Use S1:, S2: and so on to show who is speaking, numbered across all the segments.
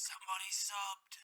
S1: Somebody subbed.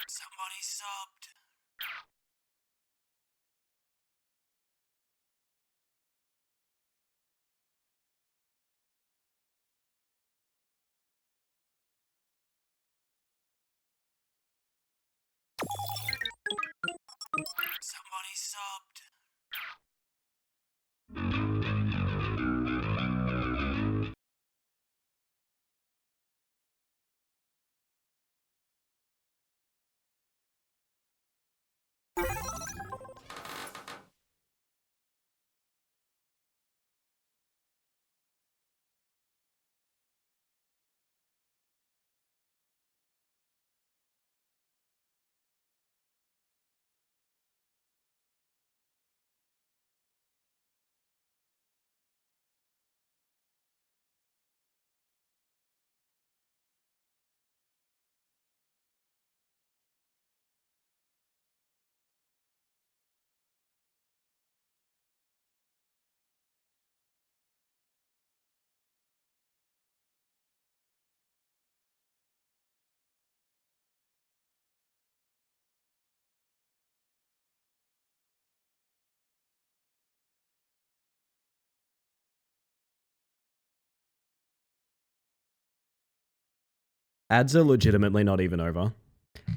S1: Somebody subbed. Somebody subbed.
S2: Ads are legitimately not even over.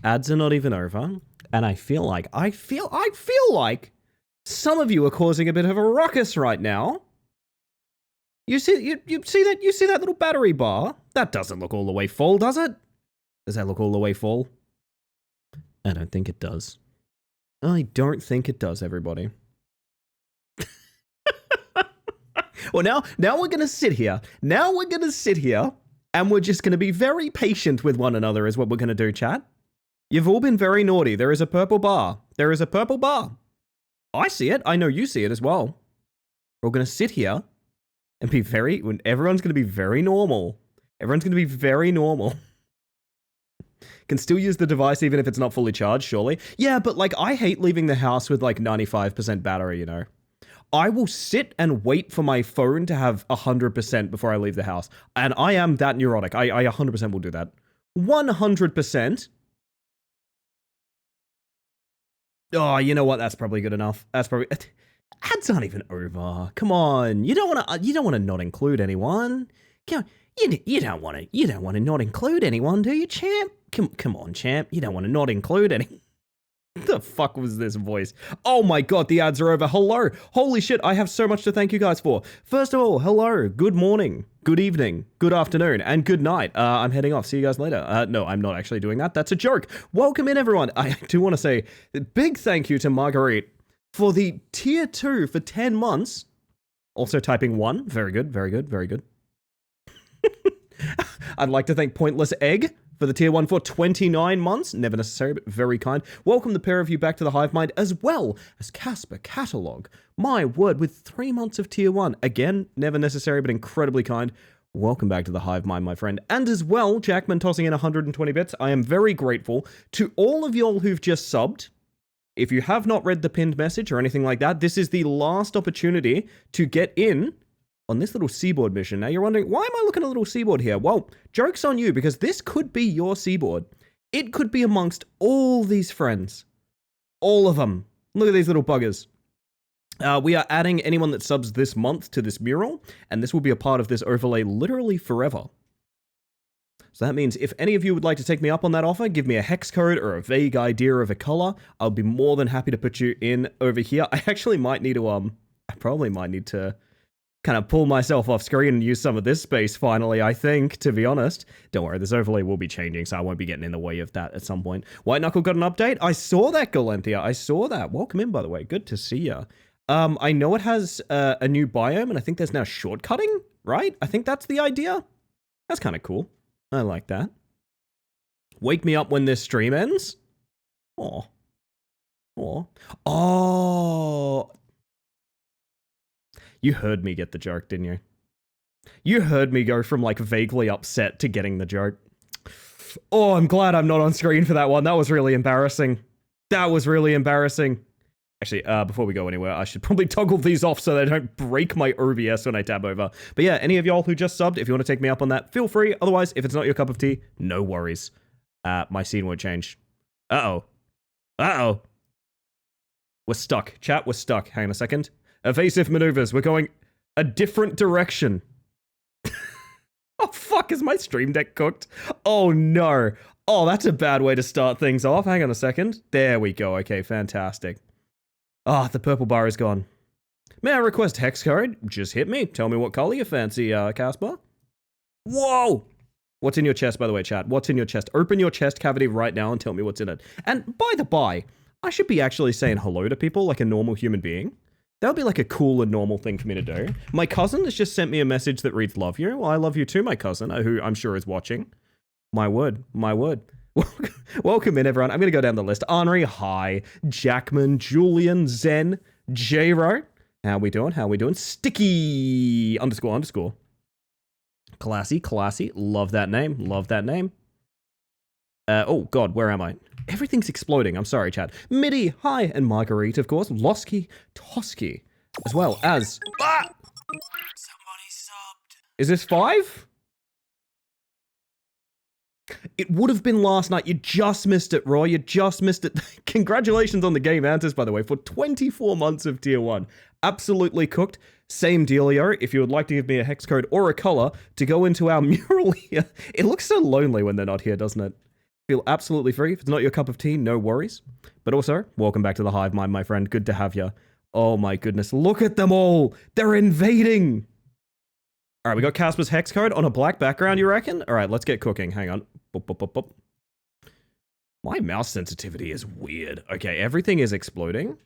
S2: Ads are not even over. And I feel like some of you are causing a bit of a ruckus right now. You see that little battery bar? That doesn't look all the way full, does it? Does that look all the way full? I don't think it does. I don't think it does, everybody. Well, now we're gonna sit here. And we're just gonna be very patient with one another is what we're gonna do, chat. You've all been very naughty. There is a purple bar. I see it. I know you see it as well. We're gonna sit here and be everyone's gonna be very normal. Can still use the device even if it's not fully charged, surely. Yeah, but like I hate leaving the house with like 95% battery, you know. I will sit and wait for my phone to have 100% before I leave the house. And I am that neurotic. I 100% will do that. 100%. Oh, you know what? That's probably good enough. Ads aren't even over. Come on. You don't want to not include anyone. You don't want to not include anyone, do you, champ? Come on, champ. You don't want to not include anyone. The fuck was this voice? Oh my god, the ads are over. Hello. Holy shit, I have so much to thank you guys for. First of all, hello, good morning, good evening, good afternoon, and good night. I'm heading off. See you guys later. No, I'm not actually doing that. That's a joke. Welcome in, everyone. I do want to say a big thank you to Marguerite for the tier 2 for 10 months. Also typing 1. Very good, very good, very good. I'd like to thank Pointless Egg for the tier 1 for 29 months. Never necessary, but very kind. Welcome the pair of you back to the Hive Mind, as well as Casper Catalog. My word, with 3 months of tier 1. Again, never necessary, but incredibly kind. Welcome back to the Hive Mind, my friend. And as well, Jackman tossing in 120 bits. I am very grateful to all of y'all who've just subbed. If you have not read the pinned message or anything like that, this is the last opportunity to get in on this little seaboard mission. Now you're wondering, why am I looking at a little seaboard here? Well, joke's on you, because this could be your seaboard. It could be amongst all these friends. All of them. Look at these little buggers. We are adding anyone that subs this month to this mural, and this will be a part of this overlay literally forever. So that means if any of you would like to take me up on that offer, give me a hex code or a vague idea of a color, I'll be more than happy to put you in over here. I actually might need to I probably might need to kind of pull myself off screen and use some of this space finally, I think, to be honest. Don't worry, this overlay will be changing, so I won't be getting in the way of that at some point. White Knuckle got an update. I saw that, Galenthia. I saw that. Welcome in, by the way. Good to see ya. I know it has a new biome, and I think there's now shortcutting, right? I think that's the idea. That's kind of cool. I like that. Wake me up when this stream ends. Aw. Aw. Oh. You heard me get the joke, didn't you? You heard me go from like vaguely upset to getting the joke. Oh, I'm glad I'm not on screen for that one. That was really embarrassing. That was really embarrassing. Actually, before we go anywhere, I should probably toggle these off so they don't break my OBS when I tab over. But yeah, any of y'all who just subbed, if you want to take me up on that, feel free. Otherwise, if it's not your cup of tea, no worries. My scene won't change. Uh-oh. Uh-oh. We're stuck. Chat, we're stuck. Hang on a second. Evasive maneuvers. We're going a different direction. Oh, fuck. Is my stream deck cooked? Oh, no. Oh, that's a bad way to start things off. Hang on a second. There we go. Okay, fantastic. Ah, the purple bar is gone. May I request hex code? Just hit me. Tell me what color you fancy, Casper. Whoa! What's in your chest, by the way, chat? What's in your chest? Open your chest cavity right now and tell me what's in it. And by the by, I should be actually saying hello to people like a normal human being. That would be like a cool and normal thing for me to do. My cousin has just sent me a message that reads, love you. Well, I love you too, my cousin, who I'm sure is watching. My word, my word. Welcome in, everyone. I'm going to go down the list. Henri, hi. Jackman, Julian, Zen, J-Ro. How we doing? How we doing? Sticky __. Classy, classy. Love that name. Love that name. Oh, God, where am I? Everything's exploding. I'm sorry, chat. Midi, hi. And Marguerite, of course. Losky, Tosky. As well as... Ah!
S1: Somebody subbed.
S2: Is this 5? It would have been last night. You just missed it, Roy. You just missed it. Congratulations on the game, Antis, by the way, for 24 months of Tier 1. Absolutely cooked. Same dealio. If you would like to give me a hex code or a color to go into our mural here. It looks so lonely when they're not here, doesn't it? Feel absolutely free. If it's not your cup of tea, no worries. But also, welcome back to the Hive Mind, my friend. Good to have you. Oh my goodness. Look at them all. They're invading. All right, we got Casper's hex code on a black background, you reckon? All right, let's get cooking. Hang on. Boop, boop, boop, boop. My mouse sensitivity is weird. Okay, everything is exploding.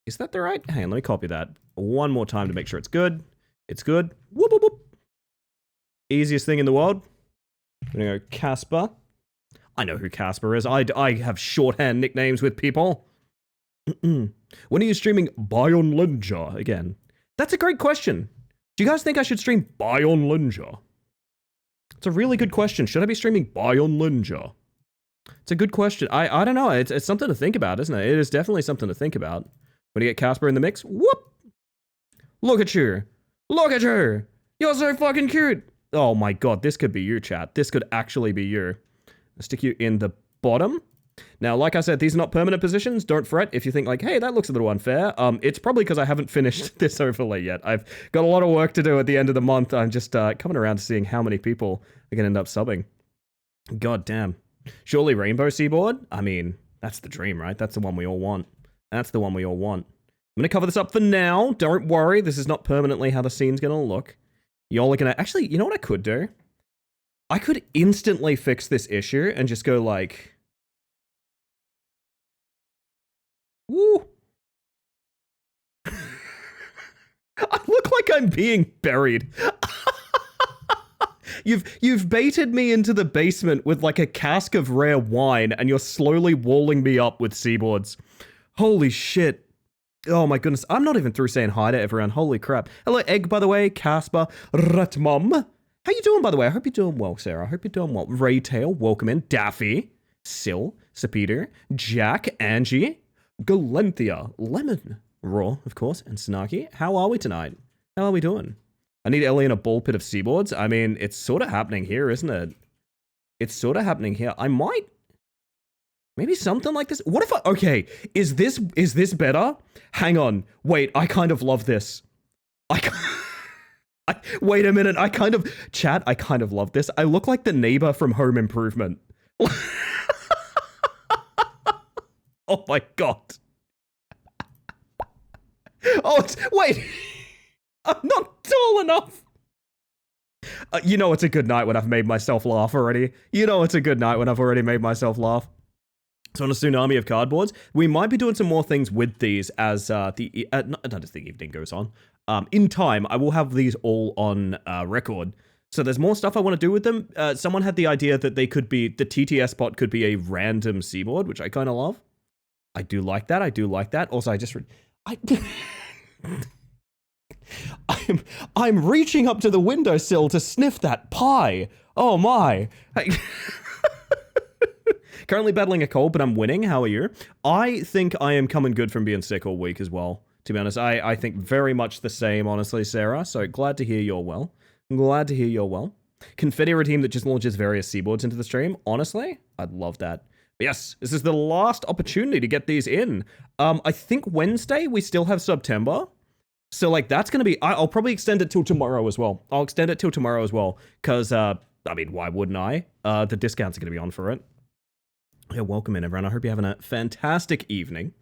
S2: Is that the right? Hang on, let me copy that one more time to make sure it's good. It's good. Whoop, whoop, whoop. Easiest thing in the world. I'm gonna go Casper. I know who Casper is. I have shorthand nicknames with people. When are you streaming Baionlenja again? That's a great question. Do you guys think I should stream Baionlenja? It's a really good question. Should I be streaming Baionlenja? It's a good question. I don't know. It's something to think about, isn't it? It is definitely something to think about. When you get Casper in the mix, whoop! Look at you. Look at you. You're so fucking cute. Oh my god, this could be you, chat. This could actually be you. I'll stick you in the bottom. Now, like I said, these are not permanent positions. Don't fret if you think like, hey, that looks a little unfair. It's probably because I haven't finished this overlay yet. I've got a lot of work to do at the end of the month. I'm just coming around to seeing how many people are going to end up subbing. God damn. Surely Rainbow Seaboard? I mean, that's the dream, right? That's the one we all want. That's the one we all want. I'm going to cover this up for now. Don't worry. This is not permanently how the scene's going to look. Y'all are going to... Actually, you know what I could do? I could instantly fix this issue and just go like... Woo! I look like I'm being buried. You've baited me into the basement with like a cask of rare wine and you're slowly walling me up with seaboards. Holy shit. Oh my goodness. I'm not even through saying hi to everyone. Holy crap. Hello, Egg, by the way. Casper. Ratmum. How you doing, by the way? I hope you're doing well, Sarah. I hope you're doing well. Raytail, welcome in. Daffy. Sil. Sapeter. Jack. Angie. Galenthia. Lemon. Raw, of course. And Snarky. How are we tonight? How are we doing? I need Ellie in a ball pit of seaboards. I mean, it's sort of happening here, isn't it? It's sort of happening here. I might... Maybe something like this. What if I... Okay, is this better? Hang on. Wait, I kind of love this. Wait a minute. I kind of... Chat, I kind of love this. I look like the neighbor from Home Improvement. Oh my god. Oh, wait. I'm not tall enough. You know it's a good night when I've made myself laugh already. You know it's a good night when I've already made myself laugh. So on a tsunami of cardboards, we might be doing some more things with these as not as the evening goes on. In time, I will have these all on record. So there's more stuff I want to do with them. Someone had the idea that the TTS bot could be a random seaboard, which I kind of love. I do like that. Also, I'm reaching up to the windowsill to sniff that pie. Oh my. Currently battling a cold, but I'm winning. How are you? I think I am coming good from being sick all week as well. To be honest, I think very much the same, honestly, Sarah. So glad to hear you're well. Confetti team that just launches various seaboards into the stream. Honestly, I'd love that. But yes, this is the last opportunity to get these in. I think Wednesday we still have September. So like that's going to be, I'll probably extend it till tomorrow as well. Because, I mean, why wouldn't I? The discounts are going to be on for it. Yeah, welcome in, everyone. I hope you're having a fantastic evening.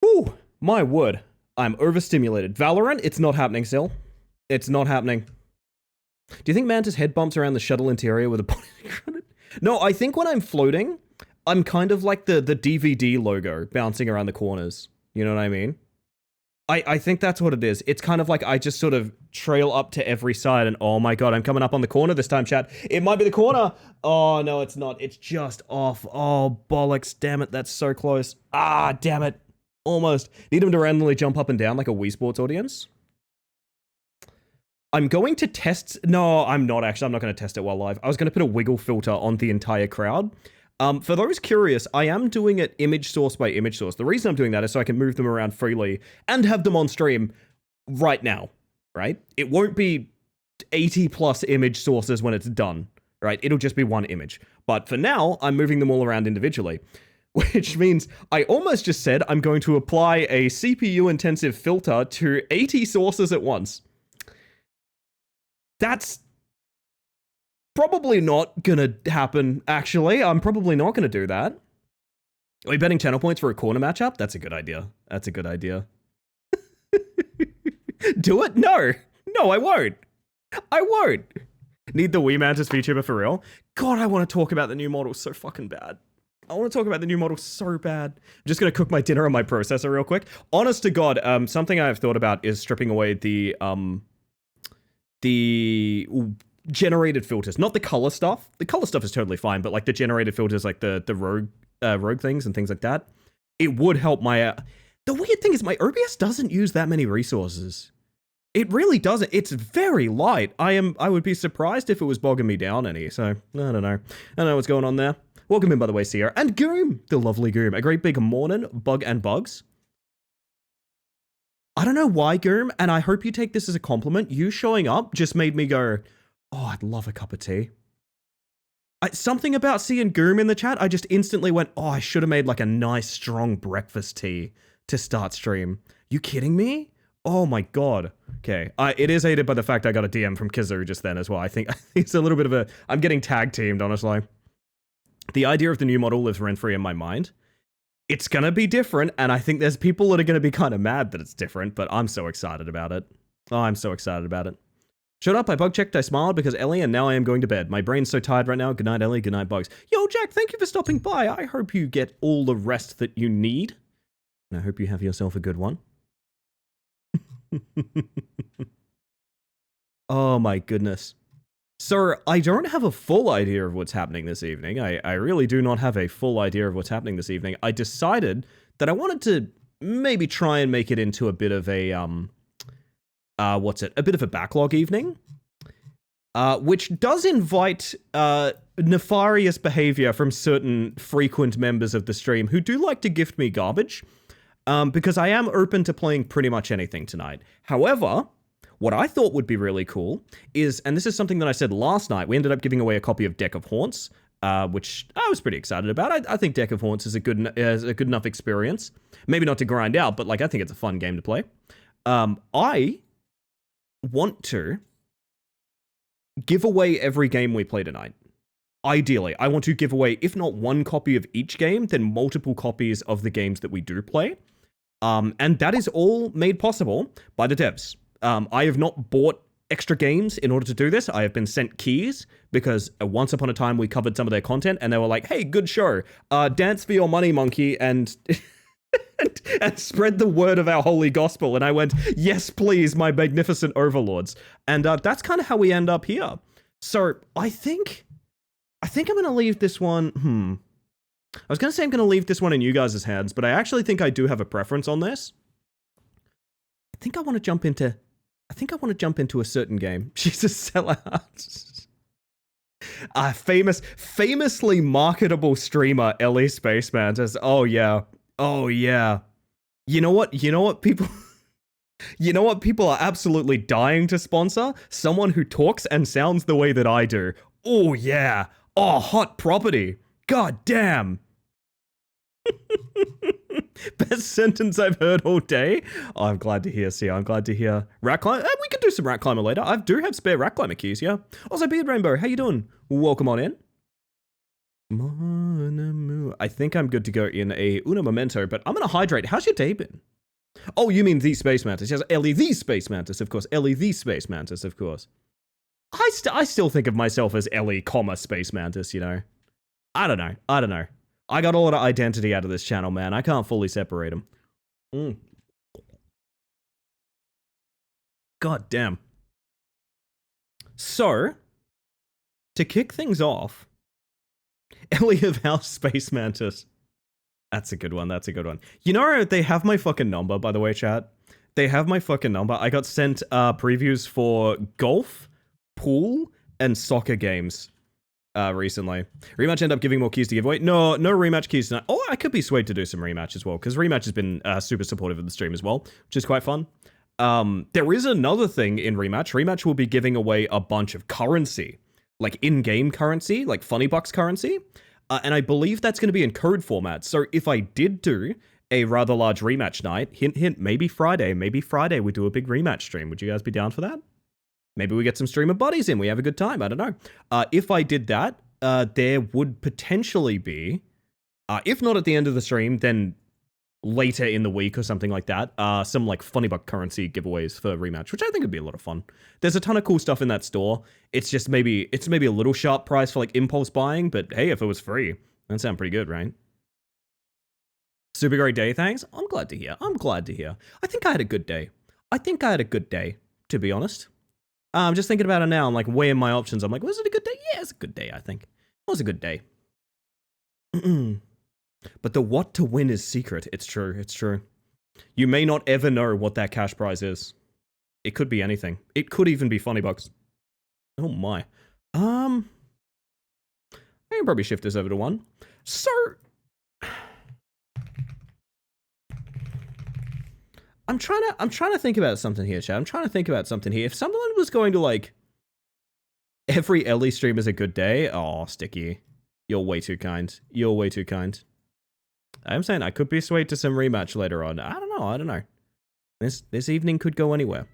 S2: Ooh, my word. I'm overstimulated. Valorant, it's not happening still. It's not happening. Do you think Mantis head bumps around the shuttle interior with a body? No, I think when I'm floating, I'm kind of like the DVD logo bouncing around the corners. You know what I mean? I think that's what it is. It's kind of like I just sort of trail up to every side and oh my god, I'm coming up on the corner this time, chat. It might be the corner. Oh, no, it's not. It's just off. Oh, bollocks. Damn it. That's so close. Ah, damn it. Almost. Need him to randomly jump up and down like a Wii Sports audience. I'm going to test... No, I'm not actually. I'm not going to test it while live. I was going to put a wiggle filter on the entire crowd. For those curious, I am doing it image source by image source. The reason I'm doing that is so I can move them around freely and have them on stream right now, right? It won't be 80 plus image sources when it's done, right? It'll just be one image. But for now, I'm moving them all around individually, which means I almost just said I'm going to apply a CPU intensive filter to 80 sources at once. That's probably not gonna happen, actually. I'm probably not gonna do that. Are we betting channel points for a corner matchup? That's a good idea. Do it? No, I won't. Need the Wii Mantis VTuber for real? God, I want to talk about the new model so fucking bad. I'm just gonna cook my dinner on my processor real quick. Honest to God, something I've thought about is stripping away the generated filters, not the color stuff. The color stuff is totally fine, but like the generated filters, like the rogue things and things like that, it would help my. The weird thing is my OBS doesn't use that many resources. It really doesn't. It's very light. I would be surprised if it was bogging me down any. So I don't know what's going on there. Welcome in, by the way, Sierra and Goom, the lovely Goom. A great big morning, Bug and Bugs. I don't know why, Goom, and I hope you take this as a compliment. You showing up just made me go, oh, I'd love a cup of tea. Something about seeing Goom in the chat, I just instantly went, oh, I should have made like a nice, strong breakfast tea to start stream. You kidding me? Oh my god. Okay, it is aided by the fact I got a DM from Kazoo just then as well. I think it's a little bit of a... I'm getting tag teamed, honestly. The idea of the new model lives rent-free in my mind. It's gonna be different, and I think there's people that are gonna be kind of mad that it's different, but I'm so excited about it. Oh, I'm so excited about it. Shut up, I bug checked, I smiled because Ellie, and now I am going to bed. My brain's so tired right now. Good night, Ellie, good night, Bugs. Yo, Jack, thank you for stopping by. I hope you get all the rest that you need. And I hope you have yourself a good one. Oh my goodness. So, I don't have a full idea of what's happening this evening. I really do not have a full idea of what's happening this evening. I decided that I wanted to maybe try and make it into a bit of a, a bit of a backlog evening. Which does invite, nefarious behavior from certain frequent members of the stream who do like to gift me garbage. Because I am open to playing pretty much anything tonight. However, what I thought would be really cool is, and this is something that I said last night, we ended up giving away a copy of Deck of Haunts, which I was pretty excited about. I think Deck of Haunts is a good enough experience. Maybe not to grind out, but like I think it's a fun game to play. I want to give away every game we play tonight. Ideally, I want to give away, if not one copy of each game, then multiple copies of the games that we do play. And that is all made possible by the devs. I have not bought extra games in order to do this. I have been sent keys because once upon a time we covered some of their content and they were like, hey, good show. Dance for your money, monkey, and and spread the word of our holy gospel. And I went, yes, please, my magnificent overlords. And that's kind of how we end up here. So I think I'm going to leave this one. I was going to say I'm going to leave this one in you guys' hands, but I actually think I do have a preference on this. I think I want to jump into a certain game. She's a sellout. Famously marketable streamer Ellie Space Mantis. Oh yeah. You know what people are absolutely dying to sponsor? Someone who talks and sounds the way that I do. Oh yeah. Oh, hot property. God damn. Best sentence I've heard all day. Oh, I'm glad to hear, Sia. I'm glad to hear. Rat climber. We can do some rat climber later. I do have spare rat climber keys, yeah. Also, Beard Rainbow, how you doing? Welcome on in. I think I'm good to go in a Una Memento, but I'm gonna hydrate. How's your day been? Oh, you mean the Space Mantis. Yes, Ellie the Space Mantis, of course. Ellie the Space Mantis, of course. I still think of myself as Ellie, Space Mantis, you know. I don't know. I got a lot of identity out of this channel, man. I can't fully separate them. God damn. So, to kick things off, Ellie of House Space Mantis. That's a good one. You know, they have my fucking number, by the way, chat. They have my fucking number. I got sent previews for golf, pool, and soccer games recently. Rematch end up giving more keys to give away? No rematch keys tonight. Oh, I could be swayed to do some rematch as well, because rematch has been super supportive of the stream as well, which is quite fun. There is another thing in rematch. Rematch will be giving away a bunch of currency, like in-game currency, like Funny Bucks currency. And I believe that's going to be in code format. So if I did do a rather large rematch night, hint, hint, maybe Friday we do a big rematch stream. Would you guys be down for that? Maybe we get some streamer buddies in. We have a good time. I don't know. If I did that, there would potentially be, if not at the end of the stream, then later in the week or something like that, some like Funny Buck currency giveaways for rematch, which I think would be a lot of fun. There's a ton of cool stuff in that store. It's just maybe a little sharp price for like impulse buying, but hey, if it was free, that'd sound pretty good, right? Super great day, thanks. I'm glad to hear. I think I had a good day. To be honest. I'm just thinking about it now. I'm like weighing my options. I'm like, was it a good day? Yeah, it's a good day, I think. It was a good day. But the what to win is secret. It's true. You may not ever know what that cash prize is. It could be anything. It could even be Funny Bucks. Oh my. I can probably shift this over to 1. So I'm trying to think about something here, chat. If someone was going to like every Ellie stream is a good day, oh, Sticky. You're way too kind. I'm saying I could be swayed to some rematch later on. I don't know. This evening could go anywhere.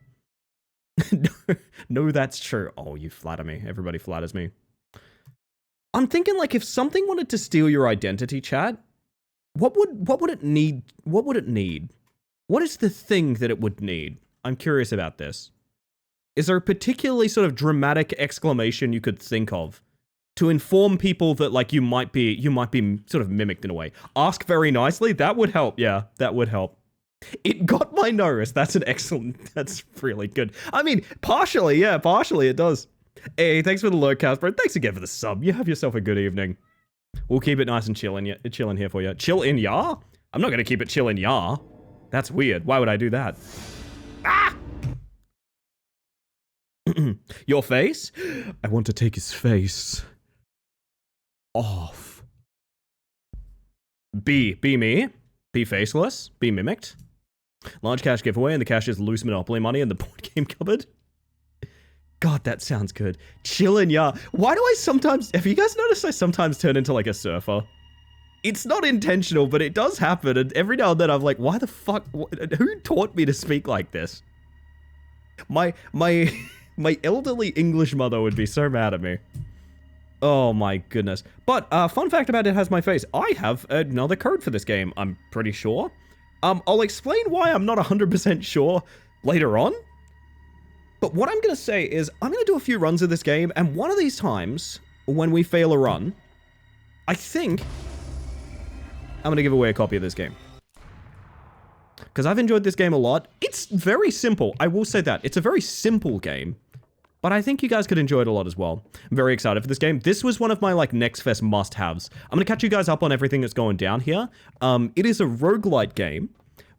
S2: No, that's true. Oh, you flatter me. Everybody flatters me. I'm thinking like if something wanted to steal your identity, chat, what would it need? What is the thing that it would need? I'm curious about this. Is there a particularly sort of dramatic exclamation you could think of to inform people that like you might be sort of mimicked in a way? Ask very nicely. That would help. Yeah, that would help. It got my notice. That's really good. I mean, partially it does. Hey, thanks for the low cast, bro. Thanks again for the sub. You have yourself a good evening. We'll keep it nice and chilling here for you. Chill in ya? I'm not going to keep it chill in ya. That's weird. Why would I do that? Ah! Your face? I want to take his face off. Be me. Be faceless. Be mimicked. Large cash giveaway, and the cash is loose Monopoly money in the board game cupboard. God, that sounds good. Chillin', yeah. Why do I sometimes... Have you guys noticed I sometimes turn into like a surfer? It's not intentional, but it does happen, and every now and then I'm like, why the fuck... Who taught me to speak like this? My elderly English mother would be so mad at me. Oh my goodness. But, fun fact about it has my face. I have another code for this game, I'm pretty sure. I'll explain why I'm not 100% sure later on. But what I'm going to say is I'm going to do a few runs of this game, and one of these times, when we fail a run, I think I'm going to give away a copy of this game. Because I've enjoyed this game a lot. It's very simple. I will say that. It's a very simple game. But I think you guys could enjoy it a lot as well. I'm very excited for this game. This was one of my, like, Next Fest must-haves. I'm going to catch you guys up on everything that's going down here. It is a roguelite game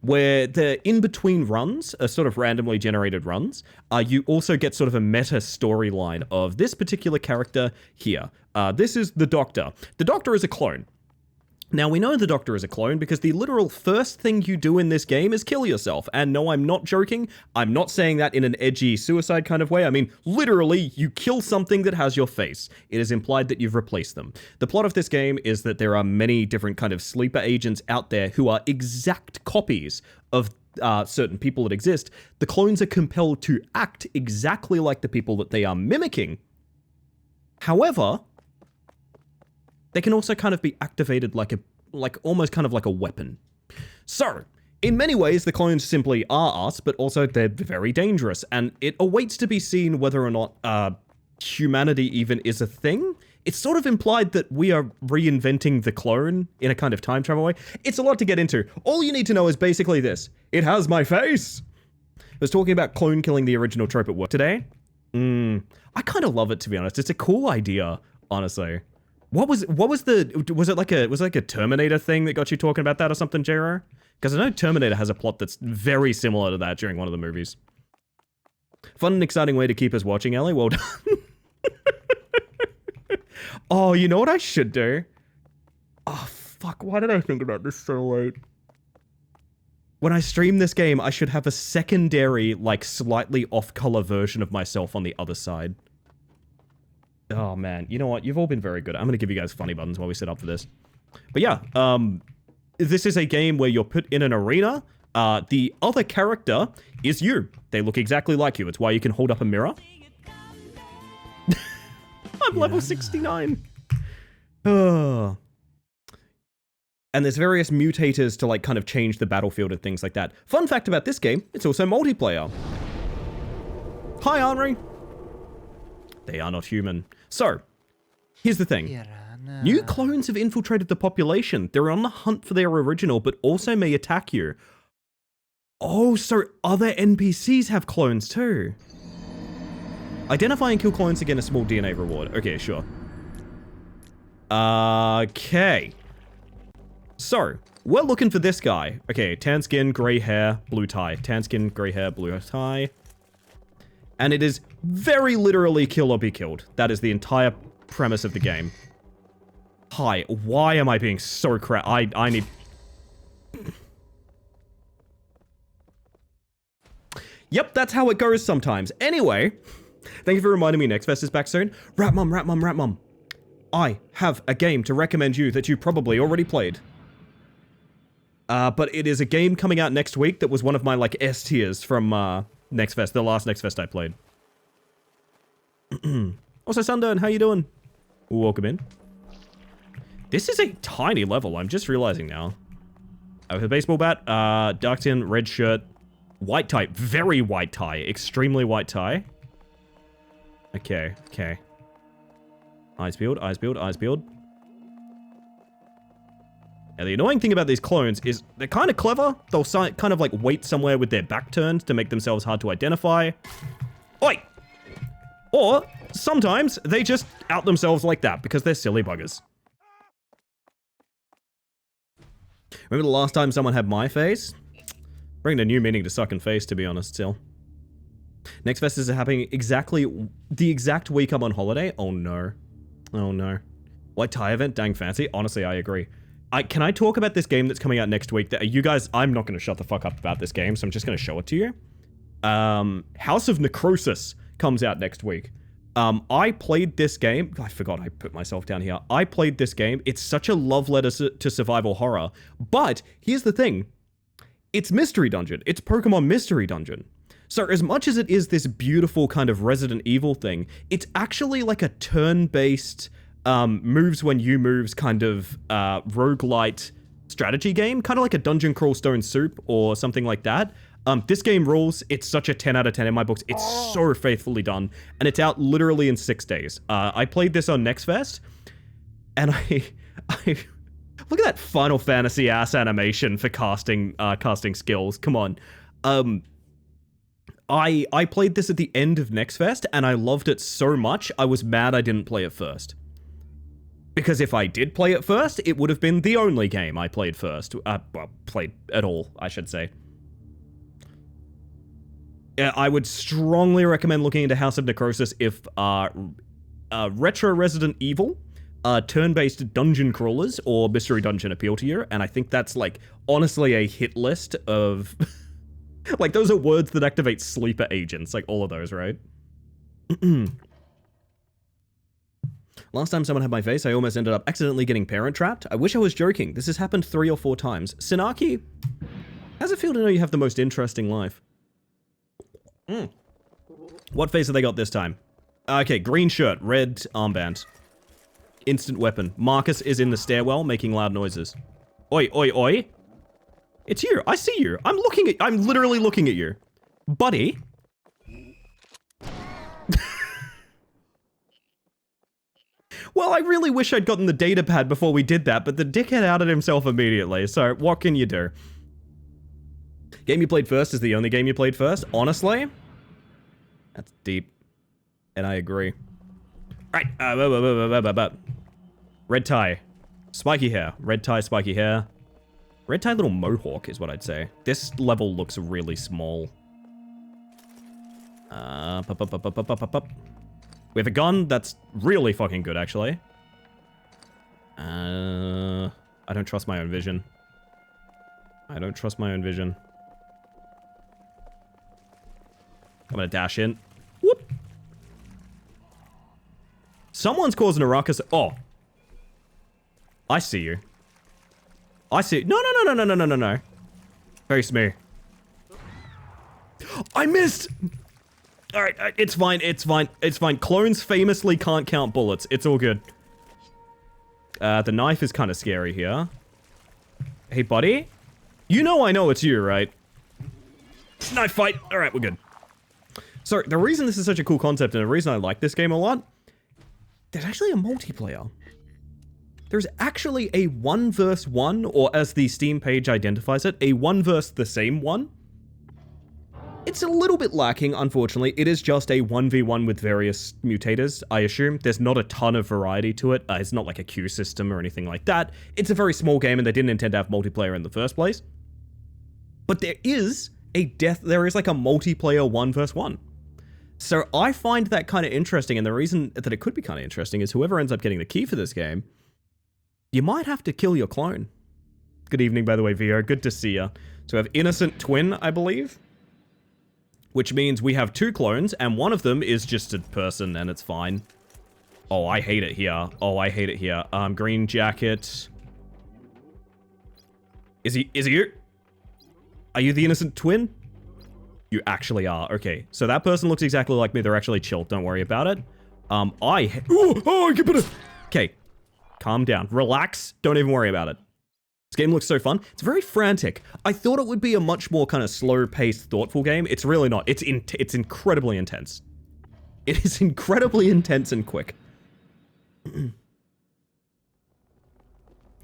S2: where the in-between runs are sort of randomly generated runs. You also get sort of a meta storyline of this particular character here. This is the Doctor. The Doctor is a clone. Now, we know the Doctor is a clone because the literal first thing you do in this game is kill yourself. And no, I'm not joking. I'm not saying that in an edgy suicide kind of way. I mean, literally, you kill something that has your face. It is implied that you've replaced them. The plot of this game is that there are many different kind of sleeper agents out there who are exact copies of certain people that exist. The clones are compelled to act exactly like the people that they are mimicking. However, they can also kind of be activated almost kind of like a weapon. So, in many ways, the clones simply are us, but also they're very dangerous, and it awaits to be seen whether or not humanity even is a thing. It's sort of implied that we are reinventing the clone in a kind of time travel way. It's a lot to get into. All you need to know is basically this. It has my face! I was talking about clone killing the original trope at work today. I kind of love it, to be honest. It's a cool idea, honestly. Was it like a Terminator thing that got you talking about that or something, JR? Because I know Terminator has a plot that's very similar to that during one of the movies. Fun and exciting way to keep us watching, Ellie. Well done. Oh, you know what I should do? Oh, fuck. Why did I think about this so late? When I stream this game, I should have a secondary, like, slightly off-color version of myself on the other side. Oh, man. You know what? You've all been very good. I'm going to give you guys funny buttons while we set up for this. But yeah, this is a game where you're put in an arena. The other character is you. They look exactly like you. It's why you can hold up a mirror. I'm level 69. And there's various mutators to, like, kind of change the battlefield and things like that. Fun fact about this game, it's also multiplayer. Hi, Henri. They are not human. So, here's the thing. New clones have infiltrated the population. They're on the hunt for their original, but also may attack you. Oh, so other NPCs have clones too. Identify and kill clones to get a small DNA reward. Okay, sure. Okay. So, we're looking for this guy. Okay, tan skin, grey hair, blue tie. Tan skin, grey hair, blue tie. And it is very literally kill or be killed. That is the entire premise of the game. Hi, why am I being so crap? I need... Yep, that's how it goes sometimes. Anyway, thank you for reminding me Next Fest is back soon. Rat Mum. I have a game to recommend you that you probably already played. But it is a game coming out next week that was one of my, like, S tiers from, Next Fest, the last Next Fest I played. Also, Sundown, how you doing? Welcome in. This is a tiny level, I'm just realizing now. With a baseball bat, dark skin, red shirt, white tie, very white tie, extremely white tie. Okay. Eyes peeled. Now, the annoying thing about these clones is they're kind of clever. They'll kind of like wait somewhere with their back turned to make themselves hard to identify. Oi! Or sometimes they just out themselves like that because they're silly buggers. Remember the last time someone had my face? Bringing a new meaning to suck and face, to be honest, still. Next Fest is happening exactly the exact week I'm on holiday. Oh no. White tie event? Dang fancy. Honestly, I agree. Can I talk about this game that's coming out next week? That you guys, I'm not going to shut the fuck up about this game, so I'm just going to show it to you. House of Necrosis comes out next week. I played this game. I forgot I put myself down here. I played this game. It's such a love letter to survival horror. But here's the thing. It's Mystery Dungeon. It's Pokemon Mystery Dungeon. So as much as it is this beautiful kind of Resident Evil thing, it's actually like a turn-based... moves when you moves kind of roguelite strategy game, kind of like a Dungeon Crawl Stone Soup or something like that. This game rules. It's such a 10 out of 10 in my books. It's so faithfully done, and it's out literally in 6 days. I played this on NextFest, and I look at that Final Fantasy ass animation for casting skills. Come on. I played this at the end of NextFest, and I loved it so much, I was mad I didn't play it first. Because if I did play it first, it would have been the only game I played first. Well, played at all, I should say. I would strongly recommend looking into House of Necrosis if retro Resident Evil, turn-based dungeon crawlers, or mystery dungeon appeal to you, and I think that's, like, honestly a hit list of... like, those are words that activate sleeper agents, like all of those, right? Last time someone had my face, I almost ended up accidentally getting parent trapped. I wish I was joking. This has happened 3 or 4 times. Sinaki, how's it feel to know you have the most interesting life? What face have they got this time? Okay, green shirt, red armband. Instant weapon. Marcus is in the stairwell making loud noises. Oi, oi, oi. It's you. I see you. I'm literally looking at you. Buddy. Well, I really wish I'd gotten the data pad before we did that, but the dickhead outed himself immediately, so what can you do? Game you played first is the only game you played first? Honestly? That's deep. And I agree. Right. Red tie. Spiky hair. Red tie, spiky hair. Red tie little mohawk is what I'd say. This level looks really small. We have a gun that's really fucking good, actually. I don't trust my own vision. I don't trust my own vision. I'm gonna dash in. Whoop! Someone's causing a ruckus. Oh. I see you. I see. No, no, no, no, no, no, no, no. Face me. I missed! Alright, it's fine, it's fine, it's fine. Clones famously can't count bullets. It's all good. The knife is kind of scary here. Hey, buddy? You know I know it's you, right? Knife fight! Alright, we're good. So, the reason this is such a cool concept and the reason I like this game a lot, there's actually a multiplayer. There's actually a 1 versus 1, or as the Steam page identifies it, a 1 versus the same one. It's a little bit lacking, unfortunately. It is just a 1v1 with various mutators, I assume. There's not a ton of variety to it. It's not like a queue system or anything like that. It's a very small game and they didn't intend to have multiplayer in the first place. But there is like a multiplayer 1 versus 1. So I find that kind of interesting, and the reason that it could be kind of interesting is whoever ends up getting the key for this game, you might have to kill your clone. Good evening, by the way, Vio. Good to see ya. So we have Innocent Twin, I believe. Which means we have 2 clones, and one of them is just a person, and it's fine. Oh, I hate it here. Oh, I hate it here. Green jacket. Is he you? Are you the Innocent Twin? You actually are. Okay, so that person looks exactly like me. They're actually chill. Don't worry about it. I get better. Okay, calm down. Relax. Don't even worry about it. This game looks so fun. It's very frantic. I thought it would be a much more kind of slow-paced, thoughtful game. It's really not. It's incredibly intense. It is incredibly intense and quick. I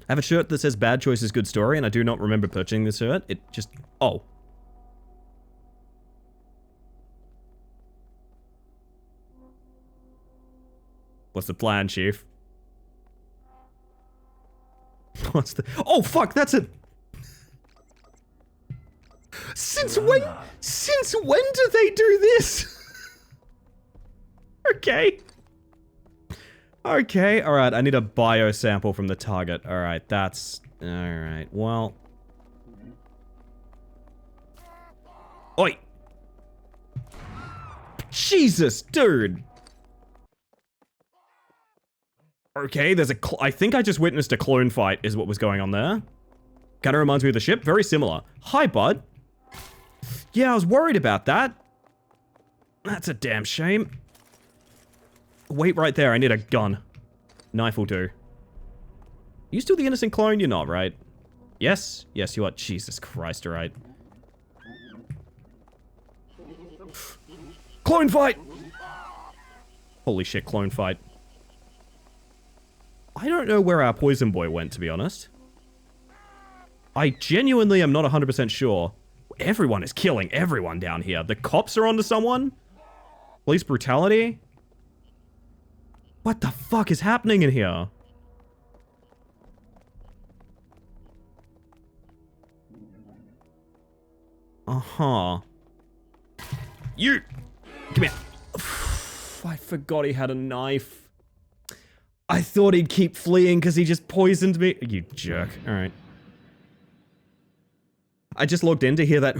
S2: have a shirt that says Bad Choice is Good Story, and I do not remember purchasing this shirt. It just... Oh. What's the plan, Chief? What's the... Oh, fuck, that's it! Since when do they do this? Okay. Okay, alright, I need a bio sample from the target. Alright, that's... Alright, well... Oi! Jesus, dude! Okay, there's a... I think I just witnessed a clone fight, is what was going on there. Kinda reminds me of the ship. Very similar. Hi, bud. Yeah, I was worried about that. That's a damn shame. Wait right there, I need a gun. Knife will do. You still the innocent clone? You're not, right? Yes. Yes, you are. Jesus Christ, alright. Clone fight! Holy shit, clone fight. I don't know where our poison boy went, to be honest. I genuinely am not 100% sure. Everyone is killing everyone down here. The cops are onto someone? Police brutality? What the fuck is happening in here? Uh-huh. You! Come here. I forgot he had a knife. I thought he'd keep fleeing because he just poisoned me. You jerk. Alright. I just logged in to hear that.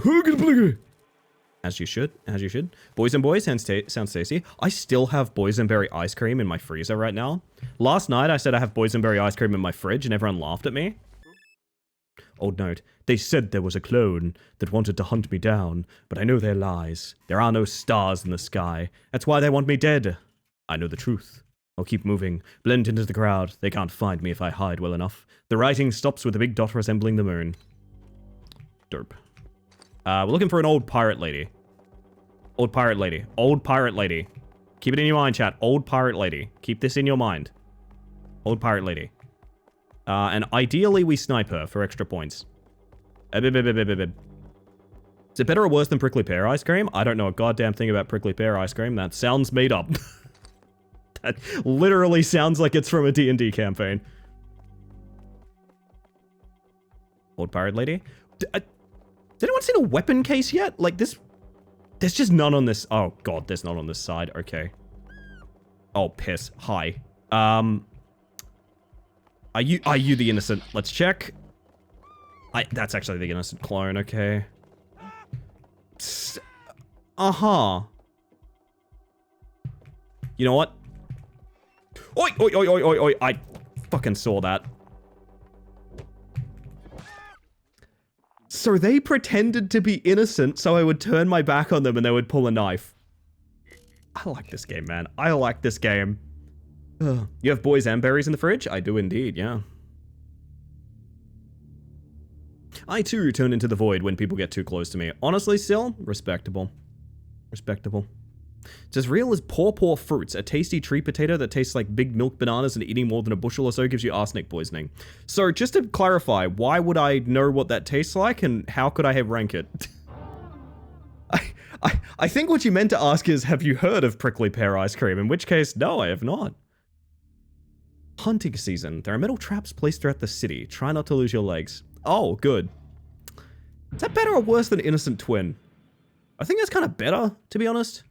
S2: As you should. As you should. Boysenberry sounds tasty. I still have boysenberry ice cream in my freezer right now. Last night I said I have boysenberry ice cream in my fridge and everyone laughed at me. Old note. They said there was a clone that wanted to hunt me down, but I know they're lies. There are no stars in the sky. That's why they want me dead. I know the truth. I'll keep moving, blend into the crowd. They can't find me if I hide well enough. The writing stops with a big dot resembling the moon. Derp. We're looking for an old pirate lady. Old pirate lady. Old pirate lady. Keep it in your mind, chat. Old pirate lady. Keep this in your mind. Old pirate lady. And ideally we snipe her for extra points. Is it better or worse than prickly pear ice cream? I don't know a goddamn thing about prickly pear ice cream. That sounds made up. That literally sounds like it's from a D&D campaign. Old pirate lady? Has anyone seen a weapon case yet? Like this... There's just none on this... Oh god, there's none on this side. Okay. Oh, piss. Hi. Are you the innocent? Let's check. That's actually the innocent clone, okay. Uh-huh. You know what? Oi, oi, oi, oi, oi, oi. I fucking saw that. So they pretended to be innocent so I would turn my back on them and they would pull a knife. I like this game, man. I like this game. Ugh. You have boys and berries in the fridge? I do indeed, yeah. I too turn into the void when people get too close to me. Honestly, still, respectable. Respectable. It's as real as paw fruits, a tasty tree potato that tastes like big milk bananas and eating more than a bushel or so gives you arsenic poisoning. So, just to clarify, why would I know what that tastes like and how could I have rank it? I think what you meant to ask is, have you heard of prickly pear ice cream? In which case, no, I have not. Hunting season. There are metal traps placed throughout the city. Try not to lose your legs. Oh, good. Is that better or worse than Innocent Twin? I think that's kind of better, to be honest.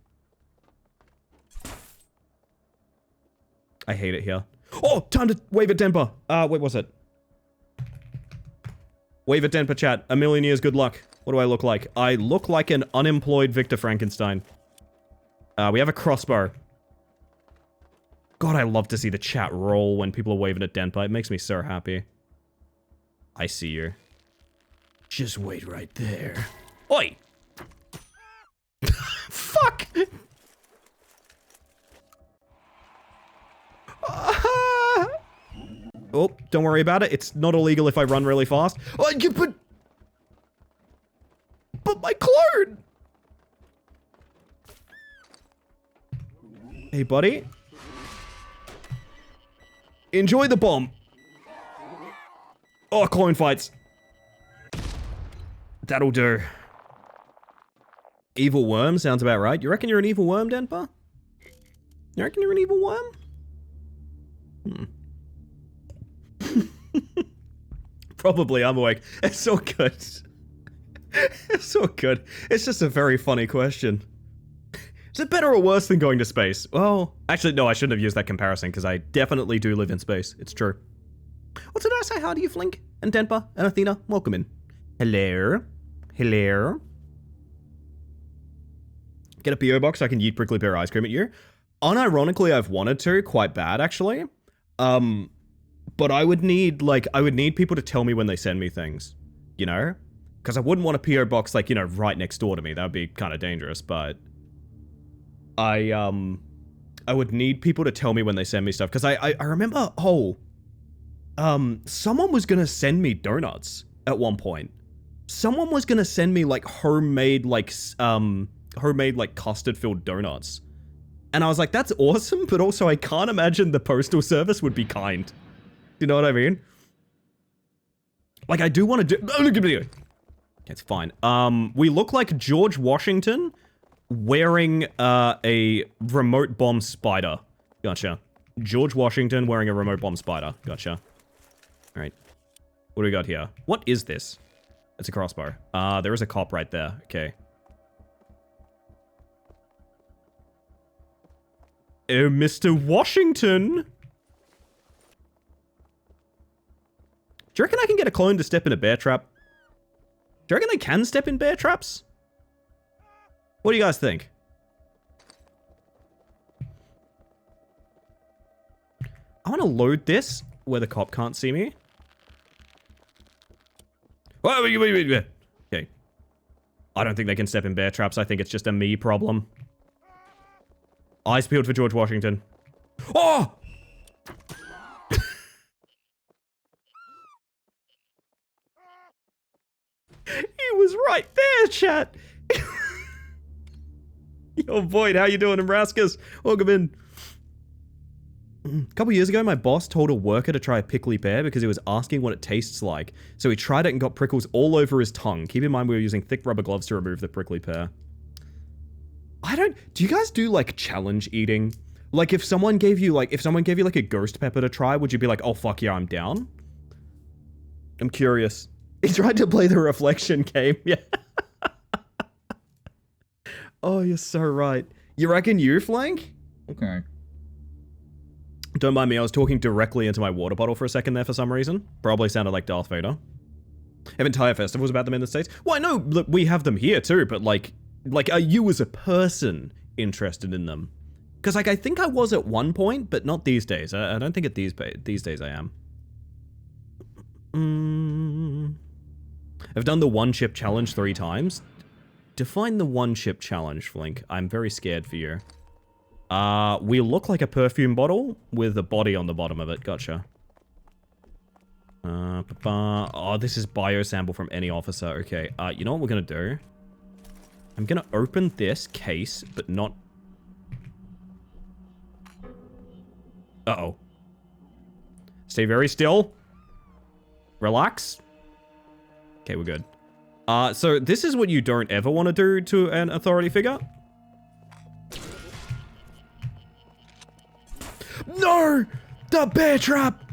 S2: I hate it here. Oh, time to wave at Denpa. What was it? Wave at Denpa, chat. A million years, good luck. What do I look like? I look like an unemployed Victor Frankenstein. We have a crossbow. God, I love to see the chat roll when people are waving at Denpa. It makes me so happy. I see you. Just wait right there. Oi! Fuck! Oh, don't worry about it. It's not illegal if I run really fast. Oh, but my clone! Hey, buddy. Enjoy the bomb. Oh, clone fights. That'll do. Evil worm sounds about right. You reckon you're an evil worm, Denpa? You reckon you're an evil worm? Probably, I'm awake. It's so good. It's so good. It's just a very funny question. Is it better or worse than going to space? Well, actually, no, I shouldn't have used that comparison because I definitely do live in space. It's true. What did I say? How do you Flink? And Denpa and Athena, welcome in. Hello. Hello. Get a PO box so I can yeet prickly pear ice cream at you. Unironically, I've wanted to quite bad, actually. But I would need people to tell me when they send me things, you know? Because I wouldn't want a PO box, like, you know, right next door to me. That would be kind of dangerous, but I would need people to tell me when they send me stuff. Because I remember, someone was going to send me donuts. at one point. Someone was gonna send me like homemade like custard-filled donuts. And I was like, that's awesome, but also I can't imagine the postal service would be kind. You know what I mean? Like, I do want to do... Oh, look at me. It's fine. We look like George Washington wearing a remote bomb spider. Gotcha. George Washington wearing a remote bomb spider. Gotcha. All right. What do we got here? What is this? It's a crossbow. There is a cop right there. Okay. Oh, Mr. Washington! Do you reckon I can get a clone to step in a bear trap? Do you reckon they can step in bear traps? What do you guys think? I want to load this where the cop can't see me. Wait. Okay. I don't think they can step in bear traps. I think it's just a me problem. Eyes peeled for George Washington. Oh! He was right there, chat. Yo, Void, how you doing, Nebraskas? Welcome in. A couple years ago, my boss told a worker to try a pickly pear because he was asking what it tastes like. So he tried it and got prickles all over his tongue. Keep in mind we were using thick rubber gloves to remove the prickly pear. Do you guys do like challenge eating? Like if someone gave you like a ghost pepper to try, would you be like, oh fuck yeah, I'm down? I'm curious. He tried to play the reflection game, yeah. Oh, you're so right. You reckon you, Flank? Okay. Don't mind me, I was talking directly into my water bottle for a second there for some reason. Probably sounded like Darth Vader. Have entire festivals about them in the States? Well, I know, look, we have them here too, but like, are you as a person interested in them? Because, like, I think I was at one point, but not these days. I don't think at these days I am. I've done the one chip challenge 3 times. Define the one chip challenge, Flink. I'm very scared for you. We look like a perfume bottle with a body on the bottom of it. Gotcha. Oh, this is bio-sample from any officer. Okay, you know what we're gonna do? I'm gonna open this case, but not... Uh-oh. Stay very still. Relax. Okay, we're good. So this is what you don't ever want to do to an authority figure. No! The bear trap!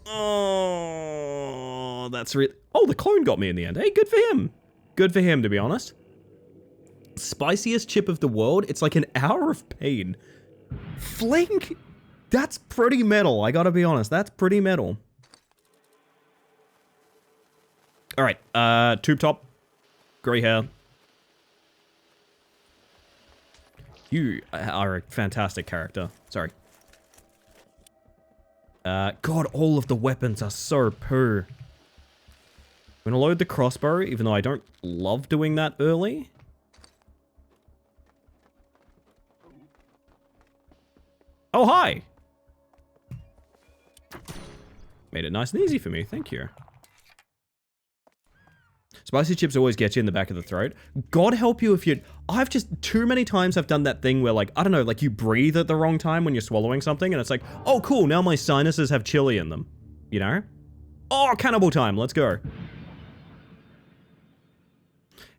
S2: Oh, that's really... Oh, the clone got me in the end. Hey, good for him. Good for him, to be honest. Spiciest chip of the world. It's like an hour of pain. Flink? That's pretty metal. I gotta be honest. That's pretty metal. Alright, tube top. Grey hair. You are a fantastic character. Sorry. God, all of the weapons are so poo. I'm gonna load the crossbow, even though I don't love doing that early. Oh, hi! Made it nice and easy for me, thank you. Spicy chips always get you in the back of the throat. God help you if you... I've just... Too many times I've done that thing where, like, I don't know, like you breathe at the wrong time when you're swallowing something, and it's like, oh, cool, now my sinuses have chili in them. You know? Oh, cannibal time, let's go.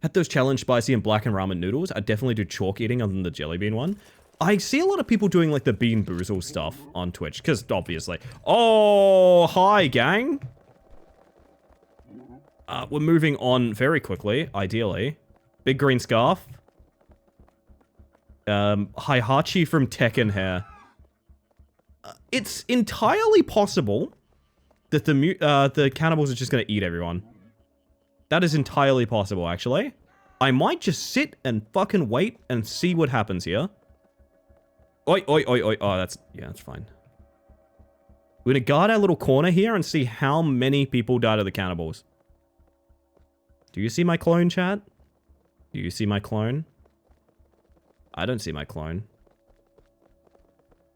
S2: Had those challenge spicy and black and ramen noodles. I definitely do chalk eating other than the jelly bean one. I see a lot of people doing, like, the Bean Boozle stuff on Twitch, because, obviously... Oh, hi, gang! We're moving on very quickly, ideally. Big green scarf. Hihachi from Tekken hair. It's entirely possible that the cannibals are just gonna eat everyone. That is entirely possible, actually. I might just sit and fucking wait and see what happens here. Oi, oi, oi, oi. Oh, that's fine. We're gonna guard our little corner here and see how many people die to the cannibals. Do you see my clone, chat? Do you see my clone? I don't see my clone.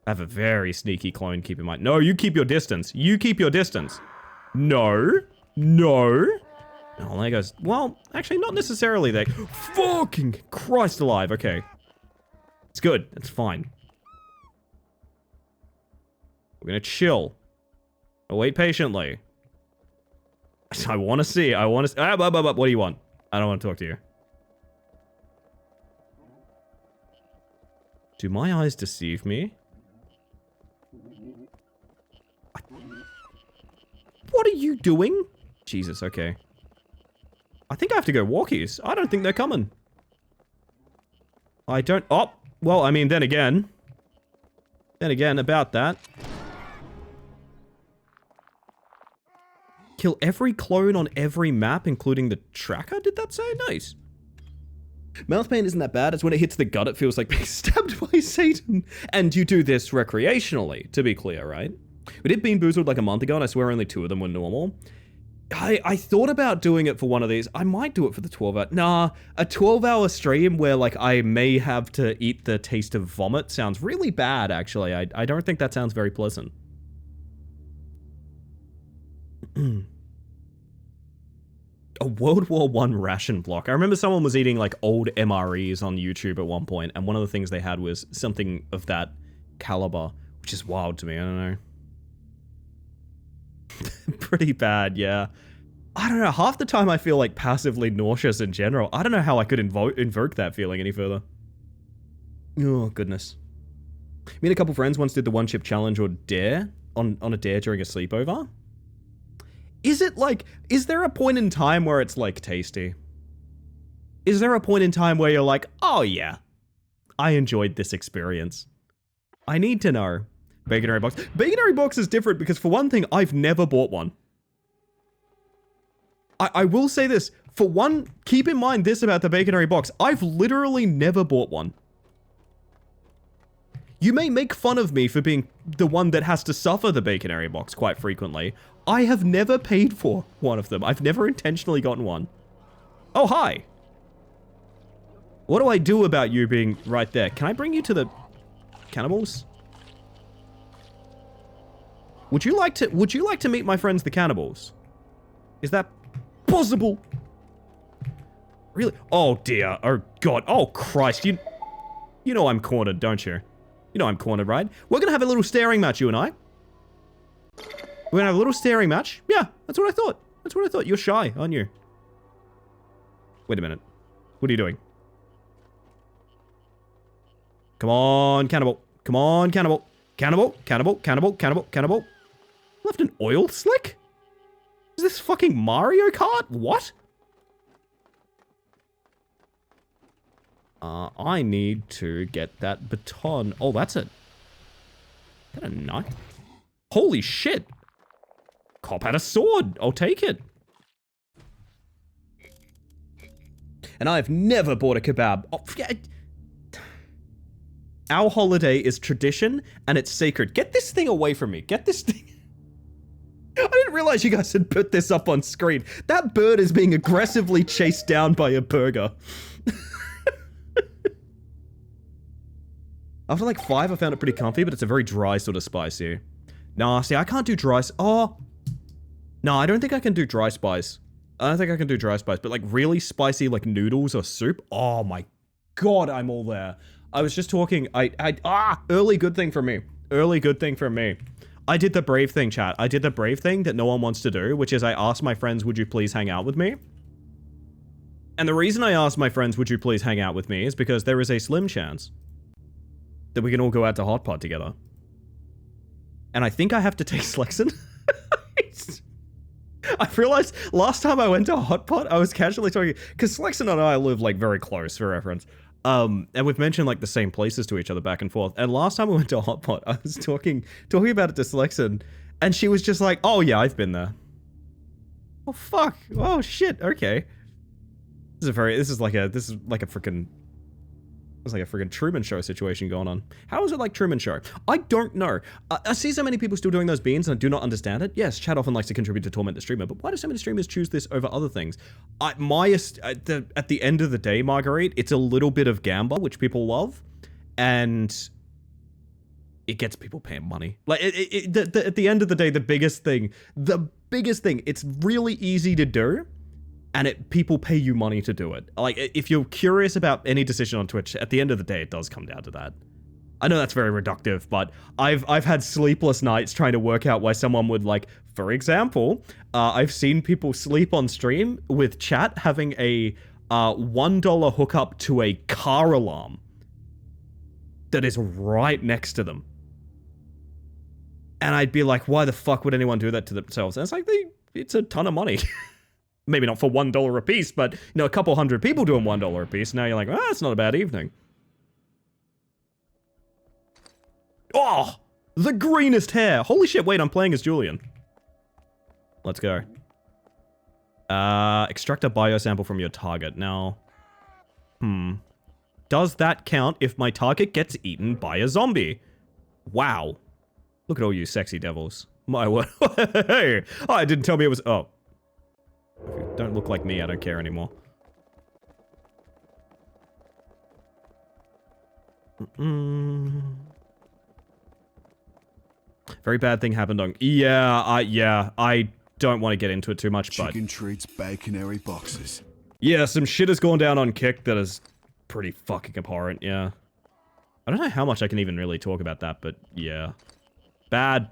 S2: I have a very sneaky clone, keep in mind. No, you keep your distance. You keep your distance. No. No. Oh, there goes. Well, actually, not necessarily there. Fucking Christ alive. Okay. It's good. It's fine. We're gonna chill. I'll wait patiently. I want to see. What do you want? I don't want to talk to you. Do my eyes deceive me? What are you doing? Jesus, okay. I think I have to go walkies. I don't think they're coming. I don't... Oh, well, I mean, then again, about that. Kill every clone on every map, including the tracker? Did that say? Nice. Mouth pain isn't that bad. It's when it hits the gut, it feels like being stabbed by Satan. And you do this recreationally, to be clear, right? We did Bean Boozled like a month ago, and I swear only 2 of them were normal. I thought about doing it for one of these. I might do it for the 12-hour... Nah, a 12-hour stream where, like, I may have to eat the taste of vomit sounds really bad, actually. I don't think that sounds very pleasant. A World War I ration block. I remember someone was eating, like, old MREs on YouTube at one point, and one of the things they had was something of that caliber, which is wild to me. I don't know. Pretty bad, yeah. I don't know, half the time I feel like passively nauseous in general. I don't know how I could invoke that feeling any further. Oh, goodness. Me and a couple friends once did the one-chip challenge or dare on a dare during a sleepover. Is it like, is there a point in time where it's like tasty? Is there a point in time where you're like, oh yeah, I enjoyed this experience? I need to know. Baconary box. Baconary box is different because, for one thing, I've never bought one. I will say this. For one, keep in mind this about the Baconary box. I've literally never bought one. You may make fun of me for being the one that has to suffer the Baconary box quite frequently. I have never paid for one of them. I've never intentionally gotten one. Oh, hi. What do I do about you being right there? Can I bring you to the cannibals? Would you like to meet my friends the cannibals? Is that possible? Really? Oh dear. Oh god. Oh Christ. You know I'm cornered, don't you? You know I'm cornered, right? We're gonna have a little staring match, you and I. We're gonna have a little staring match. Yeah, that's what I thought. That's what I thought. You're shy, aren't you? Wait a minute. What are you doing? Come on, cannibal. Come on, cannibal. Cannibal, cannibal, cannibal, cannibal, cannibal. Left an oil slick? Is this fucking Mario Kart? What? I need to get that baton. Oh, that's a knife? Holy shit. Cop had a sword. I'll take it. And I've never bought a kebab. Oh, yeah. Our holiday is tradition, and it's sacred. Get this thing away from me. Get this thing... I didn't realize you guys had put this up on screen. That bird is being aggressively chased down by a burger. After like 5, I found it pretty comfy, but it's a very dry sort of spicy. Nah, see, I can't do dry... Oh! No, I don't think I can do dry spice. I don't think I can do dry spice, but like really spicy like noodles or soup? Oh my god, I'm all there. I was just talking, early good thing for me. Early good thing for me. I did the brave thing, chat. I did the brave thing that no one wants to do, which is I asked my friends, would you please hang out with me? And the reason I asked my friends, would you please hang out with me, is because there is a slim chance that we can all go out to Hot Pot together. And I think I have to take Slexin. I realized last time I went to Hot Pot, I was casually talking, because Slexin and I live like very close for reference. And we've mentioned like the same places to each other back and forth. And last time we went to Hot Pot, I was talking about it to Slexin, and she was just like, "Oh yeah, I've been there." Oh fuck! Oh shit! Okay. This is like a freaking Truman Show situation going on. How is it like Truman Show? I don't know. I see so many people still doing those beans, and I do not understand it. Yes, chat often likes to contribute to torment the streamer, but why do so many streamers choose this over other things? At the end of the day, Marguerite, it's a little bit of gamble, which people love, and it gets people paying money. Like, at the end of the day, the biggest thing, the biggest thing. It's really easy to do, and people pay you money to do it. Like, if you're curious about any decision on Twitch, at the end of the day, it does come down to that. I know that's very reductive, but I've had sleepless nights trying to work out why someone would, like, for example, I've seen people sleep on stream with chat having a $1 hookup to a car alarm that is right next to them. And I'd be like, why the fuck would anyone do that to themselves? And it's like, it's a ton of money. Maybe not for $1 a piece, but, you know, a couple hundred people doing $1 a piece. Now you're like, oh, it's not a bad evening. Oh, the greenest hair. Holy shit, wait, I'm playing as Julian. Let's go. Extract a biosample from your target. Now, does that count if my target gets eaten by a zombie? Wow. Look at all you sexy devils. My word. Hey, oh, it didn't tell me it was... Oh. If you don't look like me, I don't care anymore. Very bad thing happened on... Yeah, I don't want to get into it too much, but...
S3: Chicken treats, baconary boxes.
S2: Yeah, some shit has gone down on Kick that is pretty fucking abhorrent, yeah. I don't know how much I can even really talk about that, but yeah. Bad.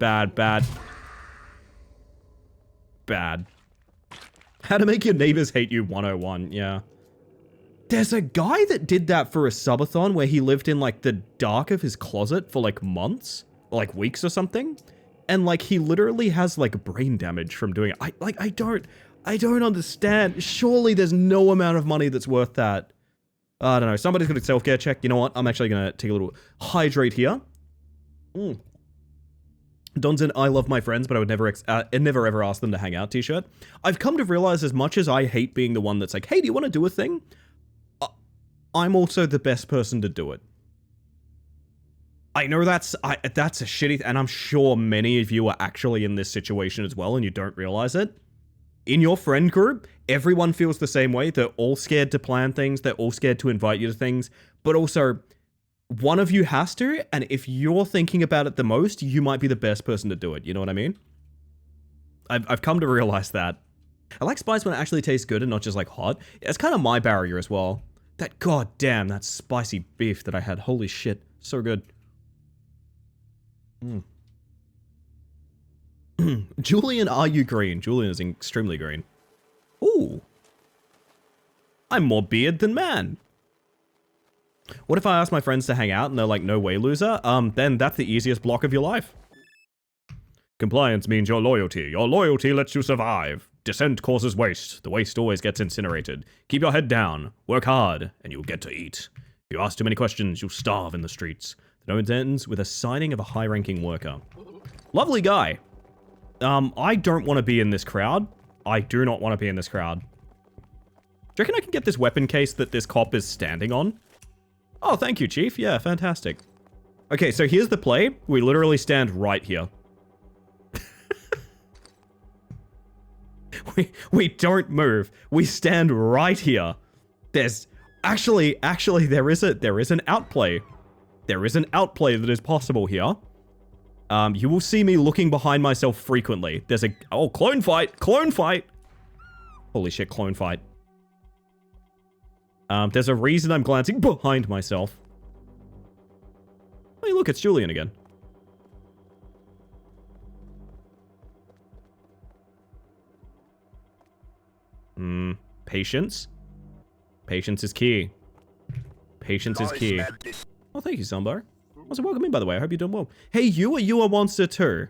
S2: How to make your neighbors hate you 101, yeah. There's a guy that did that for a subathon where he lived in, like, the dark of his closet for, like, months. Or, like, weeks or something. And, like, he literally has, like, brain damage from doing it. I don't understand. Surely there's no amount of money that's worth that. I don't know. Somebody's got a self-care check. You know what? I'm actually going to take a little hydrate here. Don's I love my friends, but I would never ever ask them to hang out t-shirt. I've come to realize as much as I hate being the one that's like, hey, do you want to do a thing? I'm also the best person to do it. I know that's a shitty, and I'm sure many of you are actually in this situation as well, and you don't realize it. In your friend group, everyone feels the same way. They're all scared to plan things. They're all scared to invite you to things. But also, one of you has to, and if you're thinking about it the most, you might be the best person to do it. You know what I mean? I've come to realize that. I like spice when it actually tastes good and not just like hot. It's kind of my barrier as well. That goddamn, that spicy beef that I had. Holy shit. So good. Julian, are you green? Julian is extremely green. Ooh. I'm more beard than man. What if I ask my friends to hang out and they're like, no way, loser? Then that's the easiest block of your life. Compliance means your loyalty. Your loyalty lets you survive. Dissent causes waste. The waste always gets incinerated. Keep your head down. Work hard, and you'll get to eat. If you ask too many questions, you'll starve in the streets. The note ends with a signing of a high-ranking worker. Lovely guy. I don't want to be in this crowd. I do not want to be in this crowd. Do you reckon I can get this weapon case that this cop is standing on? Oh, thank you, Chief. Yeah, fantastic. Okay, so here's the play. We literally stand right here. we don't move. We stand right here. There's actually there is an outplay. There is an outplay that is possible here. You will see me looking behind myself frequently. There's a clone fight. Holy shit, clone fight. There's a reason I'm glancing behind myself. Hey, look, it's Julian again. Patience. Patience is key. Patience is key. Oh, thank you, Sambar. Also, welcome in, by the way. I hope you're doing well. Hey, are you a monster too?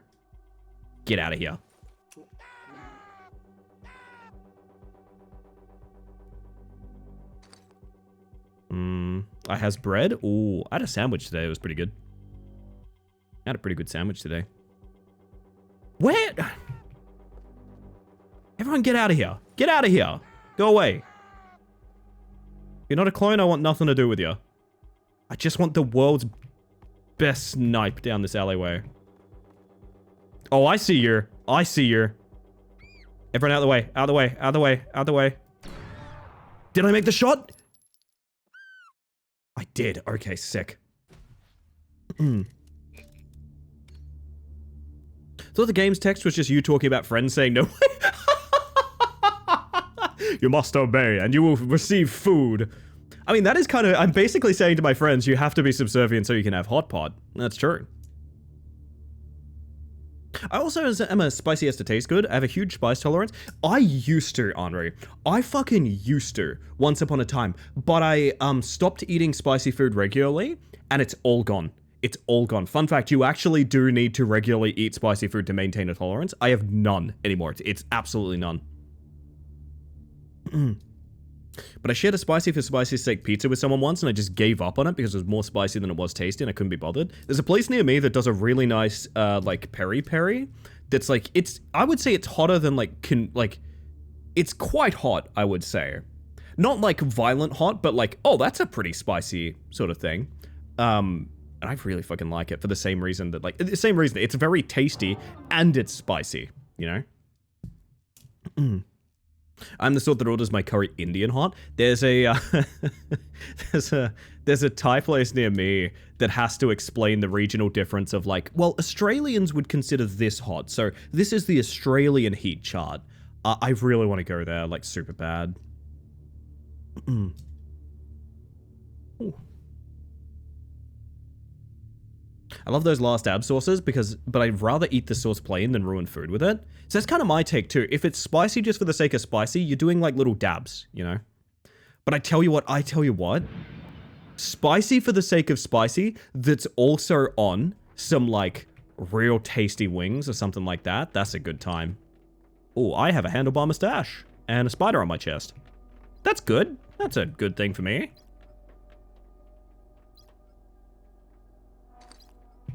S2: Get out of here. I has bread. Ooh, I had a sandwich today. It was pretty good. I had a pretty good sandwich today. Where? Everyone get out of here. Get out of here. Go away. You're not a clone. I want nothing to do with you. I just want the world's best snipe down this alleyway. Oh, I see you. I see you. Everyone out of the way. Out of the way. Out of the way. Out of the way. Did I make the shot? I did. Okay, sick. So the game's text was just you talking about friends saying no way. You must obey and you will receive food. I mean, that is kind of, I'm basically saying to my friends, you have to be subservient so you can have hot pot. That's true. I also am a spicy has to taste good. I have a huge spice tolerance. I used to, Henri. I fucking used to once upon a time, but I stopped eating spicy food regularly and it's all gone. It's all gone. Fun fact, you actually do need to regularly eat spicy food to maintain a tolerance. I have none anymore. It's absolutely none. But I shared a spicy for spicy steak pizza with someone once and I just gave up on it because it was more spicy than it was tasty and I couldn't be bothered. There's a place near me that does a really nice, like, peri-peri that's like, I would say it's hotter than, it's quite hot, I would say. Not, like, violent hot, but, like, oh, that's a pretty spicy sort of thing. And I really fucking like it for the same reason that, like, the same reason. It's very tasty and it's spicy, you know? I'm the sort that orders my curry Indian hot. There's a there's a Thai place near me that has to explain the regional difference of like, well, Australians would consider this hot, so this is the Australian heat chart. I really want to go there, like super bad. Ooh. I love those last ab sauces but I'd rather eat the sauce plain than ruin food with it. So that's kind of my take too. If it's spicy just for the sake of spicy, you're doing like little dabs, you know? But I tell you what, spicy for the sake of spicy that's also on some like real tasty wings or something like that, that's a good time. Oh, I have a handlebar mustache and a spider on my chest. That's good. That's a good thing for me.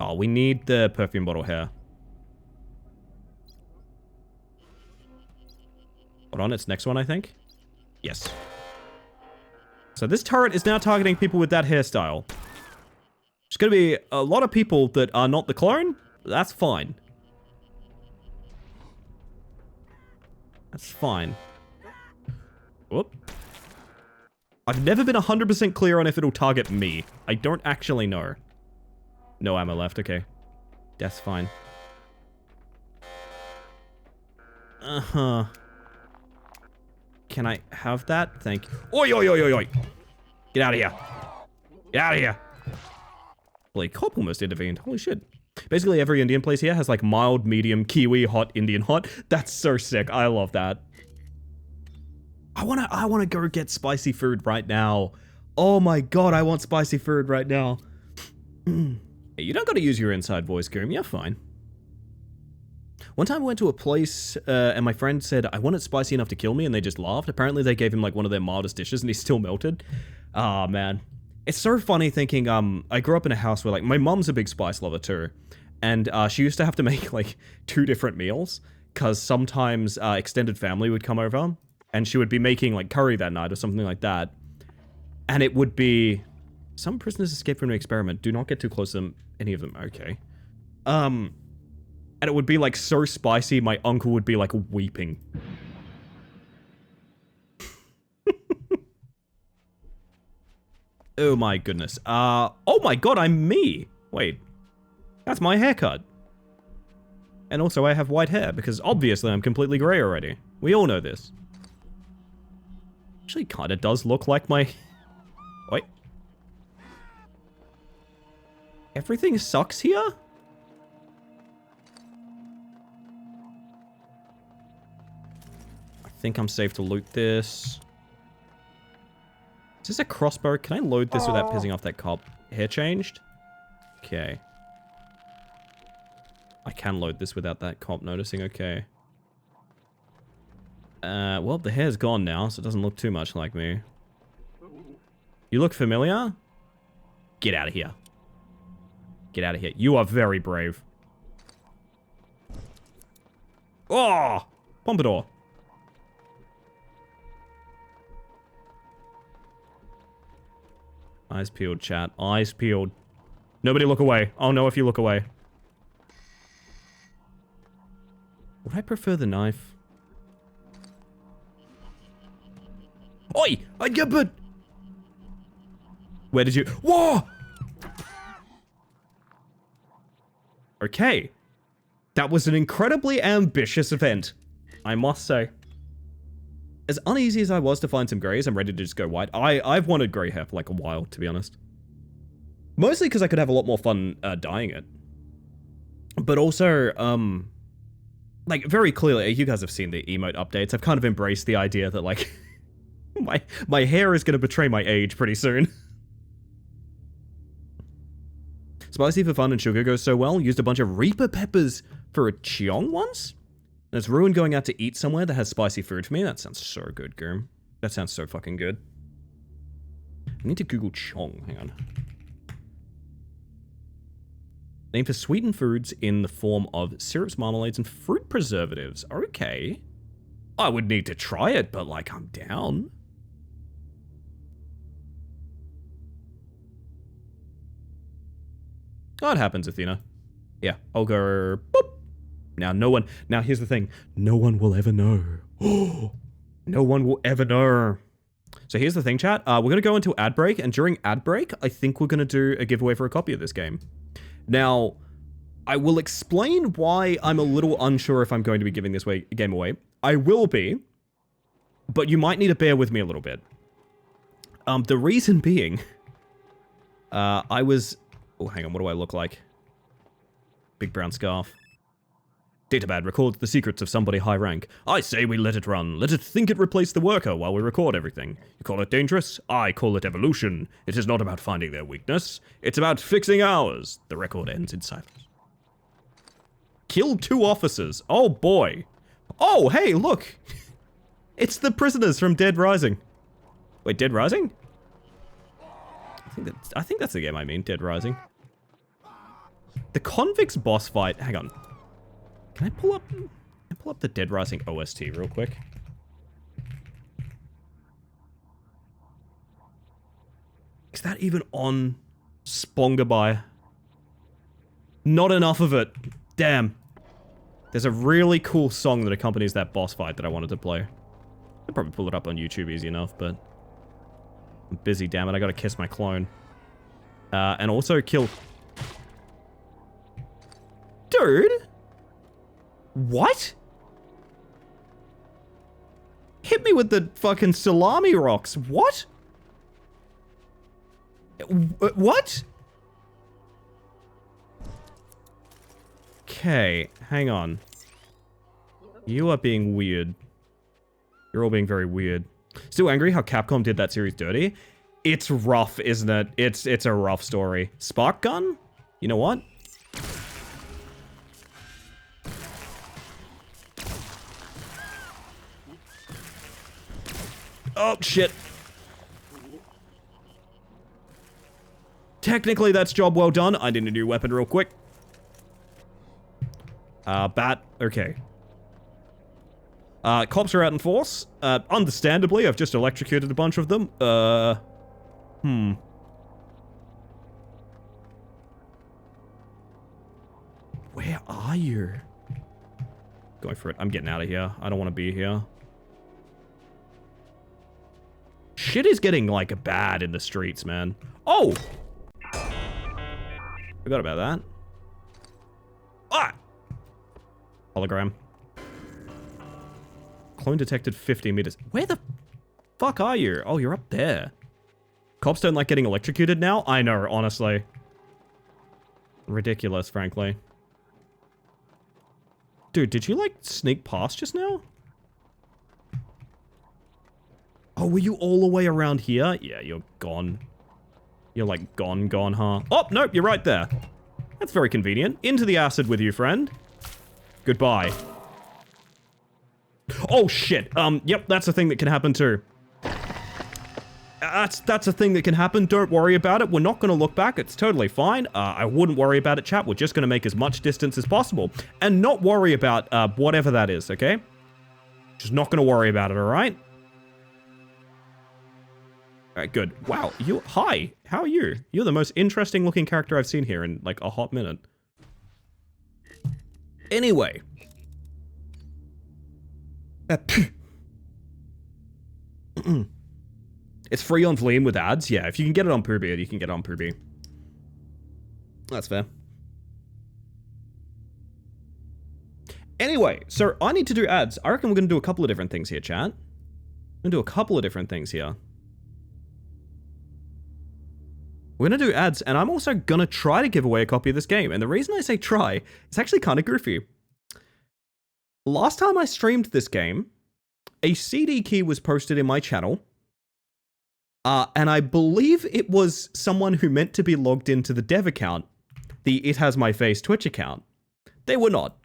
S2: Oh, we need the perfume bottle here. Hold on, it's next one, I think. Yes. So this turret is now targeting people with that hairstyle. There's gonna be a lot of people that are not the clone. That's fine. That's fine. Whoop. I've never been 100% clear on if it'll target me. I don't actually know. No ammo left, okay. That's fine. Uh-huh. Can I have that? Thank you. Oi, oi, oi, oi, oi. Get out of here. Get out of here. Holy cop almost intervened. Holy shit. Basically, every Indian place here has like mild, medium, kiwi, hot, Indian hot. That's so sick. I love that. I wanna go get spicy food right now. Oh my god, I want spicy food right now. Hey, you don't gotta use your inside voice, Goom. You're fine. One time I went to a place and my friend said, I want it spicy enough to kill me, and they just laughed. Apparently they gave him like one of their mildest dishes and he still melted. Ah, man. It's so funny thinking, I grew up in a house where like, my mom's a big spice lover too. And she used to have to make like 2 different meals because sometimes extended family would come over and she would be making like curry that night or something like that. And it would be, some prisoners escaped from an experiment. Do not get too close to them, any of them. Okay. And it would be like so spicy, my uncle would be like weeping. Oh my goodness. Oh my god, I'm me. Wait. That's my haircut. And also I have white hair because obviously I'm completely grey already. We all know this. Actually kinda does look like my... Wait. Everything sucks here? I think I'm safe to loot this. Is this a crossbow? Can I load this without pissing off that cop? Hair changed? Okay. I can load this without that cop noticing, okay. Well, the hair's gone now, so it doesn't look too much like me. You look familiar? Get out of here. Get out of here. You are very brave. Oh! Pompadour. Eyes peeled, chat. Eyes peeled. Nobody look away. I'll know if you look away. Would I prefer the knife? Oi! I get but. Where did you? Whoa! Okay. That was an incredibly ambitious event, I must say. As uneasy as I was to find some greys, I'm ready to just go white. I've wanted grey hair for like a while, to be honest. Mostly because I could have a lot more fun dyeing it. But also, like, very clearly, you guys have seen the emote updates. I've kind of embraced the idea that, like, my hair is going to betray my age pretty soon. Spicy for fun and sugar goes so well. Used a bunch of Reaper peppers for a Cheong once. And it's ruined going out to eat somewhere that has spicy food for me. That sounds so good, Groom. That sounds so fucking good. I need to Google Chong. Hang on. Name for sweetened foods in the form of syrups, marmalades, and fruit preservatives. Okay. I would need to try it, but, like, I'm down. Oh, it happens, Athena. Yeah, I'll go boop. Now, now here's the thing. No one will ever know. No one will ever know. So here's the thing, chat. We're going to go into ad break, and during ad break, I think we're going to do a giveaway for a copy of this game. Now, I will explain why I'm a little unsure if I'm going to be giving this game away. I will be, but you might need to bear with me a little bit. The reason being, I was... Oh, hang on, what do I look like? Big brown scarf. Databad records the secrets of somebody high rank. I say we let it run. Let it think it replaced the worker while we record everything. You call it dangerous? I call it evolution. It is not about finding their weakness. It's about fixing ours. The record ends in silence. Killed 2 officers. Oh boy. Oh, hey, look. It's the prisoners from Dead Rising. Wait, Dead Rising? I think that's the game I mean, Dead Rising. The convicts boss fight. Hang on. Can I pull up the Dead Rising OST real quick? Is that even on Spongaby? Not enough of it. Damn. There's a really cool song that accompanies that boss fight that I wanted to play. I'd probably pull it up on YouTube easy enough, but I'm busy, damn it. I gotta kiss my clone. And also kill... Dude! What? Hit me with the fucking salami rocks. What? What? Okay, hang on. You are being weird. You're all being very weird. Still angry how Capcom did that series dirty? It's rough, isn't it? It's a rough story. Spark gun? You know what? Oh, shit. Technically, that's job well done. I need a new weapon real quick. Bat. Okay. Cops are out in force. Understandably, I've just electrocuted a bunch of them. Where are you? Going for it. I'm getting out of here. I don't want to be here. Shit is getting, like, bad in the streets, man. Oh! Forgot about that. Ah! Hologram. Clone detected 50 meters. Where the fuck are you? Oh, you're up there. Cops don't like getting electrocuted now? I know, honestly. Ridiculous, frankly. Dude, did you, like, sneak past just now? Oh, were you all the way around here? Yeah, you're gone. You're, like, gone, huh? Oh, nope, you're right there. That's very convenient. Into the acid with you, friend. Goodbye. Oh, shit. Yep, that's a thing that can happen, too. That's a thing that can happen. Don't worry about it. We're not going to look back. It's totally fine. I wouldn't worry about it, chat. We're just going to make as much distance as possible. And not worry about whatever that is, okay? Just not going to worry about it, all right? All right, good. Wow, hi, how are you? You're the most interesting looking character I've seen here in, like, a hot minute. Anyway. It's free on Vleam with ads? Yeah, if you can get it on Poohbeard, you can get it on Poohbeard. That's fair. Anyway, so I need to do ads. I reckon we're going to do a couple of different things here, chat. We're going to do a couple of different things here. We're going to do ads, and I'm also going to try to give away a copy of this game. And the reason I say try, it's actually kind of goofy. Last time I streamed this game, a CD key was posted in my channel. And I believe it was someone who meant to be logged into the dev account, the It Has My Face Twitch account. They were not.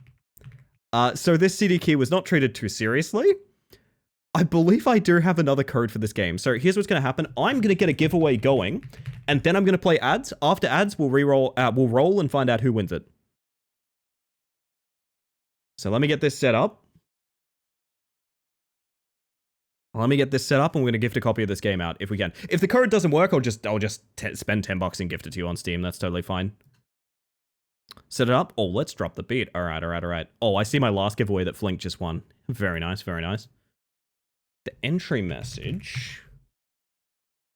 S2: So this CD key was not treated too seriously. I believe I do have another code for this game. So here's what's going to happen. I'm going to get a giveaway going, and then I'm going to play ads. After ads, we'll we'll roll and find out who wins it. So let me get this set up. Let me get this set up, and we're going to gift a copy of this game out if we can. If the code doesn't work, I'll just spend $10 and gift it to you on Steam. That's totally fine. Set it up. Oh, let's drop the beat. All right. Oh, I see my last giveaway that Flink just won. Very nice, very nice. The entry message.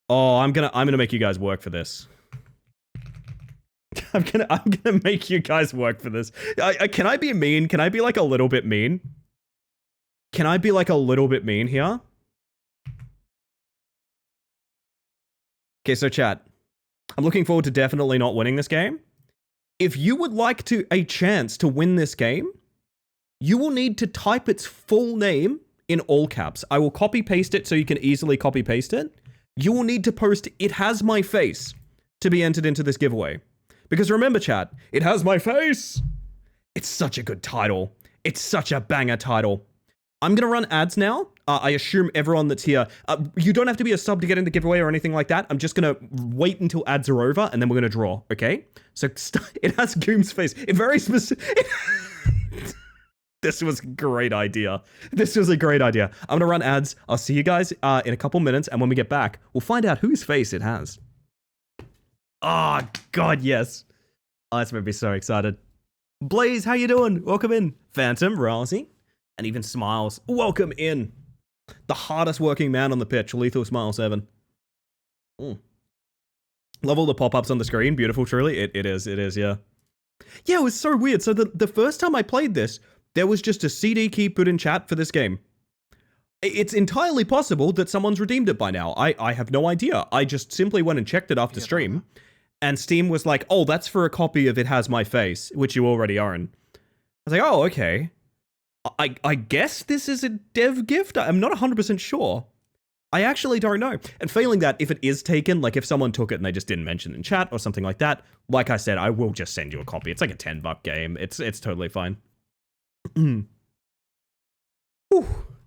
S2: Oh, I'm gonna make you guys work for this. I'm gonna make you guys work for this. Can I be mean? Can I be like a little bit mean? Can I be like a little bit mean here? Okay, so chat. I'm looking forward to definitely not winning this game. If you would like a chance to win this game, you will need to type its full name in all caps. I will copy paste it so you can easily copy paste it. You will need to post "It Has My Face" to be entered into this giveaway. Because remember, chat, It Has My Face. It's such a good title. It's such a banger title. I'm going to run ads now. I assume everyone that's here, you don't have to be a sub to get in the giveaway or anything like that. I'm just going to wait until ads are over, and then we're going to draw, okay? So it has Goom's face. It very specific. This was a great idea. This was a great idea. I'm going to run ads. I'll see you guys in a couple minutes, and when we get back, we'll find out whose face it has. Oh, God, yes. Oh, that's made me so excited. Blaze, how you doing? Welcome in. Phantom, Rousey, and even Smiles. Welcome in. The hardest working man on the pitch, Lethal Smile 7. Love all the pop-ups on the screen. Beautiful, truly. It is, yeah. Yeah, it was so weird. So the first time I played this, there was just a CD key put in chat for this game. It's entirely possible that someone's redeemed it by now. I have no idea. I just simply went and checked it after stream, and Steam was like, oh, that's for a copy of It Has My Face, which you already own. I was like, oh, okay. I guess this is a dev gift? I'm not 100% sure. I actually don't know. And failing that, if it is taken, like if someone took it and they just didn't mention it in chat or something like that, like I said, I will just send you a copy. It's like a $10 game. It's totally fine.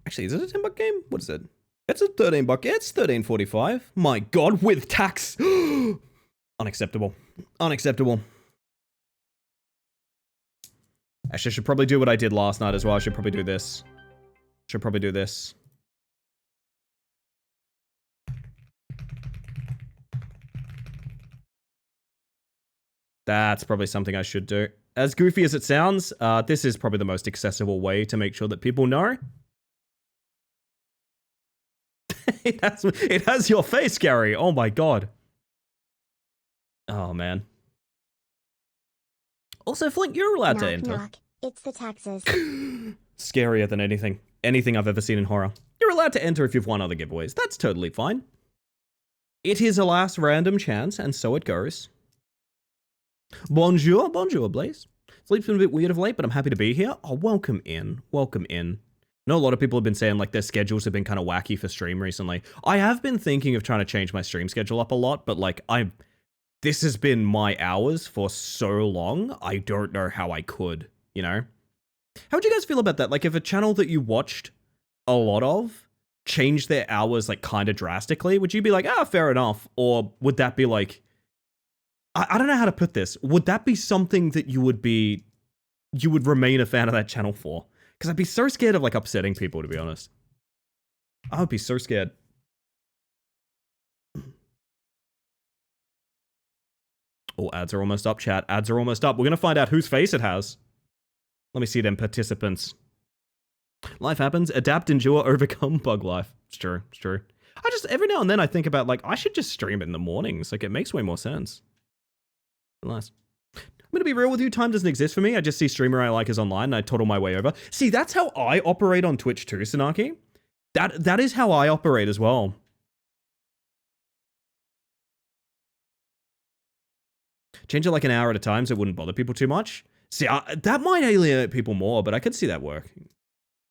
S2: Actually, is it a $10 game? What is it? It's a $13. It's $13.45. My God, with tax. Unacceptable. Unacceptable. Actually, I should probably do what I did last night as well. I should probably do this. That's probably something I should do. As goofy as it sounds, this is probably the most accessible way to make sure that people know. It has your face, Gary. Oh my God. Oh man. Also, Flink, you're allowed to enter.
S4: Knock. It's the taxes.
S2: Scarier than anything I've ever seen in horror. You're allowed to enter if you've won other giveaways. That's totally fine. It is a last random chance, and so it goes. Bonjour, Blaze. Sleep's been a bit weird of late, but I'm happy to be here. Oh, welcome in. Welcome in. I know a lot of people have been saying like their schedules have been kind of wacky for stream recently. I have been thinking of trying to change my stream schedule up a lot, but like this has been my hours for so long, I don't know how I could, you know? How would you guys feel about that? Like if a channel that you watched a lot of changed their hours like kind of drastically, would you be like, ah, fair enough? Or would that be like, I don't know how to put this. Would that be something that you would remain a fan of that channel for? Because I'd be so scared of like upsetting people, to be honest. I would be so scared. Oh, ads are almost up, chat. Ads are almost up. We're going to find out whose face it has. Let me see them participants. Life happens. Adapt, endure, overcome, bug life. It's true. It's true. I just, every now and then I think about like, I should just stream it in the mornings. Like it makes way more sense. Nice. gonna be real with you, time doesn't exist for me. I just see streamer I like is online and I toddle my way over. See, that's how I operate on Twitch too, Sanaki. That is how I operate as well. Change it like an hour at a time so it wouldn't bother people too much. See, that might alienate people more, but I could see that work.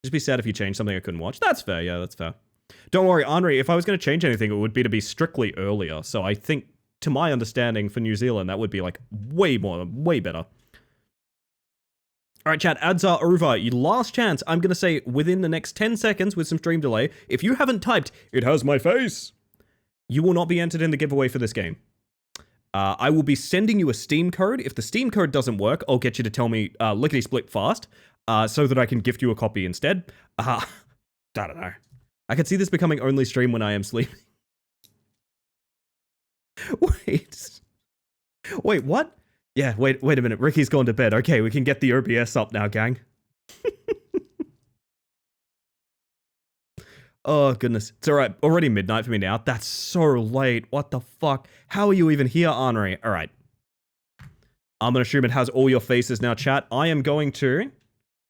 S2: Just be sad if you change something I couldn't watch. That's fair, yeah, that's fair. Don't worry, Henri, if I was going to change anything, it would be to be strictly earlier. So I think, to my understanding, for New Zealand, that would be like way better. All right, chat, ads are over. Your last chance, I'm going to say within the next 10 seconds with some stream delay. If you haven't typed, it has my face, you will not be entered in the giveaway for this game. I will be sending you a Steam code. If the Steam code doesn't work, I'll get you to tell me lickety-split fast so that I can gift you a copy instead. I don't know. I could see this becoming only stream when I am sleeping. Wait, what? Yeah, wait a minute. Ricky's gone to bed. Okay, we can get the OBS up now, gang. Oh, goodness. It's all right. Already midnight for me now. That's so late. What the fuck? How are you even here, Henri? All right. I'm going to assume it has all your faces now, chat. I am going to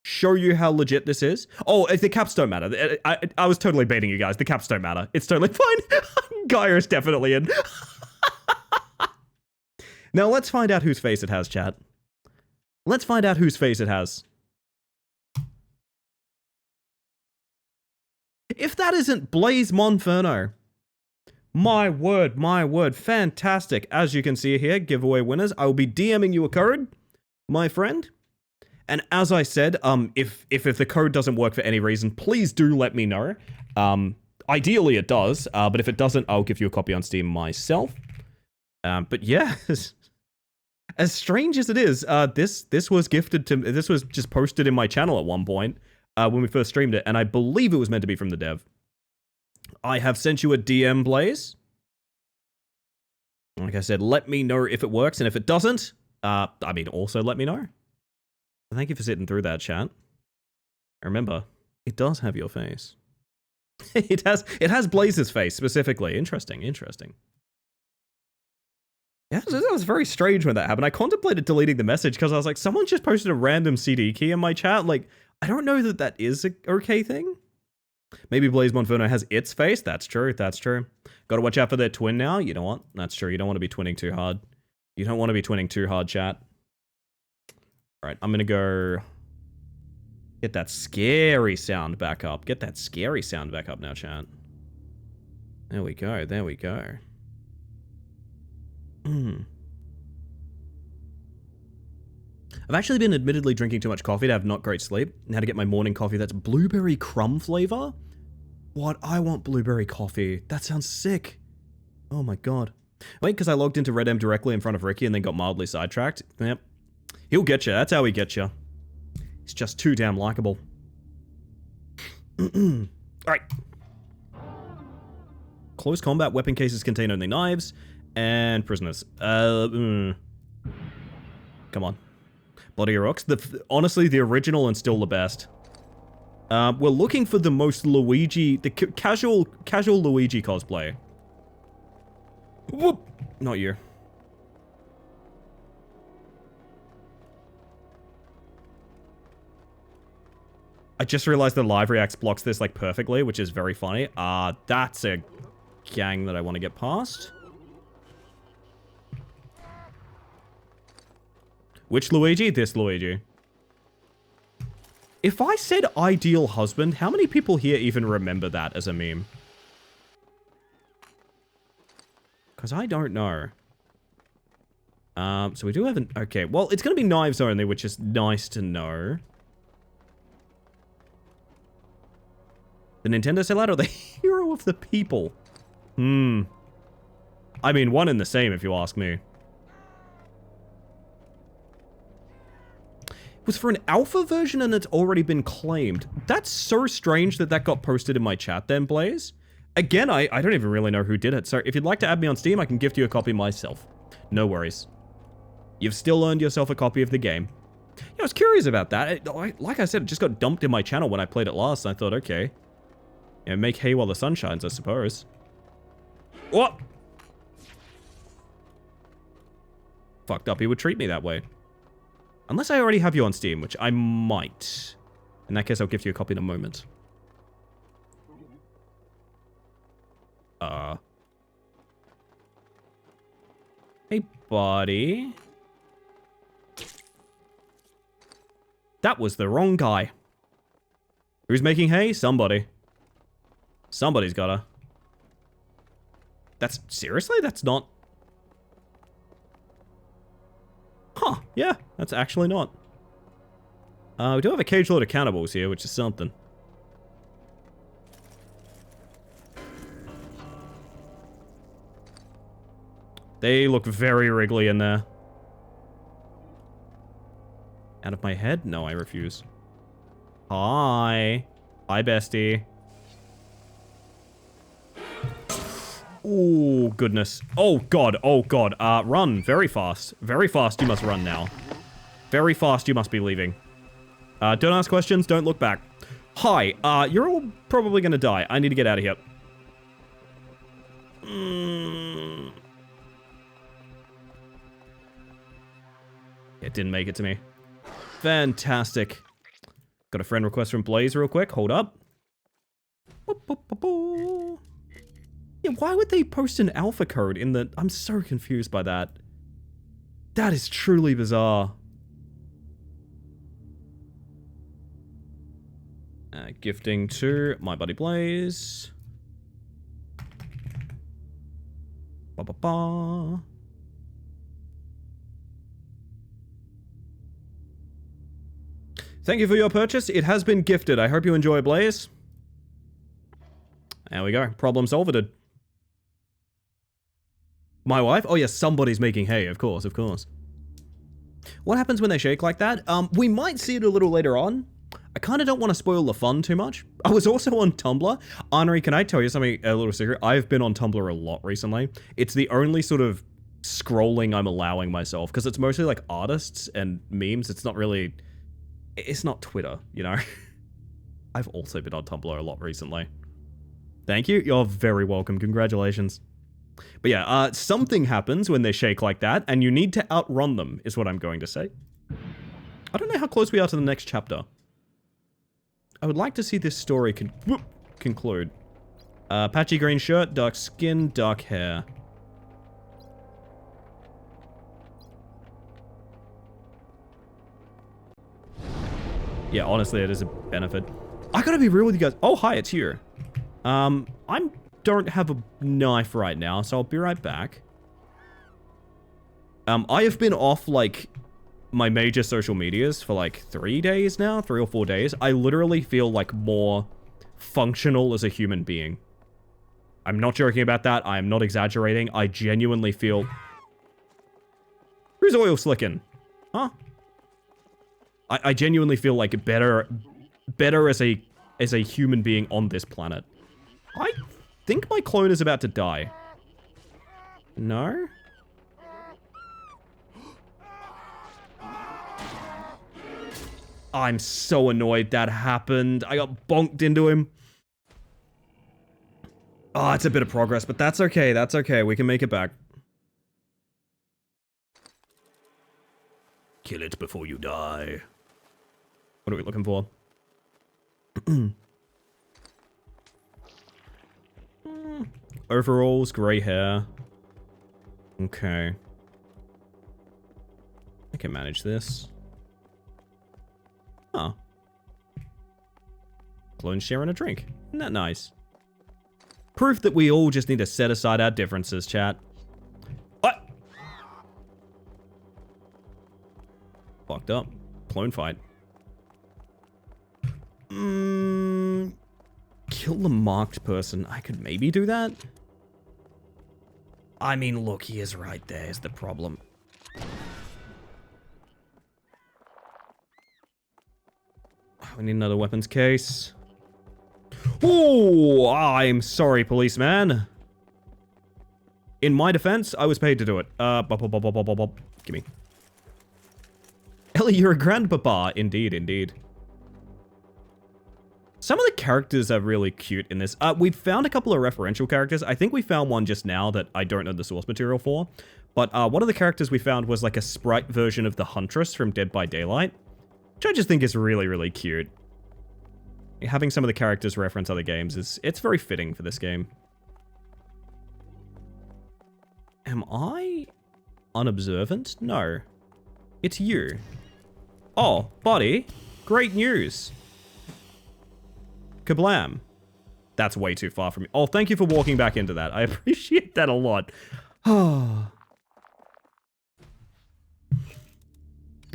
S2: show you how legit this is. Oh, the caps don't matter. I was totally baiting you guys. The caps don't matter. It's totally fine. Gaia's definitely in. Now, let's find out whose face it has, chat. Let's find out whose face it has. If that isn't Blaze Monferno. My word, fantastic. As you can see here, giveaway winners. I will be DMing you a code, my friend. And as I said, if the code doesn't work for any reason, please do let me know. Ideally it does, but if it doesn't, I'll give you a copy on Steam myself. But yeah, as strange as it is, this was gifted to, this was just posted in my channel at one point. When we first streamed it, and I believe it was meant to be from the dev. I have sent you a DM, Blaze. Like I said, let me know if it works, and if it doesn't, also let me know. Thank you for sitting through that, chat. Remember, it does have your face. It has Blaze's face, specifically. Interesting. Yeah, that was very strange when that happened. I contemplated deleting the message, because I was like, someone just posted a random CD key in my chat, like, I don't know that that is an okay thing. Maybe Blaze Monferno has its face. That's true. Gotta watch out for their twin now. You know what? That's true. You don't want to be twinning too hard. You don't want to be twinning too hard, chat. Alright, I'm gonna go... get that scary sound back up. Get that scary sound back up now, chat. There we go. I've actually been admittedly drinking too much coffee to have not great sleep. And how to get my morning coffee that's blueberry crumb flavor? What? I want blueberry coffee. That sounds sick. Oh my god. Wait, because I logged into Red M directly in front of Ricky and then got mildly sidetracked? Yep. He'll get you. That's how he gets you. He's just too damn likable. Alright. Close combat weapon cases contain only knives and prisoners. Come on. Bloody rocks. Honestly, the original and still the best. We're looking for the most Luigi, the casual Luigi cosplay. Whoop! Not you. I just realized the live reacts blocks this like perfectly, which is very funny. That's a gang that I want to get past. Which Luigi? This Luigi. If I said ideal husband, how many people here even remember that as a meme? Because I don't know. So we do have an... okay, well, it's going to be knives only, which is nice to know. The Nintendo sellout or the hero of the people? I mean, one and the same, if you ask me. It was for an alpha version and it's already been claimed. That's so strange that that got posted in my chat then, Blaze. Again, I don't even really know who did it. So if you'd like to add me on Steam, I can gift you a copy myself. No worries. You've still earned yourself a copy of the game. Yeah, I was curious about that. Like I said, it just got dumped in my channel when I played it last. And I thought, okay. Yeah, make hay while the sun shines, I suppose. What? Fucked up he would treat me that way. Unless I already have you on Steam, which I might. In that case, I'll give you a copy in a moment. Hey, buddy. That was the wrong guy. Who's making hay? Somebody. Somebody's gotta. That's... Seriously? That's not... Huh. Yeah, that's actually not. We do have a cage load of cannibals here, which is something. They look very wriggly in there. Out of my head? No, I refuse. Hi. Hi, bestie. Oh, goodness. Oh, God. Oh, God. Run. Very fast. Very fast. You must run now. Very fast. You must be leaving. Don't ask questions. Don't look back. Hi. You're all probably gonna die. I need to get out of here. It didn't make it to me. Fantastic. Got a friend request from Blaze real quick. Hold up. Yeah, why would they post an alpha code in the... I'm so confused by that. That is truly bizarre. Gifting to my buddy Blaze. Ba-ba-ba. Thank you for your purchase. It has been gifted. I hope you enjoy, Blaze. There we go. Problem solved. My wife? Oh, yes, somebody's making hay. Of course, of course. What happens when they shake like that? We might see it a little later on. I kind of don't want to spoil the fun too much. I was also on Tumblr. Henri, can I tell you something, a little secret? I've been on Tumblr a lot recently. It's the only sort of scrolling I'm allowing myself, because it's mostly like artists and memes. It's not really... It's not Twitter, you know? I've also been on Tumblr a lot recently. Thank you. You're very welcome. Congratulations. But yeah, something happens when they shake like that, and you need to outrun them, is what I'm going to say. I don't know how close we are to the next chapter. I would like to see this story conclude. Patchy green shirt, dark skin, dark hair. Yeah, honestly, it is a benefit. I gotta be real with you guys. Oh, hi, it's here. I don't have a knife right now, so I'll be right back. I have been off, like, my major social medias for, like, 3 days now, 3 or 4 days. I literally feel, like, more functional as a human being. I'm not joking about that. I am not exaggerating. I genuinely feel... Who's oil slicking? Huh? I genuinely feel like better as a human being on this planet. I think my clone is about to die. No? I'm so annoyed that happened. I got bonked into him. Oh, it's a bit of progress, but that's okay. That's okay. We can make it back. Kill it before you die. What are we looking for? Overalls, grey hair. Okay. I can manage this. Huh. Clone sharing a drink. Isn't that nice? Proof that we all just need to set aside our differences, chat. What? Fucked up. Clone fight. Kill the marked person. I could maybe do that. I mean, look, he is right there is the problem. We need another weapons case. Oh, I'm sorry, policeman. In my defense, I was paid to do it. Gimme. Ellie, you're a grandpapa. Indeed, indeed. Some of the characters are really cute in this. We've found a couple of referential characters. I think we found one just now that I don't know the source material for. But one of the characters we found was like a sprite version of the Huntress from Dead by Daylight, which I just think is really, really cute. Having some of the characters reference other games it's very fitting for this game. Am I unobservant? No. It's you. Oh, buddy. Great news. Kablam. That's way too far from me. Oh, thank you for walking back into that. I appreciate that a lot.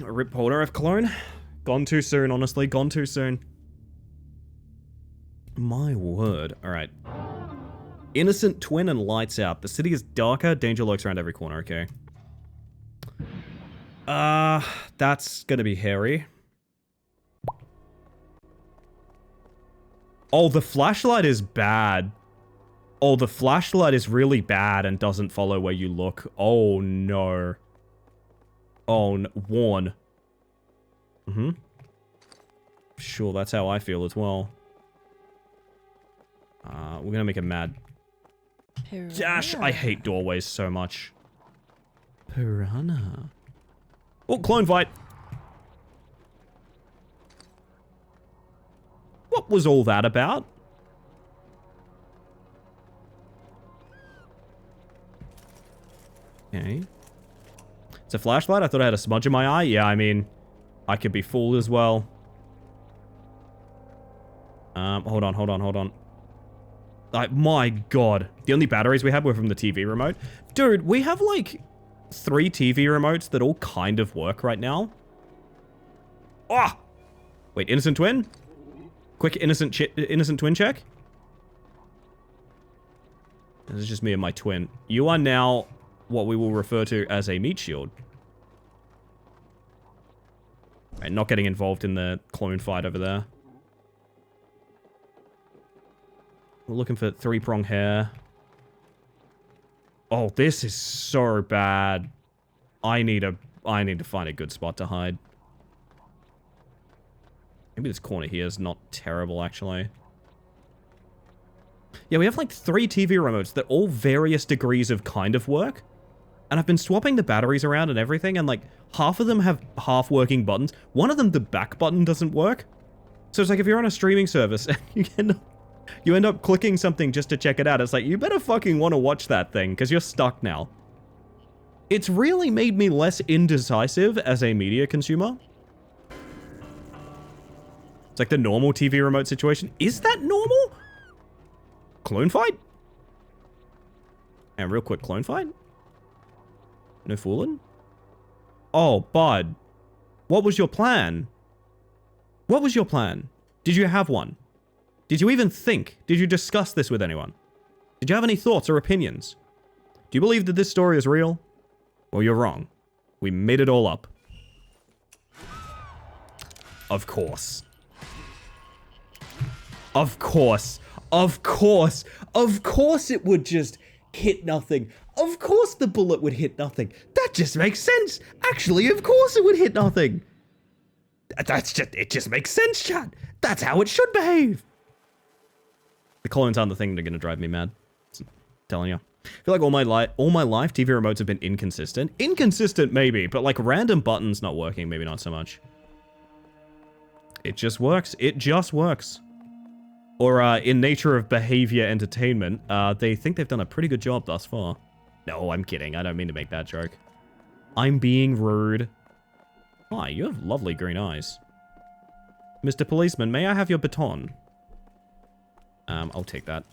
S2: Rip Holder of Cologne. Gone too soon, honestly. Gone too soon. My word. Alright. Innocent Twin and Lights Out. The city is darker. Danger lurks around every corner. Okay. That's gonna be hairy. Oh, the flashlight is bad. Oh, the flashlight is really bad and doesn't follow where you look. Oh, no. Oh, no. Warn. Sure, that's how I feel as well. We're gonna make him mad. Dash! I hate doorways so much. Piranha. Oh, clone fight! What was all that about? Okay. It's a flashlight? I thought I had a smudge in my eye? Yeah, I mean, I could be fooled as well. Hold on. My god. The only batteries we had were from the TV remote. Dude, we have like 3 TV remotes that all kind of work right now. Ah! Wait, innocent twin? Quick innocent twin check? This is just me and my twin. You are now what we will refer to as a meat shield. Right, not getting involved in the clone fight over there. We're looking for 3-prong hair. Oh, this is so bad. I need to find a good spot to hide. Maybe this corner here is not terrible, actually. Yeah, we have like 3 TV remotes that all various degrees of kind of work. And I've been swapping the batteries around and everything, and like half of them have half-working buttons. One of them, the back button doesn't work. So it's like if you're on a streaming service and you end up clicking something just to check it out, it's like, you better fucking want to watch that thing, because you're stuck now. It's really made me less indecisive as a media consumer. It's like the normal TV remote situation. Is that normal? Clone fight? And real quick, clone fight? No fooling? Oh, bud. What was your plan? What was your plan? Did you have one? Did you even think? Did you discuss this with anyone? Did you have any thoughts or opinions? Do you believe that this story is real? Well, you're wrong. We made it all up. Of course. Of course. Of course. Of course it would just hit nothing. Of course the bullet would hit nothing. That just makes sense. Actually, of course it would hit nothing. It just makes sense, chat. That's how it should behave. The clones aren't the thing that are going to drive me mad. I'm telling you. I feel like all my life, TV remotes have been inconsistent. Inconsistent, maybe, but like random buttons not working, maybe not so much. It just works. It just works. Or in nature of behavior entertainment, they think they've done a pretty good job thus far. No, I'm kidding. I don't mean to make that joke. I'm being rude. Hi, you have lovely green eyes. Mr. Policeman, may I have your baton? I'll take that.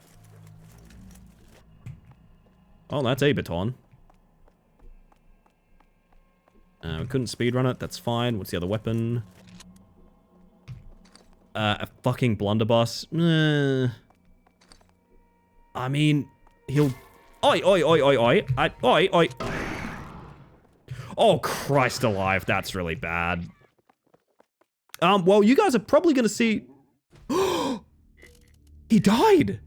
S2: Oh, that's a baton. We couldn't speedrun it. That's fine. What's the other weapon? A fucking blunderbuss. I mean, he'll... Oi, oi, oi, oi, oi. Oi, oi. Oh, Christ alive. That's really bad. Well, you guys are probably going to see... He died!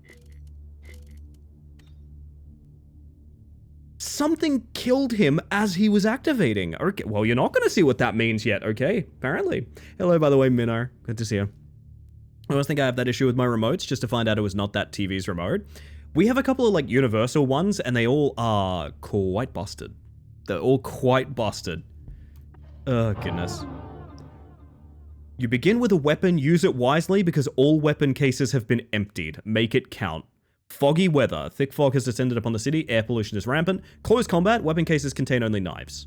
S2: Something killed him as he was activating. Okay, well, you're not going to see what that means yet, okay? Apparently. Hello, by the way, Minnow. Good to see you. I always think I have that issue with my remotes, just to find out it was not that TV's remote. We have a couple of, like, universal ones, and they all are quite busted. They're all quite busted. Oh, goodness. You begin with a weapon, use it wisely because all weapon cases have been emptied. Make it count. Foggy weather. Thick fog has descended upon the city. Air pollution is rampant. Close combat. Weapon cases contain only knives.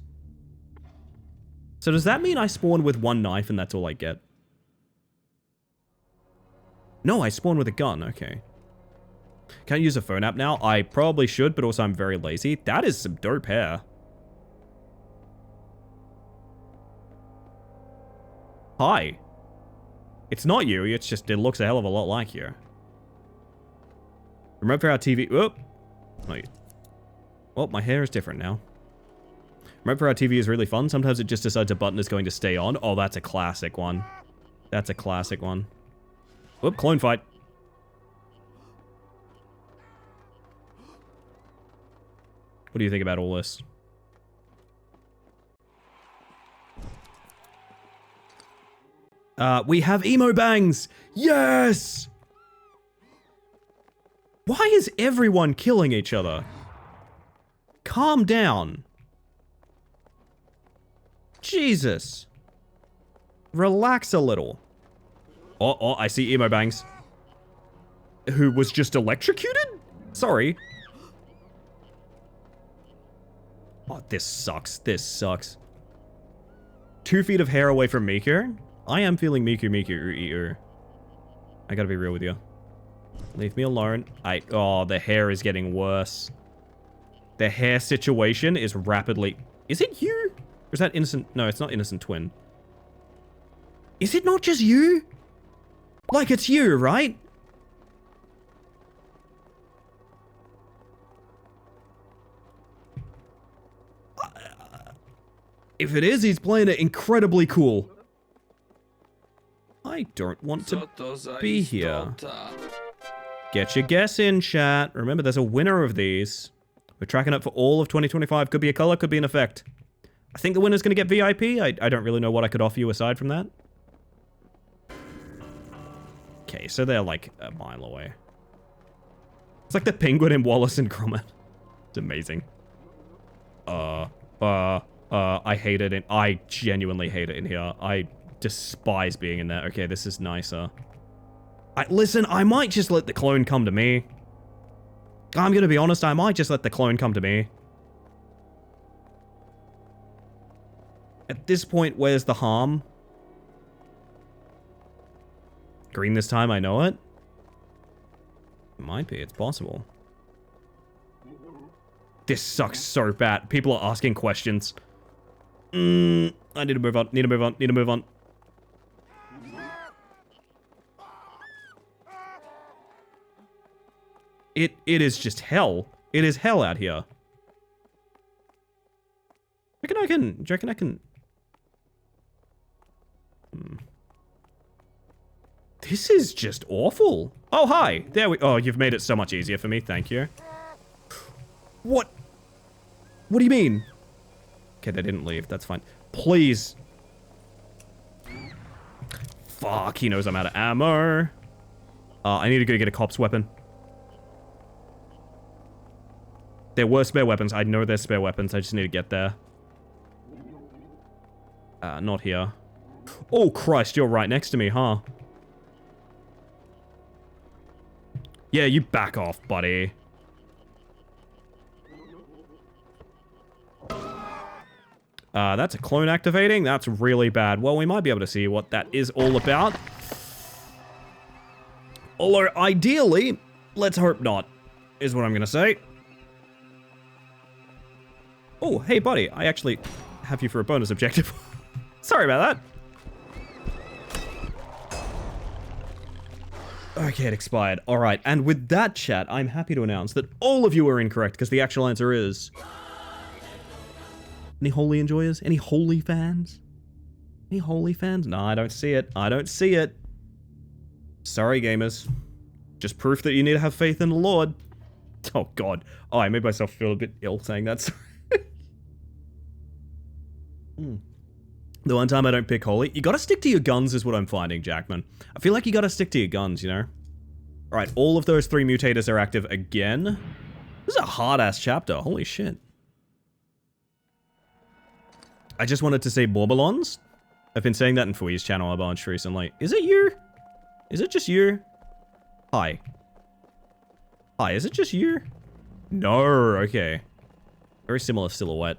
S2: So does that mean I spawn with one knife and that's all I get? No, I spawn with a gun. Okay. Can't use a phone app now. I probably should, but also I'm very lazy. That is some dope hair. Hi. It's not you, it's just, it looks a hell of a lot like you. Remember how TV... Oh! Wait. Well, my hair is different now. Remember how TV is really fun? Sometimes it just decides a button is going to stay on. Oh, that's a classic one. That's a classic one. Whoop, clone fight. What do you think about all this? We have emo bangs! Yes! Why is everyone killing each other? Calm down. Jesus. Relax a little. Oh, I see emo bangs. Who was just electrocuted? Sorry. Oh, this sucks. This sucks. 2 feet of hair away from Miku. I am feeling Miku. I gotta be real with you. Leave me alone. Oh, the hair is getting worse. The hair situation is rapidly... Is it you? Or is that innocent? No, it's not innocent twin. Is it not just you? Like, it's you, right? If it is, he's playing it incredibly cool. I don't want to be here. Get your guess in, chat. Remember, there's a winner of these. We're tracking up for all of 2025. Could be a color, could be an effect. I think the winner's going to get VIP. I don't really know what I could offer you aside from that. Okay, so they're like a mile away. It's like the penguin in Wallace and Gromit. It's amazing. I hate it. I genuinely hate it in here. I despise being in there. Okay, this is nicer. Listen, I might just let the clone come to me. I'm gonna be honest, I might just let the clone come to me. At this point, where's the harm? Green this time, I know it. It might be, it's possible. This sucks so bad. People are asking questions. I need to move on, need to move on, need to move on. It is just hell. It is hell out here. Do you reckon I can... This is just awful. Oh, hi. There we... Oh, you've made it so much easier for me. Thank you. What? What do you mean? Okay, they didn't leave. That's fine. Please. Fuck, he knows I'm out of ammo. I need to go get a cop's weapon. There were spare weapons. I know there's spare weapons. I just need to get there. Not here. Oh, Christ, you're right next to me, huh? Yeah, you back off, buddy. That's a clone activating. That's really bad. Well, we might be able to see what that is all about. Although, ideally, let's hope not, is what I'm gonna say. Oh, hey, buddy. I actually have you for a bonus objective. Sorry about that. Okay, it expired. All right, and with that, chat, I'm happy to announce that all of you are incorrect, because the actual answer is... Any Holy enjoyers? Any Holy fans? Any Holy fans? No, I don't see it. I don't see it. Sorry, gamers. Just proof that you need to have faith in the Lord. Oh, God. Oh, I made myself feel a bit ill saying that. The one time I don't pick Holy. You gotta stick to your guns is what I'm finding, Jackman. I feel like you gotta stick to your guns, you know? Alright, all of those 3 mutators are active again. This is a hard-ass chapter. Holy shit. I just wanted to say Borbalons. I've been saying that in Fui's channel a bunch recently. Is it you? Is it just you? Hi. Hi, is it just you? No, okay. Very similar silhouette.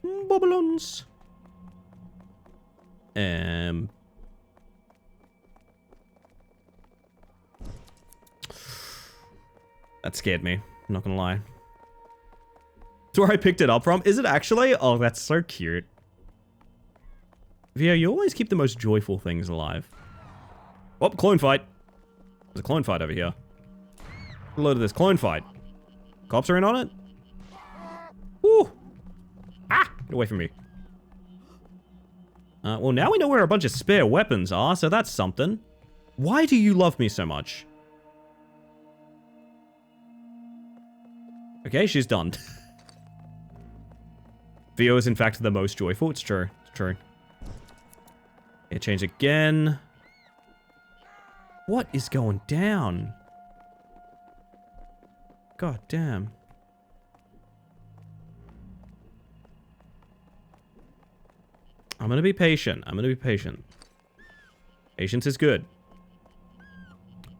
S2: Borbalons. That scared me. I'm not gonna lie. That's where I picked it up from. Is it actually? Oh, that's so cute. Via, you always keep the most joyful things alive. Oh, clone fight. There's a clone fight over here. A load of this clone fight. Cops are in on it. Woo! Ah! Get away from me. Well, now we know where a bunch of spare weapons are, so that's something. Why do you love me so much? Okay, she's done. Vio is in fact the most joyful. It's true. It's true. It changed again. What is going down? God damn. I'm gonna be patient. I'm gonna be patient. Patience is good.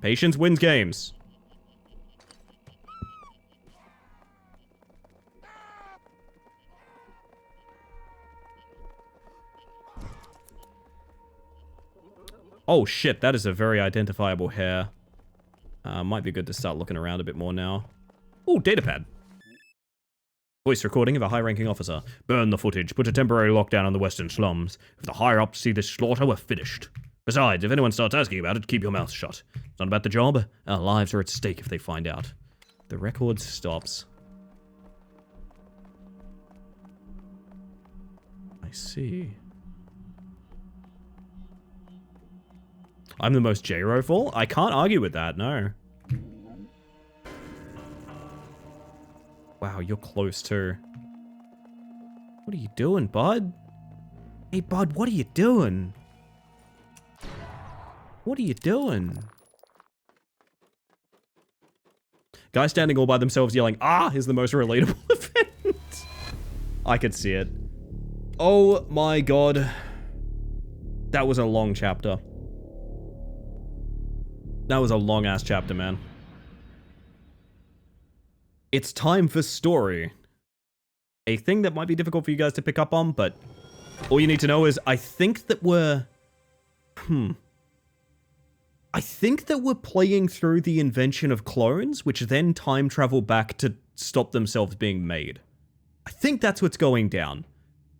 S2: Patience wins games. Oh shit, that is a very identifiable hair. Might be good to start looking around a bit more now. Oh, datapad. Voice recording of a high-ranking officer. Burn the footage. Put a temporary lockdown on the western slums. If the higher-ups see this slaughter, we're finished. Besides, if anyone starts asking about it, keep your mouth shut. It's not about the job. Our lives are at stake if they find out. The record stops. I see. I'm the most J-roful? I can't argue with that, no. Wow, you're close too. What are you doing, bud? Hey, bud, what are you doing? What are you doing? Guy standing all by themselves yelling, "Ah!" is the most relatable event. I could see it. Oh my god. That was a long chapter. That was a long-ass chapter, man. It's time for story. A thing that might be difficult for you guys to pick up on, but all you need to know is I think that we're... I think that we're playing through the invention of clones, which then time travel back to stop themselves being made. I think that's what's going down.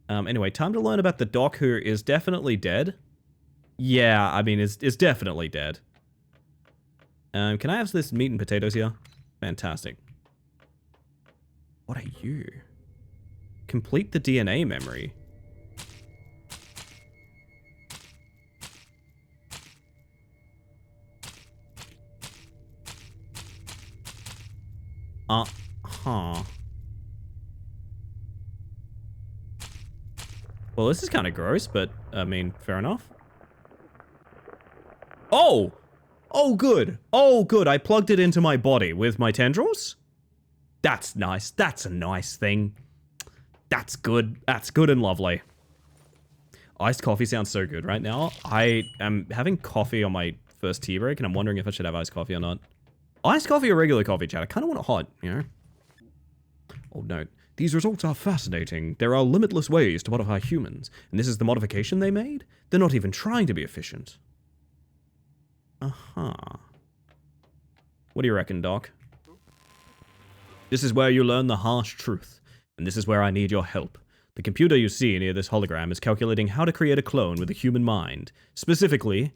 S2: Anyway, time to learn about the doc, who is definitely dead. Yeah, I mean, is definitely dead. Can I have this meat and potatoes here? Fantastic. What are you? Complete the DNA memory. Huh. Well, this is kind of gross, but, I mean, fair enough. Oh! Oh, good. Oh, good. I plugged it into my body with my tendrils. That's nice. That's a nice thing. That's good. That's good and lovely. Iced coffee sounds so good right now. I am having coffee on my first tea break, and I'm wondering if I should have iced coffee or not. Iced coffee or regular coffee, chat? I kind of want it hot, you know? Oh, note. These results are fascinating. There are limitless ways to modify humans, and this is the modification they made? They're not even trying to be efficient. Uh-huh. What do you reckon, Doc? This is where you learn the harsh truth, and this is where I need your help. The computer you see near this hologram is calculating how to create a clone with a human mind. Specifically,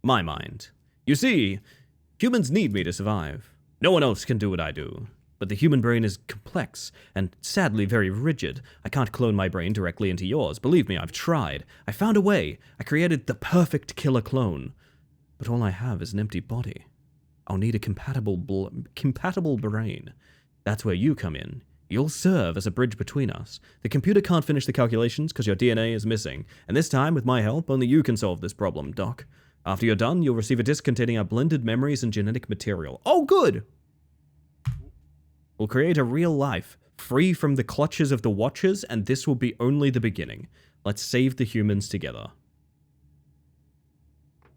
S2: my mind. You see, humans need me to survive. No one else can do what I do. But the human brain is complex, and sadly very rigid. I can't clone my brain directly into yours. Believe me, I've tried. I found a way. I created the perfect killer clone. But all I have is an empty body. I'll need a compatible brain. That's where you come in. You'll serve as a bridge between us. The computer can't finish the calculations because your DNA is missing. And this time, with my help, only you can solve this problem, Doc. After you're done, you'll receive a disc containing our blended memories and genetic material. Oh, good! We'll create a real-life, free from the clutches of the Watchers, and this will be only the beginning. Let's save the humans together.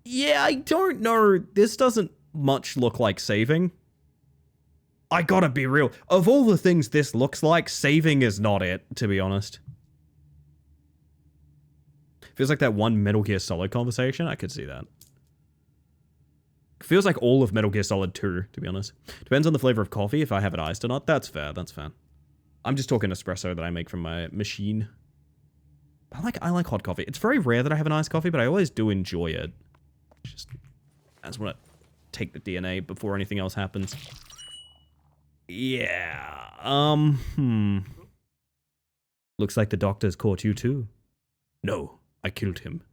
S2: Yeah, I don't know. This doesn't much look like saving. I gotta be real. Of all the things this looks like, saving is not it, to be honest. Feels like that one Metal Gear Solid conversation. I could see that. Feels like all of Metal Gear Solid 2, to be honest. Depends on the flavor of coffee, if I have it iced or not. That's fair, that's fair. I'm just talking espresso that I make from my machine. I like hot coffee. It's very rare that I have an iced coffee, but I always do enjoy it. Just, I just want to take the DNA before anything else happens. Yeah, Looks like the doctor's caught you too. No, I killed him.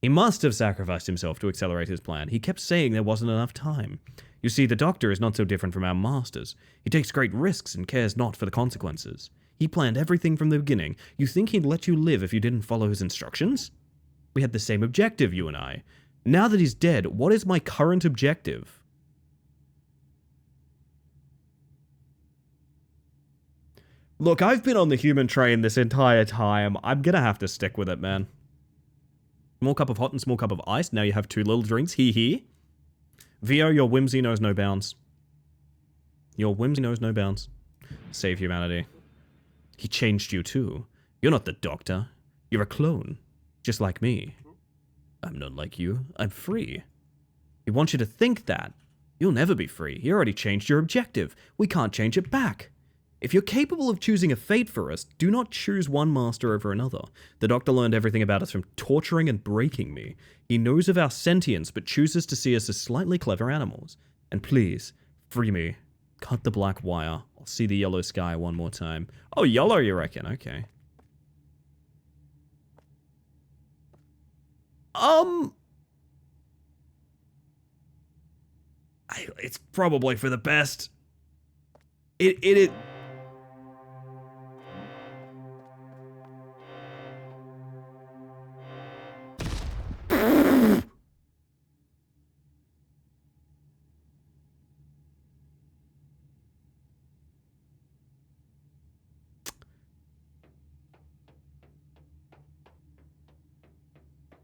S2: He must have sacrificed himself to accelerate his plan. He kept saying there wasn't enough time. You see, the Doctor is not so different from our masters. He takes great risks and cares not for the consequences. He planned everything from the beginning. You think he'd let you live if you didn't follow his instructions? We had the same objective, you and I. Now that he's dead, what is my current objective? Look, I've been on the human train this entire time. I'm gonna have to stick with it, man. Small cup of hot and small cup of ice. Now you have 2 little drinks. Hee. Vio, your whimsy knows no bounds. Your whimsy knows no bounds. Save humanity. He changed you too. You're not the Doctor. You're a clone. Just like me. I'm not like you. I'm free. He wants you to think that. You'll never be free. You already changed your objective. We can't change it back. If you're capable of choosing a fate for us, do not choose one master over another. The Doctor learned everything about us from torturing and breaking me. He knows of our sentience, but chooses to see us as slightly clever animals. And please, free me. Cut the black wire. I'll see the yellow sky one more time. Oh, yellow, you reckon? Okay. It's probably for the best. It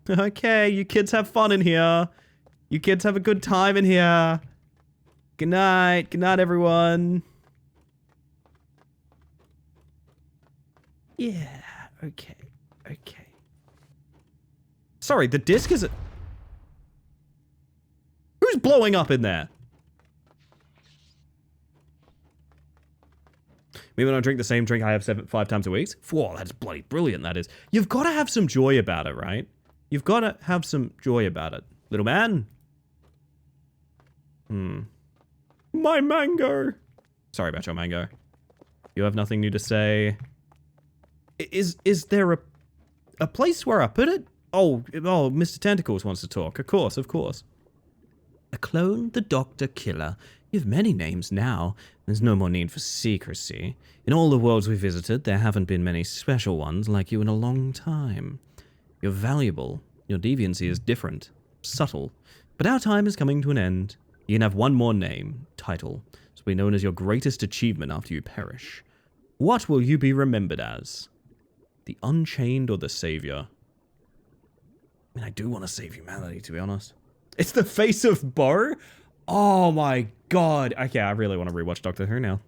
S2: Okay, you kids have fun in here. You kids have a good time in here. Good night. Good night, everyone. Yeah, okay. Okay. Sorry, the disc is... Who's blowing up in there? Maybe when I drink the same drink I have 5 times a week? Whoa, that's bloody brilliant, that is. You've got to have some joy about it, right? You've got to have some joy about it. Little man? My mango! Sorry about your mango. You have nothing new to say. Is there a place where I put it? Oh, Mr. Tentacles wants to talk. Of course, of course. A clone, the Doctor, killer. You have many names now. There's no more need for secrecy. In all the worlds we visited, there haven't been many special ones like you in a long time. You're valuable. Your deviancy is different. Subtle. But our time is coming to an end. You can have one more name, title, to be known as your greatest achievement after you perish. What will you be remembered as? The Unchained or the Savior? I mean, I do want to save humanity, to be honest. It's the face of Bo? Oh my god. Okay, I really want to rewatch Doctor Who now.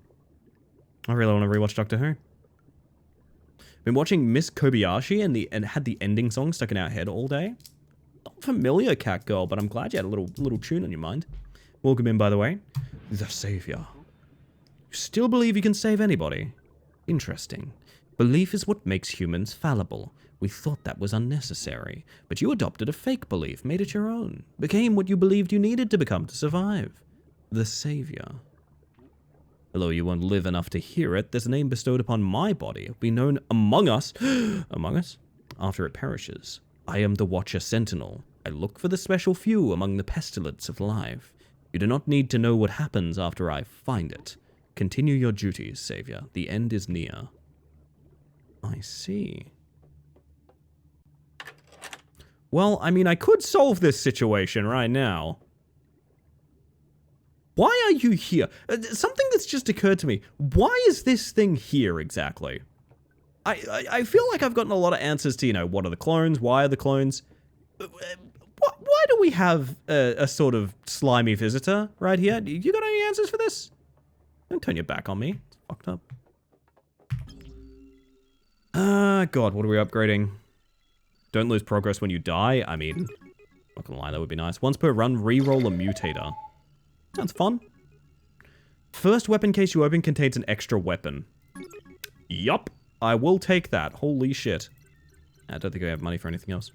S2: I really want to rewatch Doctor Who. Been watching Miss Kobayashi and had the ending song stuck in our head all day. Not familiar, cat girl, but I'm glad you had a little tune on your mind. Welcome in, by the way. The Savior. You still believe you can save anybody? Interesting. Belief is what makes humans fallible. We thought that was unnecessary. But you adopted a fake belief, made it your own. Became what you believed you needed to become to survive. The Savior. Although you won't live enough to hear it, there's a name bestowed upon my body. It'll be known among us, after it perishes. I am the Watcher Sentinel. I look for the special few among the pestilence of life. You do not need to know what happens after I find it. Continue your duties, Savior. The end is near. I see. Well, I mean, I could solve this situation right now. Why are are you here? Something that's just occurred to me. Why is this thing here exactly? I feel like I've gotten a lot of answers to, you know, what are the clones? Why are the clones? Why do we have a sort of slimy visitor right here? You got any answers for this? Don't turn your back on me. It's fucked up. God, what are we upgrading? Don't lose progress when you die. I mean, not gonna lie, that would be nice. Once per run, reroll a mutator. Sounds fun. First weapon case you open contains an extra weapon. Yup. I will take that. Holy shit. I don't think I have money for anything else.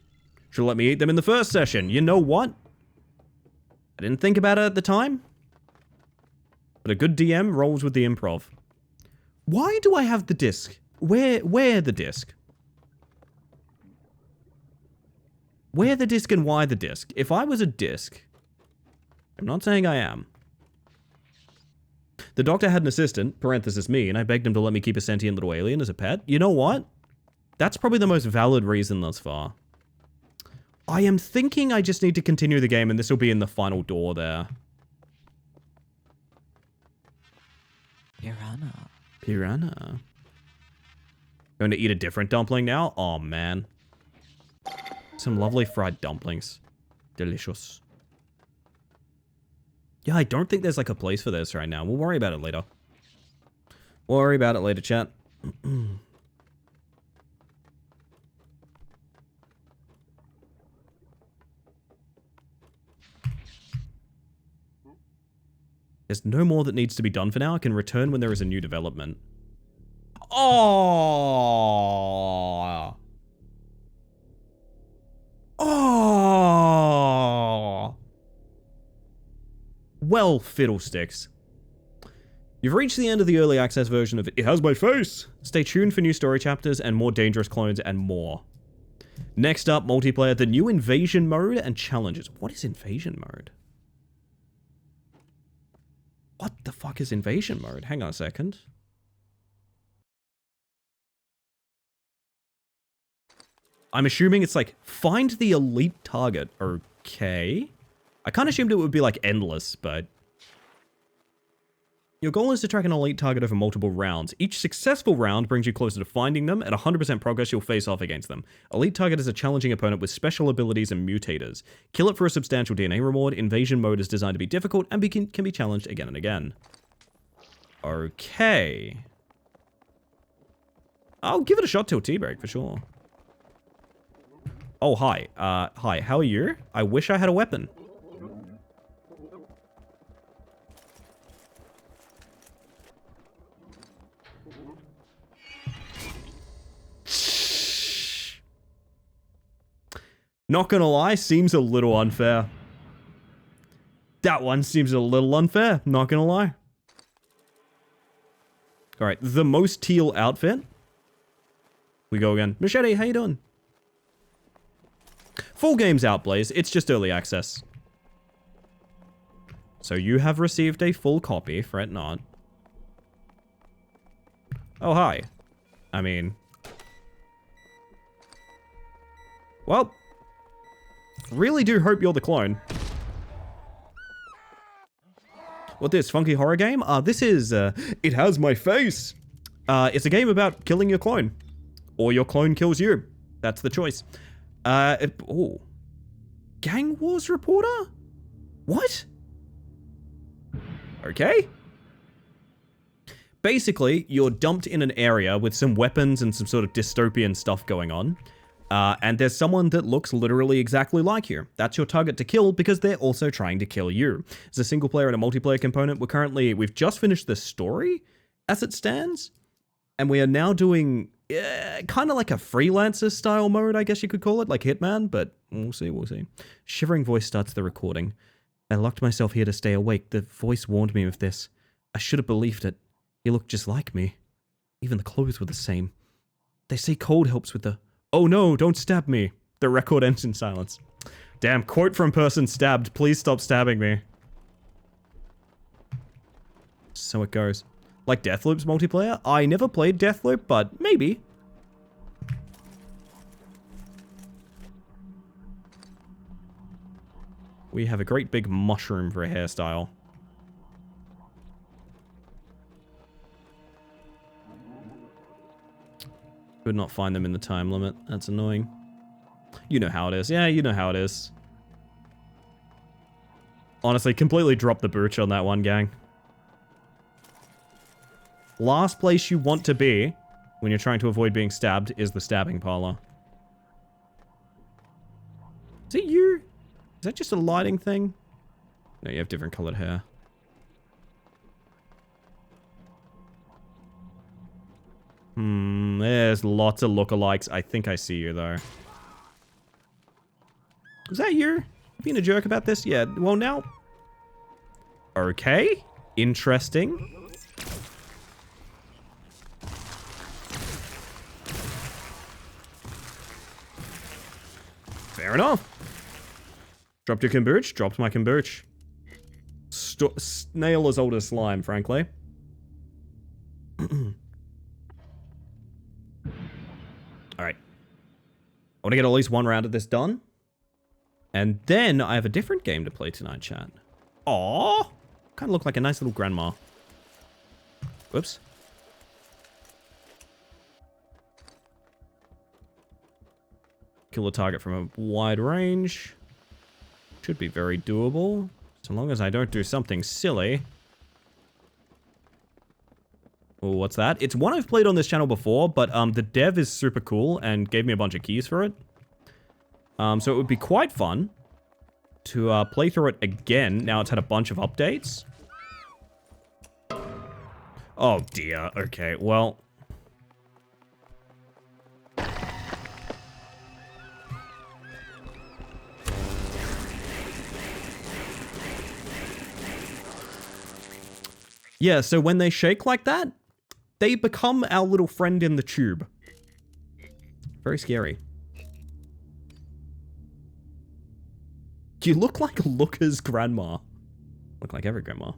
S2: Should let me eat them in the first session. You know what? I didn't think about it at the time. But a good DM rolls with the improv. Why do I have the disc? Where the disc? Where the disc and why the disc? If I was a disc, I'm not saying I am. The doctor had an assistant, parenthesis me, and I begged him to let me keep a sentient little alien as a pet. You know what? That's probably the most valid reason thus far. I am thinking I just need to continue the game and this will be in the final door there.
S1: Piranha.
S2: Piranha. Going to eat a different dumpling now? Oh, man. Some lovely fried dumplings. Delicious. Yeah, I don't think there's like a place for this right now. We'll worry about it later. Worry about it later, chat. There's no more that needs to be done for now. I can return when there is a new development. Oh. Oh. Well, fiddlesticks. You've reached the end of the early access version of It Has My Face. Stay tuned for new story chapters and more dangerous clones and more. Next up, multiplayer, the new invasion mode and challenges. What is invasion mode? What the fuck is invasion mode? Hang on a second. I'm assuming it's like, find the elite target. Okay. I kind of assumed it would be like endless, but... Your goal is to track an elite target over multiple rounds. Each successful round brings you closer to finding them. At 100% progress, you'll face off against them. Elite target is a challenging opponent with special abilities and mutators. Kill it for a substantial DNA reward. Invasion mode is designed to be difficult and can be challenged again and again. Okay. I'll give it a shot till tea break for sure. Oh, hi. Hi, how are you? I wish I had a weapon. Not gonna lie, seems a little unfair. That one seems a little unfair, not gonna lie. Alright, the most teal outfit. We go again. Machete, how you doing? Full game's out, Blaze. It's just early access. So you have received a full copy, fret not. Oh, hi. I mean... Well... Really do hope you're the clone. What this, funky horror game? This is, It Has My Face. It's a game about killing your clone. Or your clone kills you. That's the choice. Oh. Gang Wars reporter? What? Okay. Basically, you're dumped in an area with some weapons and some sort of dystopian stuff going on. And there's someone that looks literally exactly like you. That's your target to kill because they're also trying to kill you. It's a single player and a multiplayer component. We've just finished the story as it stands. And we are now doing kind of like a freelancer style mode, I guess you could call it, like Hitman, but we'll see. Shivering voice starts the recording. I locked myself here to stay awake. The voice warned me of this. I should have believed it. He looked just like me. Even the clothes were the same. They say cold helps with the... Oh no, don't stab me. The record ends in silence. Damn, quote from person stabbed. Please stop stabbing me. So it goes. Like Deathloop's multiplayer? I never played Deathloop, but maybe. We have a great big mushroom for a hairstyle. Could not find them in the time limit. That's annoying. You know how it is. Yeah, you know how it is. Honestly, completely dropped the booch on that one, gang. Last place you want to be when you're trying to avoid being stabbed is the stabbing parlor. Is it you? Is that just a lighting thing? No, you have different colored hair. There's lots of lookalikes. I think I see you, though. Is that you? Being a jerk about this? Yeah, well, now... Okay. Interesting. Fair enough. Dropped your kombucha? Dropped my kombucha. Snail as old as slime, frankly. Alright. I want to get at least one round of this done. And then I have a different game to play tonight, chat. Aww. Kind of look like a nice little grandma. Whoops. Kill the target from a wide range. Should be very doable. So long as I don't do something silly. Oh, what's that? It's one I've played on this channel before, but the dev is super cool and gave me a bunch of keys for it. So it would be quite fun to play through it again. Now it's had a bunch of updates. Oh dear. Okay, well... Yeah, so when they shake like that, they become our little friend in the tube. Very scary. You look like Looker's grandma. Look like every grandma.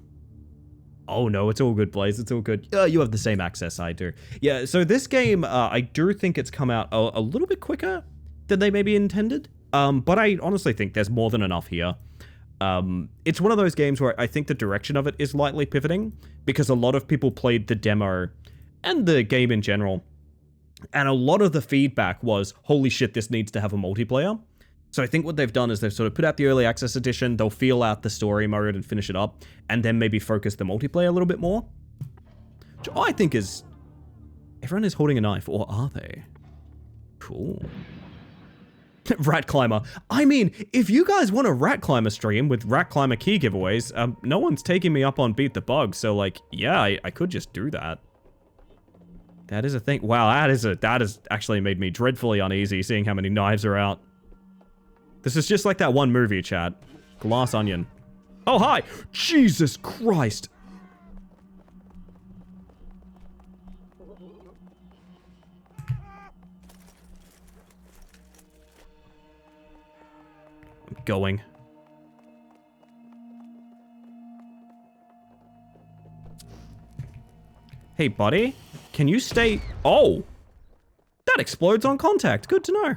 S2: Oh no, it's all good, Blaze. It's all good. You have the same access I do. Yeah, so this game, I do think it's come out a little bit quicker than they maybe intended. But I honestly think there's more than enough here. It's one of those games where I think the direction of it is lightly pivoting because a lot of people played the demo and the game in general. And a lot of the feedback was, holy shit, this needs to have a multiplayer. So I think what they've done is they've sort of put out the early access edition, they'll feel out the story mode and finish it up, and then maybe focus the multiplayer a little bit more. Which I think is... Everyone is holding a knife, or are they? Cool. Rat Climber. I mean, if you guys want a Rat Climber stream with Rat Climber key giveaways, no one's taking me up on Beat the Bug, so like, yeah, I could just do that. That is a thing. Wow, that has actually made me dreadfully uneasy seeing how many knives are out. This is just like that one movie, chat. Glass Onion. Oh, hi! Jesus Christ! I'm going. Hey, buddy. Can you stay... Oh! That explodes on contact. Good to know.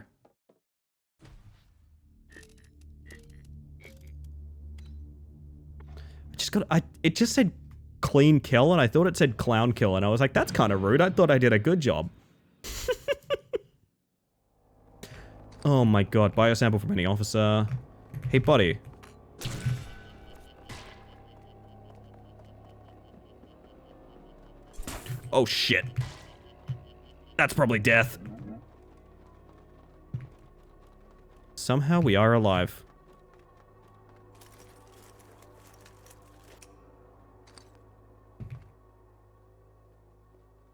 S2: It just said clean kill, and I thought it said clown kill, and I was like, that's kind of rude. I thought I did a good job. Oh my god, biosample from any officer. Hey, buddy. Oh shit. That's probably death. Somehow we are alive.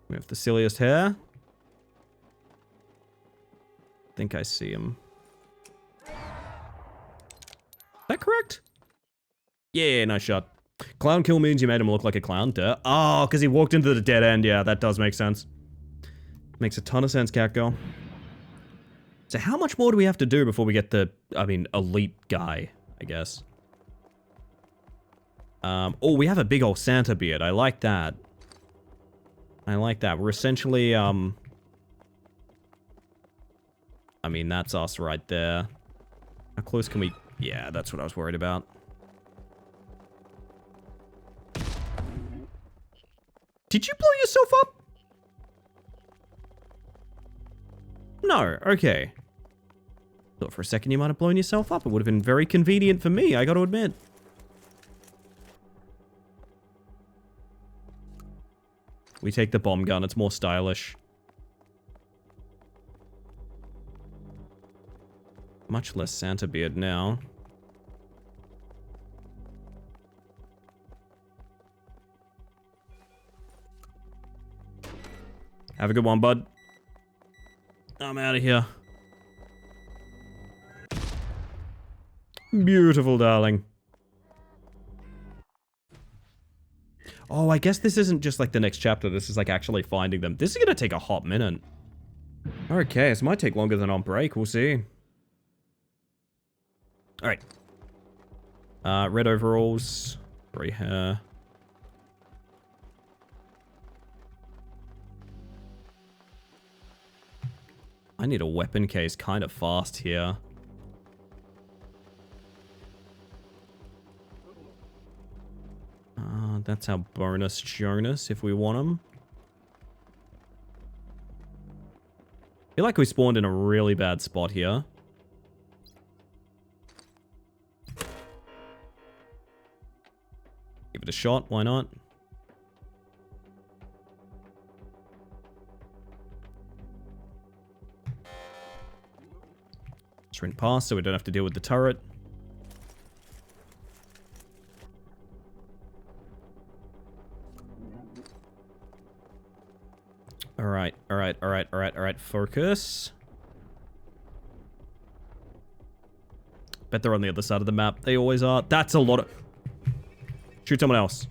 S2: We have the silliest hair. I think I see him. Is that correct? Yeah, nice shot. Clown kill means you made him look like a clown. Duh. Oh, because he walked into the dead end. Yeah, that does make sense. Makes a ton of sense, Catgirl. So how much more do we have to do before we get the, I mean, elite guy, I guess? Oh, we have a big old Santa beard. I like that. I like that. We're essentially, I mean, that's us right there. How close can we... Yeah, that's what I was worried about. Did you blow yourself up? No, okay. Thought for a second you might have blown yourself up. It would have been very convenient for me, I gotta admit. We take the bomb gun, it's more stylish. Much less Santa beard now. Have a good one, bud. I'm out of here. Beautiful, darling. Oh, I guess this isn't just like the next chapter. This is like actually finding them. This is gonna take a hot minute. Okay, this might take longer than on break. We'll see. Alright. Red overalls. Grey hair. I need a weapon case kind of fast here. That's our bonus Jonas if we want him. I feel like we spawned in a really bad spot here. Give it a shot, why not? Sprint past so we don't have to deal with the turret. Alright, focus. Bet they're on the other side of the map. They always are. That's a lot of... Shoot someone else.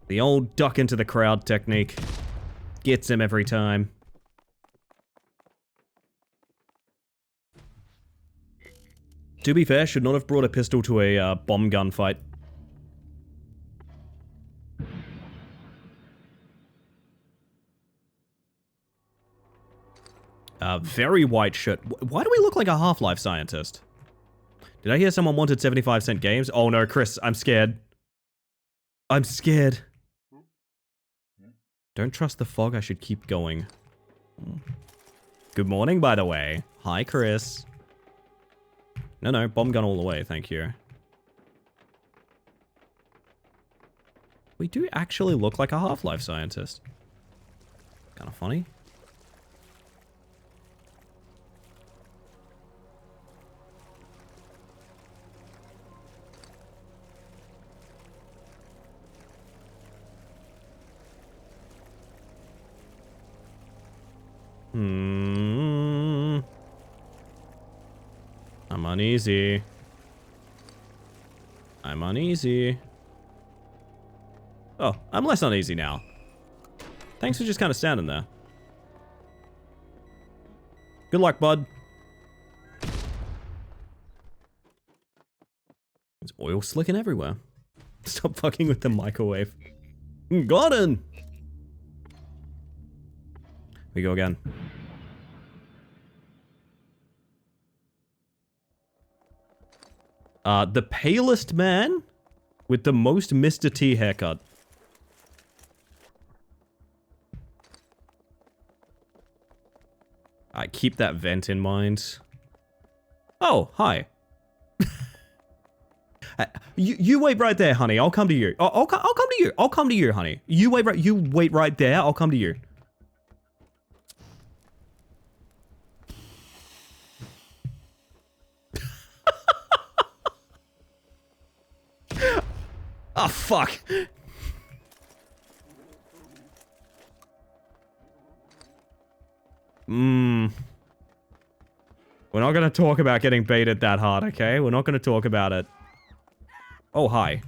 S2: The old duck into the crowd technique. Gets him every time. To be fair, should not have brought a pistol to a bomb gun fight. Very white shirt. Why do we look like a Half-Life scientist? Did I hear someone wanted 75-cent games? Oh no, Chris, I'm scared. I'm scared. Don't trust the fog, I should keep going. Good morning, by the way. Hi, Chris. No, bomb gun all the way, thank you. We do actually look like a Half-Life scientist. Kind of funny. I'm uneasy. I'm uneasy. Oh, I'm less uneasy now. Thanks for just kind of standing there. Good luck, bud. There's oil slicking everywhere. Stop fucking with the microwave. Got him! We go again. The palest man with the most Mr. T haircut. I keep that vent in mind. Oh, hi. You wait right there, honey. I'll come to you. I'll come to you. I'll come to you, honey. You wait right there. I'll come to you. Oh, fuck. We're not gonna talk about getting baited that hard, okay? We're not gonna talk about it. Oh, hi.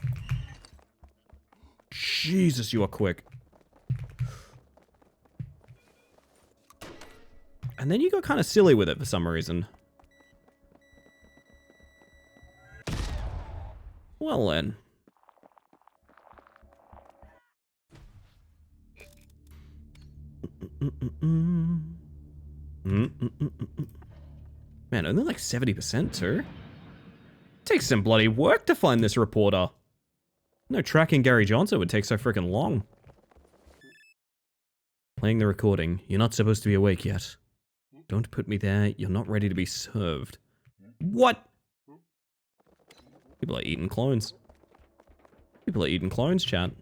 S2: Jesus, you are quick. And then you got kind of silly with it for some reason. Well then. Man, only like 70% too? Takes some bloody work to find this reporter. No tracking Gary Johnson would take so freaking long. Playing the recording. You're not supposed to be awake yet. Don't put me there. You're not ready to be served. What? People are eating clones. People are eating clones, chat.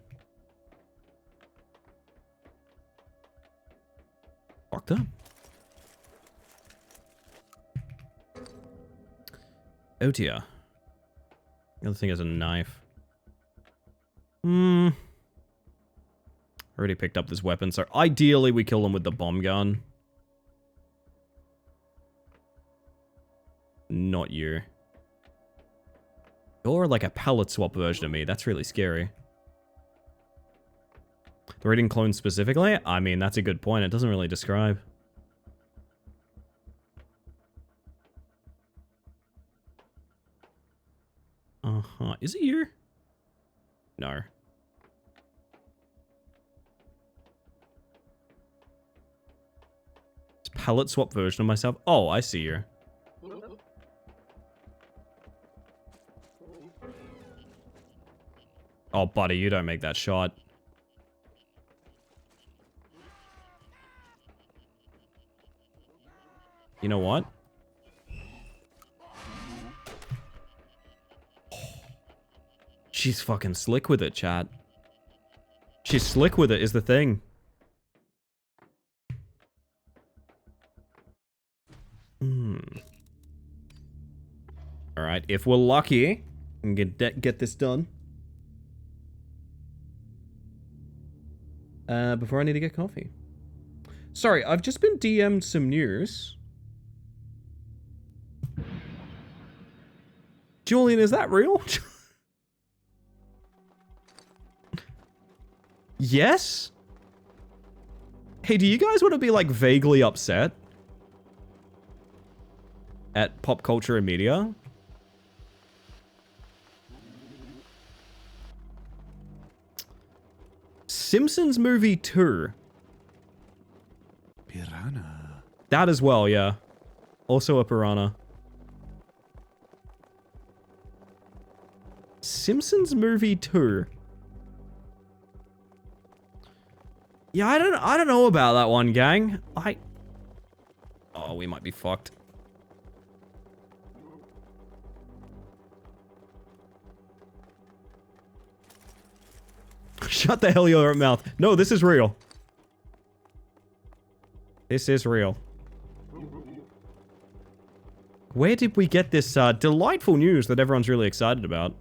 S2: Fucked up. Oh dear. The other thing is a knife. Already picked up this weapon, so ideally we kill them with the bomb gun. Not you. You're like a palette swap version of me. That's really scary. They're eating clones specifically? I mean, that's a good point. It doesn't really describe. Uh-huh. Is it you? No. It's palette swap version of myself. Oh, I see you. Oh, buddy, you don't make that shot. You know what? She's fucking slick with it, chat. She's slick with it is the thing. Alright, if we're lucky, we can get this done. Before I need to get coffee. Sorry, I've just been DM'd some news. Julian, is that real? Yes? Hey, do you guys want to be, like, vaguely upset? At pop culture and media? Simpsons movie 2.
S3: Piranha.
S2: That as well, yeah. Also a piranha. Simpsons movie 2. Yeah, I don't know about that one, gang. Oh, we might be fucked. Shut the hell your mouth. No, this is real. This is real. Where did we get this delightful news that everyone's really excited about?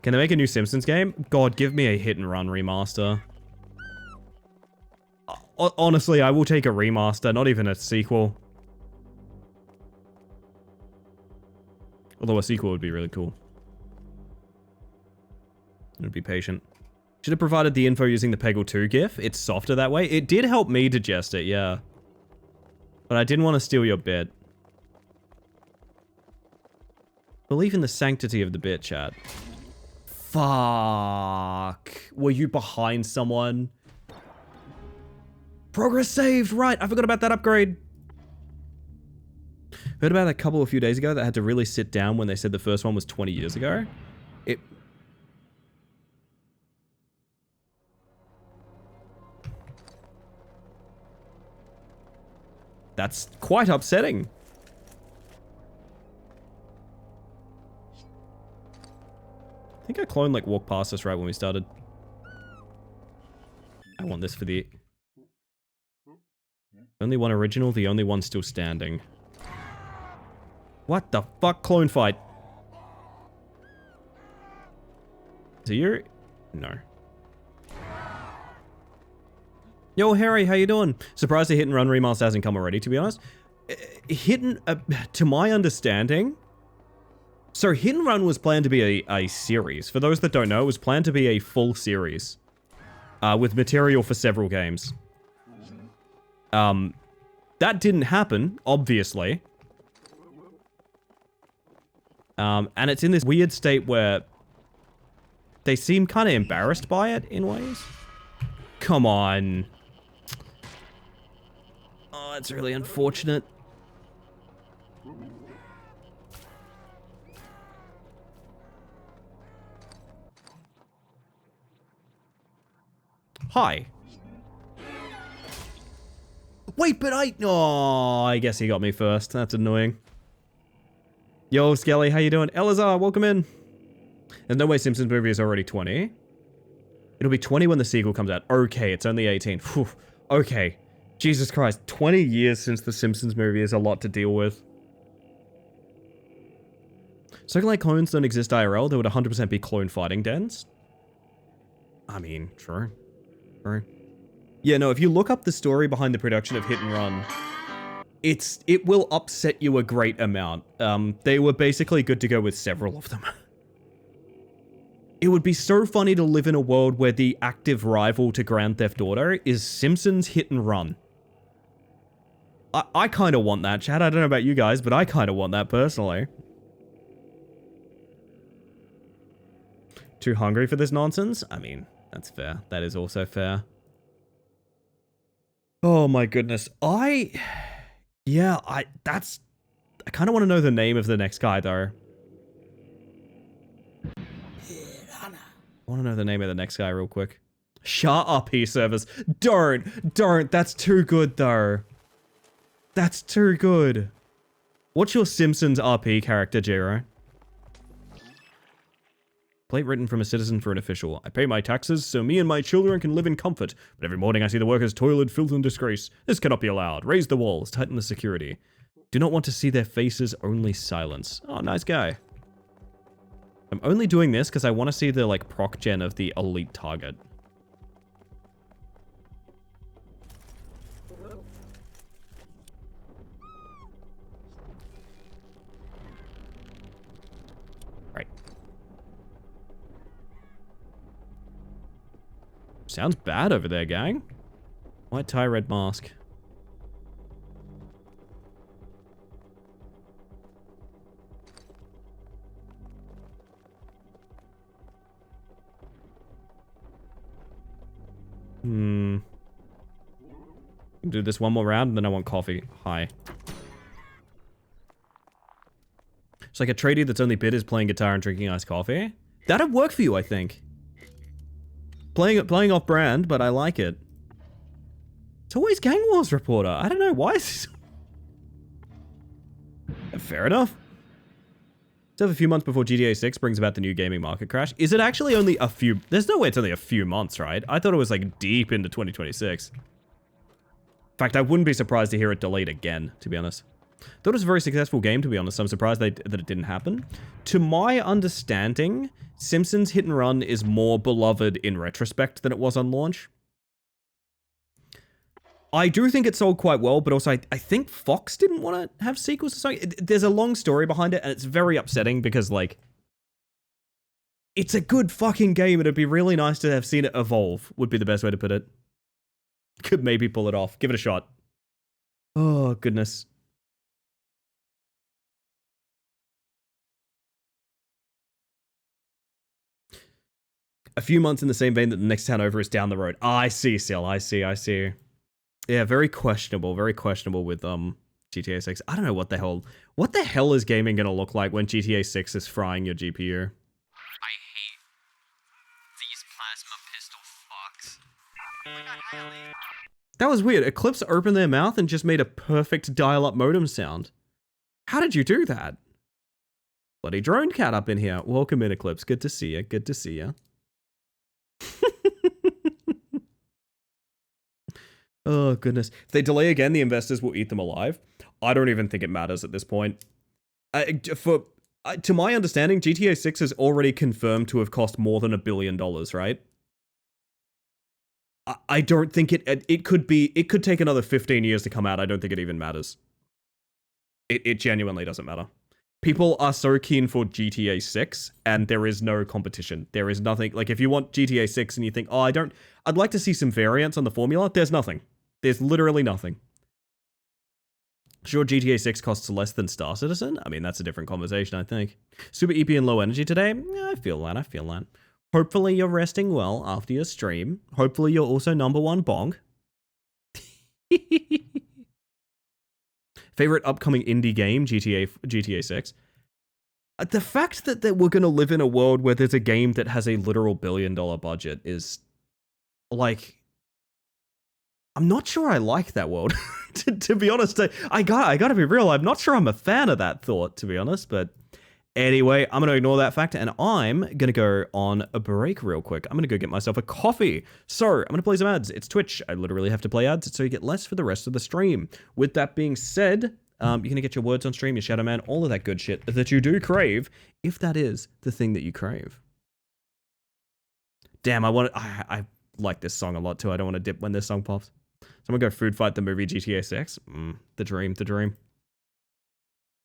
S2: Can they make a new Simpsons game? God, give me a hit and run remaster. Honestly, I will take a remaster, not even a sequel. Although a sequel would be really cool. I'd be patient. Should have provided the info using the Peggle 2 GIF. It's softer that way. It did help me digest it, yeah. But I didn't want to steal your bit. Believe in the sanctity of the bit, chat. Fuck. Were you behind someone? Progress saved! Right, I forgot about that upgrade. Heard about a couple a few days ago that had to really sit down when they said the first one was 20 years ago. That's quite upsetting. I think our clone like walked past us right when we started. I want this for the... Only one original, the only one still standing. What the fuck? Clone fight. Is it you? No. Yo, Harry, how you doing? Surprised the Hit and Run remaster hasn't come already, to be honest. To my understanding... So, Hit and Run was planned to be a series. For those that don't know, it was planned to be a full series. With material for several games. That didn't happen, obviously. And it's in this weird state where... They seem kind of embarrassed by it, in ways. Come on. Oh, that's really unfortunate. Hi. Wait, but I guess he got me first. That's annoying. Yo, Skelly, how you doing? Elazar, welcome in. There's no way Simpsons movie is already 20. It'll be 20 when the sequel comes out. Okay, it's only 18. Whew. Okay. Jesus Christ, 20 years since the Simpsons movie is a lot to deal with. So like clones don't exist IRL, there would 100% be clone fighting dens. I mean, sure. Sure. Yeah, no, if you look up the story behind the production of Hit and Run, it will upset you a great amount. They were basically good to go with several of them. It would be so funny to live in a world where the active rival to Grand Theft Auto is Simpsons Hit and Run. I kind of want that, Chad. I don't know about you guys, but I kind of want that personally. Too hungry for this nonsense? I mean, that's fair. That is also fair. Oh my goodness. I kind of want to know the name of the next guy, though. I want to know the name of the next guy real quick. Shut up, e-service. Don't. That's too good, though. That's too good. What's your Simpsons RP character, Jiro? Plate written from a citizen for an official. I pay my taxes so me and my children can live in comfort, but every morning I see the workers toiled, filth, and disgrace. This cannot be allowed. Raise the walls, tighten the security. Do not want to see their faces, only silence. Oh, nice guy. I'm only doing this because I want to see the, like, proc gen of the elite target. Right. Sounds bad over there, gang. White tie, red mask. Do this one more round, and then I want coffee. Hi. It's like a tradie that's only bid is playing guitar and drinking iced coffee. That'd work for you, I think. Playing off brand, but I like it. It's always Gang Wars reporter. I don't know why is this... Fair enough. Still have a few months before GTA 6 brings about the new gaming market crash. Is it actually only a few... There's no way it's only a few months, right? I thought it was like deep into 2026. In fact, I wouldn't be surprised to hear it delayed again, to be honest. Thought it was a very successful game, to be honest. I'm surprised that it didn't happen. To my understanding, Simpsons Hit and Run is more beloved in retrospect than it was on launch. I do think it sold quite well, but also I think Fox didn't want to have sequels or something. There's a long story behind it, and it's very upsetting because, like, it's a good fucking game, and it'd be really nice to have seen it evolve, would be the best way to put it. Could maybe pull it off. Give it a shot. Oh, goodness. A few months in the same vein that the next town over is down the road. I see, Sil. I see. Yeah, very questionable with GTA 6. I don't know what the hell is gaming gonna look like when GTA 6 is frying your GPU.
S1: I hate these plasma pistol fucks. Oh my god, hi, Ellie.
S2: That was weird. Eclipse opened their mouth and just made a perfect dial-up modem sound. How did you do that? Bloody drone cat up in here. Welcome in, Eclipse. Good to see you. Oh, goodness. If they delay again, the investors will eat them alive. I don't even think it matters at this point. To my understanding, GTA 6 is already confirmed to have cost more than $1 billion, right? I don't think it could take another 15 years to come out. I don't think it even matters. It genuinely doesn't matter. People are so keen for GTA 6, and there is no competition. There is nothing. Like, if you want GTA 6 and you think, oh, I'd like to see some variants on the formula, there's nothing. There's literally nothing. Sure, GTA 6 costs less than Star Citizen? I mean, that's a different conversation, I think. Super EP and low energy today? Yeah, I feel that. Hopefully you're resting well after your stream. Hopefully you're also #1 bonk. Favorite upcoming indie game, GTA 6. The fact that we're going to live in a world where there's a game that has a literal $1 billion budget is, like... I'm not sure I like that world, to be honest, I gotta be real. I'm not sure I'm a fan of that thought, to be honest. But anyway, I'm gonna ignore that fact, and I'm gonna go on a break real quick. I'm gonna go get myself a coffee. So I'm gonna play some ads. It's Twitch. I literally have to play ads, so you get less for the rest of the stream. With that being said, you're gonna get your words on stream, your Shadow Man, all of that good shit that you do crave, if that is the thing that you crave. Damn, I like this song a lot too. I don't want to dip when this song pops. So I'm gonna go food fight the movie GTA 6. The dream, the dream.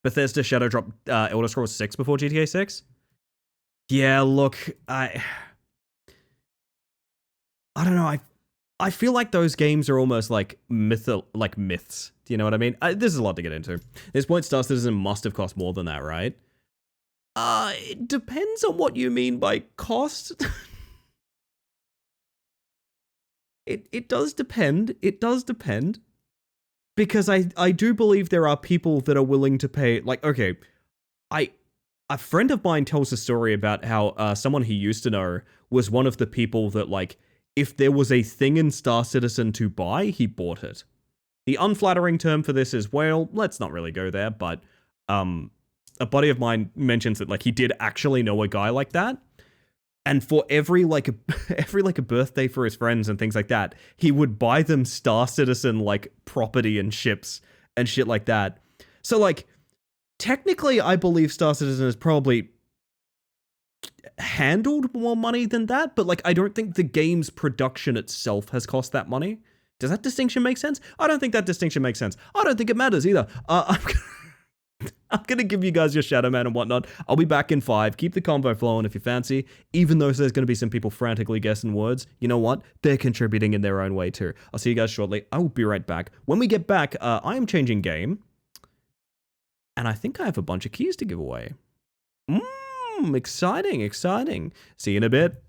S2: Bethesda Shadow dropped Elder Scrolls 6 before GTA 6. Yeah, look, I don't know. I feel like those games are almost like myths. Do you know what I mean? This is a lot to get into. At this point, Star Citizen must have cost more than that, right? It depends on what you mean by cost. It does depend. It does depend. Because I do believe there are people that are willing to pay, like, okay, a friend of mine tells a story about how someone he used to know was one of the people that, like, if there was a thing in Star Citizen to buy, he bought it. The unflattering term for this is, well, let's not really go there, but a buddy of mine mentions that, like, he did actually know a guy like that. And for every a birthday for his friends and things like that, he would buy them Star Citizen like property and ships and shit like that. So like, technically, I believe Star Citizen has probably handled more money than that, but like, I don't think the game's production itself has cost that money. Does that distinction make sense? I don't think that distinction makes sense. I don't think it matters either. I'm going to give you guys your Shadow Man and whatnot. I'll be back in 5. Keep the convo flowing if you fancy. Even though there's going to be some people frantically guessing words, you know what? They're contributing in their own way too. I'll see you guys shortly. I will be right back. When we get back, I am changing game. And I think I have a bunch of keys to give away. Exciting, exciting. See you in a bit.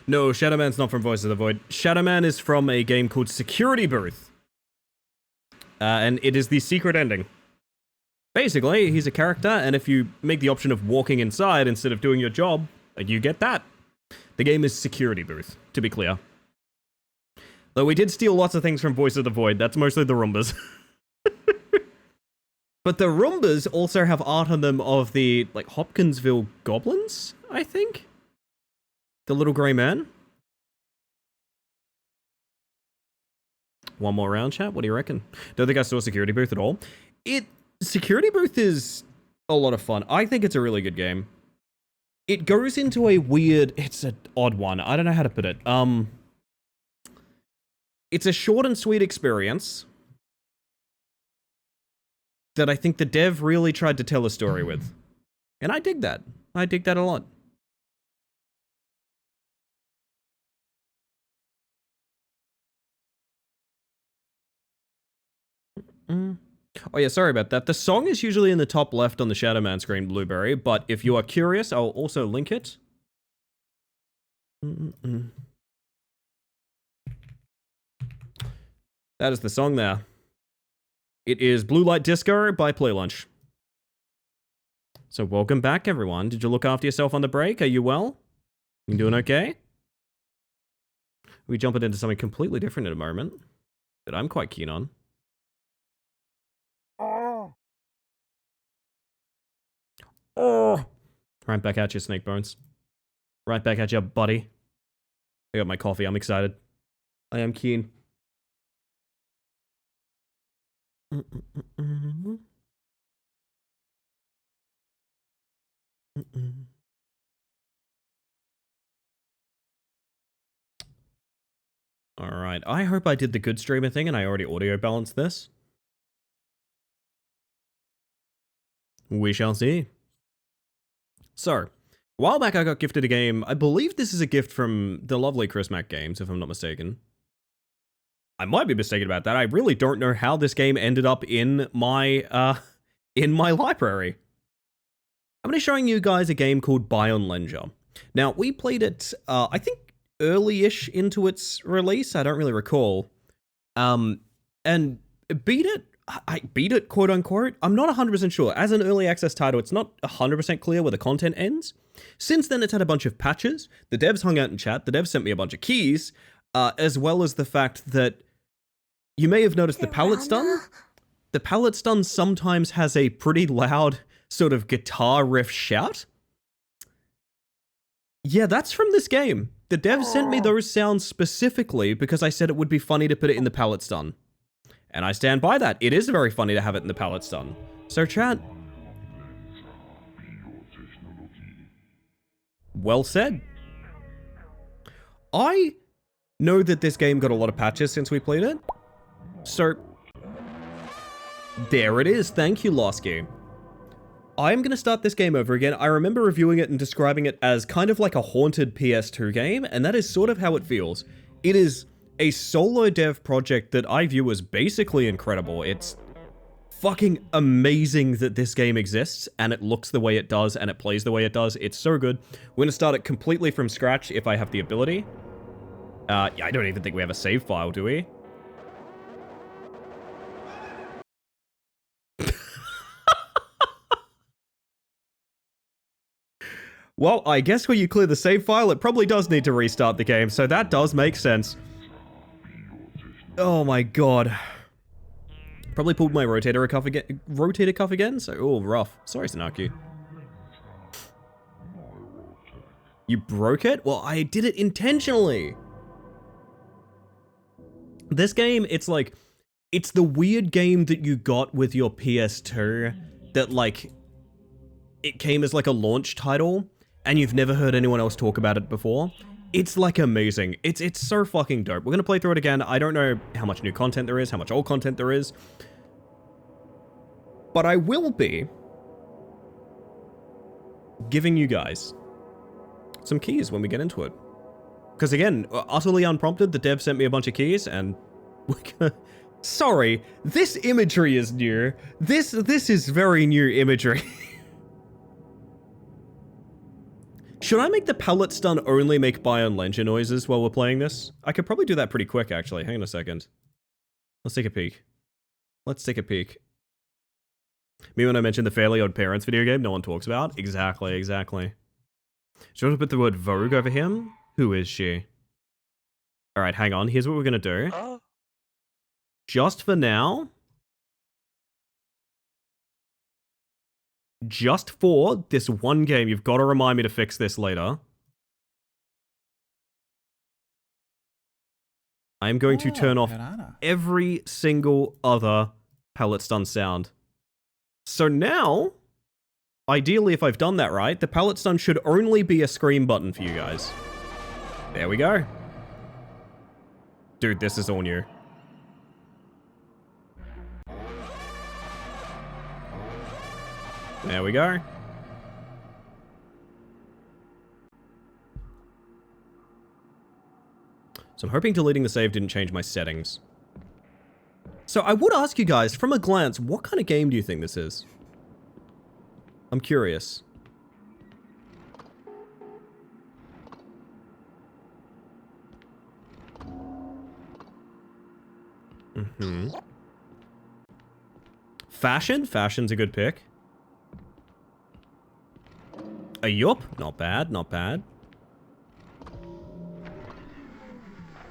S2: No, Shadowman's not from Voice of the Void. Shadowman is from a game called Security Booth. And it is the secret ending. Basically, he's a character, and if you make the option of walking inside instead of doing your job, you get that. The game is Security Booth, to be clear. Though we did steal lots of things from Voice of the Void, that's mostly the Roombas. But the Roombas also have art on them of the, like, Hopkinsville goblins, I think? The little grey man? One more round, chat? What do you reckon? Don't think I saw Security Booth at all. Security Booth is a lot of fun. I think it's a really good game. It goes into a weird... It's an odd one. I don't know how to put it. It's a short and sweet experience that I think the dev really tried to tell a story with. And I dig that. I dig that a lot. Oh yeah, sorry about that. The song is usually in the top left on the Shadowman screen, Blueberry, but if you are curious, I'll also link it. That is the song there. It is Blue Light Disco by Playlunch. So welcome back, everyone. Did you look after yourself on the break? Are you well? You doing okay? We jumping into something completely different in a moment that I'm quite keen on. Oh! Right back at you, Snake Bones. Right back at you, buddy. I got my coffee. I'm excited. I am keen. Alright, I hope I did the good streamer thing and I already audio balanced this. We shall see. So, a while back I got gifted a game. I believe this is a gift from the lovely Chris Mack Games, if I'm not mistaken. I might be mistaken about that. I really don't know how this game ended up in my library. I'm going to be showing you guys a game called Baionlenja. Now, we played it, I think, early-ish into its release. I don't really recall. And beat it. I beat it, quote-unquote. I'm not 100% sure. As an early access title, it's not 100% clear where the content ends. Since then, it's had a bunch of patches. The devs hung out in chat. The devs sent me a bunch of keys, as well as the fact that you may have noticed the pallet stun. The pallet stun sometimes has a pretty loud sort of guitar riff shout. Yeah, that's from this game. The devs sent me those sounds specifically because I said it would be funny to put it in the pallet stun. And I stand by that. It is very funny to have it in the pallet stun. So chat. Well said. I know that this game got a lot of patches since we played it. So, there it is. Thank you, Losky. I'm going to start this game over again. I remember reviewing it and describing it as kind of like a haunted PS2 game, and that is sort of how it feels. It is a solo dev project that I view as basically incredible. It's fucking amazing that this game exists, and it looks the way it does, and it plays the way it does. It's so good. We're going to start it completely from scratch if I have the ability. Yeah, I don't even think we have a save file, do we? Well, I guess when you clear the save file, it probably does need to restart the game, so that does make sense. Oh my god. Probably pulled my rotator cuff again, so, oh, rough. Sorry, Sanaki. You broke it? Well, I did it intentionally. This game, it's like, it's the weird game that you got with your PS2 that, like, it came as like a launch title, and you've never heard anyone else talk about it before. It's like amazing. It's so fucking dope. We're gonna play through it again. I don't know how much new content there is, how much old content there is, but I will be giving you guys some keys when we get into it. Because again, utterly unprompted, the dev sent me a bunch of keys, and we're gonna... Sorry, this imagery is new. This is very new imagery. Should I make the pallet stun only make Baionlenja noises while we're playing this? I could probably do that pretty quick, actually. Hang on a second. Let's take a peek. Let's take a peek. Me when I mentioned the Fairly Odd Parents video game no one talks about? Exactly, exactly. Should I put the word Vogue over him? Who is she? Alright, hang on. Here's what we're gonna do. Just for now... Just for this one game, you've got to remind me to fix this later. I'm going to turn off every single other pallet stun sound. So now, ideally if I've done that right, the pallet stun should only be a scream button for you guys. There we go. Dude, this is all new. There we go. So I'm hoping deleting the save didn't change my settings. So I would ask you guys, from a glance, what kind of game do you think this is? I'm curious. Fashion? Fashion's a good pick. A yup? Not bad, not bad.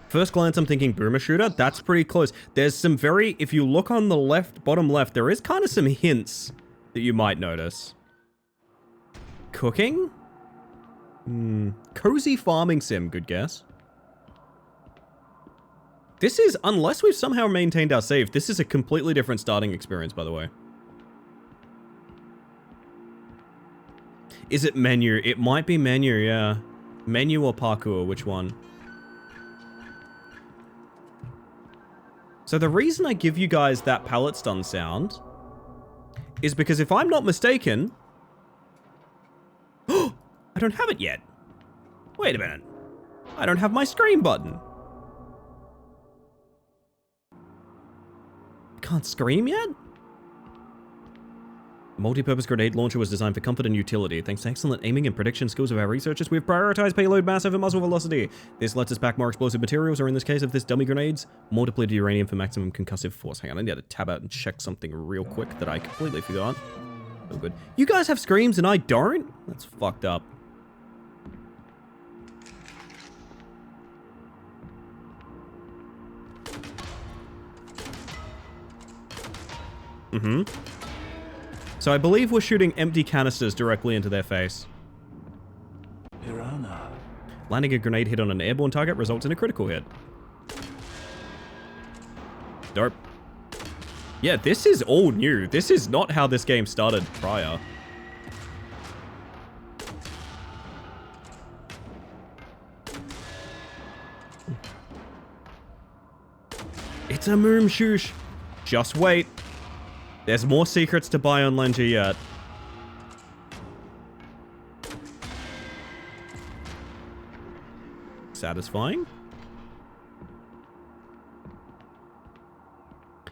S2: First glance, I'm thinking boomer shooter. That's pretty close. There's some very... If you look on the left, bottom left, there is kind of some hints that you might notice. Cooking? Cozy farming sim, good guess. This is, unless we've somehow maintained our save, this is a completely different starting experience, by the way. Is it menu? It might be menu, yeah. Menu or parkour, which one? So the reason I give you guys that pallet stun sound is because if I'm not mistaken... I don't have it yet. Wait a minute. I don't have my scream button. Can't scream yet? Multi-purpose grenade launcher was designed for comfort and utility. Thanks to excellent aiming and prediction skills of our researchers, we've prioritized payload mass over muzzle velocity. This lets us pack more explosive materials, or in this case of this dummy grenades, more depleted uranium for maximum concussive force. Hang on, I need to tab out and check something real quick that I completely forgot. Oh, good. You guys have screams and I don't? That's fucked up. So I believe we're shooting empty canisters directly into their face.
S3: Piranha.
S2: Landing a grenade hit on an airborne target results in a critical hit. Dope. Yeah, this is all new. This is not how this game started prior. It's a moom shoosh. Just wait. There's more secrets to Baionlenja yet. Satisfying?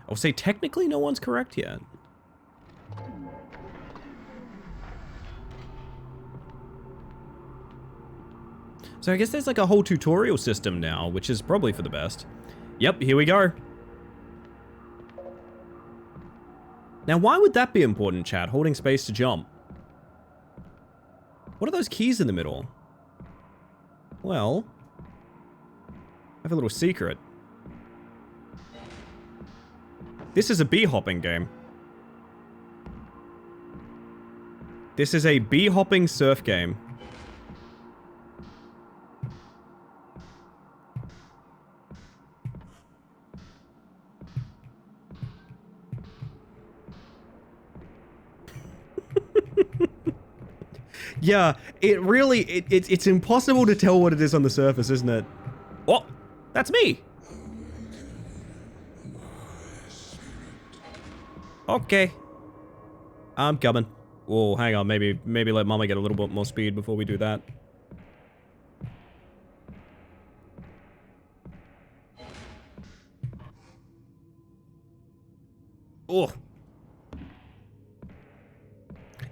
S2: I'll say technically no one's correct yet. So I guess there's like a whole tutorial system now, which is probably for the best. Yep, here we go. Now, why would that be important, chat? Holding space to jump. What are those keys in the middle? Well, I have a little secret. This is a bee-hopping game. This is a bee-hopping surf game. Yeah, it really, it's impossible to tell what it is on the surface, isn't it? Oh, that's me. Okay. I'm coming. Oh, hang on, maybe let Mama get a little bit more speed before we do that. Oh.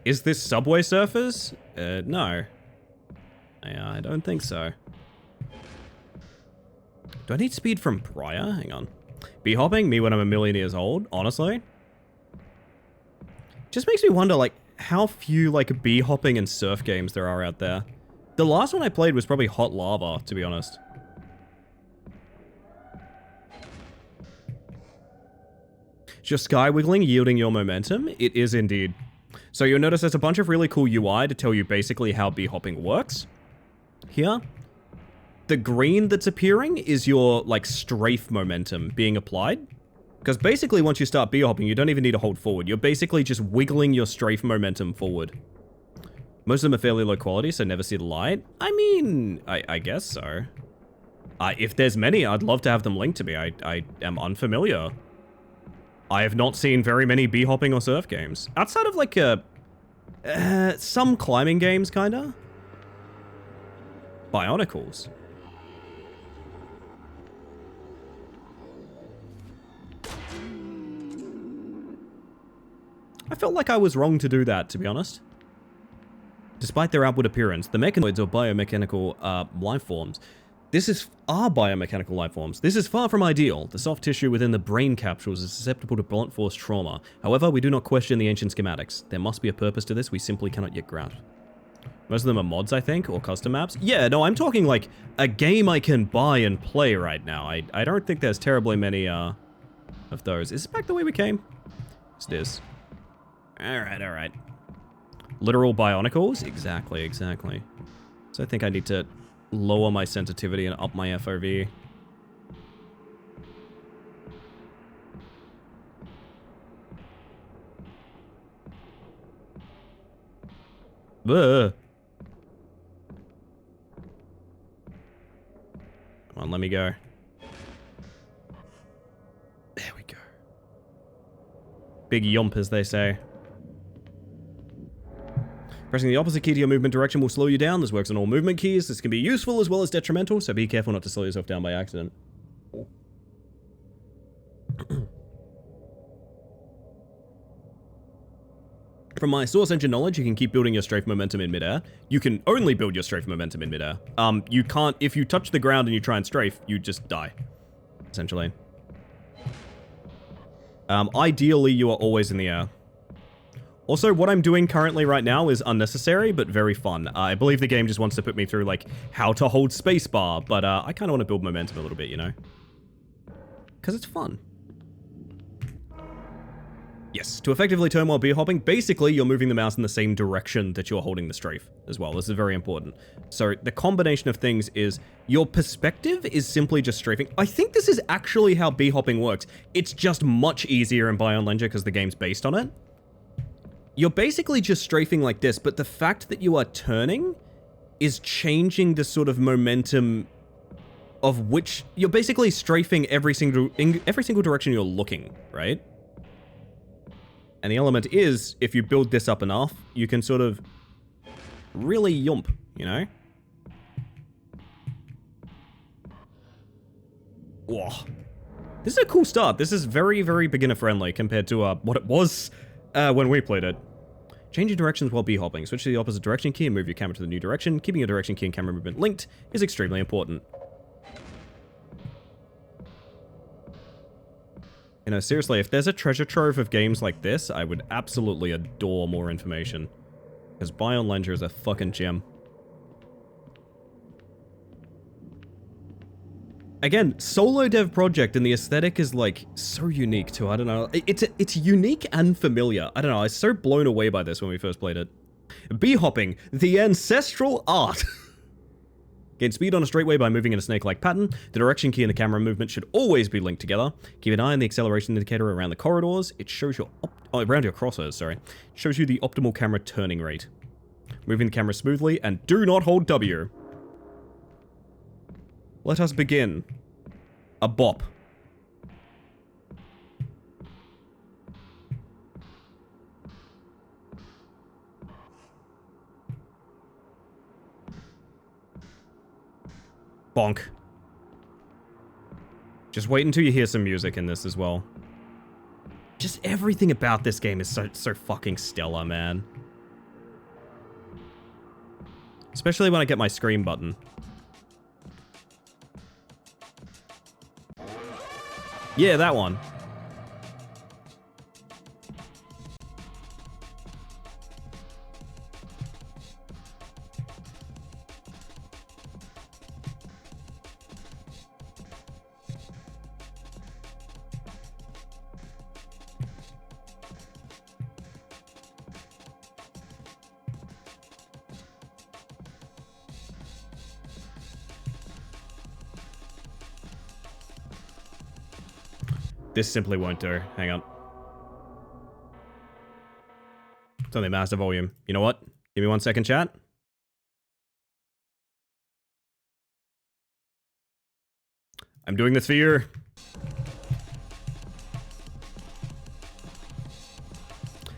S2: Is this Subway Surfers? No. Yeah, I don't think so. Do I need speed from Briar? Hang on. Bee hopping? Me when I'm a million years old? Honestly? Just makes me wonder, like, how few, like, bee hopping and surf games there are out there. The last one I played was probably Hot Lava, to be honest. Is your sky wiggling yielding your momentum? It is indeed. So you'll notice there's a bunch of really cool UI to tell you basically how bee hopping works. Here. The green that's appearing is your, like, strafe momentum being applied. Because basically once you start bee hopping, you don't even need to hold forward. You're basically just wiggling your strafe momentum forward. Most of them are fairly low quality, so never see the light. I mean, I guess so. If there's many, I'd love to have them linked to me. I am unfamiliar. I have not seen very many bee hopping or surf games. Outside of, like, some climbing games, kinda. Bionicles. I felt like I was wrong to do that, to be honest. Despite their outward appearance, the mechanoids or biomechanical life forms. Are biomechanical life forms. This is far from ideal. The soft tissue within the brain capsules is susceptible to blunt force trauma. However, we do not question the ancient schematics. There must be a purpose to this we simply cannot yet grasp. Most of them are mods, I think, or custom maps. Yeah, no, I'm talking like a game I can buy and play right now. I don't think there's terribly many of those. Is this back the way we came? Yes, it is. Alright. Literal bionicles? Exactly. So I think I need to lower my sensitivity and up my FOV. Ugh. Come on, let me go. There we go. Big yomp, as they say. Pressing the opposite key to your movement direction will slow you down. This works on all movement keys. This can be useful as well as detrimental, so be careful not to slow yourself down by accident. From my source engine knowledge, you can keep building your strafe momentum in midair. You can only build your strafe momentum in midair. You can't, if you touch the ground and you try and strafe, you just die, essentially. Ideally, you are always in the air. Also, what I'm doing currently right now is unnecessary, but very fun. I believe the game just wants to put me through, like, how to hold spacebar, but I kind of want to build momentum a little bit, you know? Because it's fun. Yes, to effectively turn while bee hopping, basically you're moving the mouse in the same direction that you're holding the strafe as well. This is very important. So the combination of things is your perspective is simply just strafing. I think this is actually how bee hopping works. It's just much easier in Baionlenja because the game's based on it. You're basically just strafing like this, but the fact that you are turning is changing the sort of momentum of which you're basically strafing every single direction you're looking, right? And the element is, if you build this up enough, you can sort of really yump, you know? Whoa. This is a cool start. This is very, very beginner friendly compared to what it was when we played it. Changing directions while bee hopping. Switch to the opposite direction key and move your camera to the new direction. Keeping your direction key and camera movement linked is extremely important. You know, seriously, if there's a treasure trove of games like this, I would absolutely adore more information. Because Baionlenja is a fucking gem. Again, solo dev project, and the aesthetic is, like, so unique too. I don't know. It's unique and familiar. I don't know. I was so blown away by this when we first played it. Bee hopping, the ancestral art. Gain speed on a straightway by moving in a snake-like pattern. The direction key and the camera movement should always be linked together. Keep an eye on the acceleration indicator around the corridors. It shows your around your crosshairs, sorry. It shows you the optimal camera turning rate. Moving the camera smoothly and do not hold W. Let us begin. A bop. Bonk. Just wait until you hear some music in this as well. Just everything about this game is so fucking stellar, man. Especially when I get my screen button. Yeah, that one. This simply won't do. Hang on. It's only master volume. You know what? Give me 1 second, chat. I'm doing this for you.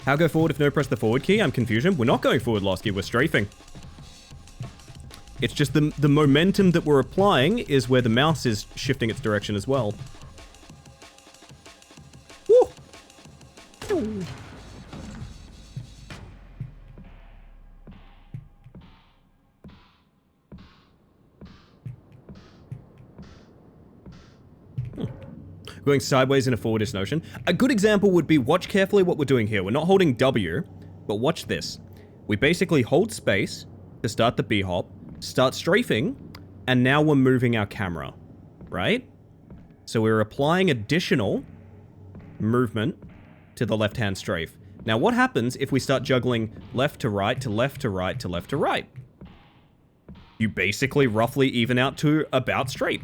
S2: How go forward if no press the forward key? I'm confusion. We're not going forward, last key. We're strafing. It's just the momentum that we're applying is where the mouse is shifting its direction as well. Woo! Going sideways in a forwardist notion. A good example would be, watch carefully what we're doing here. We're not holding W, but watch this. We basically hold space to start the B-hop, start strafing, and now we're moving our camera, right? So we're applying additional movement to the left-hand strafe. Now what happens if we start juggling left to right to left to right to left to right? You basically roughly even out to about straight.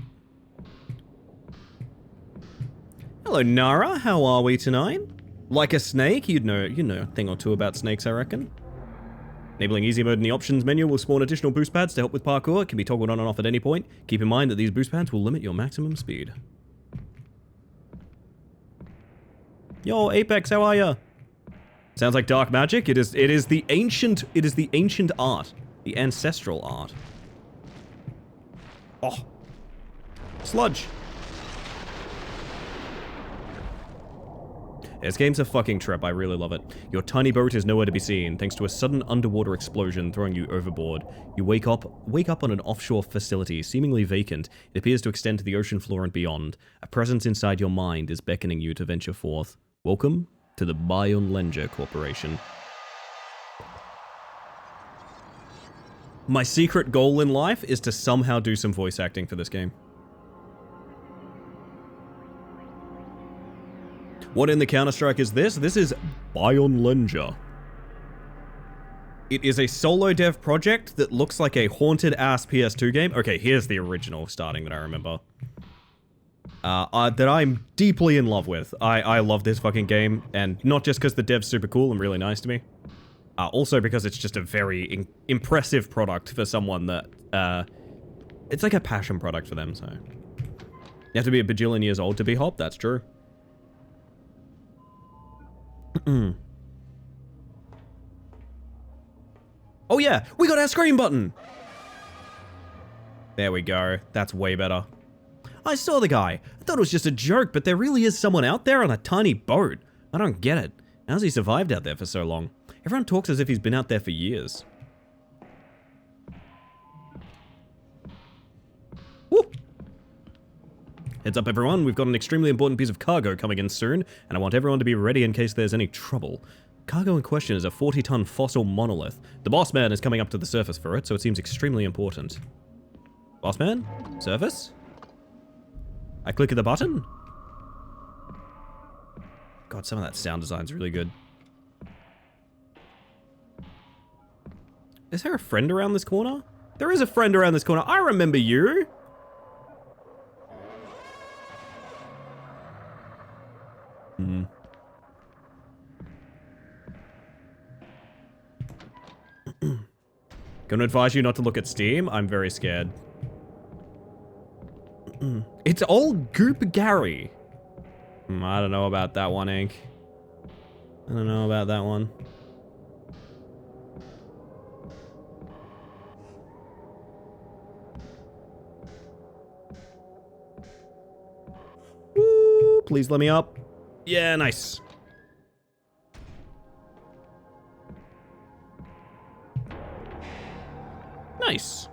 S2: Hello, Nara. How are we tonight? Like a snake? You know a thing or two about snakes, I reckon. Enabling easy mode in the options menu will spawn additional boost pads to help with parkour. It can be toggled on and off at any point. Keep in mind that these boost pads will limit your maximum speed. Yo, Apex, how are ya? Sounds like dark magic. It is the ancient art. The ancestral art. Oh. Sludge. This game's a fucking trip, I really love it. Your tiny boat is nowhere to be seen, thanks to a sudden underwater explosion throwing you overboard. You wake up on an offshore facility, seemingly vacant. It appears to extend to the ocean floor and beyond. A presence inside your mind is beckoning you to venture forth. Welcome to the Baionlenja Corporation. My secret goal in life is to somehow do some voice acting for this game. What in the Counter-Strike is this? This is Baionlenja. It is a solo dev project that looks like a haunted-ass PS2 game. Okay, here's the original starting that I remember. That I'm deeply in love with. I love this fucking game, and not just because the dev's super cool and really nice to me. Also because it's just a very impressive product for someone that, it's like a passion product for them, so. You have to be a bajillion years old to be hop, that's true. Oh yeah, we got our screen button! There we go, that's way better. I saw the guy. I thought it was just a joke, but there really is someone out there on a tiny boat. I don't get it. How's he survived out there for so long? Everyone talks as if he's been out there for years. Woo! Heads up everyone, we've got an extremely important piece of cargo coming in soon, and I want everyone to be ready in case there's any trouble. Cargo in question is a 40-ton fossil monolith. The boss man is coming up to the surface for it, so it seems extremely important. Boss man? Surface? I click the button? God, some of that sound design's really good. Is there a friend around this corner? There is a friend around this corner. I remember you! Gonna advise you not to look at Steam. I'm very scared. It's all Goop Gary. I don't know about that one, Ink. I don't know about that one. Woo, please let me up. Yeah, nice. Nice.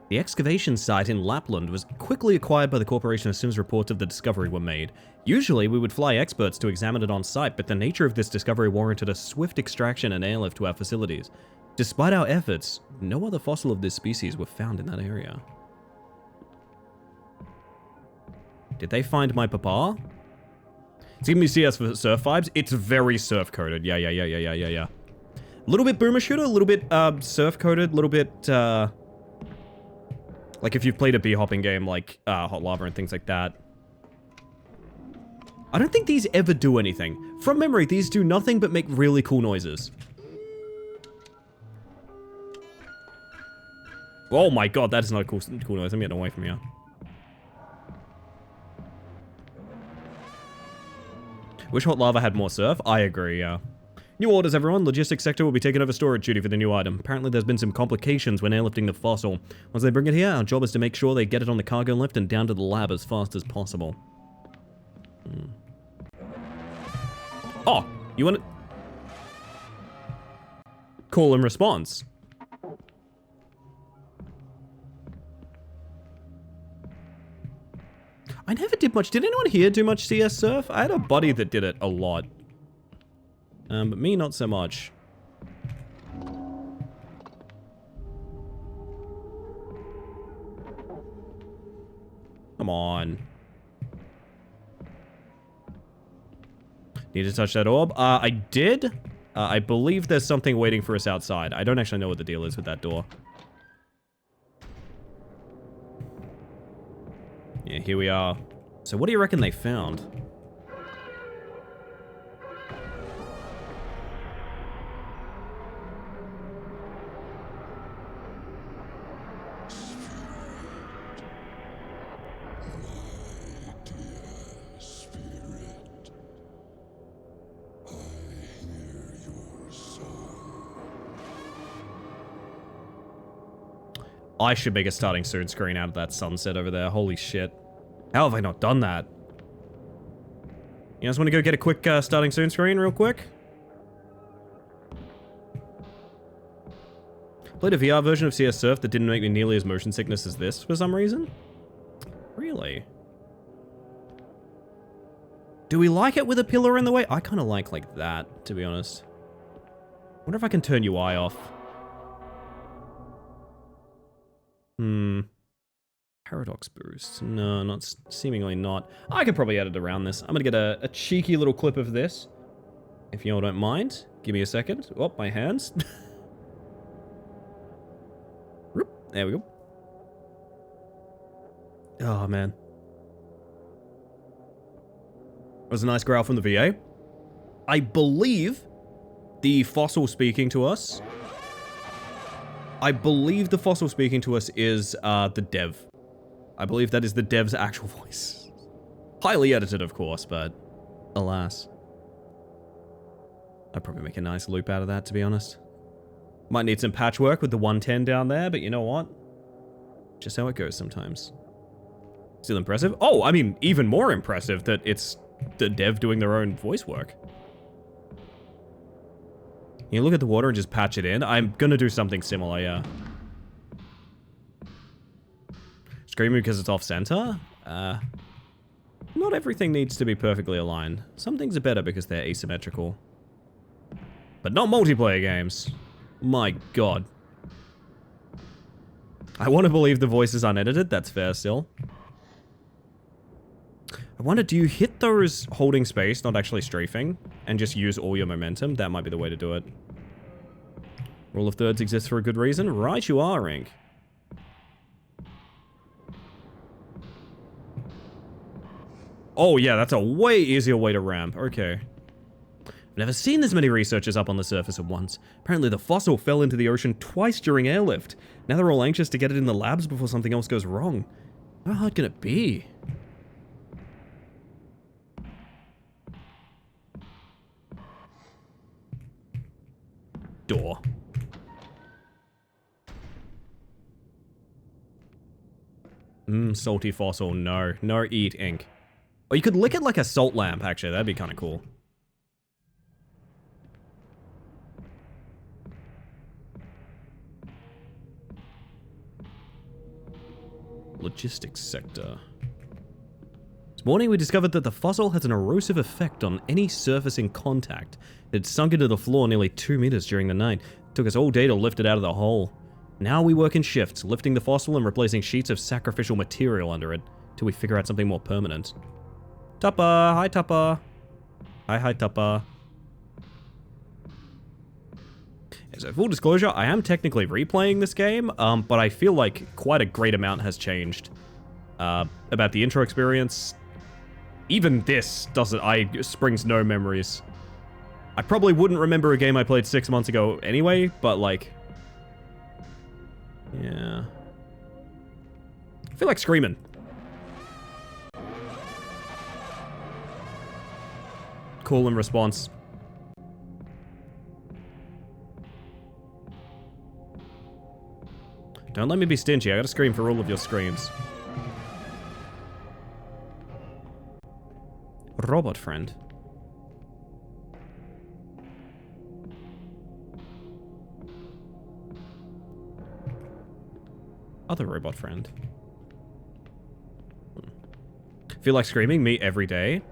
S2: The excavation site in Lapland was quickly acquired by the corporation as soon as reports of the discovery were made. Usually, we would fly experts to examine it on site, but the nature of this discovery warranted a swift extraction and airlift to our facilities. Despite our efforts, no other fossil of this species were found in that area. Did they find my papa? It's giving me CS for surf vibes. It's very surf coded. Yeah. A little bit boomer shooter, a little bit surf coded, a little bit like if you've played a bee hopping game like Hot Lava and things like that. I don't think these ever do anything. From memory, these do nothing but make really cool noises. Oh my god, that is not a cool noise. I'm getting away from here. Wish Hot Lava had more surf. I agree, yeah. New orders, everyone. Logistics sector will be taking over storage duty for the new item. Apparently there's been some complications when airlifting the fossil. Once they bring it here, our job is to make sure they get it on the cargo lift and down to the lab as fast as possible. Oh, you want to... Call and response. I never did much. Did anyone here do much CS surf? I had a buddy that did it a lot. But me, not so much. Come on. Need to touch that orb? I did. I believe there's something waiting for us outside. I don't actually know what the deal is with that door. Yeah, here we are. So what do you reckon they found? I should make a starting soon screen out of that sunset over there. Holy shit. How have I not done that? You guys want to go get a quick starting soon screen real quick? Played a VR version of CS Surf that didn't make me nearly as motion sickness as this for some reason. Really? Do we like it with a pillar in the way? I kind of like that, to be honest. Wonder if I can turn UI off. Paradox boost. No, not seemingly not. I could probably edit around this. I'm gonna get a cheeky little clip of this. If you all don't mind. Give me a second. Oh, my hands. There we go. Oh, man. That was a nice growl from the VA. I believe the fossil speaking to us... I believe the fossil speaking to us is the dev. I believe that is the dev's actual voice. Highly edited, of course, but alas. I'd probably make a nice loop out of that, to be honest. Might need some patchwork with the 110 down there, but you know what? Just how it goes sometimes. Still impressive? Oh, I mean, even more impressive that it's the dev doing their own voice work. You look at the water and just patch it in. I'm gonna do something similar, yeah. Screaming because it's off-center? Not everything needs to be perfectly aligned. Some things are better because they're asymmetrical. But not multiplayer games. My god. I want to believe the voice is unedited. That's fair still. I wonder, do you hit those holding space, not actually strafing, and just use all your momentum? That might be the way to do it. Rule of thirds exists for a good reason. Right you are, Ink. Oh yeah, that's a way easier way to ramp. Okay. I've never seen this many researchers up on the surface at once. Apparently the fossil fell into the ocean twice during airlift. Now they're all anxious to get it in the labs before something else goes wrong. How hard can it be? Door. Salty fossil. No. No eat, Ink. Or you could lick it like a salt lamp, actually. That'd be kind of cool. logistics sector. This morning we discovered that the fossil has an erosive effect on any surface in contact. It sunk into the floor nearly 2 meters during the night. It took us all day to lift it out of the hole. Now we work in shifts, lifting the fossil and replacing sheets of sacrificial material under it, till we figure out something more permanent. Tupper! Hi, Tupper! Hi, Tupper. So full disclosure, I am technically replaying this game, but I feel like quite a great amount has changed about the intro experience. Even this springs no memories. I probably wouldn't remember a game I played 6 months ago anyway, but like, yeah. I feel like screaming. Call and response. Don't let me be stingy, I gotta scream for all of your screams. Robot friend. Other robot friend. Feel like screaming? Me every day.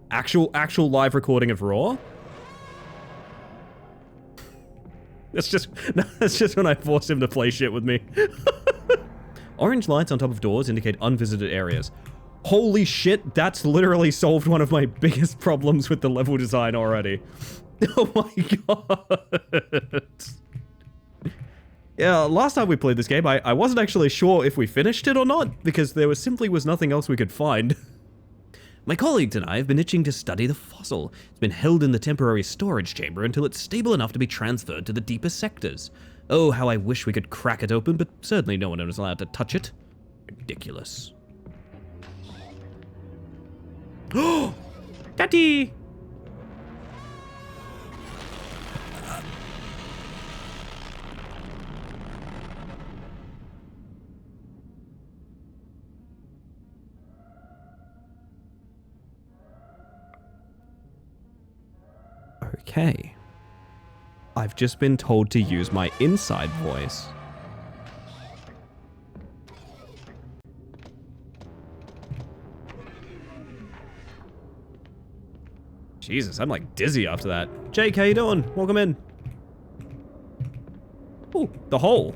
S2: Actual live recording of Raw? That's just when I force him to play shit with me. Orange lights on top of doors indicate unvisited areas. Holy shit, that's literally solved one of my biggest problems with the level design already. Oh my god. Yeah, last time we played this game, I wasn't actually sure if we finished it or not, because there simply was nothing else we could find. My colleagues and I have been itching to study the fossil. It's been held in the temporary storage chamber until it's stable enough to be transferred to the deeper sectors. Oh, how I wish we could crack it open, but certainly no one is allowed to touch it. Ridiculous. Oh! Daddy! Okay. I've just been told to use my inside voice. Jesus, I'm like dizzy after that. Jake, how you doing? Welcome in. Ooh, the hole.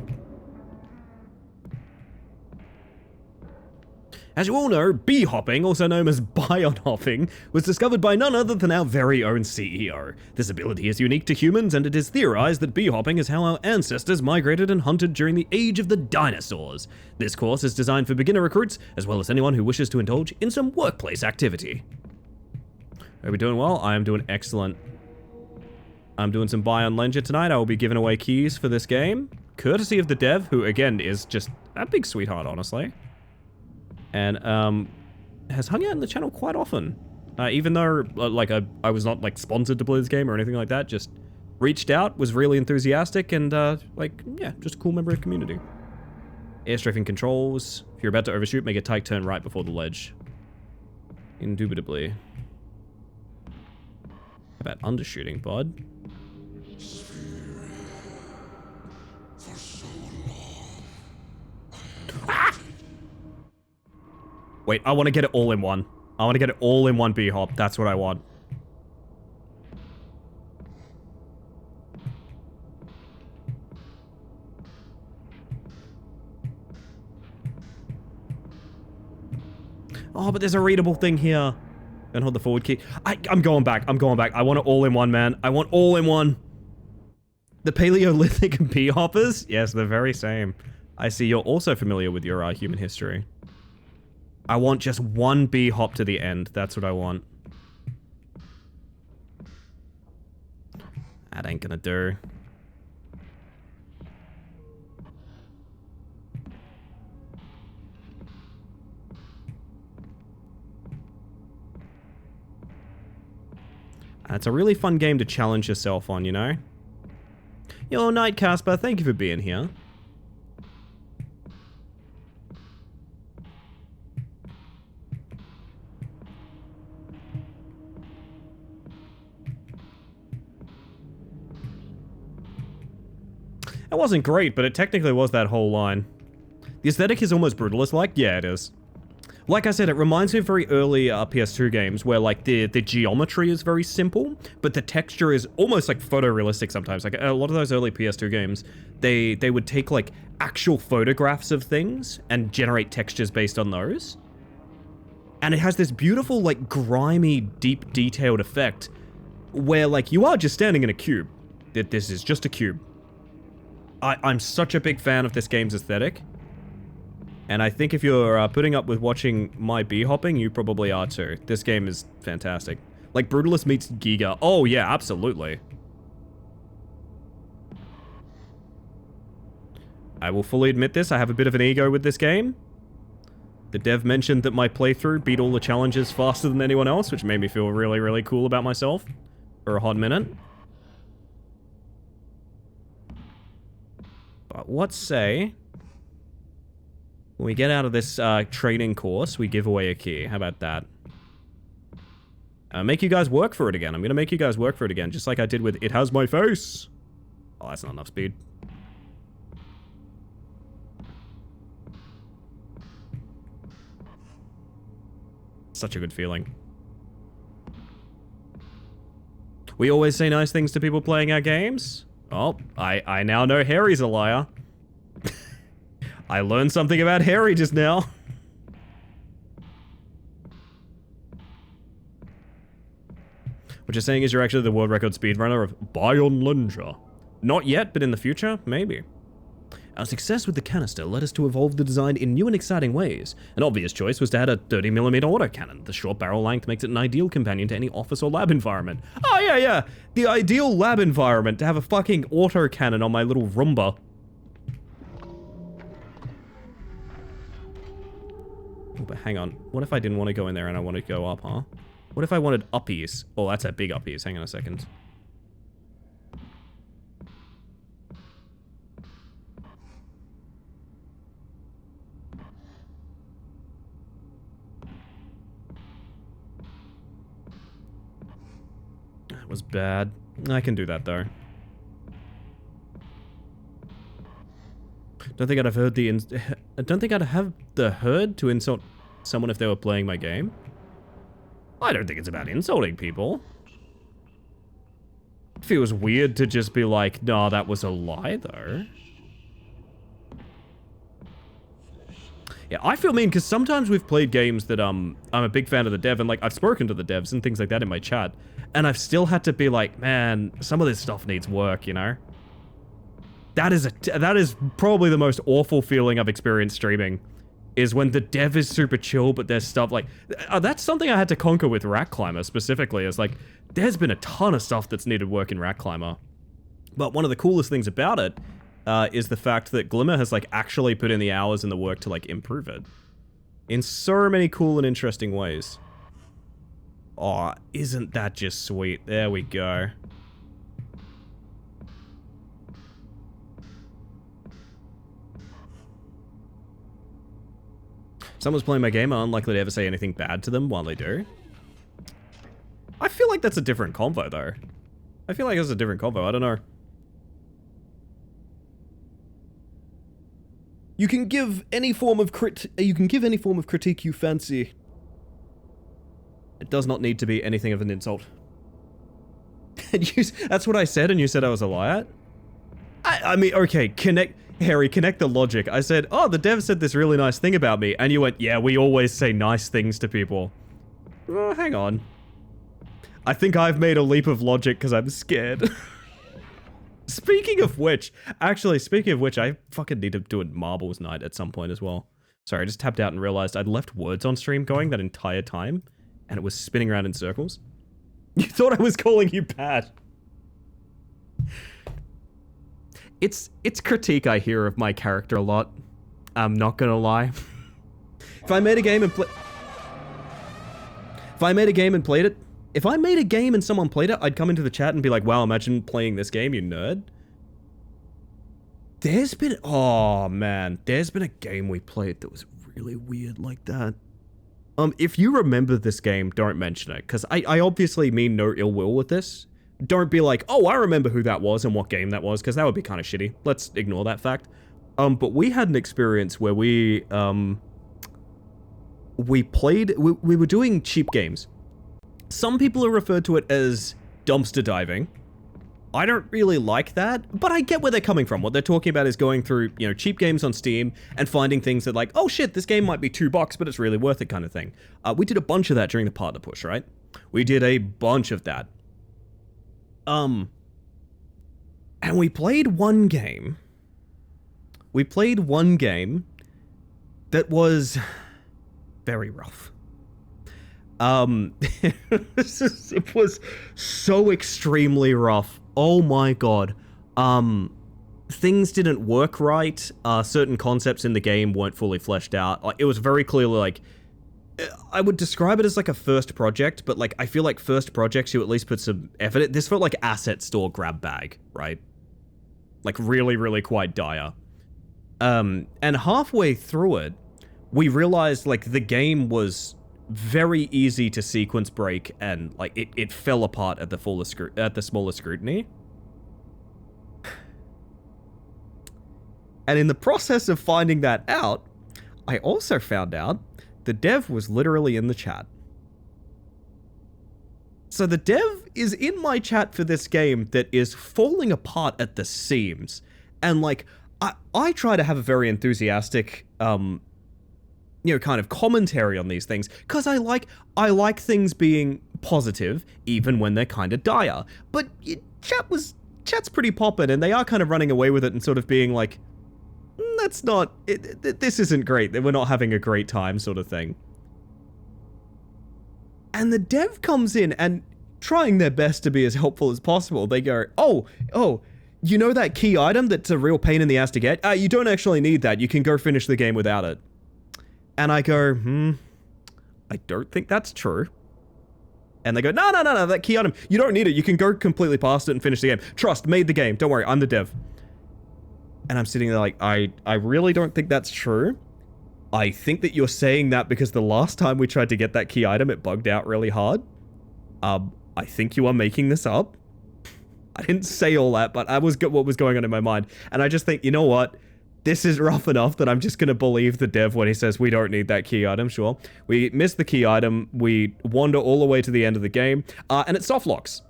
S2: As you all know, bee hopping, also known as bion hopping, was discovered by none other than our very own CEO. This ability is unique to humans, and it is theorized that bee hopping is how our ancestors migrated and hunted during the age of the dinosaurs. This course is designed for beginner recruits, as well as anyone who wishes to indulge in some workplace activity. Are we doing well? I am doing excellent. I'm doing some Baionlenja tonight. I will be giving away keys for this game, courtesy of the dev, who again is just a big sweetheart, honestly. And has hung out in the channel quite often. Even though like I was not like sponsored to play this game or anything like that, just reached out, was really enthusiastic, and like, yeah, just a cool member of the community. Airstrafing controls. If you're about to overshoot, make a tight turn right before the ledge. Indubitably. How about undershooting, bud? Ah! Wait, I want to get it all in one. I want to get it all in one B-hop. That's what I want. Oh, but there's a readable thing here. Don't hold the forward key. I'm going back. I'm going back. I want it all in one, man. I want all in one. The Paleolithic B-hoppers? Yes, they're very same. I see you're also familiar with your human history. I want just one B-hop to the end. That's what I want. That ain't gonna do. It's a really fun game to challenge yourself on, you know? Yo, Night Casper, thank you for being here. It wasn't great, but it technically was that whole line. The aesthetic is almost Brutalist-like. Yeah, it is. Like I said, it reminds me of very early PS2 games where, like, the geometry is very simple, but the texture is almost, like, photorealistic sometimes. Like, a lot of those early PS2 games, they would take, like, actual photographs of things and generate textures based on those. And it has this beautiful, like, grimy, deep, detailed effect where, like, you are just standing in a cube. This is just a cube. I'm such a big fan of this game's aesthetic. And I think if you're putting up with watching my bee-hopping, you probably are too. This game is fantastic. Like, Brutalist meets Giga. Oh, yeah, absolutely. I will fully admit this, I have a bit of an ego with this game. The dev mentioned that my playthrough beat all the challenges faster than anyone else, which made me feel really, really cool about myself for a hot minute. But what say... when we get out of this training course, we give away a key. How about that? Make you guys work for it again. I'm going to make you guys work for it again, just like I did with It Has My Face. Oh, that's not enough speed. Such a good feeling. We always say nice things to people playing our games. Oh, I now know Harry's a liar. I learned something about Harry just now. What you're saying is you're actually the world record speedrunner of Baionlenja. Not yet, but in the future, maybe. Our success with the canister led us to evolve the design in new and exciting ways. An obvious choice was to add a 30mm autocannon. The short barrel length makes it an ideal companion to any office or lab environment. Oh, yeah. The ideal lab environment to have a fucking autocannon on my little Roomba. Oh, but hang on. What if I didn't want to go in there and I wanted to go up, huh? What if I wanted uppies? Oh, that's a big uppies. Hang on a second. That was bad. I can do that, though. Don't think I'd have heard I don't think I'd have the herd to insult someone if they were playing my game. I don't think it's about insulting people. It feels weird to just be like, nah, that was a lie, though. Yeah, I feel mean because sometimes we've played games that I'm a big fan of the dev, and like I've spoken to the devs and things like that in my chat, and I've still had to be like, man, some of this stuff needs work, you know? That is probably the most awful feeling I've experienced streaming, is when the dev is super chill, but there's stuff like... that's something I had to conquer with Rack Climber, specifically, is like, there's been a ton of stuff that's needed work in Rack Climber. But one of the coolest things about it is the fact that Glimmer has, like, actually put in the hours and the work to, like, improve it. In so many cool and interesting ways. Oh, isn't that just sweet? There we go. Someone's playing my game, I'm unlikely to ever say anything bad to them while they do. I feel like that's a different convo, though. I feel like it's a different convo, I don't know. You can give any form of critique you fancy. It does not need to be anything of an insult. That's what I said, and you said I was a liar? I mean, okay, Harry, connect the logic. I said, oh, the dev said this really nice thing about me. And you went, yeah, we always say nice things to people. Hang on. I think I've made a leap of logic because I'm scared. Speaking of which, I fucking need to do a marbles night at some point as well. Sorry, I just tapped out and realized I'd left words on stream going that entire time. And it was spinning around in circles. You thought I was calling you bad. It's critique I hear of my character a lot. I'm not gonna lie. If I made a game and someone played it, I'd come into the chat and be like, wow, imagine playing this game, you nerd. There's been a game we played that was really weird like that. If you remember this game, don't mention it, because I obviously mean no ill will with this. Don't be like, oh, I remember who that was and what game that was, because that would be kind of shitty. Let's ignore that fact. But we had an experience where we were doing cheap games. Some people are referred to it as dumpster diving. I don't really like that, but I get where they're coming from. What they're talking about is going through, you know, cheap games on Steam and finding things that like, oh shit, this game might be $2, but it's really worth it kind of thing. We did a bunch of that during the partner push, right? We did a bunch of that. And we played one game. That was very rough. It was so extremely rough. Oh my god. Things didn't work right. Certain concepts in the game weren't fully fleshed out. Like, it was very clearly like, I would describe it as like a first project, but like, I feel like first projects, you at least put some effort in. This felt like asset store grab bag, right? Like really, really quite dire. And halfway through it, we realized like the game was very easy to sequence break, and like it fell apart at the smaller scrutiny. And in the process of finding that out, I also found out the dev was literally in the chat. So the dev is in my chat for this game that is falling apart at the seams. And like, I try to have a very enthusiastic, you know, kind of commentary on these things, because I like things being positive, even when they're kind of dire. But chat's pretty poppin', and they are kind of running away with it and sort of being like, this isn't great, we're not having a great time sort of thing. And the dev comes in and trying their best to be as helpful as possible. They go, oh, you know that key item that's a real pain in the ass to get? You don't actually need that. You can go finish the game without it. And I go, I don't think that's true. And they go, no, that key item, you don't need it. You can go completely past it and finish the game. Trust, made the game. Don't worry, I'm the dev. And I'm sitting there like, I really don't think that's true. I think that you're saying that because the last time we tried to get that key item, it bugged out really hard. I think you are making this up. I didn't say all that, but what was going on in my mind. And I just think, you know what? This is rough enough that I'm just going to believe the dev when he says we don't need that key item, sure. We miss the key item, we wander all the way to the end of the game, and it soft locks.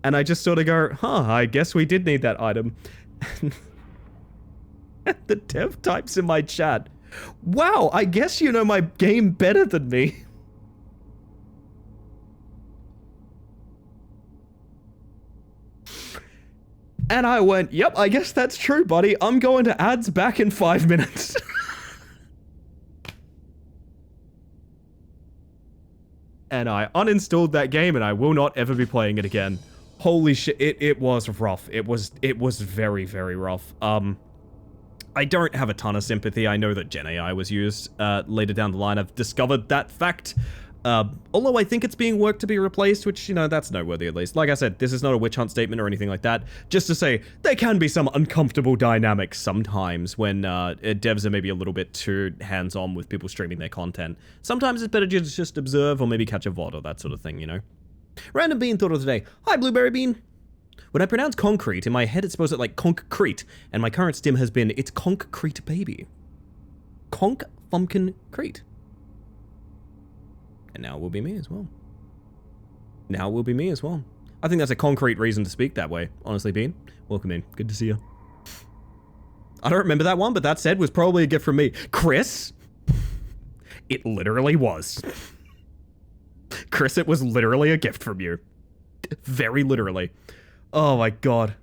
S2: And I just sort of go, I guess we did need that item. And the dev types in my chat, wow, I guess you know my game better than me. And I went, yep, I guess that's true, buddy. I'm going to ads back in 5 minutes. And I uninstalled that game, and I will not ever be playing it again. Holy shit, it was rough. It was very, very rough. I don't have a ton of sympathy. I know that Gen AI was used later down the line. I've discovered that fact. Although I think it's being worked to be replaced, which, you know, that's noteworthy at least. Like I said, this is not a witch hunt statement or anything like that. Just to say, there can be some uncomfortable dynamics sometimes when devs are maybe a little bit too hands-on with people streaming their content. Sometimes it's better to just observe or maybe catch a VOD or that sort of thing, you know? Random Bean thought of the day. Hi, Blueberry Bean. When I pronounce concrete, in my head it's supposed to like concrete, and my current stim has been, it's concrete baby. Conk Fumpkin Crete. And now it will be me as well. Now it will be me as well. I think that's a concrete reason to speak that way, honestly, Bean. Welcome in. Good to see you. I don't remember that one, but that said was probably a gift from me. Chris? It literally was. Chris, it was literally a gift from you. Very literally. Oh my god.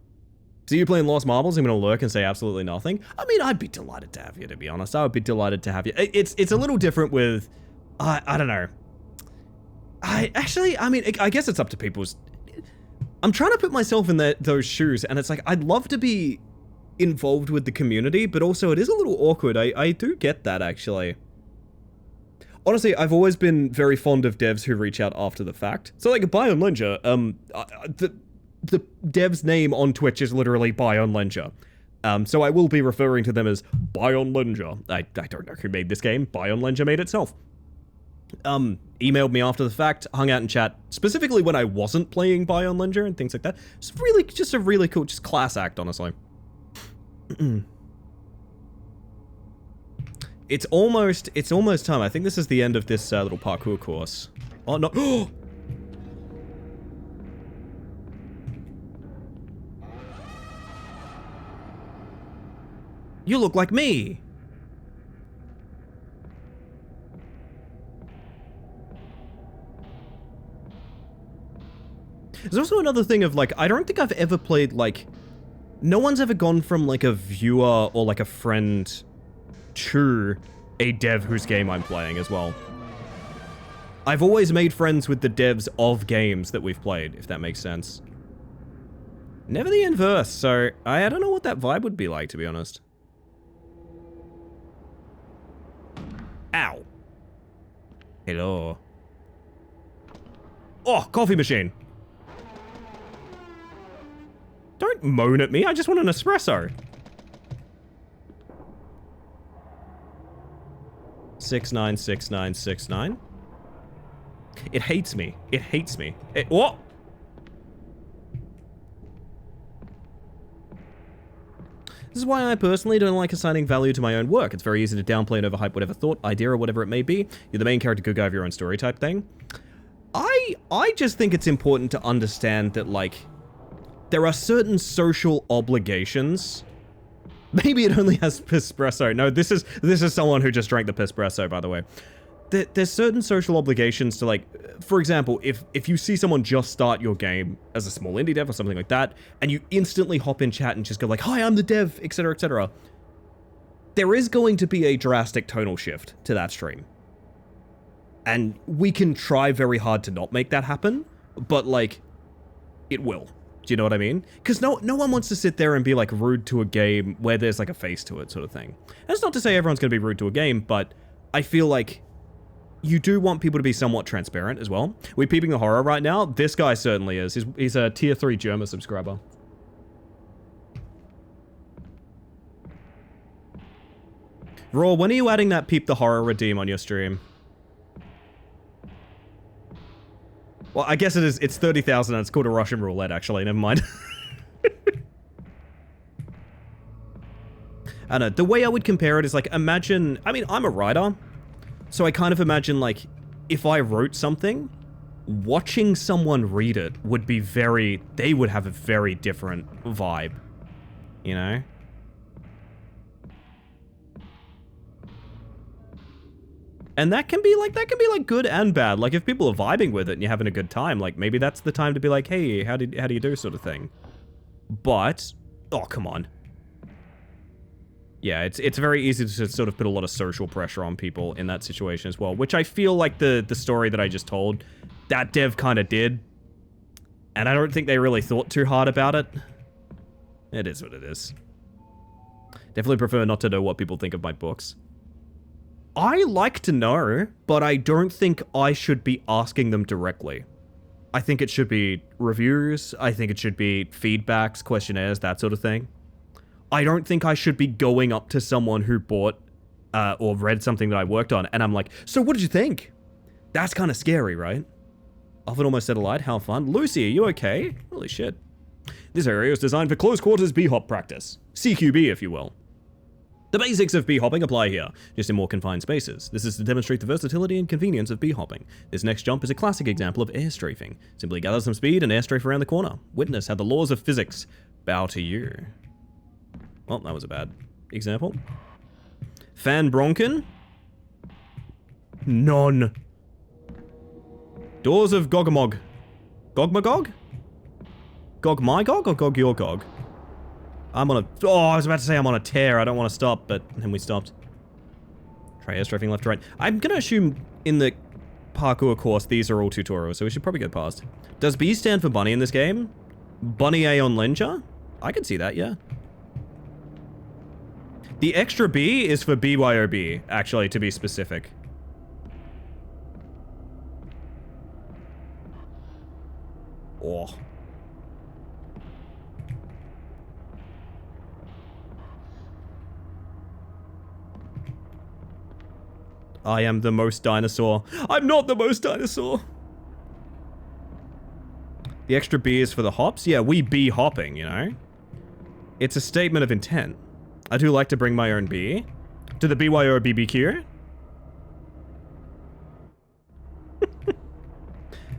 S2: So you playing Lost Marbles? I'm gonna lurk and say absolutely nothing? I mean, I'd be delighted to have you, to be honest. I would be delighted to have you. It's a little different with... I don't know. I guess it's up to people's... I'm trying to put myself in those shoes, and it's like, I'd love to be involved with the community, but also it is a little awkward. I do get that, actually. Honestly, I've always been very fond of devs who reach out after the fact. So like Baionlenja, the dev's name on Twitch is literally Baionlenja. So I will be referring to them as Baionlenja. I don't know who made this game. Baionlenja made itself. emailed me after the fact, hung out in chat, specifically when I wasn't playing Baionlenja and things like that. It's really just a really cool, just class act, honestly. It's almost time. I think this is the end of this little parkour course. Oh no! You look like me! There's also another thing of, like, I don't think I've ever played, like... No one's ever gone from, like, a viewer or, like, a friend to a dev whose game I'm playing as well. I've always made friends with the devs of games that we've played, if that makes sense. Never the inverse, so I don't know what that vibe would be like, to be honest. Ow. Hello. Oh, coffee machine. Don't moan at me, I just want an espresso. 696969. It hates me. It hates me. What? This is why I personally don't like assigning value to my own work. It's very easy to downplay and overhype whatever thought, idea, or whatever it may be. You're the main character, good guy of your own story type thing. I just think it's important to understand that, like, there are certain social obligations. Maybe it only has Pispresso. No, this is someone who just drank the Pispresso, by the way. There's certain social obligations to, like, for example, if you see someone just start your game as a small indie dev or something like that, and you instantly hop in chat and just go like, hi, I'm the dev, etc., etc., there is going to be a drastic tonal shift to that stream. And we can try very hard to not make that happen, but, like, it will. Do you know what I mean? Because no one wants to sit there and be, like, rude to a game where there's, like, a face to it sort of thing. That's not to say everyone's going to be rude to a game, but I feel like you do want people to be somewhat transparent as well. We're peeping the horror right now. This guy certainly is. He's a tier 3 Germa subscriber. Raw, when are you adding that peep the horror redeem on your stream? Well, I guess it is. It's 30,000 and it's called a Russian roulette, actually. Never mind. I don't know. The way I would compare it is, like, imagine... I mean, I'm a writer. So I kind of imagine, like, if I wrote something, watching someone read it would be very... They would have a very different vibe. You know? And that can be like good and bad. Like, if people are vibing with it and you're having a good time, like, maybe that's the time to be like, hey, how do you do, sort of thing. But, oh, come on. Yeah, it's very easy to sort of put a lot of social pressure on people in that situation as well, which I feel like the story that I just told, that dev kind of did. And I don't think they really thought too hard about it. It is what it is. Definitely prefer not to know what people think of my books. I like to know, but I don't think I should be asking them directly. I think it should be reviews, I think it should be feedbacks, questionnaires, that sort of thing. I don't think I should be going up to someone who bought or read something that I worked on, and I'm like, so what did you think? That's kind of scary, right? Oven almost set alight, how fun. Lucy, are you okay? Holy shit. This area is designed for close quarters b-hop practice. CQB, if you will. The basics of b-hopping apply here, just in more confined spaces. This is to demonstrate the versatility and convenience of b-hopping. This next jump is a classic example of air strafing. Simply gather some speed and air strafe around the corner. Witness how the laws of physics bow to you. Well, that was a bad example. Fan Bronken? None. Doors of Gogamog. Gogmagog? Gog-my-gog or Gog-your-gog? I'm on a... Oh, I was about to say I'm on a tear. I don't want to stop, but then we stopped. Try air strafing left to right. I'm going to assume in the parkour course, these are all tutorials, so we should probably go past. Does B stand for bunny in this game? Bunny Baionlenja? I can see that, yeah. The extra B is for BYOB, actually, to be specific. Oh. I am the most dinosaur. I'm not the most dinosaur. The extra B is for the hops? Yeah, we be hopping, you know? It's a statement of intent. I do like to bring my own beer. To the BYO BBQ?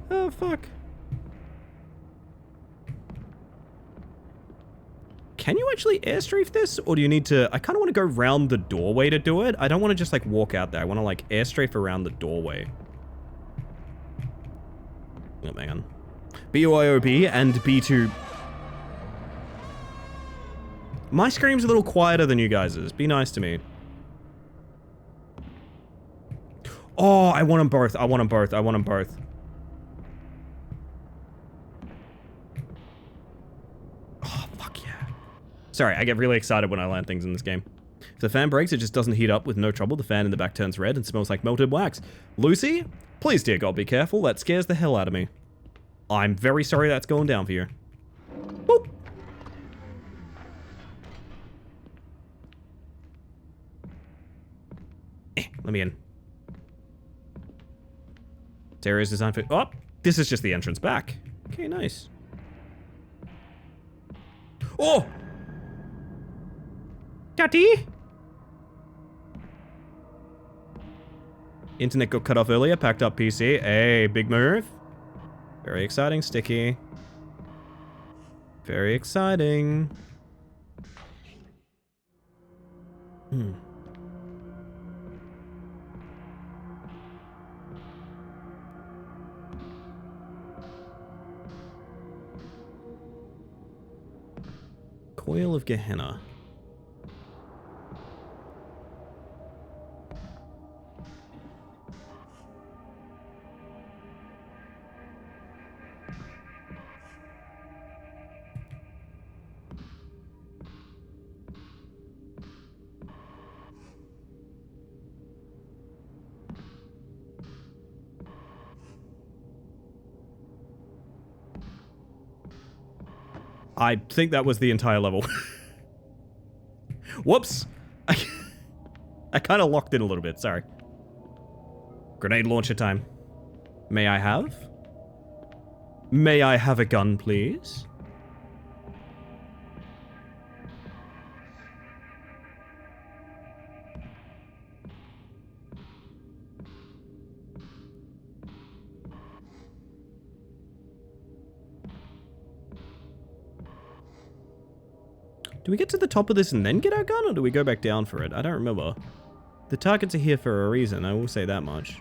S2: Oh, fuck. Can you actually airstrafe this? Or do you need to... I kind of want to go round the doorway to do it. I don't want to just, like, walk out there. I want to, like, airstrafe around the doorway. Oh, hang on. BYOB and B2... My scream's a little quieter than you guys's. Be nice to me. Oh, I want them both. I want them both. I want them both. Oh, fuck yeah. Sorry, I get really excited when I land things in this game. If the fan breaks, it just doesn't heat up with no trouble. The fan in the back turns red and smells like melted wax. Lucy, please, dear God, be careful. That scares the hell out of me. I'm very sorry that's going down for you. Boop. Let me in. This area is designed for... Oh, this is just the entrance back. Okay, nice. Oh! Daddy? Internet got cut off earlier, packed up PC. Hey, big move. Very exciting, Sticky. Very exciting. Coil of Gehenna. I think that was the entire level. Whoops. I kind of locked in a little bit, sorry. Grenade launcher time. May I have? May I have a gun, please? Do we get to the top of this and then get our gun, or do we go back down for it? I don't remember. The targets are here for a reason, I will say that much.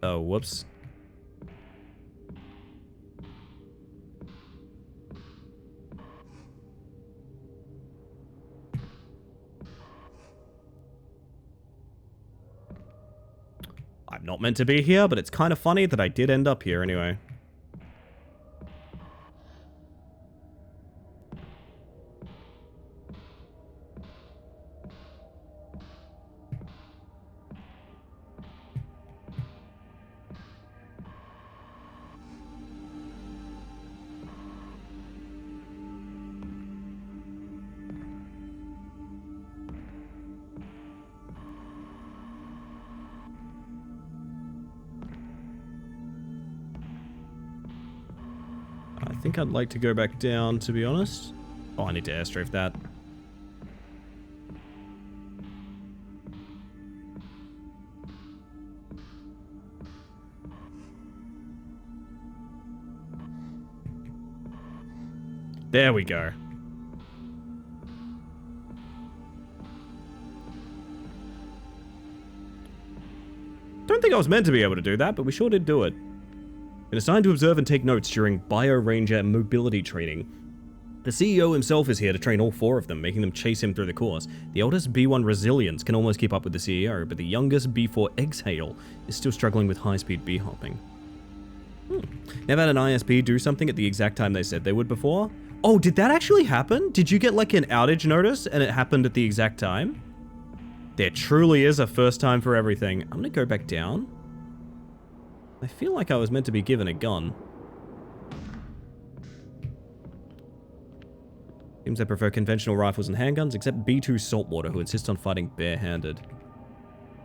S2: Oh, whoops. I'm not meant to be here, but it's kind of funny that I did end up here anyway. I think I'd like to go back down, to be honest. Oh, I need to airstrafe that. There we go. Don't think I was meant to be able to do that, but we sure did do it. Been assigned to observe and take notes during Baionlenja mobility training. The CEO himself is here to train all 4 of them, making them chase him through the course. The oldest B1 Resilience can almost keep up with the CEO, but the youngest B4 Exhale is still struggling with high-speed B-hopping. Never had an ISP do something at the exact time they said they would before? Oh, did that actually happen? Did you get like an outage notice and it happened at the exact time? There truly is a first time for everything. I'm gonna go back down. I feel like I was meant to be given a gun. Seems they prefer conventional rifles and handguns, except B2 Saltwater, who insist on fighting barehanded.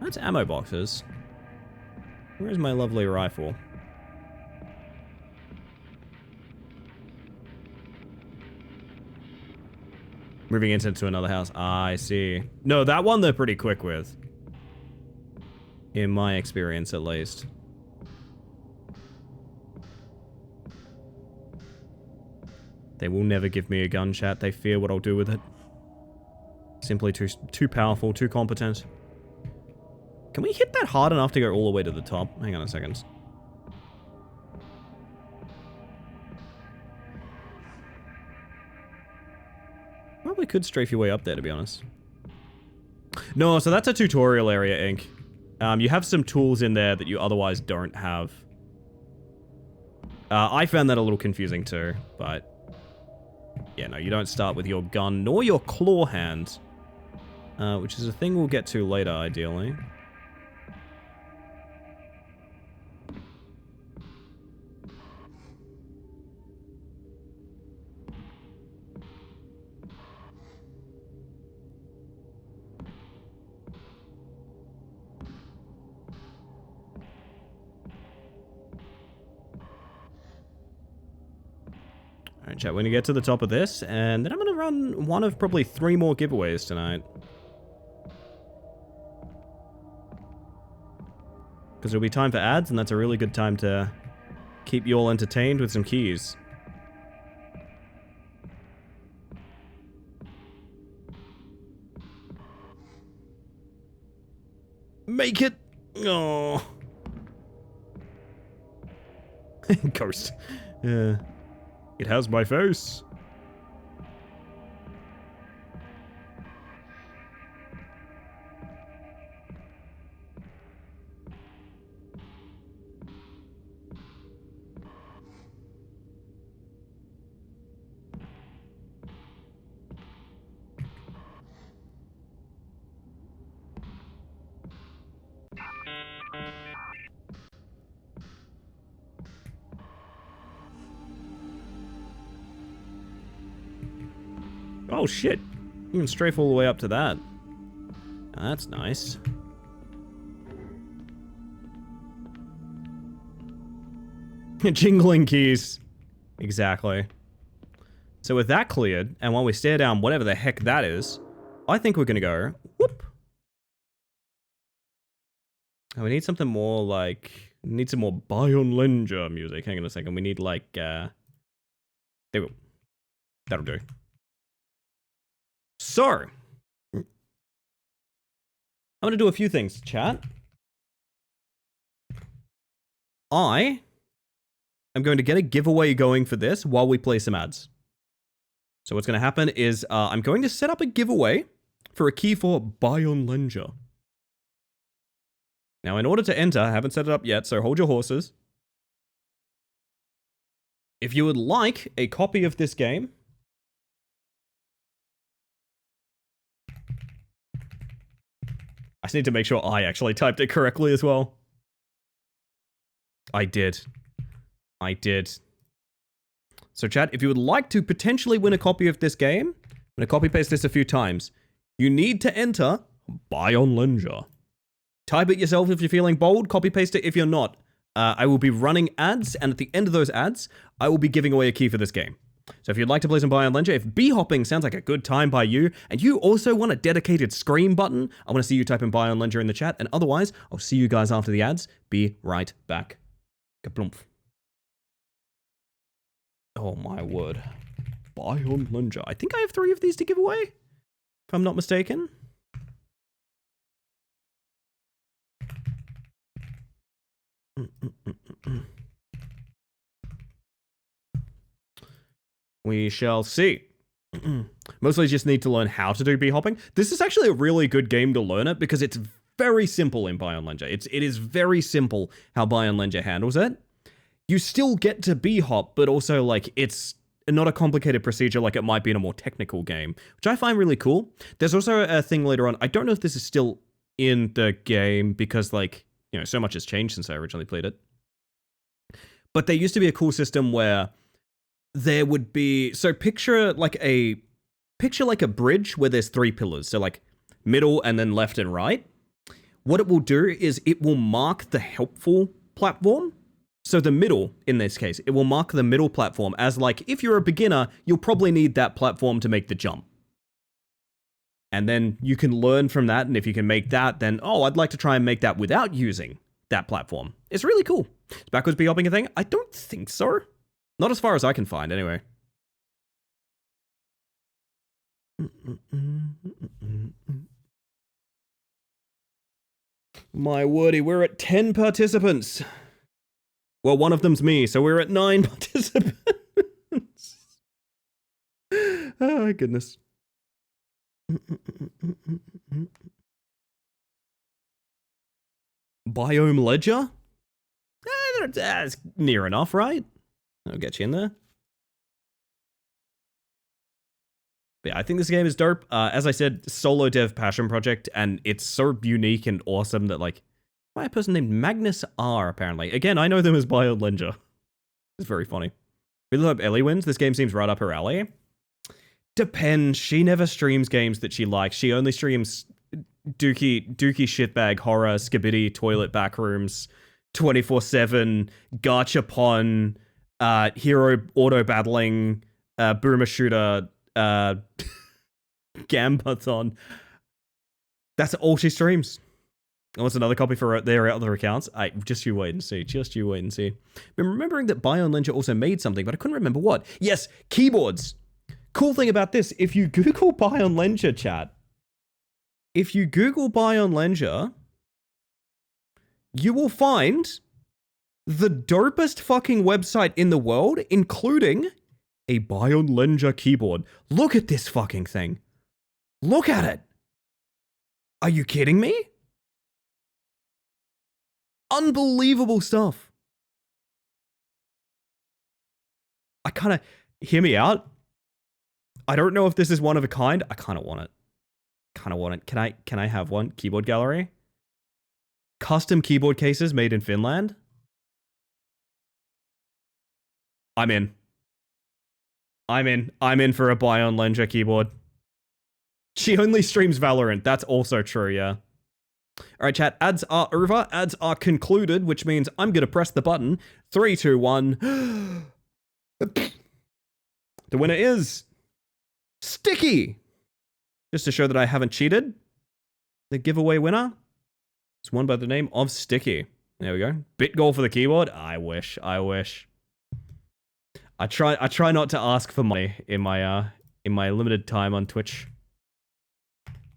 S2: That's ammo boxes. Where's my lovely rifle? Moving into another house. Ah, I see. No, that one they're pretty quick with. In my experience, at least. They will never give me a gun, chat. They fear what I'll do with it. Simply too powerful, too competent. Can we hit that hard enough to go all the way to the top? Hang on a second. Probably could strafe your way up there, to be honest. No, so that's a tutorial area, Ink. You have some tools in there that you otherwise don't have. I found that a little confusing too, but... yeah, no, you don't start with your gun, nor your claw hand. Which is a thing we'll get to later, ideally. Alright, chat, we're gonna get to the top of this, and then I'm gonna run one of probably 3 more giveaways tonight. Because it'll be time for ads, and that's a really good time to keep you all entertained with some keys. Make it! Oh. Ghost. Yeah. It has my face. Oh shit, you can strafe all the way up to that. That's nice. Jingling keys. Exactly. So with that cleared, and while we stare down whatever the heck that is, I think we're gonna go, whoop. Oh, we need something more like, we need some more Baionlenja music. Hang on a second, we need like, there we go. That'll do. So, I'm going to do a few things, chat. I am going to get a giveaway going for this while we play some ads. So what's going to happen is I'm going to set up a giveaway for a key for Baionlenja. Now, in order to enter, I haven't set it up yet, so hold your horses. If you would like a copy of this game, I just need to make sure I actually typed it correctly as well. I did. So chat, if you would like to potentially win a copy of this game, I'm going to copy paste this a few times. You need to enter Baionlenja. Type it yourself if you're feeling bold, copy paste it if you're not. I will be running ads, and at the end of those ads, I will be giving away a key for this game. So if you'd like to play some Baionlenja, if B-hopping sounds like a good time by you, and you also want a dedicated scream button, I want to see you type in Baionlenja in the chat, and otherwise, I'll see you guys after the ads. Be right back. Kaplumph. Oh my word. Baionlenja. I think I have 3 of these to give away, if I'm not mistaken. We shall see. Mostly just need to learn how to do B-hopping. This is actually a really good game to learn it because it's very simple in Baionlenja. It is very simple how Baionlenja handles it. You still get to B-hop, but also like it's not a complicated procedure like it might be in a more technical game, which I find really cool. There's also a thing later on. I don't know if this is still in the game because like, you know, so much has changed since I originally played it. But there used to be a cool system where there would be, so picture like a picture like a bridge where there's 3 pillars. So like middle and then left and right. What it will do is it will mark the helpful platform. So the middle, in this case, it will mark the middle platform as like, if you're a beginner, you'll probably need that platform to make the jump. And then you can learn from that, and if you can make that, then, oh, I'd like to try and make that without using that platform. It's really cool. Is backwards B-hopping a thing? I don't think so. Not as far as I can find, anyway. My wordy, we're at 10 participants. Well, one of them's me, so we're at 9 participants. Oh, goodness. Baionlenja? That's near enough, right? I'll get you in there. But yeah, I think this game is dope. As I said, solo dev passion project, and it's so unique and awesome that, like, by a person named Magnus R, apparently. Again, I know them as Baionlenja. It's very funny. Really hope Ellie wins. This game seems right up her alley. Depends. She never streams games that she likes. She only streams dookie shitbag horror, skibidi, toilet backrooms, 24/7, gachapon, hero auto battling, boomer shooter, Gambathon. That's all she streams. What's another copy for their other accounts? Just you wait and see. Just you wait and see. Been remembering that Baionlenja also made something, but I couldn't remember what. Yes, keyboards. Cool thing about this, if you Google Baionlenja, chat, if you Google Baionlenja, you will find the dopest fucking website in the world, including a Baionlenja keyboard. Look at this fucking thing. Look at it. Are you kidding me? Unbelievable stuff. I kind of, hear me out. I don't know if this is one of a kind. I kind of want it. Can I have one? Keyboard gallery. Custom keyboard cases made in Finland. I'm in. I'm in for a Baionlenja keyboard. She only streams Valorant. That's also true, yeah. Alright, chat. Ads are over. Ads are concluded, which means I'm going to press the button. 3, 2, 1. The winner is Sticky. Just to show that I haven't cheated. The giveaway winner is one by the name of Sticky. There we go. Bit goal for the keyboard. I wish. I try not to ask for money in my limited time on Twitch.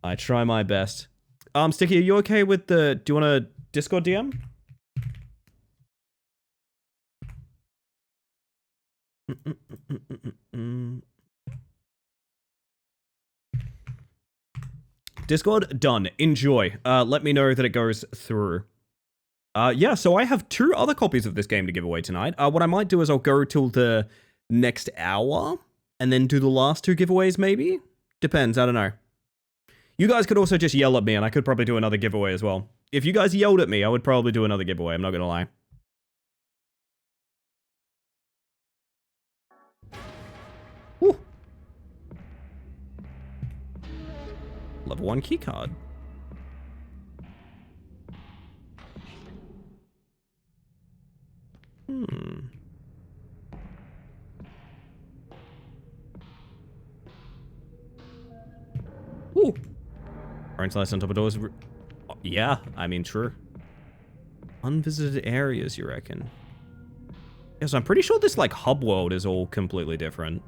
S2: I try my best. Sticky, are you okay with the... Do you want a Discord DM? Discord, done. Enjoy. Let me know that it goes through. Yeah, so I have 2 other copies of this game to give away tonight. What I might do is I'll go till the next hour, and then do the last 2 giveaways, maybe? Depends, I don't know. You guys could also just yell at me, and I could probably do another giveaway as well. If you guys yelled at me, I would probably do another giveaway, I'm not gonna lie. Woo. Level 1 keycard. Ooh. Orange lights on top of doors. Yeah, I mean, true. Unvisited areas, you reckon? Yes, I'm pretty sure this, like, hub world is all completely different.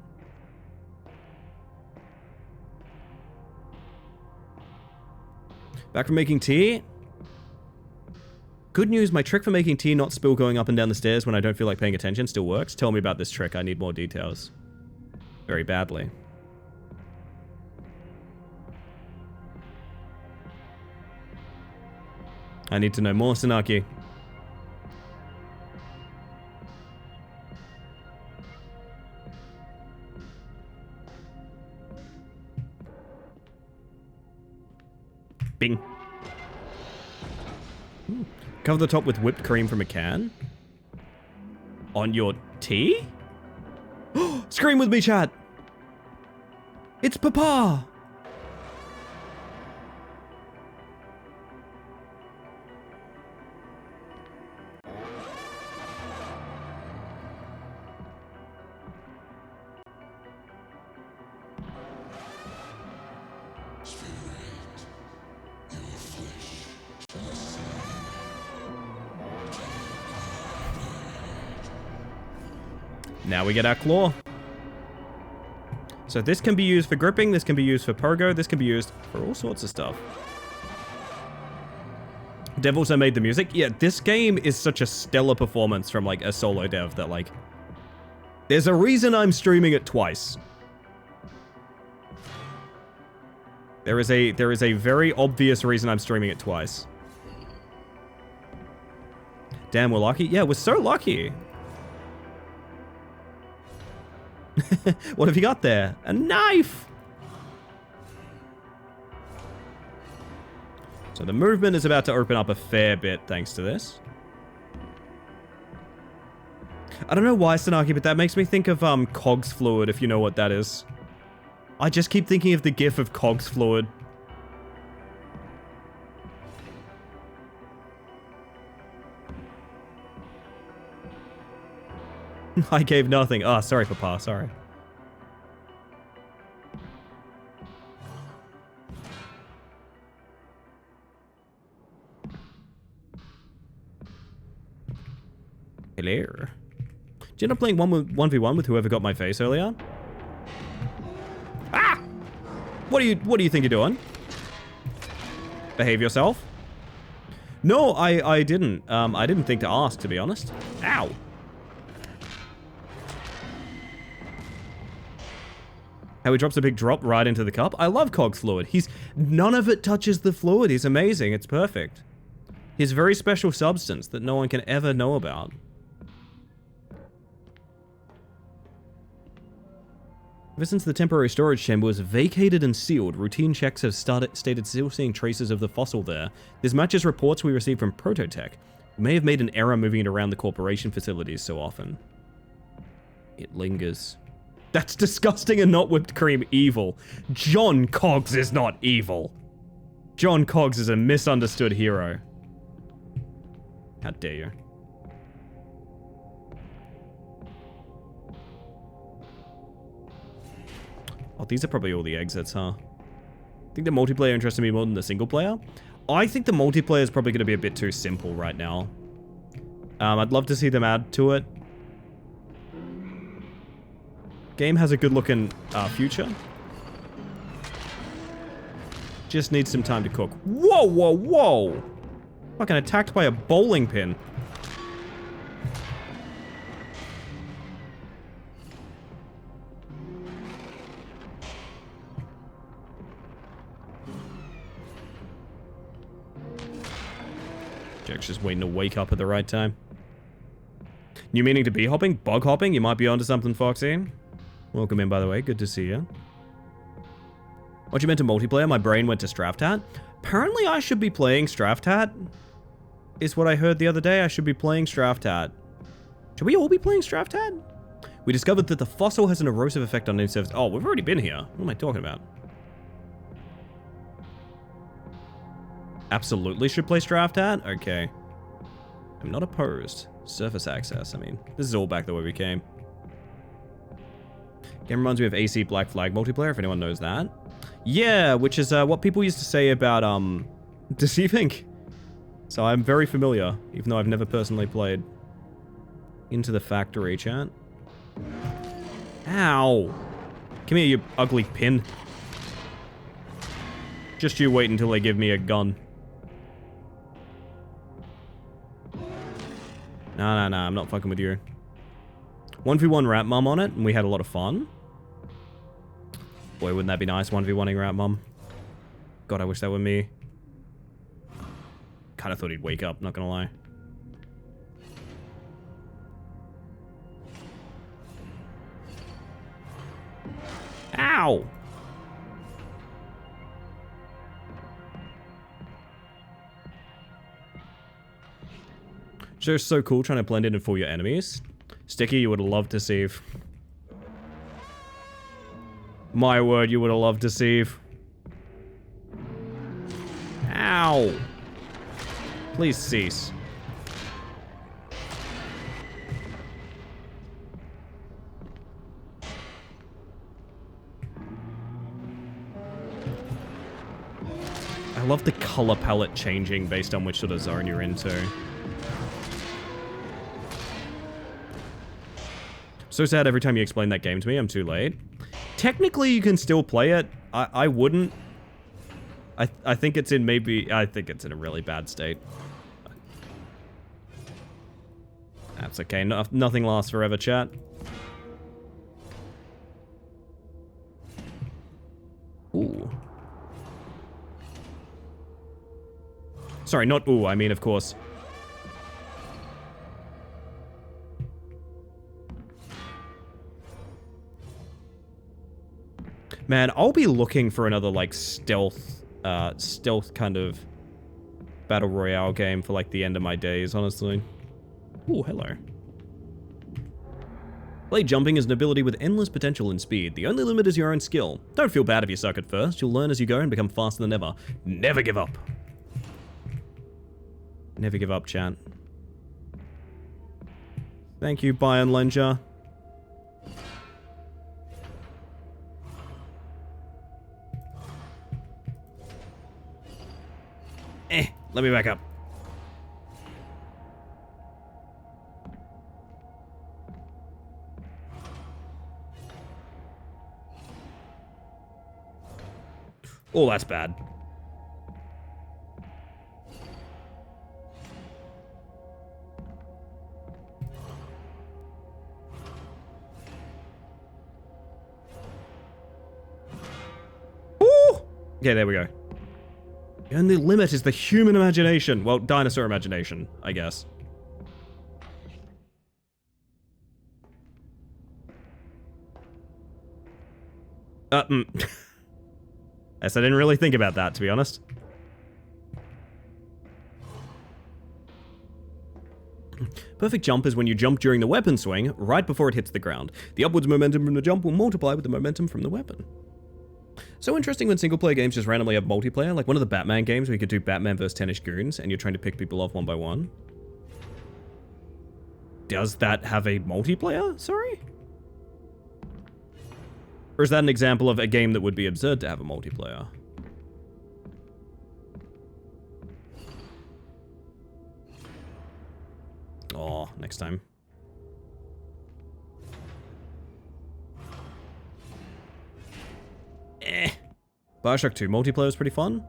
S2: Back from making tea. Good news, my trick for making tea not spill going up and down the stairs when I don't feel like paying attention still works. Tell me about this trick, I need more details. Very badly. I need to know more, Sanaki. Bing. Cover the top with whipped cream from a can. On your tea? Scream with me, chat. It's Papa! Now we get our claw. So this can be used for gripping, this can be used for pogo, this can be used for all sorts of stuff. Dev also made the music. Yeah, this game is such a stellar performance from like a solo dev that like... There's a reason I'm streaming it twice. There is a very obvious reason I'm streaming it twice. Damn, we're lucky. Yeah, we're so lucky. What have you got there? A knife! So the movement is about to open up a fair bit thanks to this. I don't know why, Sanaki, but that makes me think of Cogs fluid, if you know what that is. I just keep thinking of the gif of Cogs fluid. I gave nothing. Oh, sorry, Papa. Sorry. Hello. Did you end up playing 1v1 with whoever got my face earlier? Ah! What do you think you're doing? Behave yourself? No, I didn't. I didn't think to ask, to be honest. Ow. How he drops a big drop right into the cup. I love Cog's fluid. None of it touches the fluid. He's amazing. It's perfect. He's a very special substance that no one can ever know about. Ever since the temporary storage chamber was vacated and sealed, routine checks have stated still seeing traces of the fossil there. This matches reports we received from Prototech, who may have made an error moving it around the corporation facilities so often. It lingers. That's disgusting and not whipped cream evil. John Cogs is not evil. John Cogs is a misunderstood hero. How dare you? Oh, these are probably all the exits, huh? I think the multiplayer interested me more than the single player. I think the multiplayer is probably going to be a bit too simple right now. I'd love to see them add to it. Game has a good looking future. Just needs some time to cook. Whoa, whoa, whoa! Fucking attacked by a bowling pin. Jack's just waiting to wake up at the right time. New meaning to bee hopping? Bug hopping? You might be onto something, Foxy. Welcome in, by the way. Good to see you. What you meant to multiplayer? My brain went to Straftat. Apparently, I should be playing Straftat. Is what I heard the other day. I should be playing Straftat. Should we all be playing Straftat? We discovered that the fossil has an erosive effect on any surface. Oh, we've already been here. What am I talking about? Absolutely should play Straftat? Okay. I'm not opposed. Surface access. I mean, this is all back the way we came. Game reminds me of AC Black Flag multiplayer, if anyone knows that. Yeah, which is what people used to say about Deceiving. So I'm very familiar, even though I've never personally played. Into the factory, chat. Ow! Come here, you ugly pin. Just you wait until they give me a gun. No, I'm not fucking with you. 1v1 Rat Mum on it, and we had a lot of fun. Boy, wouldn't that be nice, 1v1ing Rat Mum. God, I wish that were me. Kinda thought he'd wake up, not gonna lie. Ow! Just so cool trying to blend in and fool your enemies. Sticky, you would love to save. My word, you would have loved to save. Ow. Please cease. I love the color palette changing based on which sort of zone you're into. So sad every time you explain that game to me, I'm too late. Technically, you can still play it. I wouldn't. I think it's in I think it's in a really bad state. That's okay. Nothing lasts forever, chat. Ooh. Sorry, not ooh. I mean, of course. Man, I'll be looking for another, like, stealth kind of battle royale game for, like, the end of my days, honestly. Ooh, hello. Blade jumping is an ability with endless potential and speed. The only limit is your own skill. Don't feel bad if you suck at first. You'll learn as you go and become faster than ever. Never give up. Never give up, chat. Thank you, Baionlenja. Let me back up. Oh, that's bad. Ooh! Okay, there we go. And the limit is the human imagination. Well, dinosaur imagination, I guess. Yes, I didn't really think about that, to be honest. Perfect jump is when you jump during the weapon swing, right before it hits the ground. The upwards momentum from the jump will multiply with the momentum from the weapon. So interesting when single-player games just randomly have multiplayer, like one of the Batman games where you could do Batman vs. 10-ish goons, and you're trying to pick people off one by one. Does that have a multiplayer? Sorry? Or is that an example of a game that would be absurd to have a multiplayer? Oh, next time. Bioshock 2 multiplayer was pretty fun.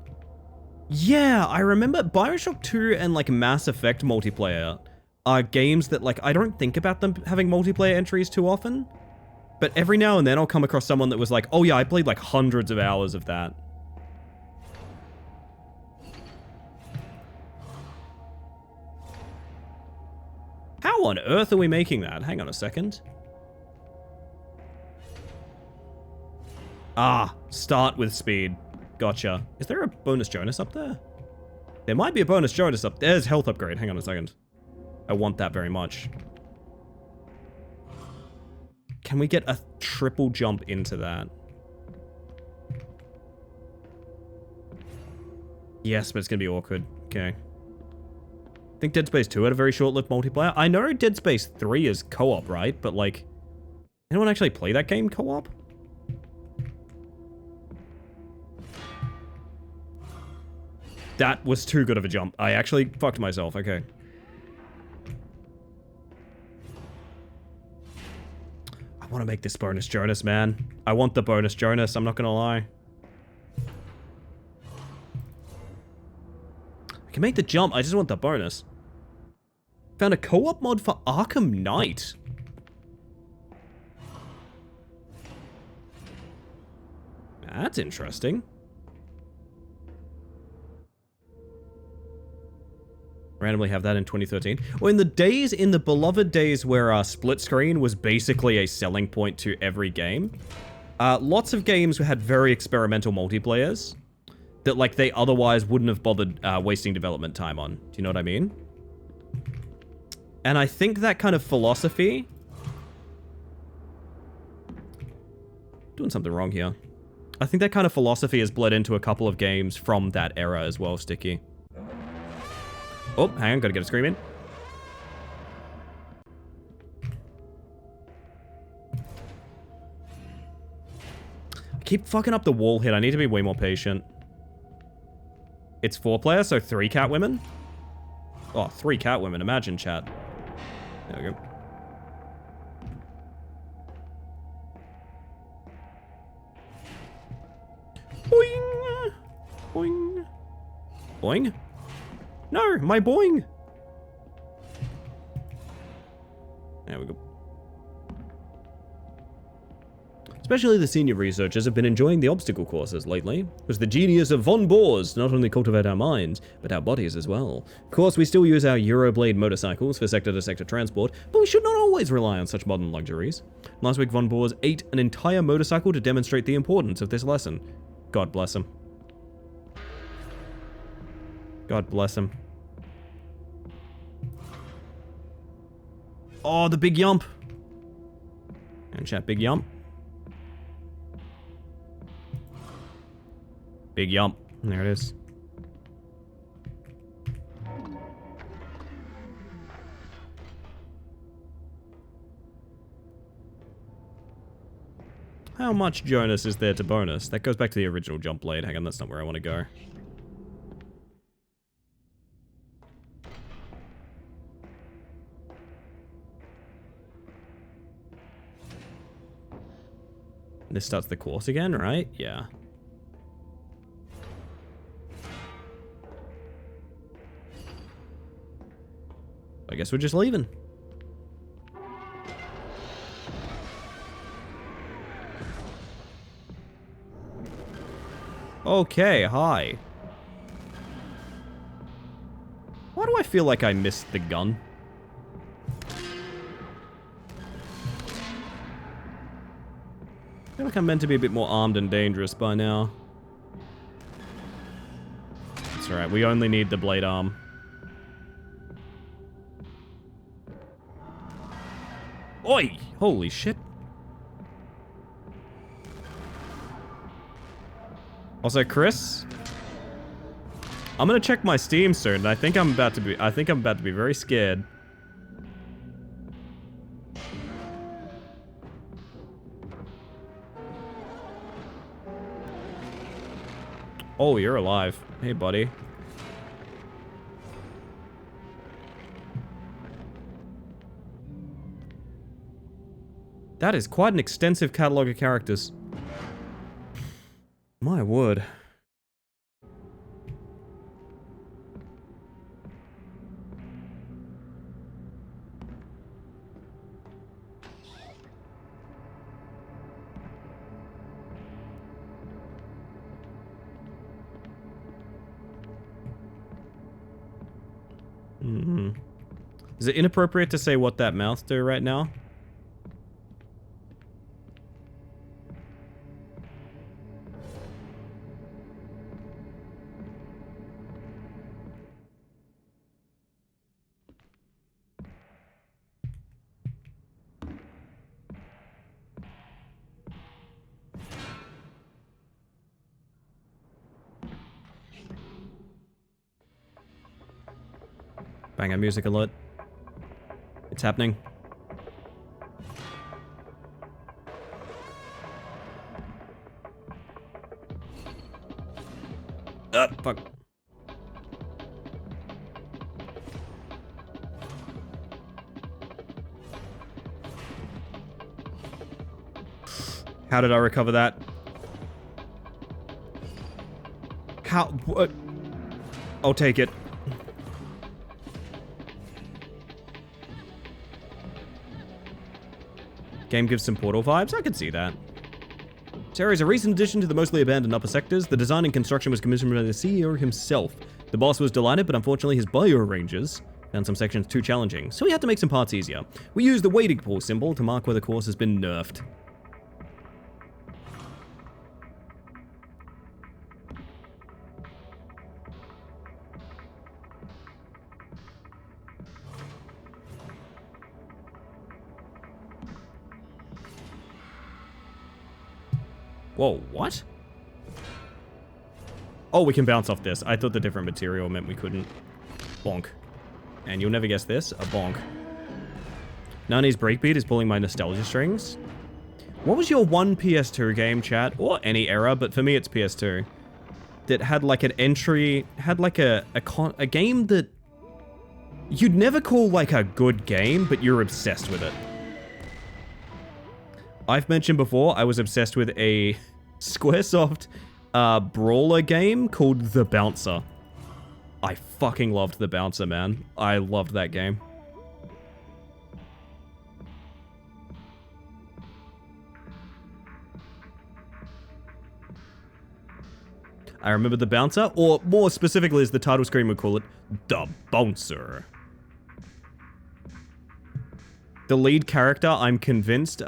S2: Yeah, I remember Bioshock 2 and like Mass Effect multiplayer are games that like I don't think about them having multiplayer entries too often. But every now and then I'll come across someone that was like, oh yeah, I played like hundreds of hours of that. How on earth are we making that? Hang on a second. Ah, start with speed. Gotcha. Is there a bonus Jonas up there? There might be a bonus Jonas up there. There's health upgrade. Hang on a second. I want that very much. Can we get a triple jump into that? Yes, but it's gonna be awkward. Okay. I think Dead Space 2 had a very short-lived multiplayer. I know Dead Space 3 is co-op, right? But like, anyone actually play that game co-op? That was too good of a jump. I actually fucked myself. Okay. I want to make this bonus Jonas, man. I want the bonus Jonas. I'm not going to lie. I can make the jump. I just want the bonus. Found a co-op mod for Arkham Knight. That's interesting. Randomly have that in 2013. Or in the beloved days where split screen was basically a selling point to every game. Lots of games had very experimental multiplayers that like they otherwise wouldn't have bothered wasting development time on. Do you know what I mean? And I think that kind of philosophy... doing something wrong here. I think that kind of philosophy has bled into a couple of games from that era as well, Sticky. Oh, hang on, gotta get a scream in. I keep fucking up the wall hit. I need to be way more patient. It's 4-player, so 3 cat women? Oh, 3 cat women. Imagine, chat. There we go. Boing! Boing! Boing? No, my boing! There we go. Especially the senior researchers have been enjoying the obstacle courses lately. It was the genius of von Boers to not only cultivate our minds, but our bodies as well. Of course, we still use our Euroblade motorcycles for sector-to-sector transport, but we should not always rely on such modern luxuries. Last week, von Boers ate an entire motorcycle to demonstrate the importance of this lesson. God bless him. God bless him. Oh, the big yump. And chat, big yump. Big yump. There it is. How much Jonas is there to bonus? That goes back to the original jump blade. Hang on, that's not where I want to go. This starts the course again, right? Yeah. I guess we're just leaving. Okay, hi. Why do I feel like I missed the gun? I feel like I'm meant to be a bit more armed and dangerous by now. That's alright, we only need the blade arm. Oi! Holy shit. Also, Chris, I'm gonna check my Steam soon, and I think I'm about to be very scared. Oh, you're alive. Hey, buddy. That is quite an extensive catalog of characters. My word. Is it inappropriate to say what that mouth do right now? Banger music alert. It's happening. Fuck. How did I recover that? How? What? I'll take it. Game gives some Portal vibes. I can see that. Terra is a recent addition to the mostly abandoned upper sectors. The design and construction was commissioned by the CEO himself. The boss was delighted, but unfortunately his bio rangers found some sections too challenging, so we had to make some parts easier. We used the waiting pool symbol to mark where the course has been nerfed. Whoa, what? Oh, we can bounce off this. I thought the different material meant we couldn't. Bonk. And you'll never guess this, a bonk. Nani's Breakbeat is pulling my nostalgia strings. What was your one PS2 game, chat? Or any era, but for me it's PS2. That had like an entry, had like a game that you'd never call like a good game, but you're obsessed with it. I've mentioned before, I was obsessed with a Squaresoft brawler game called The Bouncer. I fucking loved The Bouncer, man. I loved that game. I remember The Bouncer, or more specifically as the title screen would call it, The Bouncer. The lead character, I'm convinced,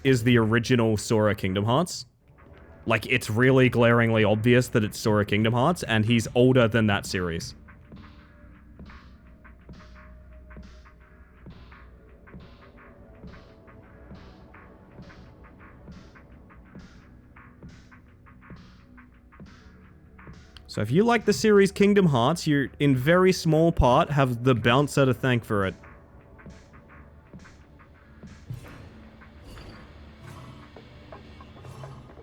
S2: is the original Sora Kingdom Hearts. Like, it's really glaringly obvious that it's Sora Kingdom Hearts, and he's older than that series. So if you like the series Kingdom Hearts, you, in very small part, have the Bouncer to thank for it.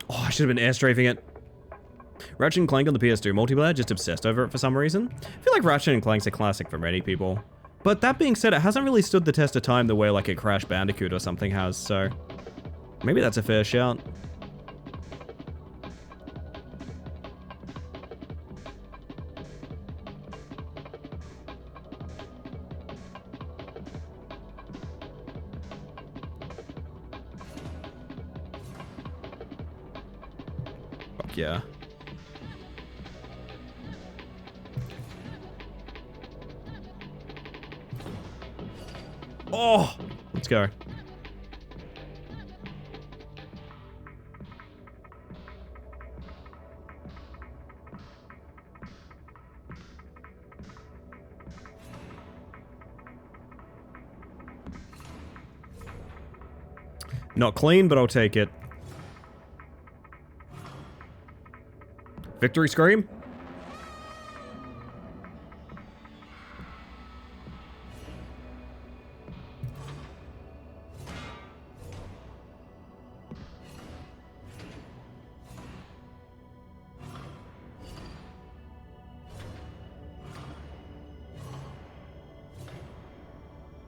S2: Oh, I should have been air strafing it. Ratchet and Clank on the PS2 multiplayer, just obsessed over it for some reason. I feel like Ratchet and Clank's a classic for many people. But that being said, it hasn't really stood the test of time the way like a Crash Bandicoot or something has, so maybe that's a fair shout. Fuck yeah. Oh, let's go. Not clean, but I'll take it. Victory scream?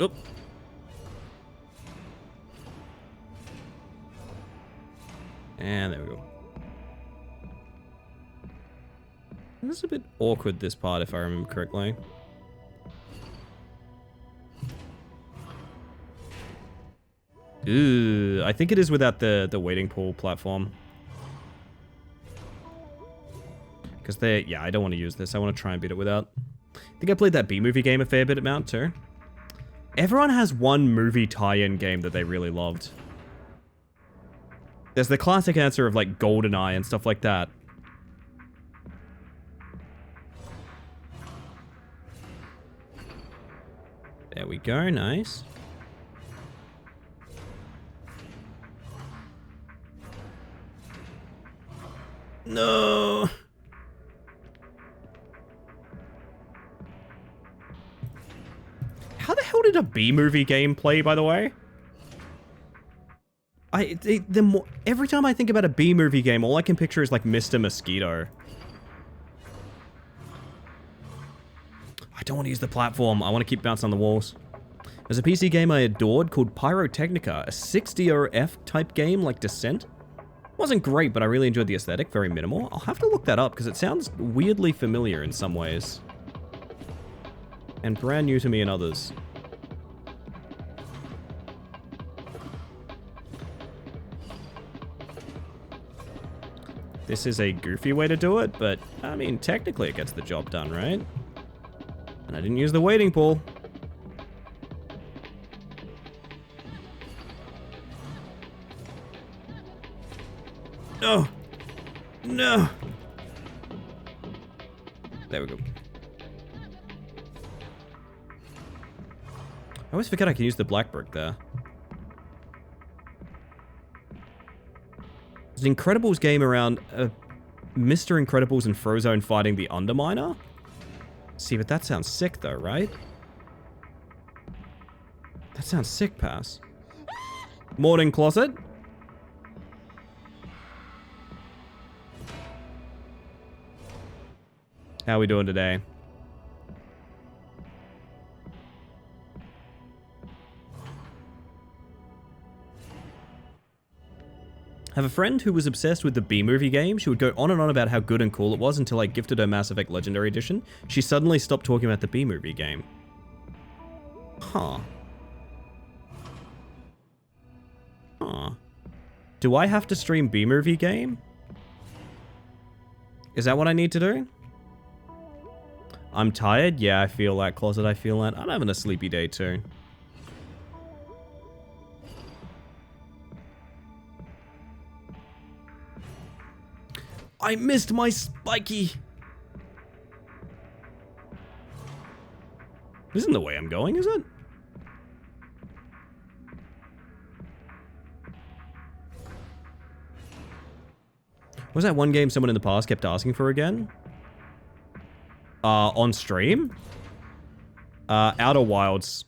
S2: Oop. And there we go. This is a bit awkward, this part, if I remember correctly. Ooh, I think it is without the waiting pool platform. Because yeah, I don't want to use this. I want to try and beat it without. I think I played that B-movie game a fair bit amount too. Everyone has one movie tie-in game that they really loved. There's the classic answer of like GoldenEye and stuff like that. There we go, nice. No. How the hell did a B-movie game play, by the way? Every time I think about a B-movie game, all I can picture is like Mr. Mosquito. I don't want to use the platform. I want to keep bouncing on the walls. There's a PC game I adored called Pyrotechnica, a 60RF type game like Descent. Wasn't great, but I really enjoyed the aesthetic, very minimal. I'll have to look that up because it sounds weirdly familiar in some ways. And brand new to me in others. This is a goofy way to do it, but I mean, technically it gets the job done, right? And I didn't use the waiting pool. No! No! There we go. I always forget I can use the black brick there. There's an Incredibles game around Mr. Incredibles and Frozone fighting the Underminer. See, but that sounds sick though, right? That sounds sick, Pass. Morning, Closet. How we doing today? I have a friend who was obsessed with the B-movie game. She would go on and on about how good and cool it was until I gifted her Mass Effect Legendary Edition. She suddenly stopped talking about the B-movie game. Huh. Huh. Do I have to stream B-movie game? Is that what I need to do? I'm tired? Yeah, I feel that, Closet. I feel that. I'm having a sleepy day too. I missed my spiky. This isn't the way I'm going, is it? Was that one game someone in the past kept asking for again? On stream? Outer Wilds.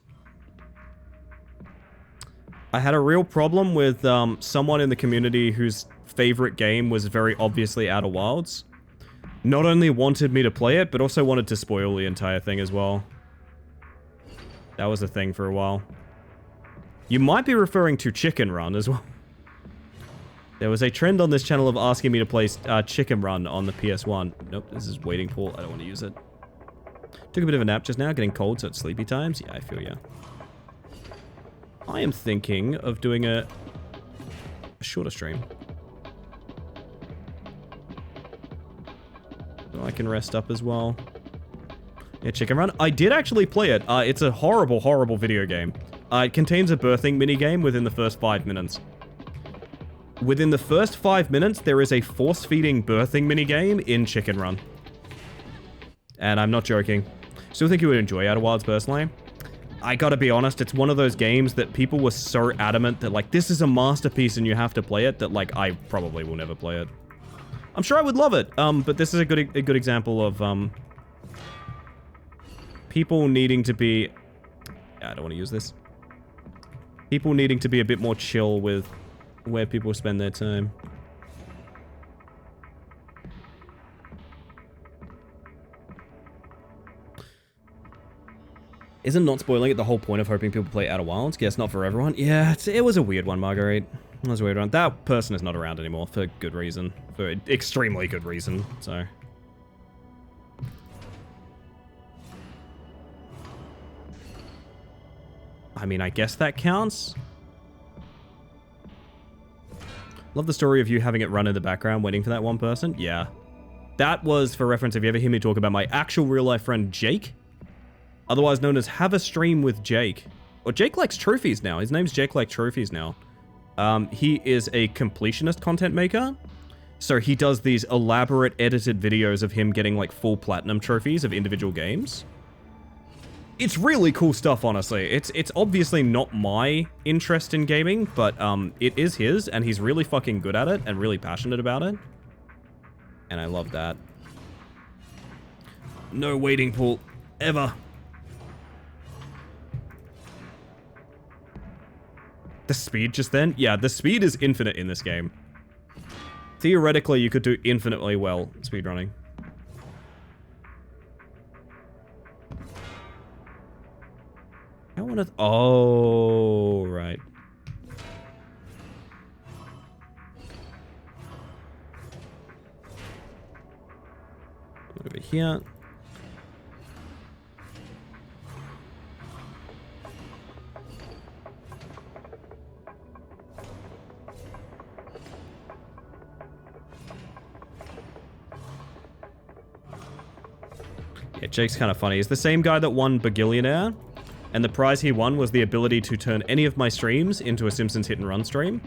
S2: I had a real problem with someone in the community whose favorite game was very obviously Outer Wilds. Not only wanted me to play it, but also wanted to spoil the entire thing as well. That was a thing for a while. You might be referring to Chicken Run as well. There was a trend on this channel of asking me to play Chicken Run on the PS1. Nope, this is waiting pool. I don't want to use it. Took a bit of a nap just now, getting cold, so it's sleepy times. Yeah, I feel ya. I am thinking of doing a shorter stream. So I can rest up as well. Yeah, Chicken Run. I did actually play it. It's a horrible, horrible video game. It contains a birthing minigame within the first 5 minutes. Within the first 5 minutes, there is a force-feeding birthing minigame in Chicken Run. And I'm not joking. Still think you would enjoy Outer Wilds personally. I gotta be honest, it's one of those games that people were so adamant that, like, this is a masterpiece and you have to play it, that, like, I probably will never play it. I'm sure I would love it, but this is a good example of, people needing to be... I don't want to use this. People needing to be a bit more chill with where people spend their time. Isn't not spoiling it the whole point of hoping people play Outer Wilds? Guess not for everyone. Yeah, it was a weird one, Marguerite. It was a weird one. That person is not around anymore for good reason. For extremely good reason, so... I mean, I guess that counts. Love the story of you having it run in the background waiting for that one person. Yeah. That was, for reference, if you ever hear me talk about my actual real-life friend, Jake. Otherwise known as Have a Stream with Jake. Or Jake Likes Trophies now. His name's Jake Likes Trophies now. He is a completionist content maker. So he does these elaborate edited videos of him getting, like, full platinum trophies of individual games. It's really cool stuff, honestly. It's obviously not my interest in gaming, but it is his, and he's really fucking good at it and really passionate about it. And I love that. No waiting pool. Ever. The speed just then? Yeah, the speed is infinite in this game. Theoretically, you could do infinitely well speedrunning. I want to... Oh, right. Over here. Yeah, Jake's kind of funny. He's the same guy that won Bagillionaire. And the prize he won was the ability to turn any of my streams into a Simpsons Hit and Run stream.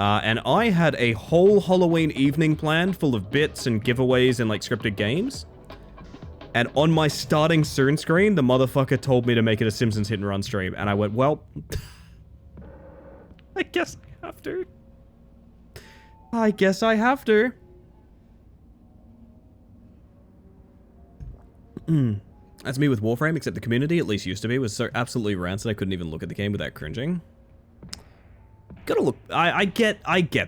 S2: And I had a whole Halloween evening planned full of bits and giveaways and, like, scripted games. And on my starting soon screen, the motherfucker told me to make it a Simpsons Hit and Run stream. And I went, well, I guess I have to. I guess I have to. That's me with Warframe, except the community, at least used to be, was so absolutely rancid I couldn't even look at the game without cringing. Gotta look, I get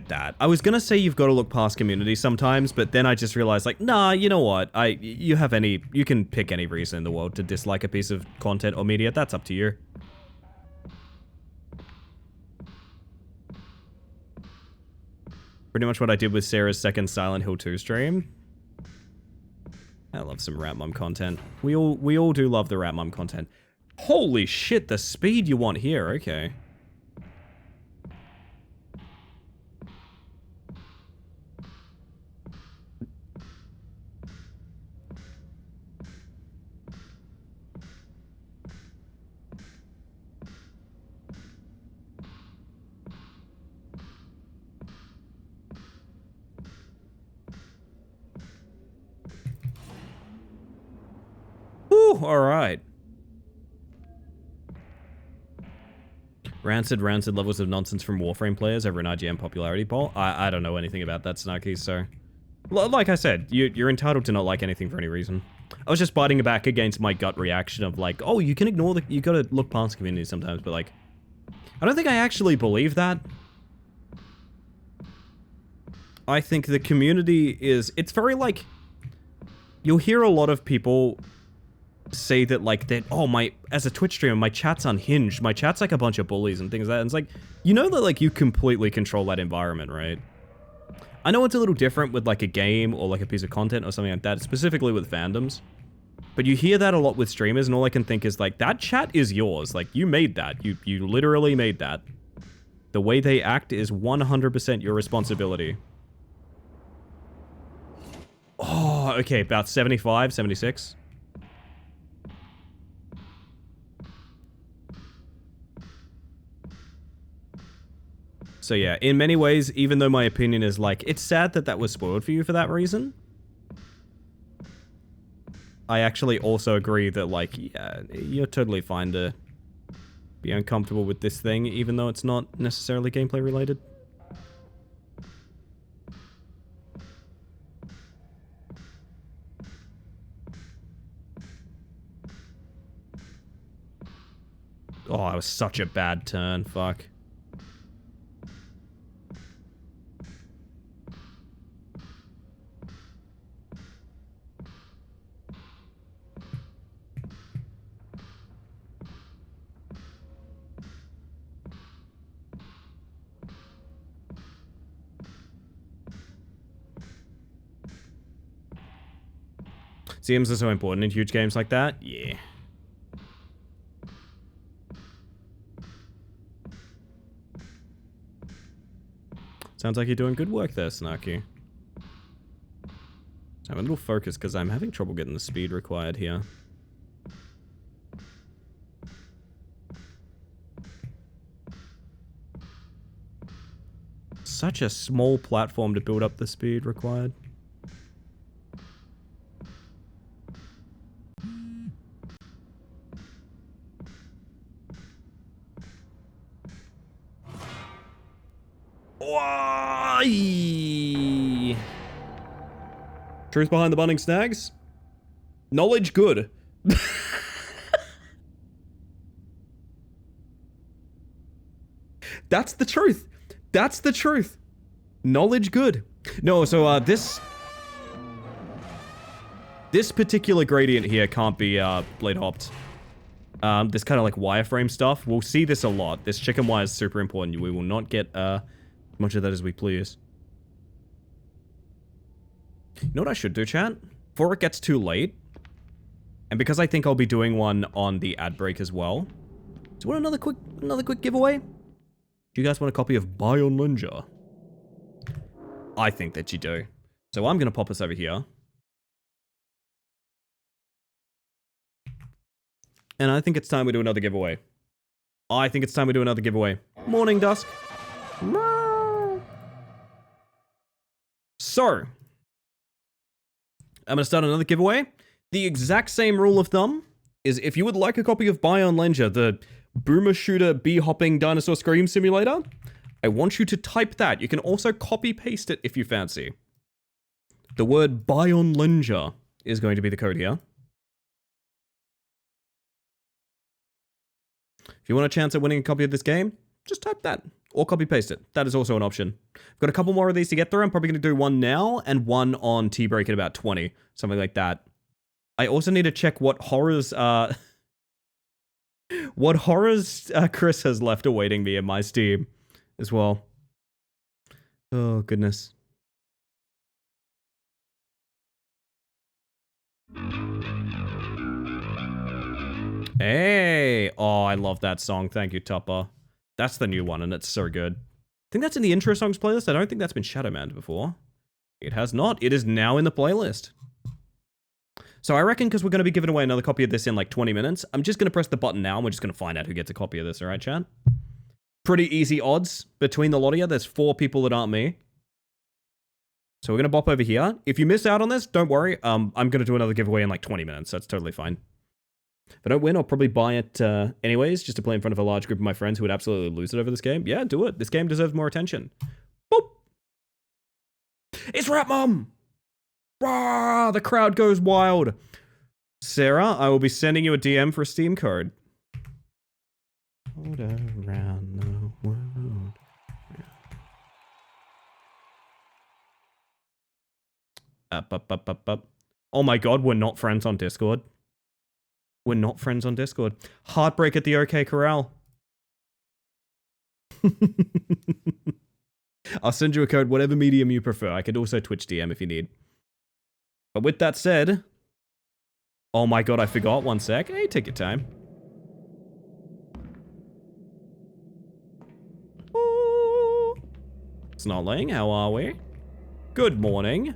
S2: that. I was gonna say you've gotta look past community sometimes, but then I just realized, like, nah, you know what? You can pick any reason in the world to dislike a piece of content or media, that's up to you. Pretty much what I did with Sarah's second Silent Hill 2 stream. I love some Rat Mum content. We all do love the Rat Mum content. Holy shit, the speed you want here, okay. Whew, alright. Rancid levels of nonsense from Warframe players over an IGN popularity poll. I don't know anything about that, Snarky, so... Like I said, you're entitled to not like anything for any reason. I was just biting back against my gut reaction of like, oh, you can ignore you gotta look past community sometimes, but like... I don't think I actually believe that. I think the community is... It's very like... You'll hear a lot of people say that like that, oh, as a Twitch streamer, my chat's unhinged, my chat's like a bunch of bullies and things like that, and it's like, you know that like you completely control that environment, right? I know it's a little different with like a game or like a piece of content or something like that, specifically with fandoms, but you hear that a lot with streamers, and all I can think is like, that chat is yours, like you made that, you literally made that. The way they act is 100% your responsibility. Oh, okay, about 75, 76. So yeah, in many ways, even though my opinion is like, it's sad that that was spoiled for you for that reason, I actually also agree that like, yeah, you're totally fine to be uncomfortable with this thing, even though it's not necessarily gameplay related. Oh, that was such a bad turn, fuck. CMs are so important in huge games like that? Yeah. Sounds like you're doing good work there, Snarky. So I'm a little focused because I'm having trouble getting the speed required here. Such a small platform to build up the speed required. Why? Truth behind the bunning snags? Knowledge good. That's the truth. That's the truth. Knowledge good. No, so this particular gradient here can't be blade hopped. This kind of like wireframe stuff. We'll see this a lot. This chicken wire is super important. We will not get as much of that as we please. You know what I should do, chat? Before it gets too late, and because I think I'll be doing one on the ad break as well. Do you want another quick giveaway? Do you guys want a copy of Baionlenja? I think that you do. So I'm gonna pop us over here. And I think it's time we do another giveaway. Morning Dusk. So, I'm gonna start another giveaway. The exact same rule of thumb is if you would like a copy of Baionlenja, the boomer shooter bee hopping dinosaur scream simulator, I want you to type that. You can also copy-paste it if you fancy. The word Baionlenja is going to be the code here. If you want a chance at winning a copy of this game, just type that. Or copy-paste it. That is also an option. I've got a couple more of these to get through. I'm probably going to do one now and one on tea break at about 20. Something like that. I also need to check what horrors, Chris has left awaiting me in my Steam as well. Oh, goodness. Hey! Oh, I love that song. Thank you, Tupper. That's the new one, and it's so good. I think that's in the intro songs playlist. I don't think that's been Shadowmanned before. It has not. It is now in the playlist. So I reckon because we're going to be giving away another copy of this in like 20 minutes, I'm just going to press the button now, and we're just going to find out who gets a copy of this, alright, chat? Pretty easy odds between the lot of you. There's 4 people that aren't me. So we're going to bop over here. If you miss out on this, don't worry. I'm going to do another giveaway in like 20 minutes. That's totally fine. If I don't win, I'll probably buy it anyways, just to play in front of a large group of my friends who would absolutely lose it over this game. Yeah, do it. This game deserves more attention. Boop! It's Rat Mom! Rah! The crowd goes wild. Sarah, I will be sending you a DM for a Steam code. All around the world. Up. Oh my god, we're not friends on Discord. We're not friends on Discord. Heartbreak at the OK Corral. I'll send you a code, whatever medium you prefer. I could also Twitch DM if you need. But with that said... Oh my god, I forgot. 1 sec. Hey, take your time. Ooh. Snarling, how are we? Good morning.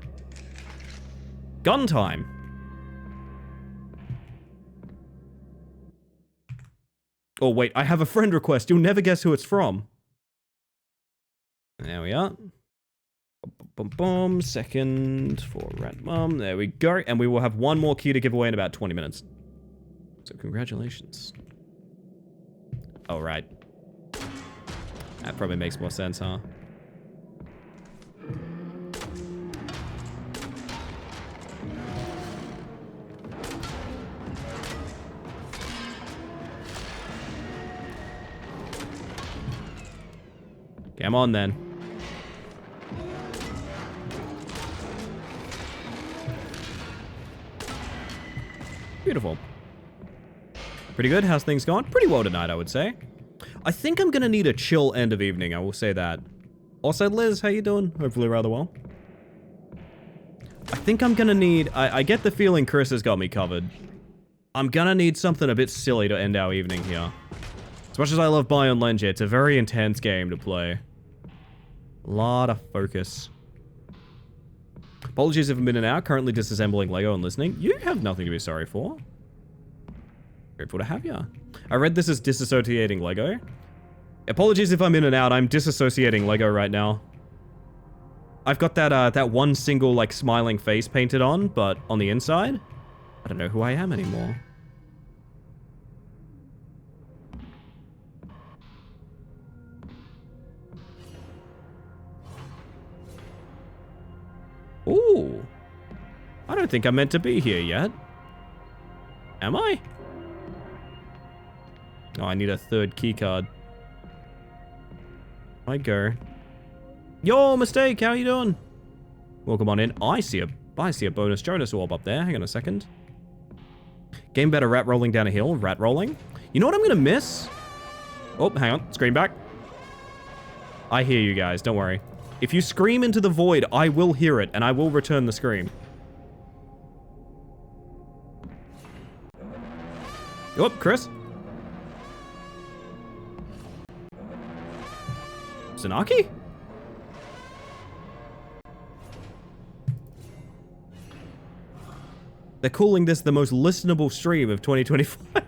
S2: Gun time. Oh, wait, I have a friend request. You'll never guess who it's from. There we are. Boom. Second for Rat Mom. There we go. And we will have one more key to give away in about 20 minutes. So congratulations. All right. That probably makes more sense, huh? Come on, then. Beautiful. Pretty good. How's things going? Pretty well tonight, I would say. I think I'm gonna need a chill end of evening, I will say that. Also, Liz, how you doing? Hopefully rather well. I think I'm gonna need... I get the feeling Chris has got me covered. I'm gonna need something a bit silly to end our evening here. As much as I love Baionlenja, it's a very intense game to play. Lot of focus. Apologies if I've been in and out, currently disassembling Lego and listening. You have nothing to be sorry for. Grateful to have you. I read this as disassociating Lego. Apologies if I'm in and out, I'm disassociating Lego right now. I've got that that one single like smiling face painted on, but on the inside, I don't know who I am anymore. Ooh. I don't think I'm meant to be here yet. Am I? Oh, I need a third keycard. I go. Yo, Mistake, how you doing? Welcome on in. I see a bonus Jonas orb up there. Hang on a second. Game better rat rolling down a hill. Rat rolling. You know what I'm gonna miss? Oh, hang on. Scream back. I hear you guys. Don't worry. If you scream into the void, I will hear it, and I will return the scream. Oh, Chris. Tsunaki? They're calling this the most listenable stream of 2025.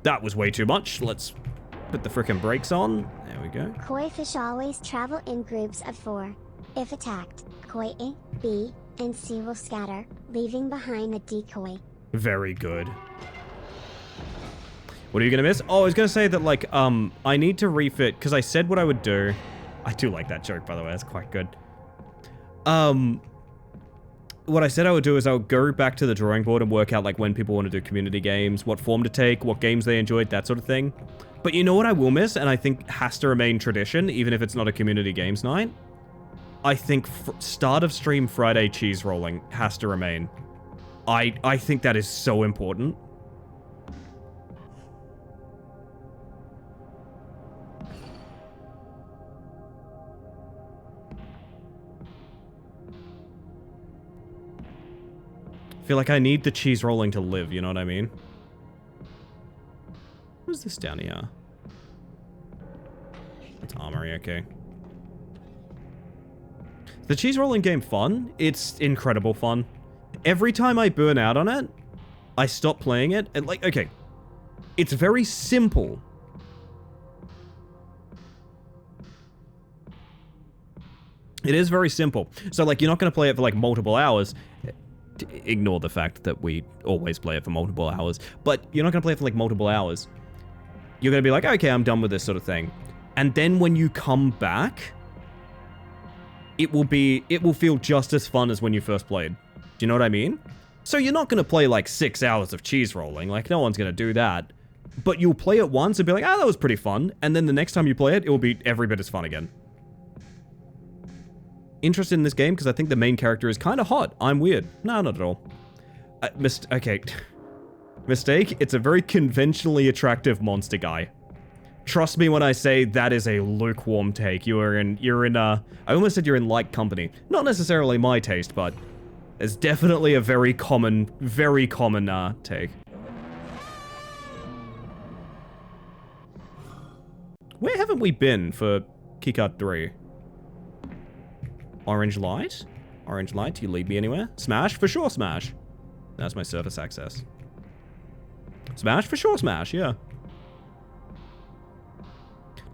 S2: That was way too much. Let's put the frickin' brakes on. There we go.
S4: Koi fish always travel in groups of 4. If attacked, Koi A, B, and C will scatter, leaving behind the decoy.
S2: Very good. What are you gonna miss? Oh, I was gonna say that, like, I need to refit, because I said what I would do. I do like that joke, by the way. That's quite good. What I said I would do is I would go back to the drawing board and work out, like, when people want to do community games, what form to take, what games they enjoyed, that sort of thing. But you know what I will miss, and I think has to remain tradition, even if it's not a community games night? I think start of stream Friday cheese rolling has to remain. I think that is so important. I feel like I need the cheese rolling to live, you know what I mean? What's this down here? That's armory, okay. Is the cheese rolling game fun? It's incredible fun. Every time I burn out on it, I stop playing it, and like, okay. It's very simple. It is very simple. So, like, you're not going to play it for, like, multiple hours. Ignore the fact that we always play it for multiple hours. But you're not going to play it for, like, multiple hours. You're going to be like, okay, I'm done with this sort of thing. And then when you come back, it will feel just as fun as when you first played. Do you know what I mean? So you're not going to play, like, 6 hours of cheese rolling. Like, no one's going to do that. But you'll play it once and be like, ah, that was pretty fun. And then the next time you play it, it will be every bit as fun again. Interested in this game because I think the main character is kind of hot. I'm weird. No, not at all. Okay. Mistake. It's a very conventionally attractive monster guy. Trust me when I say that is a lukewarm take. You're in, I almost said you're in like company. Not necessarily my taste, but it's definitely a very common take. Where haven't we been for Keycard 3? Orange light? Orange light, do you lead me anywhere? Smash? For sure, smash. That's my surface access. Smash? For sure, smash, yeah.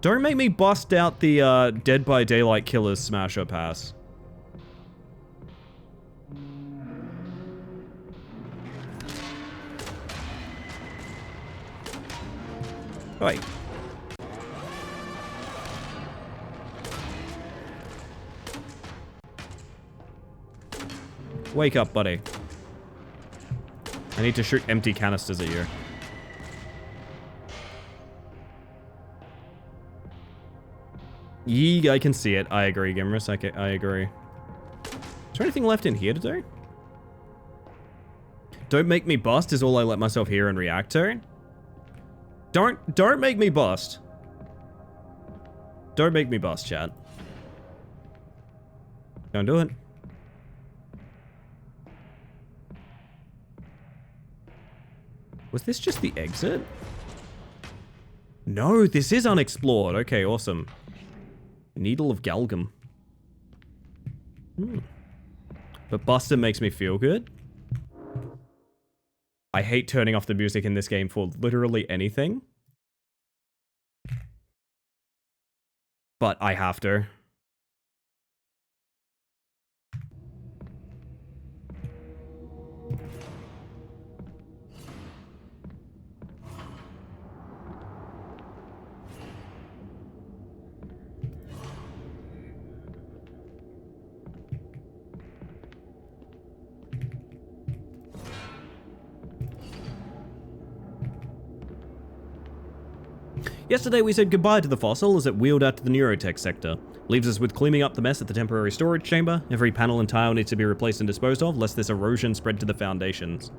S2: Don't make me bust out the Dead by Daylight Killers smash or pass. Wait. Wake up, buddy. I need to shoot empty canisters at you. Yee, I can see it. I agree, Gimrus. I agree. Is there anything left in here to do? Don't make me bust is all I let myself hear and react to. Don't make me bust. Don't make me bust, chat. Don't do it. Was this just the exit? No, this is unexplored. Okay, awesome. Needle of Galgum. But Buster makes me feel good. I hate turning off the music in this game for literally anything. But I have to. Yesterday we said goodbye to the fossil as it wheeled out to the neurotech sector. Leaves us with cleaning up the mess at the temporary storage chamber. Every panel and tile needs to be replaced and disposed of, lest this erosion spread to the foundations.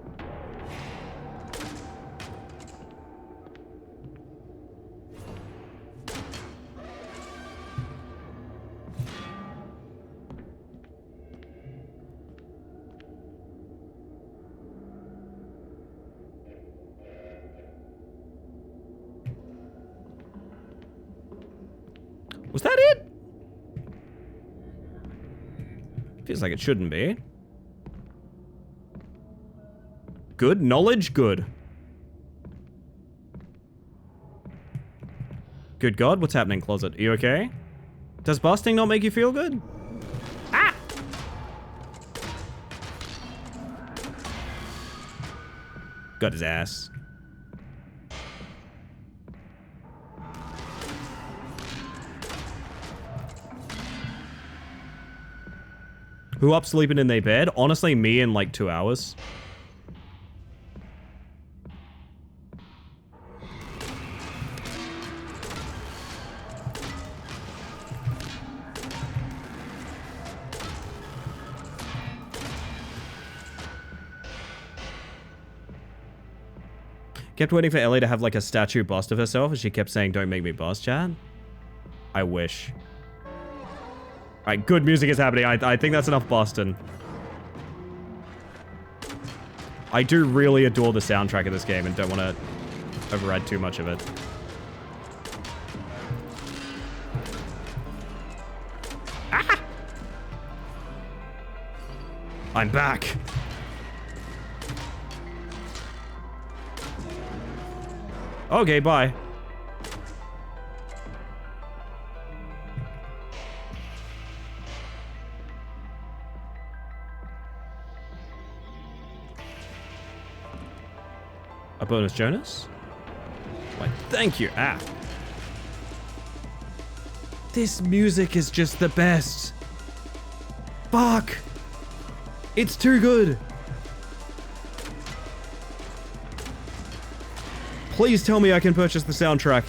S2: Was that it? Feels like it shouldn't be. Good knowledge, good. Good God, what's happening, closet? Are you okay? Does busting not make you feel good? Ah! Got his ass. Who up sleeping in their bed? Honestly, me in like 2 hours. Kept waiting for Ellie to have like a statue bust of herself, and she kept saying, "Don't make me boss, chat." I wish. Alright, good music is happening. I think that's enough Boston. I do really adore the soundtrack of this game and don't want to override too much of it. Ah! I'm back. Okay, bye. A bonus Jonas? Why, thank you. Ah. This music is just the best. Fuck. It's too good. Please tell me I can purchase the soundtrack.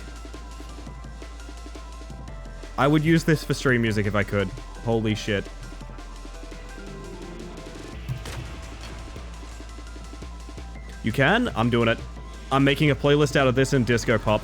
S2: I would use this for stream music if I could. Holy shit. You can? I'm doing it. I'm making a playlist out of this and Disco Pop.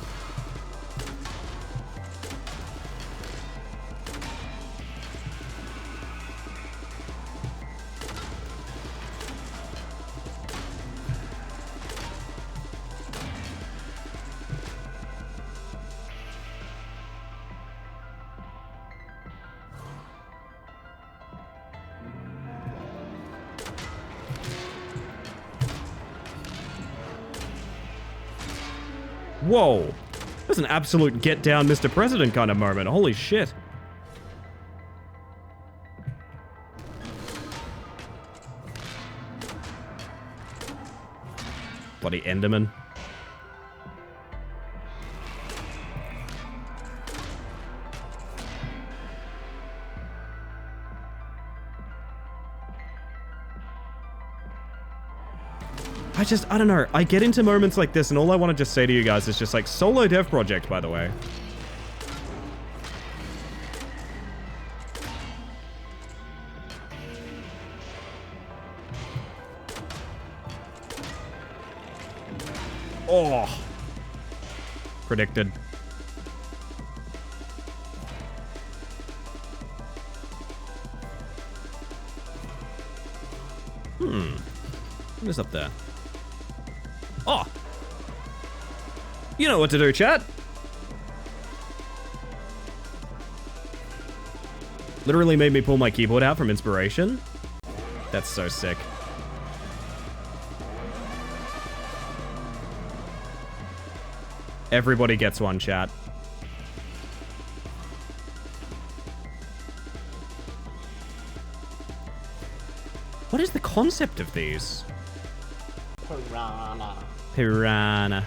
S2: Whoa. That's an absolute get down Mr. President kind of moment. Holy shit. Bloody Enderman. I don't know. I get into moments like this and all I want to just say to you guys is just like, solo dev project, by the way. Oh. Predicted. What is up there? Oh! You know what to do, chat! Literally made me pull my keyboard out from inspiration. That's so sick. Everybody gets one, chat. What is the concept of these?
S5: Piranha.
S2: Piranha.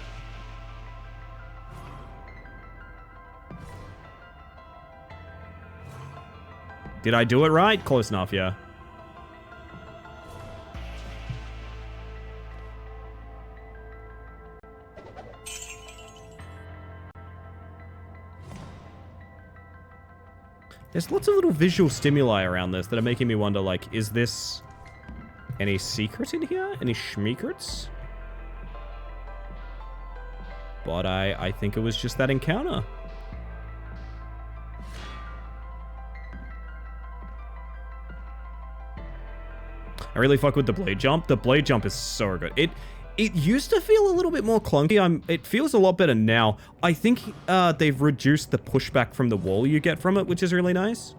S2: Did I do it right? Close enough, yeah. There's lots of little visual stimuli around this that are making me wonder, like, is this any secret in here? Any schmeekrits? But I think it was just that encounter. I really fuck with the blade jump. The blade jump is so good. It used to feel a little bit more clunky. It feels a lot better now. I think they've reduced the pushback from the wall you get from it, which is really nice.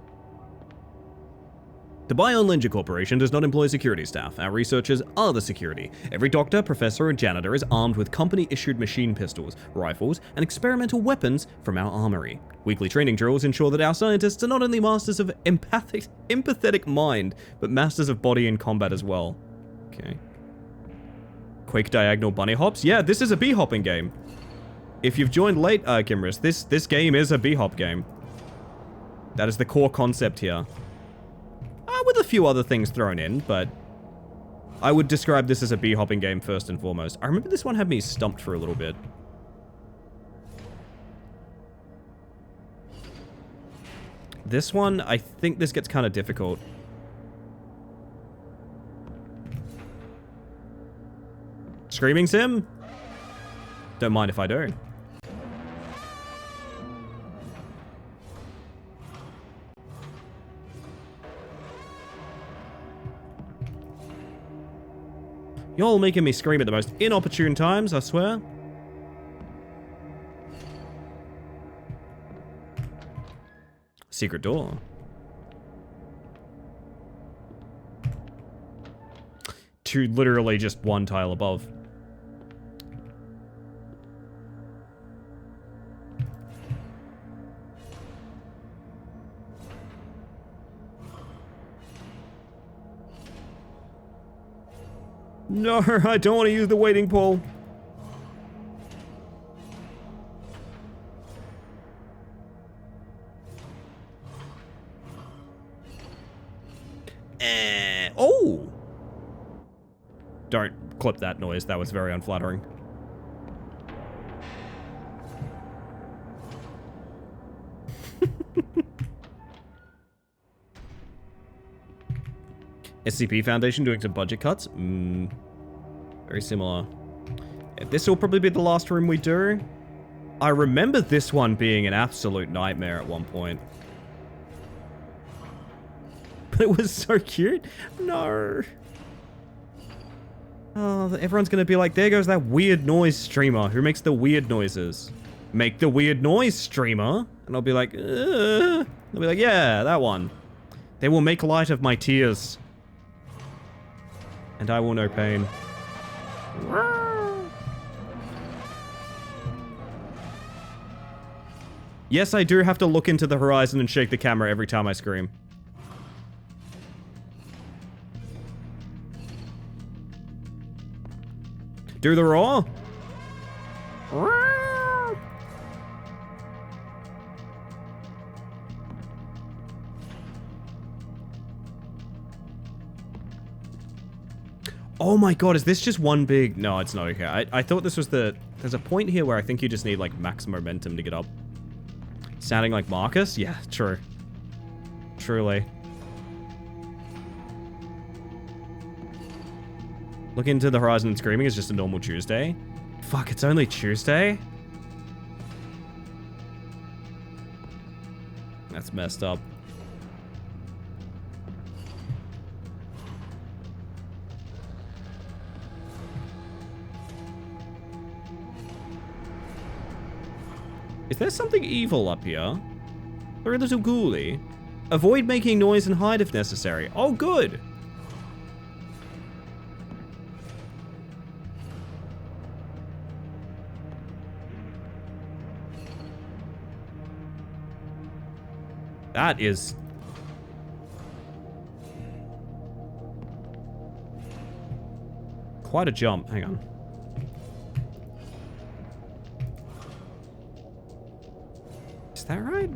S2: The Baionlenja Corporation does not employ security staff. Our researchers are the security. Every doctor, professor, and janitor is armed with company-issued machine pistols, rifles, and experimental weapons from our armory. Weekly training drills ensure that our scientists are not only masters of empathetic mind, but masters of body and combat as well. Okay. Quake Diagonal Bunny Hops? Yeah, this is a bee hopping game. If you've joined late, Kimris, this game is a bee hop game. That is the core concept here. with a few other things thrown in, but I would describe this as a bee-hopping game first and foremost. I remember this one had me stumped for a little bit. This one, I think this gets kind of difficult. Screaming Sim? Don't mind if I do. Y'all making me scream at the most inopportune times, I swear. Secret door. To literally just one tile above. No, I don't want to use the waiting pool. Oh! Don't clip that noise. That was very unflattering. SCP Foundation doing some budget cuts? Very similar. Yeah, this will probably be the last room we do. I remember this one being an absolute nightmare at one point. But it was so cute. No. Oh, everyone's gonna be like, there goes that weird noise streamer who makes the weird noises. Make the weird noise streamer. And I'll be like, They'll be like, yeah, that one. They will make light of my tears. And I will know pain. Yes, I do have to look into the horizon and shake the camera every time I scream. Do the roar. Oh my god, is this just one big... No, it's not okay. I thought this was the... There's a point here where I think you just need, like, max momentum to get up. Sounding like Marcus? Yeah, true. Truly. Looking into the horizon and screaming is just a normal Tuesday. Fuck, it's only Tuesday? That's messed up. Is there something evil up here? Or a little ghoulie? Avoid making noise and hide if necessary. Oh, good! That is... quite a jump. Hang on. Is that right?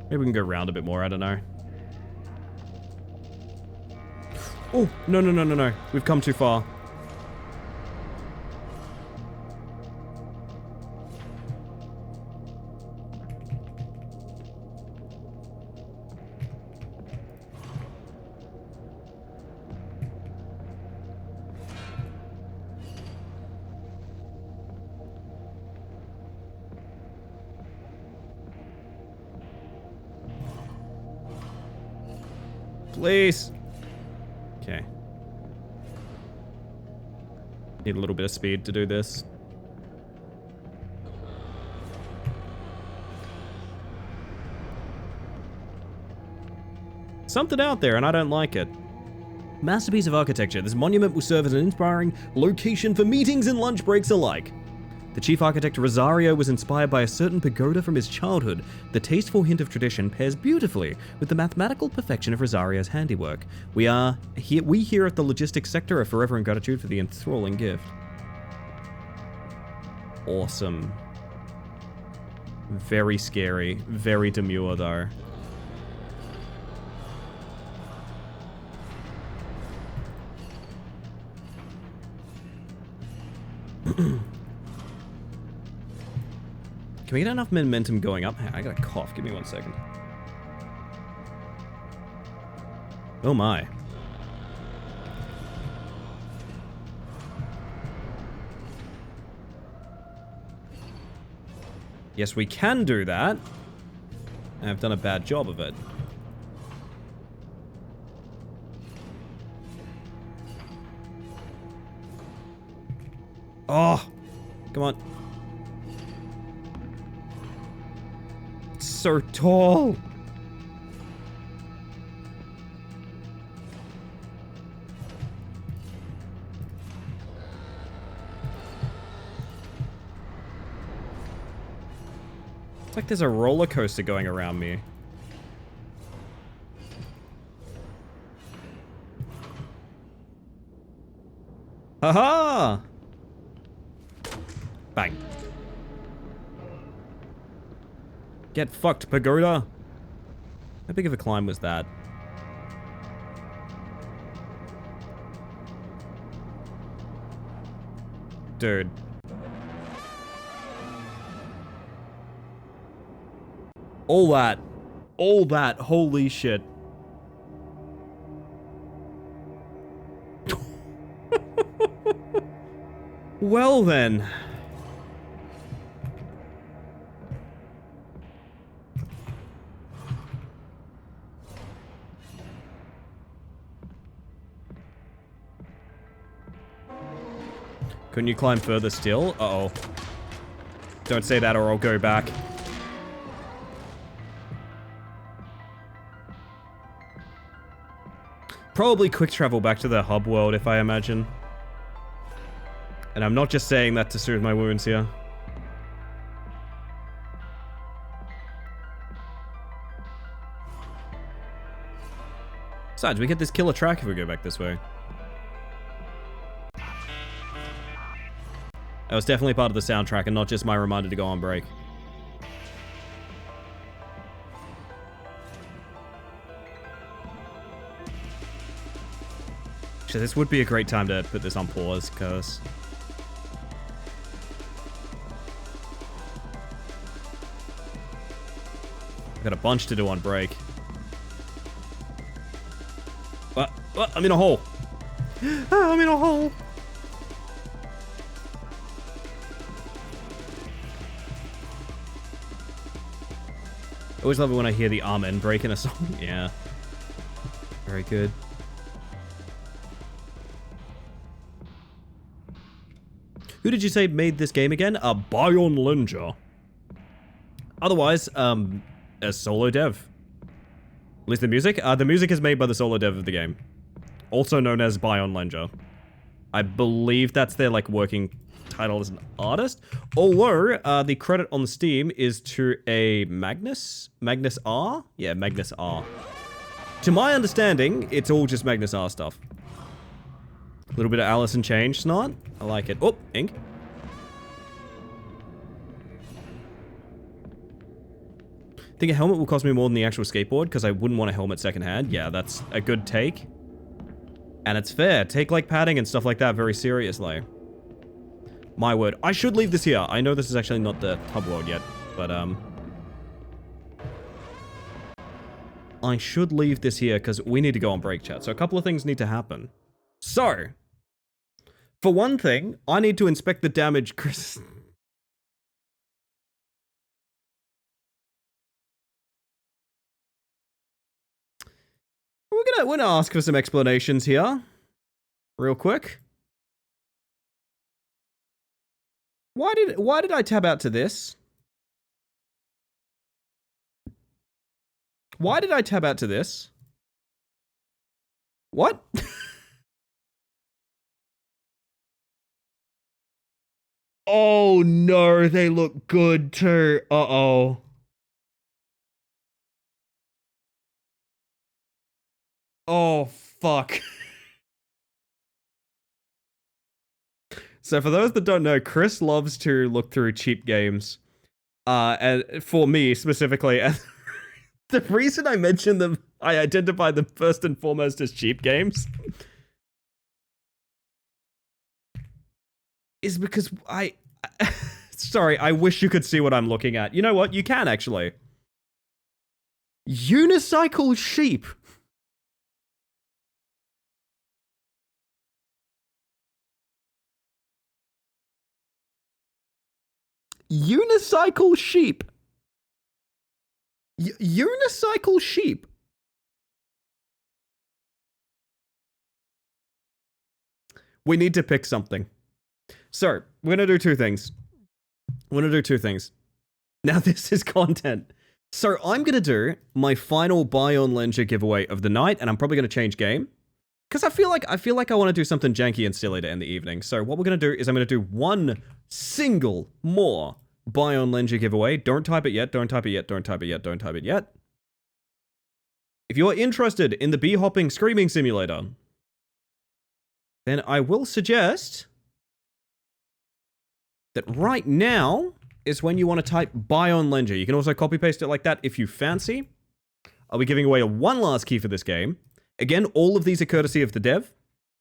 S2: Maybe we can go round a bit more, I don't know. Oh, no, no, no, no, no. We've come too far. Please. Okay. Need a little bit of speed to do this. Something out there, and I don't like it. Masterpiece of architecture, this monument will serve as an inspiring location for meetings and lunch breaks alike. The chief architect Rosario was inspired by a certain pagoda from his childhood. The tasteful hint of tradition pairs beautifully with the mathematical perfection of Rosario's handiwork. We here at the logistics sector are forever in gratitude for the enthralling gift. Awesome. Very scary. Very demure, though. Can we get enough momentum going up? Hey, I got a cough. Give me 1 second. Oh my. Yes, we can do that. And I've done a bad job of it. Oh, come on. It's so tall. It's like there's a roller coaster going around me. Haha! Bang. Get fucked, pagoda. How big of a climb was that? Dude. All that, holy shit. Well then. Couldn't you climb further still? Uh-oh. Don't say that or I'll go back. Probably quick travel back to the hub world, if I imagine. And I'm not just saying that to soothe my wounds here. Besides, we get this killer track if we go back this way. That was definitely part of the soundtrack and not just my reminder to go on break. Actually, this would be a great time to put this on pause, because... I've got a bunch to do on break. What? What? I'm in a hole. I'm in a hole. I always love it when I hear the amen break in a song. Yeah. Very good. Who did you say made this game again? Baionlenja. Otherwise, a solo dev. At least the music? The music is made by the solo dev of the game. Also known as Baionlenja. I believe that's their, like, working title as an artist. Although, the credit on Steam is to a Magnus? Magnus R? Yeah, Magnus R. To my understanding, it's all just Magnus R stuff. A little bit of Alice in Change snot. I like it. Oh, ink. Think a helmet will cost me more than the actual skateboard because I wouldn't want a helmet secondhand. Yeah, that's a good take. And it's fair. Take like padding and stuff like that very seriously. My word. I should leave this here. I know this is actually not the hub world yet, but I should leave this here because we need to go on break, chat. So a couple of things need to happen. So, for one thing, I need to inspect the damage Chris... We're gonna ask for some explanations here. Real quick. Why did I tab out to this? Why did I tab out to this? What? Oh no, they look good too. Uh-oh. Oh, fuck. So for those that don't know, Chris loves to look through cheap games. And for me, specifically, the reason I mention them, I identify them first and foremost as cheap games. is because sorry, I wish you could see what I'm looking at. You know what? You can actually. Unicycle sheep. Unicycle sheep. Unicycle sheep. We need to pick something. So, we're going to do two things. Now, this is content. So, I'm going to do my final Baionlenja giveaway of the night, and I'm probably going to change game. Because I feel like I want to do something janky and silly to end the evening. So, what we're going to do is I'm going to do one single more Baionlenja giveaway. Don't type it yet, don't type it yet, don't type it yet, don't type it yet. If you're interested in the bee-hopping screaming simulator, then I will suggest that right now is when you want to type Baionlenja. You can also copy-paste it like that if you fancy. I'll be giving away one last key for this game. Again, all of these are courtesy of the dev.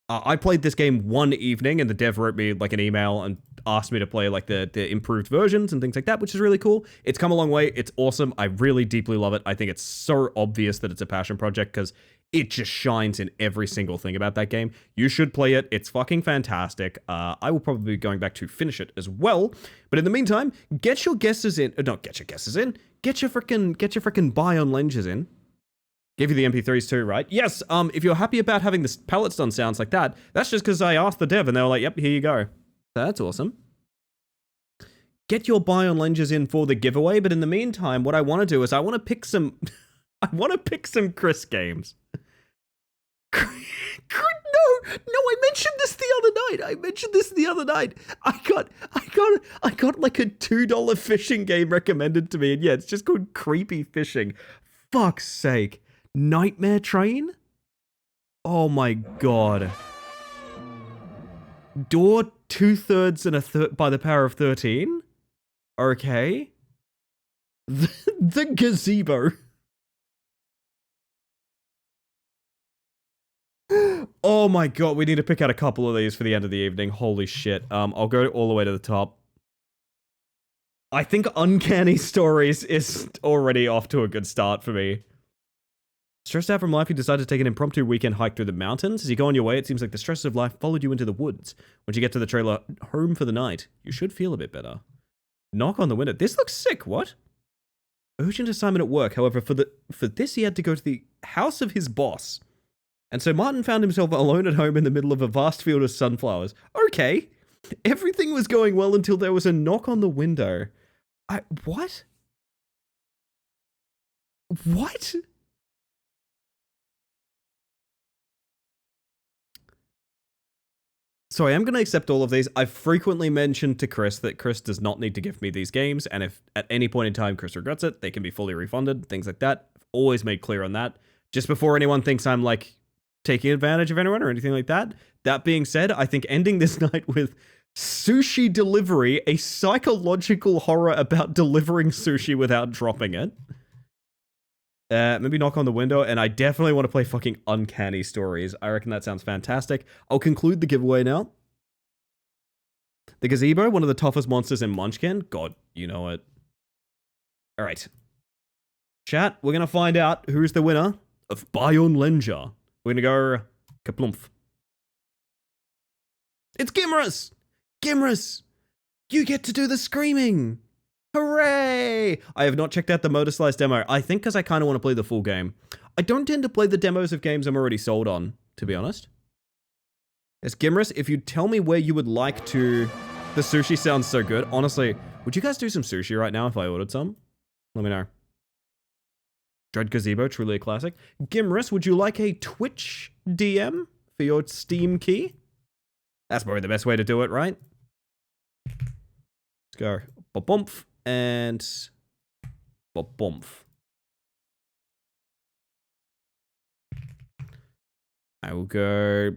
S2: I played this game one evening, and the dev wrote me like an email and asked me to play like the improved versions and things like that, which is really cool. It's come a long way. It's awesome. I really deeply love it. I think it's so obvious that it's a passion project because it just shines in every single thing about that game. You should play it. It's fucking fantastic. I will probably be going back to finish it as well. But in the meantime, get your guesses in. Not get your guesses in. Get your freaking Baionlenjas in. Give you the MP3s too, right? Yes, if you're happy about having the palettes done sounds like that, that's just because I asked the dev and they were like, yep, here you go. So that's awesome. Get your Baionlenjas in for the giveaway, but in the meantime, what I want to do is I want to pick some... I want to pick some Chris games. No, I mentioned this the other night. I got like a $2 fishing game recommended to me, and yeah, it's just called Creepy Fishing. Fuck's sake. Nightmare Train? Oh my god. Door 2/3 and a third by the power of 13? Okay. The gazebo. Oh my god, we need to pick out a couple of these for the end of the evening. Holy shit. I'll go all the way to the top. I think Uncanny Stories is already off to a good start for me. Stressed out from life, you decide to take an impromptu weekend hike through the mountains. As you go on your way, it seems like the stresses of life followed you into the woods. Once you get to the trailer home for the night, you should feel a bit better. Knock on the window. This looks sick, what? Urgent assignment at work, however, for this he had to go to the house of his boss. And so Martin found himself alone at home in the middle of a vast field of sunflowers. Okay. Everything was going well until there was a knock on the window. What? What? So I am going to accept all of these. I've frequently mentioned to Chris that Chris does not need to give me these games, and if at any point in time Chris regrets it, they can be fully refunded, things like that. I've always made clear on that. Just before anyone thinks I'm, like, taking advantage of anyone or anything like that. That being said, I think ending this night with Sushi Delivery, a psychological horror about delivering sushi without dropping it. Maybe Knock on the Window, and I definitely want to play fucking Uncanny Stories. I reckon that sounds fantastic. I'll conclude the giveaway now. The gazebo, one of the toughest monsters in Munchkin. God, you know it. Alright. Chat, we're going to find out who's the winner of Baionlenja. We're going to go kaplumph. It's Gimrus! Gimrus! You get to do the screaming! Hooray! I have not checked out the Motor Slice demo. I think because I kind of want to play the full game. I don't tend to play the demos of games I'm already sold on, to be honest. Yes, Gimrus, if you tell me where you would like to... The sushi sounds so good. Honestly, would you guys do some sushi right now if I ordered some? Let me know. Dread Gazebo, truly a classic. Gimrus, would you like a Twitch DM for your Steam key? That's probably the best way to do it, right? Let's go. Ba-bumph. And ba-bumph. I will go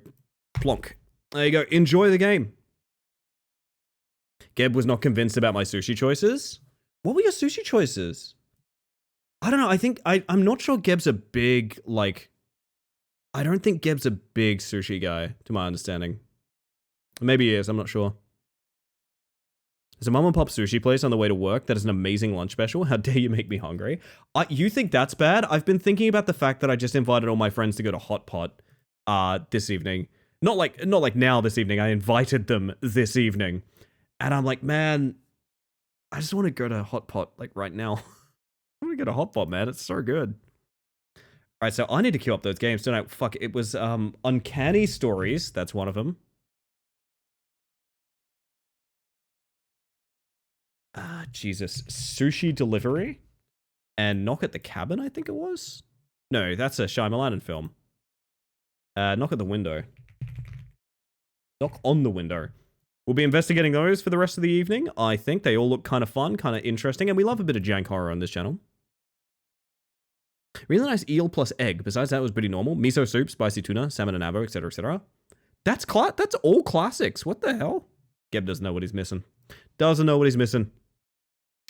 S2: plonk. There you go. Enjoy the game. Geb was not convinced about my sushi choices. What were your sushi choices? I don't know. I think I'm not sure Geb's a big, like, I don't think Geb's a big sushi guy, to my understanding. Maybe he is. I'm not sure. There's a mom and pop sushi place on the way to work that is an amazing lunch special. How dare you make me hungry? You think that's bad? I've been thinking about the fact that I just invited all my friends to go to Hot Pot this evening. Not like now this evening. I invited them this evening. And I'm like, man, I just want to go to Hot Pot like right now. I want to go to Hot Pot, man. It's so good. All right, so I need to queue up those games, don't I? Fuck, it was Uncanny Stories. That's one of them. Jesus. Sushi Delivery and Knock at the Cabin, I think it was. No, that's a Shyamalan film. Knock at the Window. Knock on the Window. We'll be investigating those for the rest of the evening. I think they all look kind of fun, kind of interesting, and we love a bit of jank horror on this channel. Really nice eel plus egg. Besides that, it was pretty normal. Miso soup, spicy tuna, salmon and avo, etc., etc. That's all classics. What the hell? Geb doesn't know what he's missing. Doesn't know what he's missing.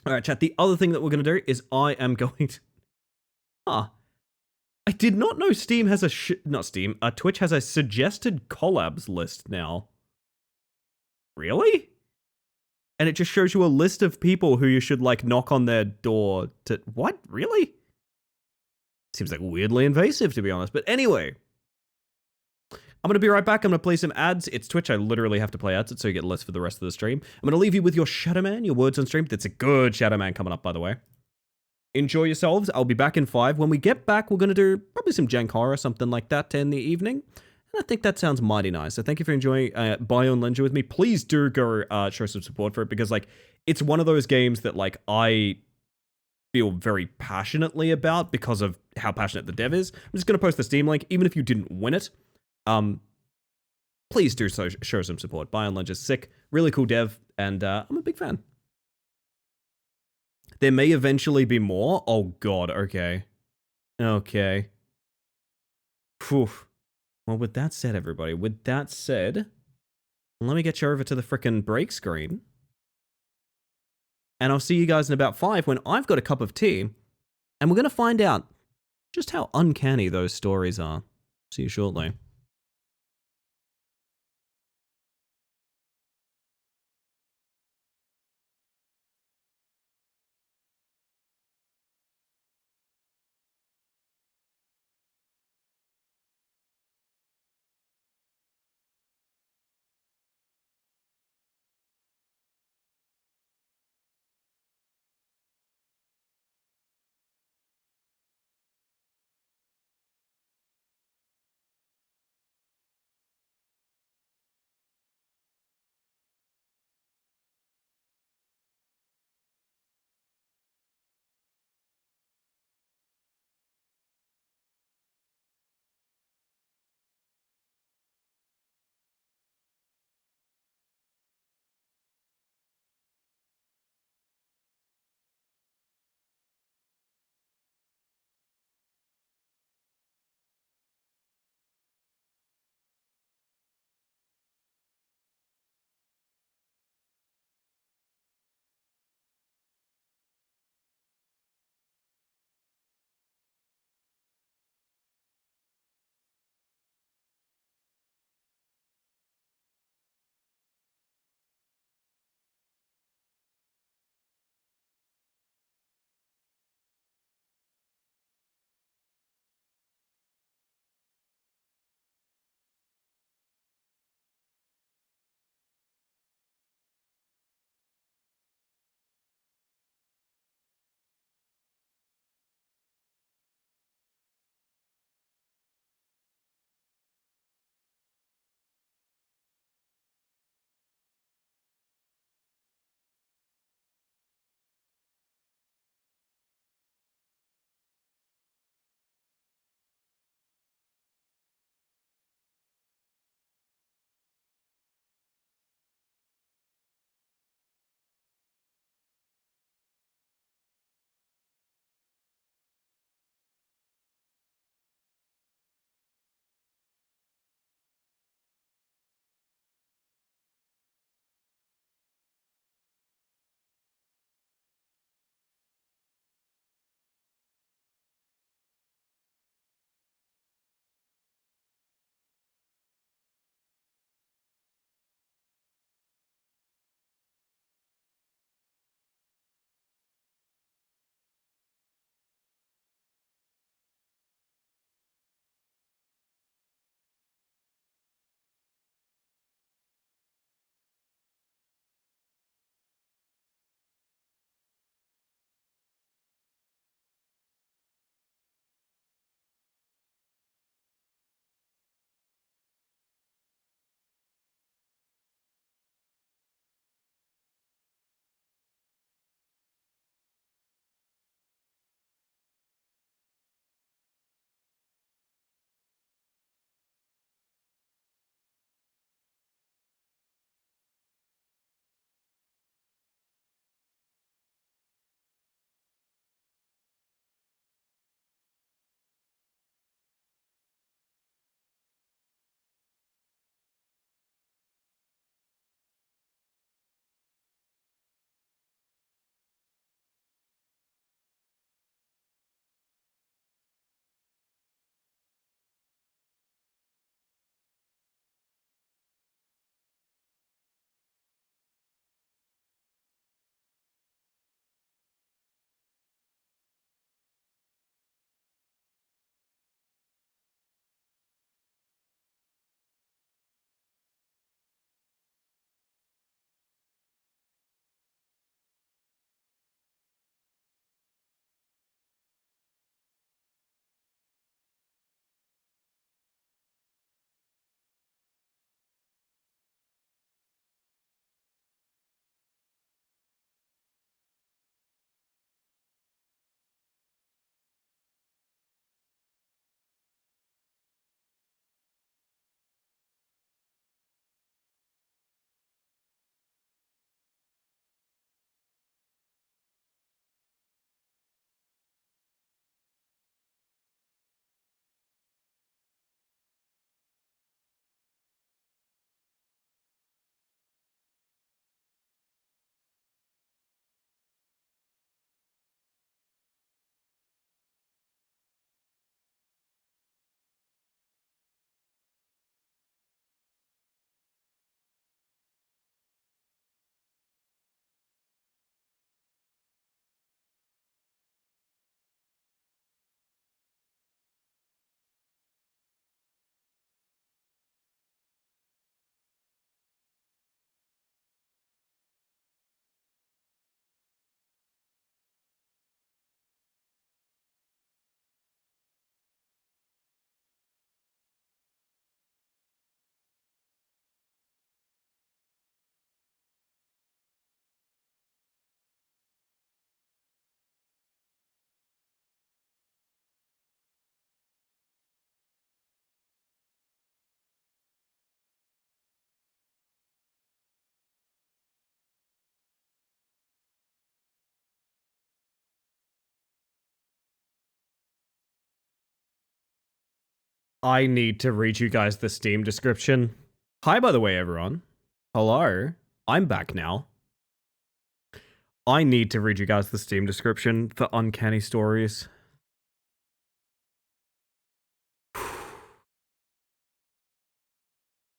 S2: All right, chat. The other thing that we're going to do is I am going to... I did not know Steam has a... Not Steam. Twitch has a suggested collabs list now. Really? And it just shows you a list of people who you should, like, knock on their door to... What? Really? Seems like weirdly invasive, to be honest. But anyway... I'm going to be right back. I'm going to play some ads. It's Twitch. I literally have to play ads so you get less for the rest of the stream. I'm going to leave you with your Shadow Man, your words on stream. That's a good Shadow Man coming up, by the way. Enjoy yourselves. I'll be back in 5. When we get back, we're going to do probably some jank horror, something like that in the evening. And I think that sounds mighty nice. So thank you for enjoying Baionlenja with me. Please do go show some support for it because, like, it's one of those games that, like, I feel very passionately about because of how passionate the dev is. I'm just going to post the Steam link, even if you didn't win it. Please do so show some support. Baionlenja's sick, really cool dev, and I'm a big fan. There may eventually be more. Oh god, okay. Okay. Phew. Well, with that said, everybody, with that said, let me get you over to the frickin' break screen. And I'll see you guys in about 5 when I've got a cup of tea, and we're going to find out just how uncanny those stories are. See you shortly. I need to read you guys the Steam description. Hi, by the way, everyone. Hello. I'm back now. I need to read you guys the Steam description for Uncanny Stories.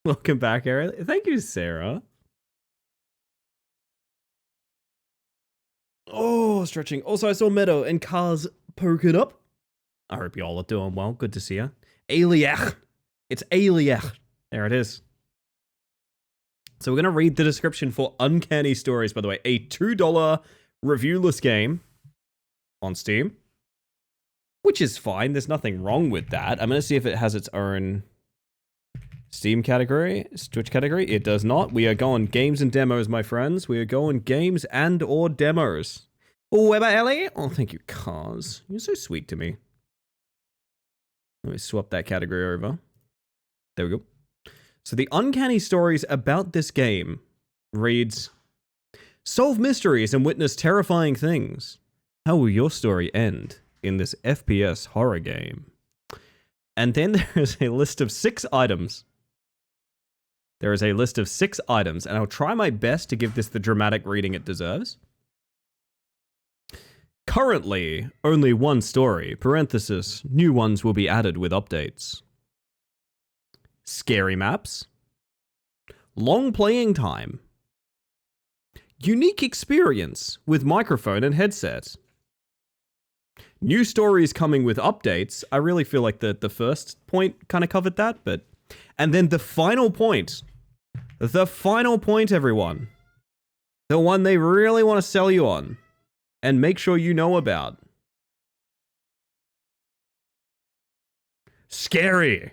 S2: Welcome back, Eric. Thank you, Sarah. Oh, stretching. Also, I saw Meadow and Cars poking up. I hope y'all are doing well. Good to see you. Aliach. It's Aliach. There it is. So we're going to read the description for Uncanny Stories, by the way. A $2 reviewless game on Steam. Which is fine. There's nothing wrong with that. I'm going to see if it has its own Steam category, Twitch category. It does not. We are going games and demos, my friends. We are going games and or demos. Oh, Weber Ellie. Oh, thank you, Cars. You're so sweet to me. Let me swap that category over. There we go. So the Uncanny Stories about this game reads, solve mysteries and witness terrifying things. How will your story end in this FPS horror game? And then there is a list of 6 items. There is a list of 6 items, and I'll try my best to give this the dramatic reading it deserves. Currently, only 1 story, parenthesis, new ones will be added with updates. Scary maps. Long playing time. Unique experience with microphone and headset. New stories coming with updates. I really feel like the first point kind of covered that, but... And then the final point. The final point, everyone. The one they really want to sell you on. And make sure you know about. Scary.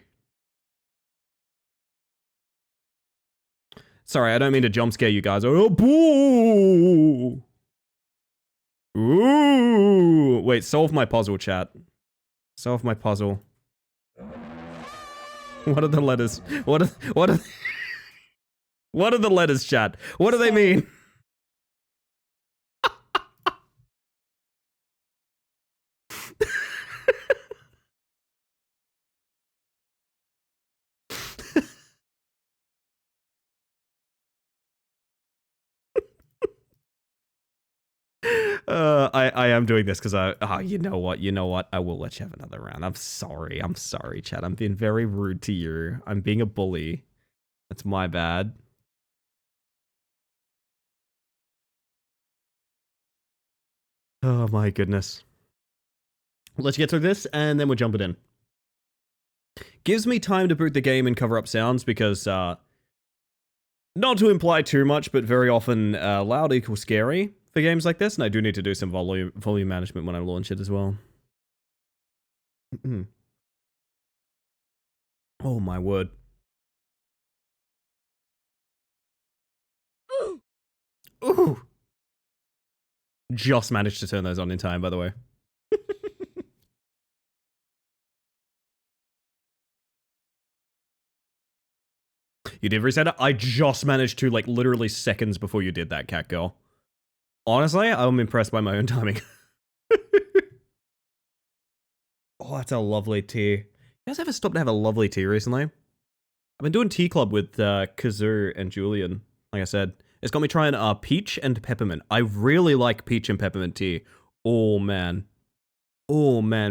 S2: Sorry, I don't mean to jump scare you guys. Oh, boo! Ooh! Wait, solve my puzzle, chat. Solve my puzzle. What are the letters? What are what are the letters, chat? What do they mean? I am doing this because you know what, I will let you have another round. I'm sorry, chat. I'm being very rude to you. I'm being a bully. That's my bad. Oh my goodness. Let's get through this and then we'll jump it in. Gives me time to boot the game and cover up sounds because, not to imply too much, but very often loud equals scary for games like this, and I do need to do some volume management when I launch it as well. Oh my word. Ooh! Just managed to turn those on in time, by the way. You did reset it? I just managed to, like, literally seconds before you did that, cat girl. Honestly, I'm impressed by my own timing. Oh, that's a lovely tea. You guys ever stopped to have a lovely tea recently? I've been doing tea club with Kazoo and Julian. Like I said, it's got me trying peach and peppermint. I really like peach and peppermint tea. Oh man,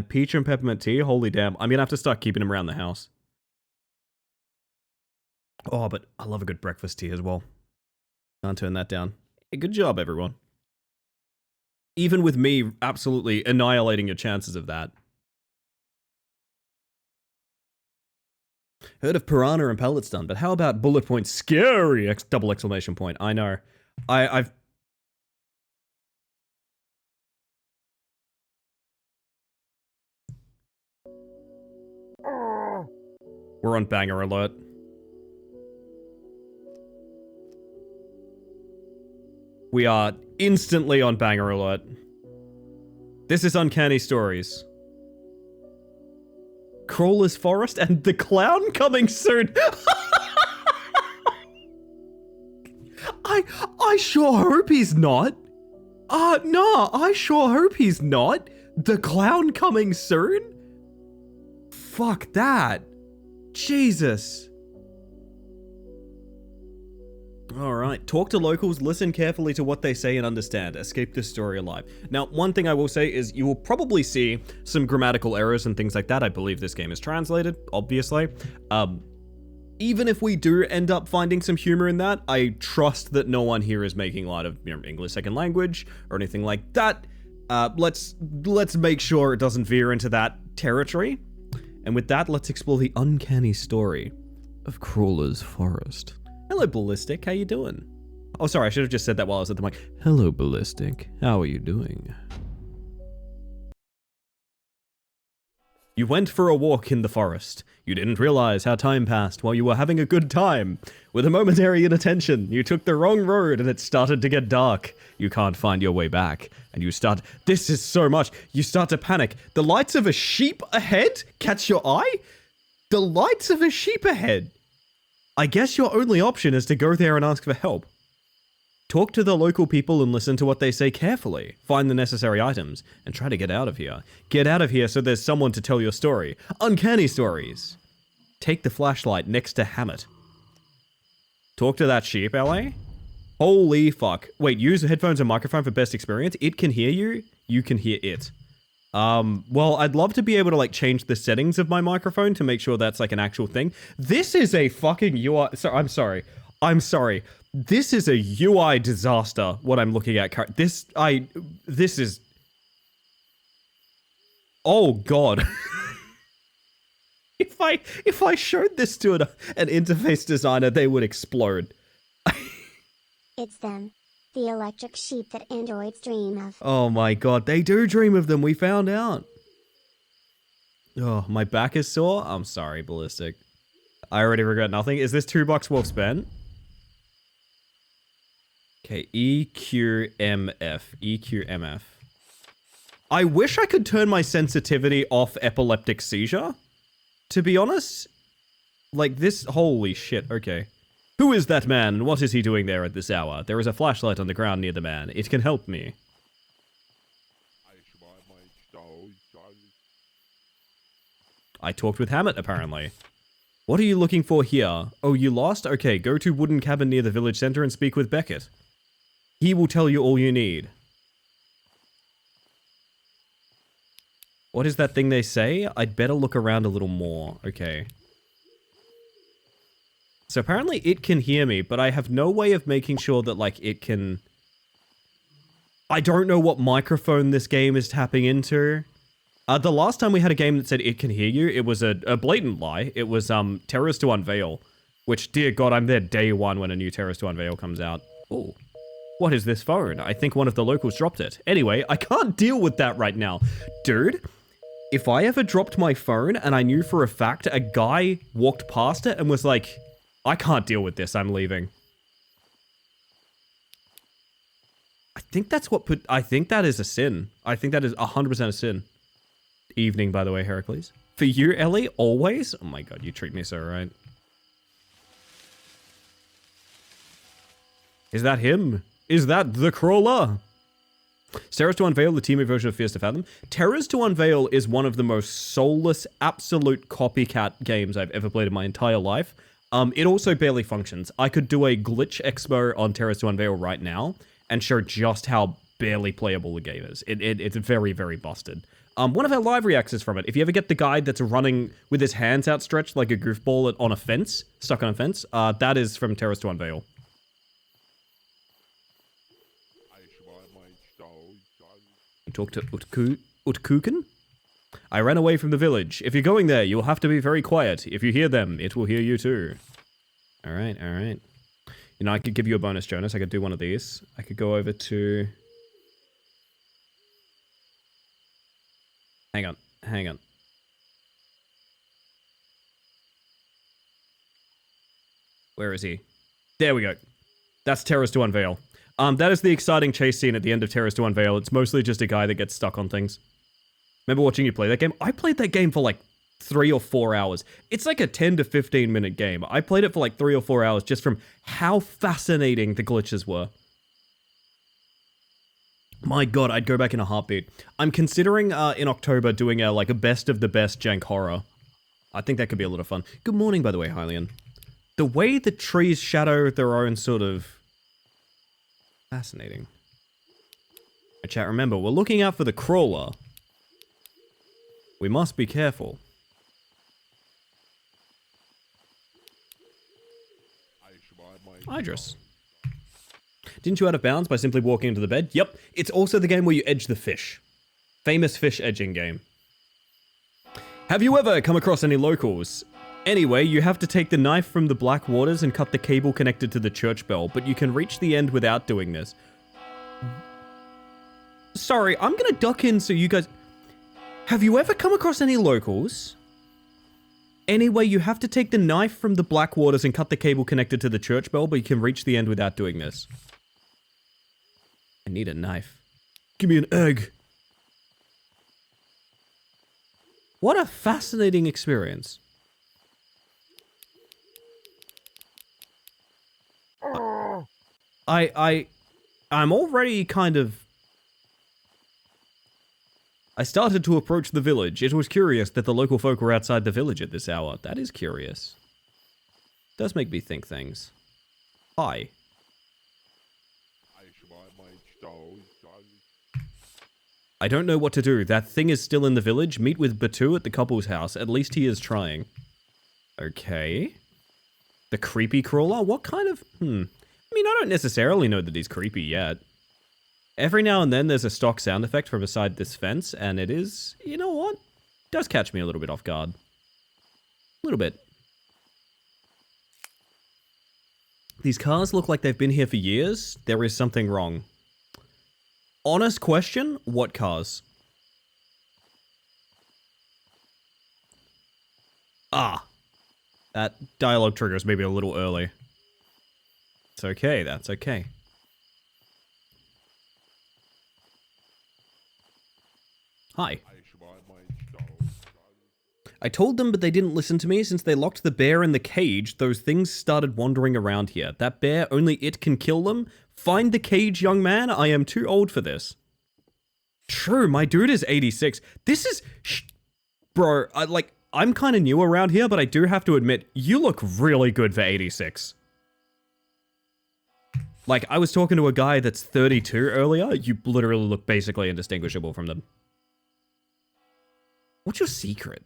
S2: peach and peppermint tea. Holy damn! I'm gonna have to start keeping them around the house. Oh, but I love a good breakfast tea as well. Can't turn that down. Hey, good job, everyone. Even with me absolutely annihilating your chances of that. Heard of piranha and pellet stun, but how about bullet point scary double exclamation point? I know. I've... We're on banger alert. We are instantly on banger alert. This is Uncanny Stories. Crawler's Forest and the clown coming soon. I sure hope he's not. No, I sure hope he's not. The clown coming soon? Fuck that. Jesus. Alright, talk to locals, listen carefully to what they say and understand. Escape this story alive. Now, one thing I will say is you will probably see some grammatical errors and things like that. I believe this game is translated, obviously. Even if we do end up finding some humor in that, I trust that no one here is making light of English second language or anything like that. Let's make sure it doesn't veer into that territory. And with that, let's explore the uncanny story of Crawler's Forest. Hello, Ballistic. How you doing? Oh, sorry. I should have just said that while I was at the mic. Hello, Ballistic. How are you doing? You went for a walk in the forest. You didn't realize how time passed while you were having a good time. With a momentary inattention, you took the wrong road and it started to get dark. You can't find your way back. And you start... This is so much. You start to panic. The lights of a sheep ahead catch your eye? The lights of a sheep ahead. I guess your only option is to go there and ask for help. Talk to the local people and listen to what they say carefully. Find the necessary items and try to get out of here. Get out of here so there's someone to tell your story. Uncanny stories. Take the flashlight next to Hammett. Talk to that sheep, LA? Holy fuck. Wait, use headphones and microphone for best experience. It can hear you. You can hear it. Well, I'd love to be able to, like, change the settings of my microphone to make sure that's, like, an actual thing. This is a fucking UI... I'm sorry. This is a UI disaster, what I'm looking at. This is... Oh, God. If I showed this to an interface designer, they would explode.
S4: It's them. The electric sheep that androids dream of.
S2: Oh my God, they do dream of them. We found out. Oh, my back is sore. I'm sorry, Ballistic. I already regret nothing. Is this $2 well spent? Okay, EQMF. EQMF. I wish I could turn my sensitivity off epileptic seizure. To be honest, like this, holy shit, okay. Who is that man, and what is he doing there at this hour? There is a flashlight on the ground near the man. It can help me. I talked with Hammett, apparently. What are you looking for here? Oh, you lost? Okay, go to wooden cabin near the village center and speak with Beckett. He will tell you all you need. What is that thing they say? I'd better look around a little more. Okay. So apparently it can hear me, but I have no way of making sure that, like, it can... I don't know what microphone this game is tapping into. The last time we had a game that said it can hear you, it was a blatant lie. It was, Terrors to Unveil. Which, dear God, I'm there day one when a new Terrors to Unveil comes out. Oh. What is this phone? I think one of the locals dropped it. Anyway, I can't deal with that right now. Dude, if I ever dropped my phone and I knew for a fact a guy walked past it and was like... I can't deal with this, I'm leaving. I think that's what put... I think that is a sin. I think that is 100% a sin. Evening, by the way, Heracles. For you, Ellie, always? Oh my God, you treat me so right. Is that him? Is that the Crawler? Terrors to Unveil, the team version of Fears to Fathom. Terrors to Unveil is one of the most soulless, absolute copycat games I've ever played in my entire life. It also barely functions. I could do a glitch expo on Terrors to Unveil right now and show just how barely playable the game is. It's very, very busted. One of our live reacts is from it. If you ever get the guy that's running with his hands outstretched like a goofball on a fence, stuck on a fence, that is from Terrors to Unveil. You talk to Utkuken? I ran away from the village. If you're going there, you'll have to be very quiet. If you hear them, it will hear you too. Alright, alright. You know, I could give you a bonus, Jonas. I could do one of these. I could go over to... Hang on, hang on. Where is he? There we go. That's Terrors to Unveil. That is the exciting chase scene at the end of Terrors to Unveil. It's mostly just a guy that gets stuck on things. Remember watching you play that game? I played that game for like 3 or 4 hours. It's like a 10 to 15 minute game. I played it for like 3 or 4 hours just from how fascinating the glitches were. My God, I'd go back in a heartbeat. I'm considering in October doing a best of the best jank horror. I think that could be a lot of fun. Good morning, by the way, Hylian. The way the trees shadow their own sort of... Fascinating. Chat, remember, we're looking out for the crawler. We must be careful. Idris. Didn't you out of bounds by simply walking into the bed? Yep, it's also the game where you edge the fish. Famous fish edging game. Have you ever come across any locals? Anyway, you have to take the knife from the black waters and cut the cable connected to the church bell, but you can reach the end without doing this. Sorry, I'm gonna duck in so you guys... Have you ever come across any locals? Anyway, you have to take the knife from the black waters and cut the cable connected to the church bell, but you can reach the end without doing this. I need a knife. Give me an egg. What a fascinating experience. I'm already kind of... I started to approach the village. It was curious that the local folk were outside the village at this hour. That is curious. Does make me think things. Hi. I don't know what to do. That thing is still in the village. Meet with Batu at the couple's house. At least he is trying. Okay. The creepy crawler? What kind of... I mean, I don't necessarily know that he's creepy yet. Every now and then there's a stock sound effect from beside this fence, and it is, you know what? Does catch me a little bit off guard. A little bit. These cars look like they've been here for years. There is something wrong. Honest question, what cars? Ah. That dialogue triggers maybe a little early. It's okay, that's okay. Hi. I told them, but they didn't listen to me. Since they locked the bear in the cage, those things started wandering around here. That bear, only it can kill them. Find the cage, young man. I am too old for this. True, my dude is 86. This is... Bro, I'm kind of new around here, but I do have to admit, you look really good for 86. Like, I was talking to a guy that's 32 earlier. You literally look basically indistinguishable from them. What's your secret?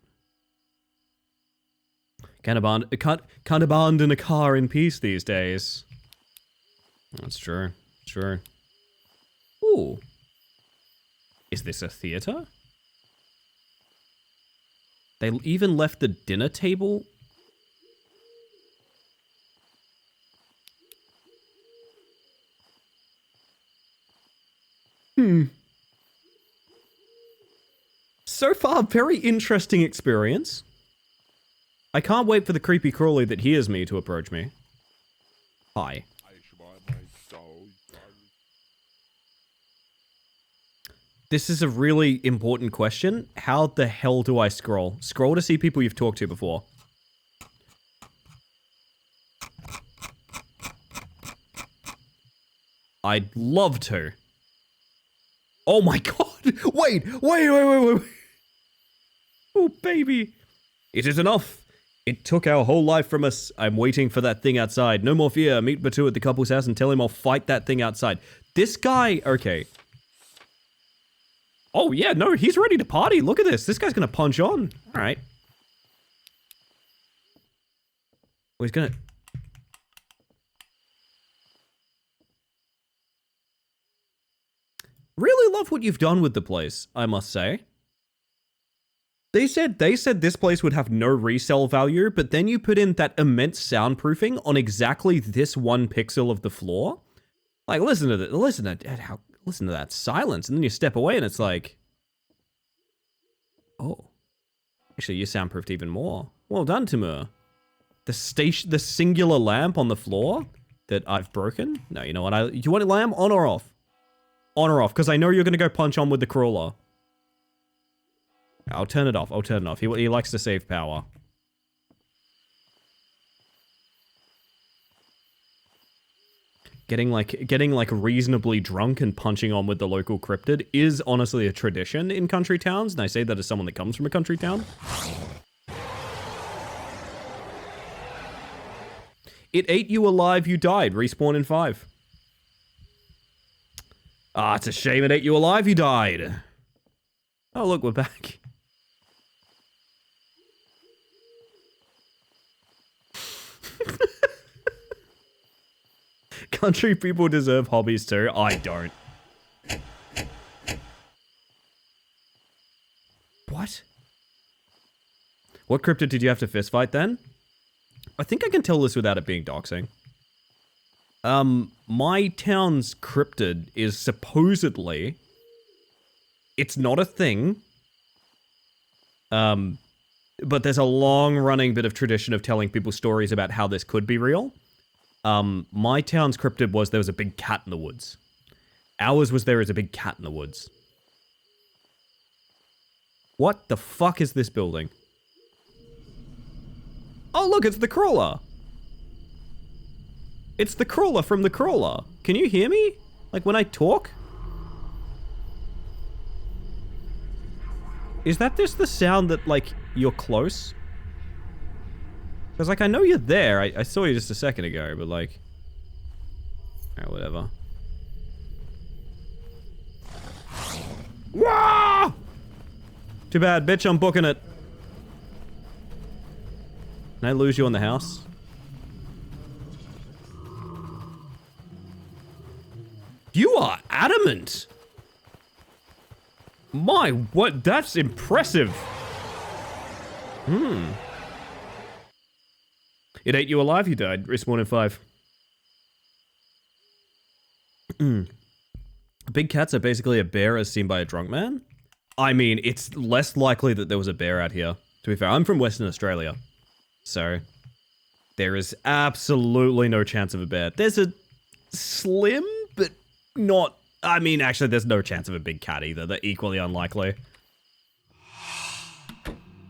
S2: Can't abandon a car in peace these days. That's true. True. Ooh. Is this a theater? They even left the dinner table. So far, very interesting experience. I can't wait for the creepy crawly that hears me to approach me. Hi. This is a really important question. How the hell do I scroll? Scroll to see people you've talked to before. I'd love to. Oh my god! Wait! Oh, baby. It is enough. It took our whole life from us. I'm waiting for that thing outside. No more fear. Meet Batu at the couple's house and tell him I'll fight that thing outside. This guy... Okay. Oh, yeah, no, he's ready to party. Look at this. This guy's gonna punch on. All right. Oh, he's gonna... Really love what you've done with the place, I must say. They said this place would have no resale value, but then you put in that immense soundproofing on exactly this one pixel of the floor. Like, listen to that silence, and then you step away, and it's like, oh, actually, you soundproofed even more. Well done, Timur. The singular lamp on the floor that I've broken. No, you know what? You want a lamp on or off? On or off, because I know you're gonna go punch on with the crawler. I'll turn it off. He likes to save power. Getting like reasonably drunk and punching on with the local cryptid is honestly a tradition in country towns, and I say that as someone that comes from a country town. It ate you alive, you died. Respawn in 5. Ah, it's a shame it ate you alive, you died. Oh, look, we're back. Country people deserve hobbies too. I don't. What? What cryptid did you have to fistfight then? I think I can tell this without it being doxing. My town's cryptid is supposedly... It's not a thing. But there's a long-running bit of tradition of telling people stories about how this could be real. My town's cryptid was there was a big cat in the woods. Ours was there is a big cat in the woods. What the fuck is this building? Oh, look, it's the crawler. It's the crawler from the crawler. Can you hear me? Like when I talk? Is that just the sound that, like, you're close? Because, like, I know you're there. I saw you just a second ago, but, like... Alright, whatever. Wah! Too bad, bitch, I'm booking it. Can I lose you on the house? You are adamant! My, what? That's impressive. It ate you alive, you died. Respawn in 5. Big cats are basically a bear as seen by a drunk man? I mean, it's less likely that there was a bear out here. To be fair, I'm from Western Australia. So, there is absolutely no chance of a bear. There's a slim, but not... I mean, actually, there's no chance of a big cat either. They're equally unlikely.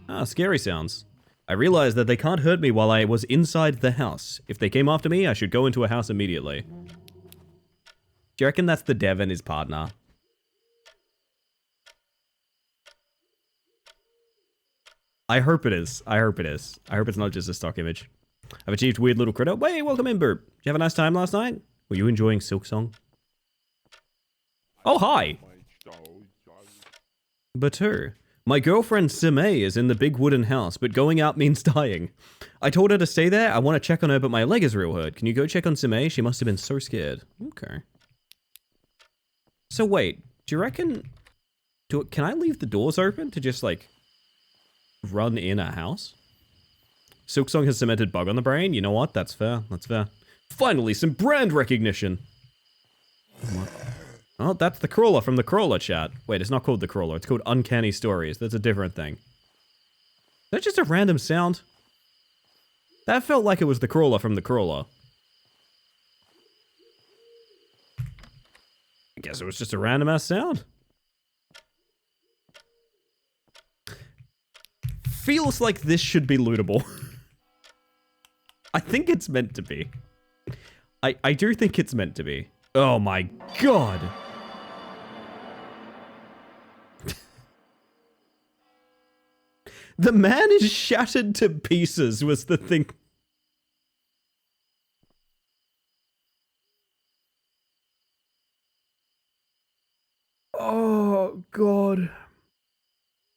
S2: Ah, scary sounds. I realized that they can't hurt me while I was inside the house. If they came after me, I should go into a house immediately. Do you reckon that's the dev and his partner? I hope it is. I hope it is. I hope it's not just a stock image. I've achieved weird little critter. Hey, welcome in, Burp. Did you have a nice time last night? Were you enjoying Silk Song? Oh, hi! But who? My girlfriend Sime is in the big wooden house, but going out means dying. I told her to stay there. I want to check on her, but my leg is real hurt. Can you go check on Sime? She must have been so scared. Okay. So wait, do you reckon... Can I leave the doors open to just, like, run in a house? Silksong has cemented bug on the brain. You know what? That's fair. That's fair. Finally, some brand recognition! What? Oh, that's the crawler from the crawler chat. Wait, it's not called the crawler. It's called Uncanny Stories. That's a different thing. That's just a random sound. That felt like it was the crawler from the crawler. I guess it was just a random ass sound. Feels like this should be lootable. I think it's meant to be. I do think it's meant to be. Oh my god. The man is shattered to pieces was the thing. Oh god.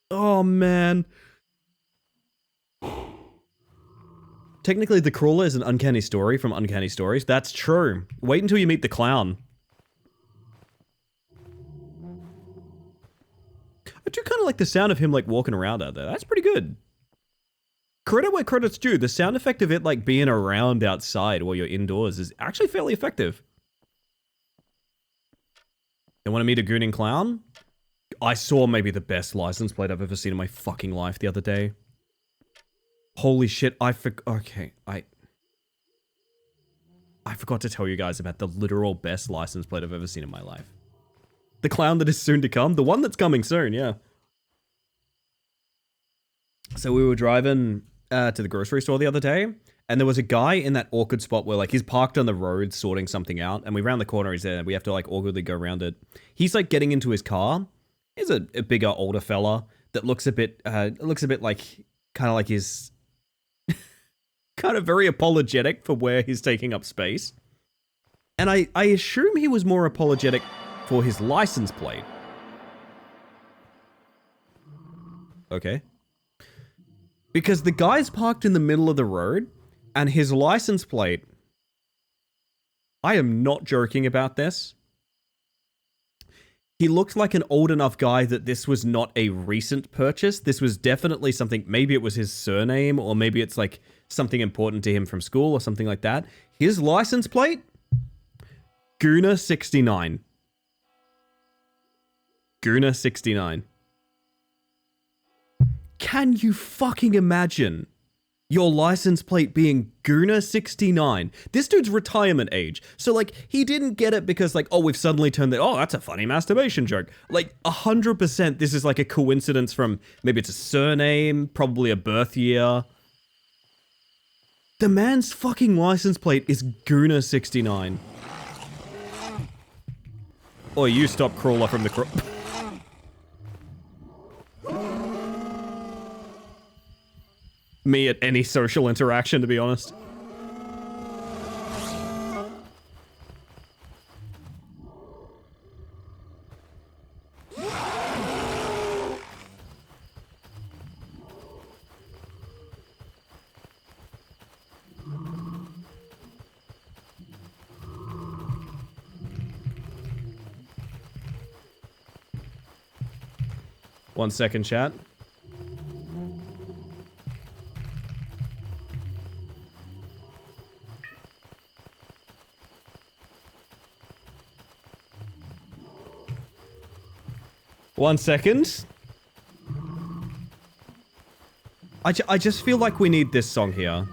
S2: Oh man. Technically, the crawler is an uncanny story from Uncanny Stories. That's true. Wait until you meet the clown. I do kind of like the sound of him, like, walking around out there. That's pretty good. Credit where credit's due. The sound effect of it, like, being around outside while you're indoors is actually fairly effective. You want to meet a gooning clown? I saw maybe the best license plate I've ever seen in my fucking life the other day. Holy shit, I forgot to tell you guys about the literal best license plate I've ever seen in my life. The clown that is soon to come. The one that's coming soon, yeah. So we were driving to the grocery store the other day, and there was a guy in that awkward spot where, like, he's parked on the road sorting something out, and we round the corner, he's there, and we have to, like, awkwardly go around it. He's, like, getting into his car. He's a bigger, older fella that looks a bit like, kind of like his... kind of very apologetic for where he's taking up space. And I assume he was more apologetic for his license plate. Okay. Because the guy's parked in the middle of the road, and his license plate... I am not joking about this. He looked like an old enough guy that this was not a recent purchase. This was definitely something... Maybe it was his surname, or maybe it's like something important to him from school or something like that. His license plate? Guna 69. Guna 69. Can you fucking imagine your license plate being Guna 69? This dude's retirement age. So, like, he didn't get it because, like, oh, we've suddenly turned it, oh, that's a funny masturbation joke. Like, 100% this is like a coincidence from, maybe it's a surname, probably a birth year. The man's fucking license plate is Guna 69. Oh, you stop crawler from the Me at any social interaction, to be honest. One second, chat. One second. I just feel like we need this song here.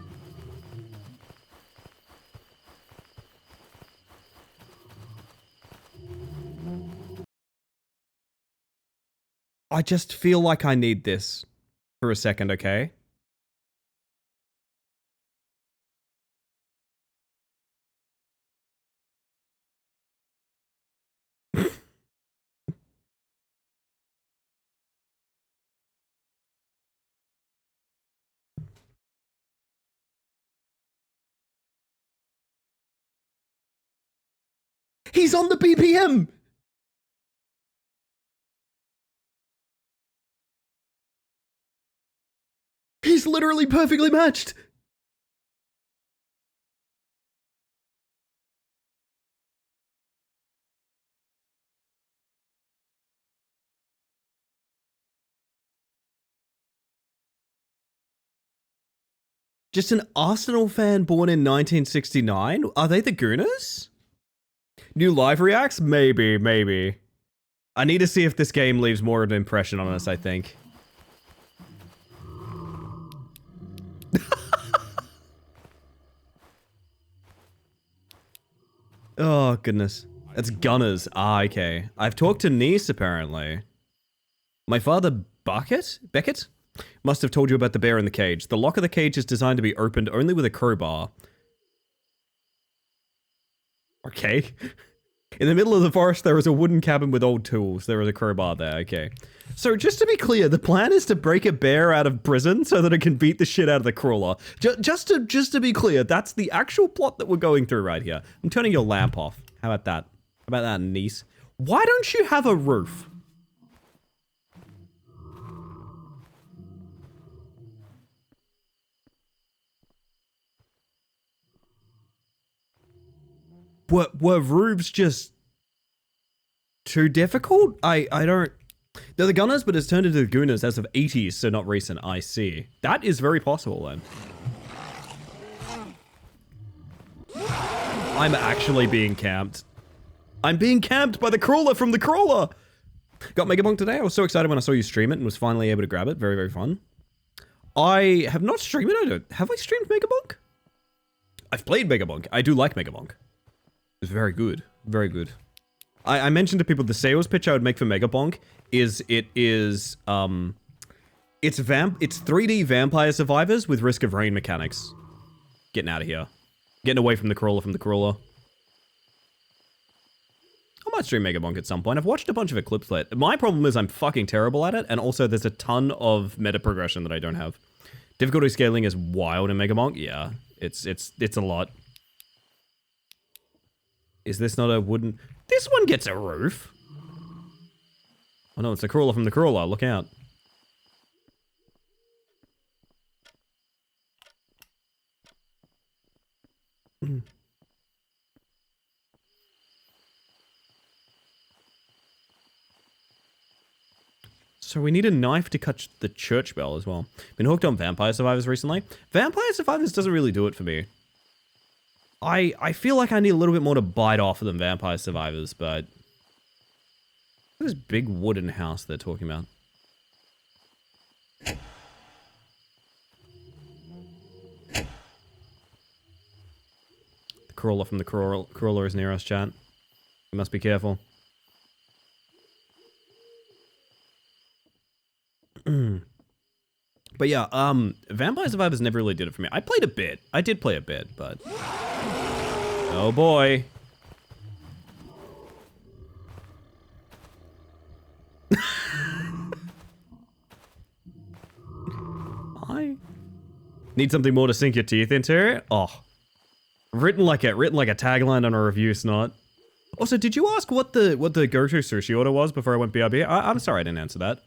S2: I just feel like I need this for a second, okay? He's on the BPM! He's literally perfectly matched! Just an Arsenal fan born in 1969? Are they the Gooners? New live reacts? Maybe, maybe. I need to see if this game leaves more of an impression on us, I think. Oh, goodness. That's Gunners. Ah, okay. I've talked to Niece, apparently. My father, Beckett? Must have told you about the bear in the cage. The lock of the cage is designed to be opened only with a crowbar. Okay. In the middle of the forest, there is a wooden cabin with old tools. There is a crowbar there, okay. So, just to be clear, the plan is to break a bear out of prison so that it can beat the shit out of the crawler. Just to be clear, that's the actual plot that we're going through right here. I'm turning your lamp off. How about that? How about that, niece? Why don't you have a roof? Were roofs just too difficult? I don't... They're the Gunners, but it's turned into the Gooners as of 80s, so not recent. I see. That is very possible, then. I'm actually being camped. I'm being camped by the crawler from the crawler! Got Megabonk today. I was so excited when I saw you stream it and was finally able to grab it. Very, very fun. I have not streamed it. Have I streamed Megabonk? I've played Megabonk. I do like Megabonk. It's very good. Very good. I mentioned to people the sales pitch I would make for Megabonk is it's 3D Vampire Survivors with Risk of Rain mechanics. Getting out of here. Getting away from the crawler. I might stream Megabonk at some point. I've watched a bunch of it clips. My problem is I'm fucking terrible at it, and also there's a ton of meta progression that I don't have. Difficulty scaling is wild in Megamonk. Yeah, it's a lot. Is this not a wooden... This one gets a roof. Oh no, it's the crawler from the crawler. Look out. So we need a knife to cut the church bell as well. Been hooked on Vampire Survivors recently. Vampire Survivors doesn't really do it for me. I feel like I need a little bit more to bite off than Vampire Survivors, but... This big wooden house they're talking about. The crawler from the crawler is near us, chat. You must be careful. But yeah, Vampire Survivors never really did it for me. I played a bit. I did play a bit, but... Oh boy. I need something more to sink your teeth into. Oh. Written like a tagline on a review, Snot. Also, did you ask what the go-to sushi order was before I went BRB? I'm sorry I didn't answer that.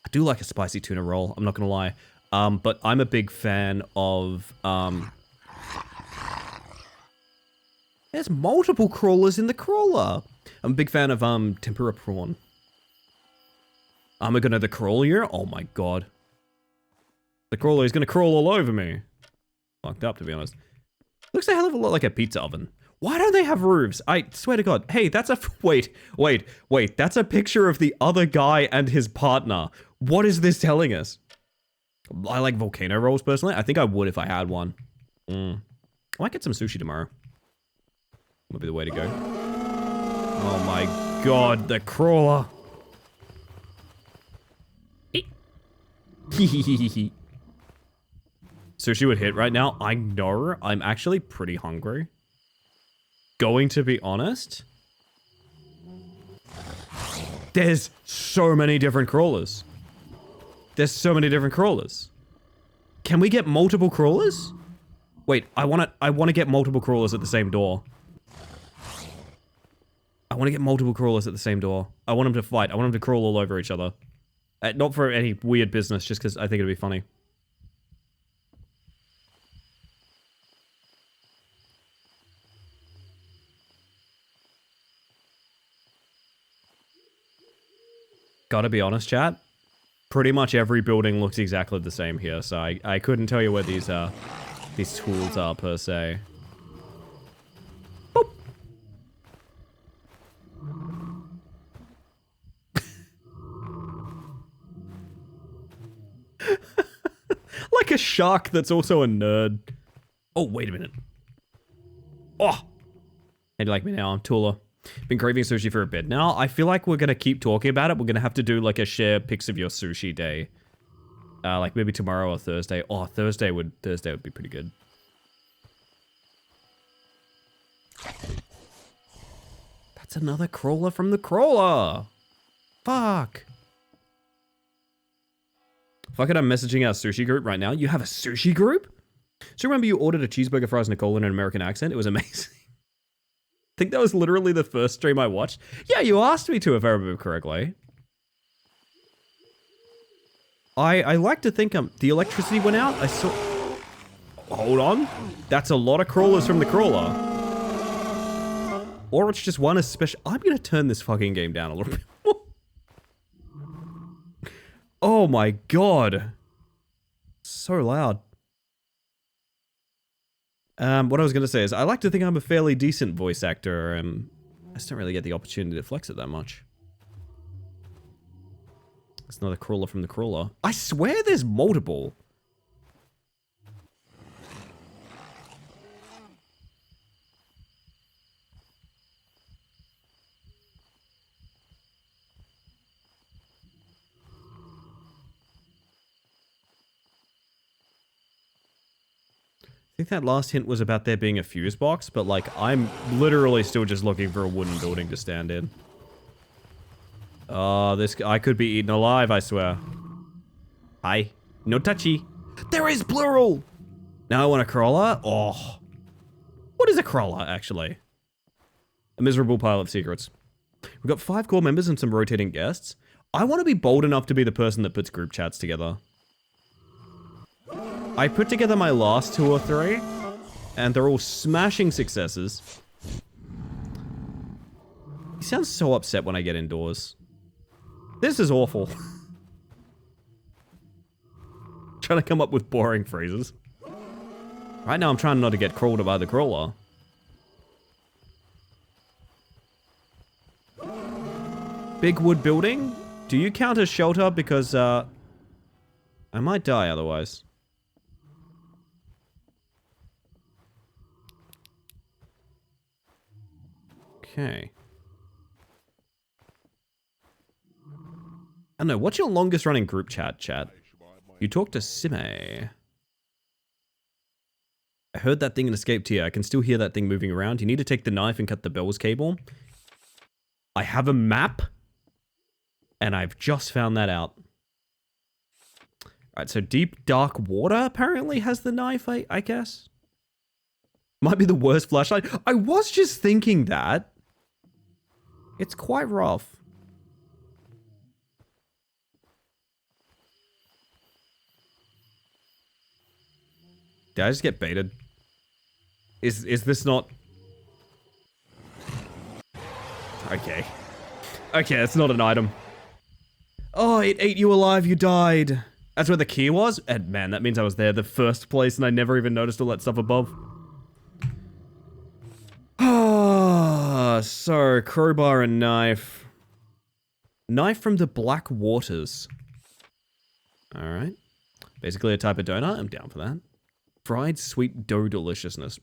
S2: I do like a spicy tuna roll, I'm not gonna lie. But I'm a big fan of, there's multiple crawlers in the crawler. I'm a big fan of, tempura prawn. Am I gonna the crawler? Oh my god. The crawler is gonna crawl all over me. Fucked up, to be honest. Looks a hell of a lot like a pizza oven. Why don't they have roofs? I swear to god. Hey, that's a... Wait. That's a picture of the other guy and his partner. What is this telling us? I like volcano rolls, personally. I think I would if I had one. I might get some sushi tomorrow. Would be the way to go. Oh my god, the crawler. Sushi would hit right now. I know. I'm actually pretty hungry. Going to be honest. There's so many different crawlers. There's so many different crawlers. Can we get multiple crawlers? Wait, I want to get multiple crawlers at the same door. I want to get multiple crawlers at the same door. I want them to fight. I want them to crawl all over each other. Not for any weird business, just because I think it'd be funny. Gotta be honest, chat. Pretty much every building looks exactly the same here, so I couldn't tell you where these tools are, per se. Boop. Like a shark that's also a nerd. Oh, wait a minute. Oh! How do you like me now? I'm Tula. Been craving sushi for a bit now. I feel like we're gonna keep talking about it. We're gonna have to do like a share pics of your sushi day. Like maybe tomorrow or Thursday. Oh, Thursday would be pretty good. That's another crawler from the crawler. Fuck. Fuck it, I'm messaging our sushi group right now. You have a sushi group? So remember you ordered a cheeseburger, fries, and a cola in an American accent? It was amazing. I think that was literally the first stream I watched. Yeah, you asked me to, if I remember correctly. I like to think the electricity went out. I saw... Hold on. That's a lot of crawlers from the crawler. Or it's just one especially... I'm gonna turn this fucking game down a little bit more. Oh my god. So loud. What I was going to say is, I like to think I'm a fairly decent voice actor, and I just don't really get the opportunity to flex it that much. It's another crawler from the crawler. I swear there's multiple. I think that last hint was about there being a fuse box, but like, I'm literally still just looking for a wooden building to stand in. Oh, I could be eaten alive, I swear. Hi. No touchy. There is plural! Now I want a crawler. Oh. What is a crawler, actually? A miserable pile of secrets. We've got 5 core members and some rotating guests. I want to be bold enough to be the person that puts group chats together. I put together my last 2 or 3, and they're all smashing successes. He sounds so upset when I get indoors. This is awful. Trying to come up with boring phrases. Right now I'm trying not to get crawled by the crawler. Big wood building? Do you count as shelter? Because, I might die otherwise. Okay. I don't know, what's your longest running group chat? You talk to Sime. I heard that thing in escape tier. I can still hear that thing moving around. You need to take the knife and cut the bell's cable. I have a map. And I've just found that out. Alright, so deep dark water apparently has the knife, I guess. Might be the worst flashlight. I was just thinking that. It's quite rough. Did I just get baited? Is this not... Okay. Okay, it's not an item. Oh, it ate you alive, you died. That's where the key was? And man, that means I was there the first place and I never even noticed all that stuff above. Ah, so crowbar and knife. Knife from the Black Waters. Alright. Basically a type of donut, I'm down for that. Fried sweet dough deliciousness.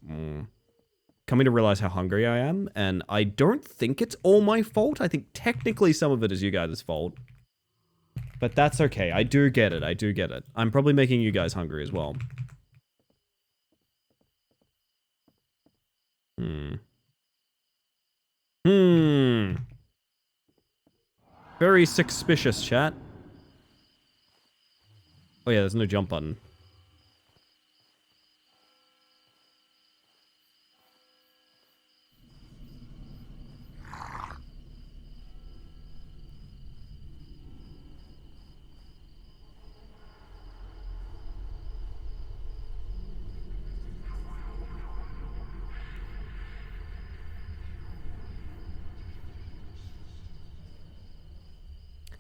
S2: Coming to realize how hungry I am, and I don't think it's all my fault. I think technically some of it is you guys' fault. But that's okay. I do get it. I do get it. I'm probably making you guys hungry as well. Very suspicious, chat. Oh yeah, there's no jump button.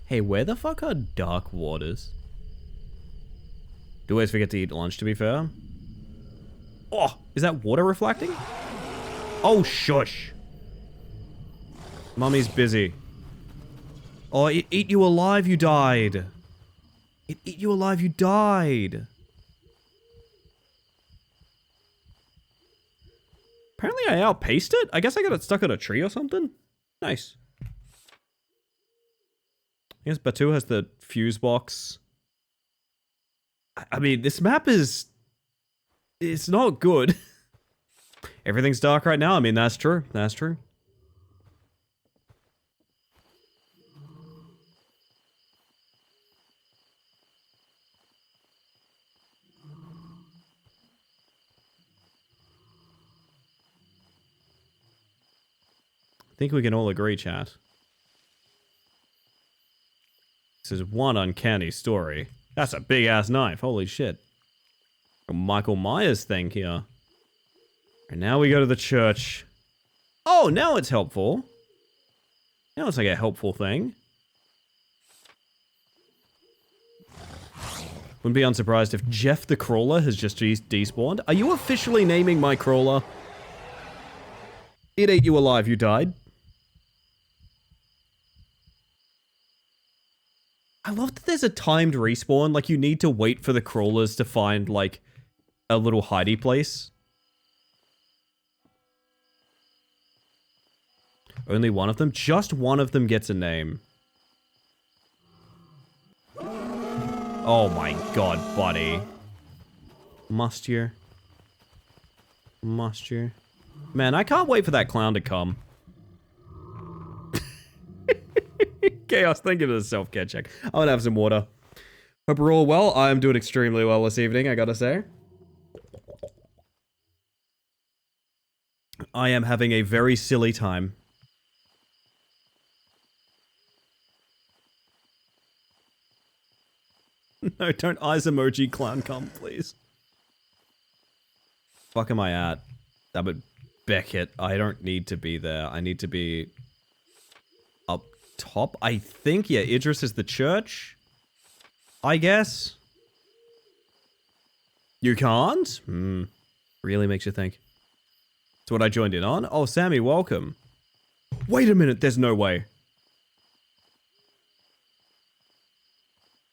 S2: Hey, where the fuck are dark waters? Do always forget to eat lunch, to be fair. Oh, is that water reflecting? Oh, shush. Mummy's busy. Oh, it ate you alive, you died. It ate you alive, you died. Apparently I outpaced it? I guess I got it stuck on a tree or something? Nice. I guess Batu has the fuse box. I mean, this map is... It's not good. Everything's dark right now. I mean, that's true. That's true. I think we can all agree, chat. This is one uncanny story. That's a big-ass knife. Holy shit. A Michael Myers thing here. And now we go to the church. Oh, now it's helpful. Now it's like a helpful thing. Wouldn't be unsurprised if Jeff the Crawler has just despawned. Are you officially naming my crawler? It ate you alive, you died. I love that there's a timed respawn, like you need to wait for the crawlers to find, like, a little hidey place. Only one of them? Just one of them gets a name. Oh my god, buddy. Must you? Must you? Man, I can't wait for that clown to come. Chaos, thank you for the self-care check. I'm gonna have some water. Hope we're all well. I'm doing extremely well this evening, I gotta say. I am having a very silly time. No, don't eyes emoji clown come, please. Fuck am I at? Damn it, Beckett. I don't need to be there. I need to be up top. I think, yeah, Idris is the church. I guess. You can't? Hmm. Really makes you think. It's what I joined in on. Oh, Sammy, welcome. Wait a minute, there's no way.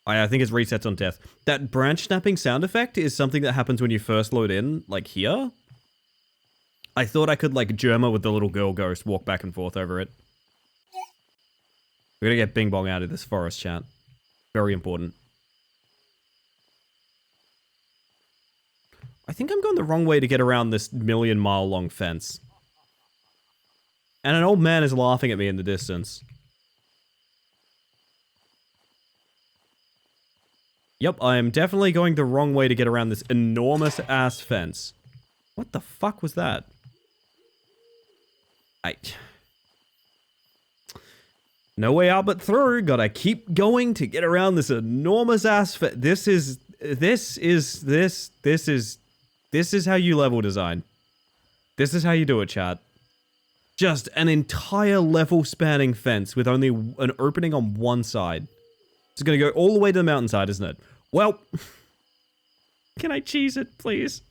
S2: I think it resets on death. That branch snapping sound effect is something that happens when you first load in, like here. I thought I could, like, Germa with the little girl ghost walk back and forth over it. We're gonna get Bing Bong out of this forest, chat. Very important. I think I'm going the wrong way to get around this million-mile-long fence. And an old man is laughing at me in the distance. Yep, I am definitely going the wrong way to get around this enormous-ass fence. What the fuck was that? No way out but through. Gotta keep going to get around this enormous-ass fence. This is how you level design. This is how you do it, chat. Just an entire level-spanning fence with only an opening on one side. It's gonna go all the way to the mountainside, isn't it? Well, can I cheese it, please?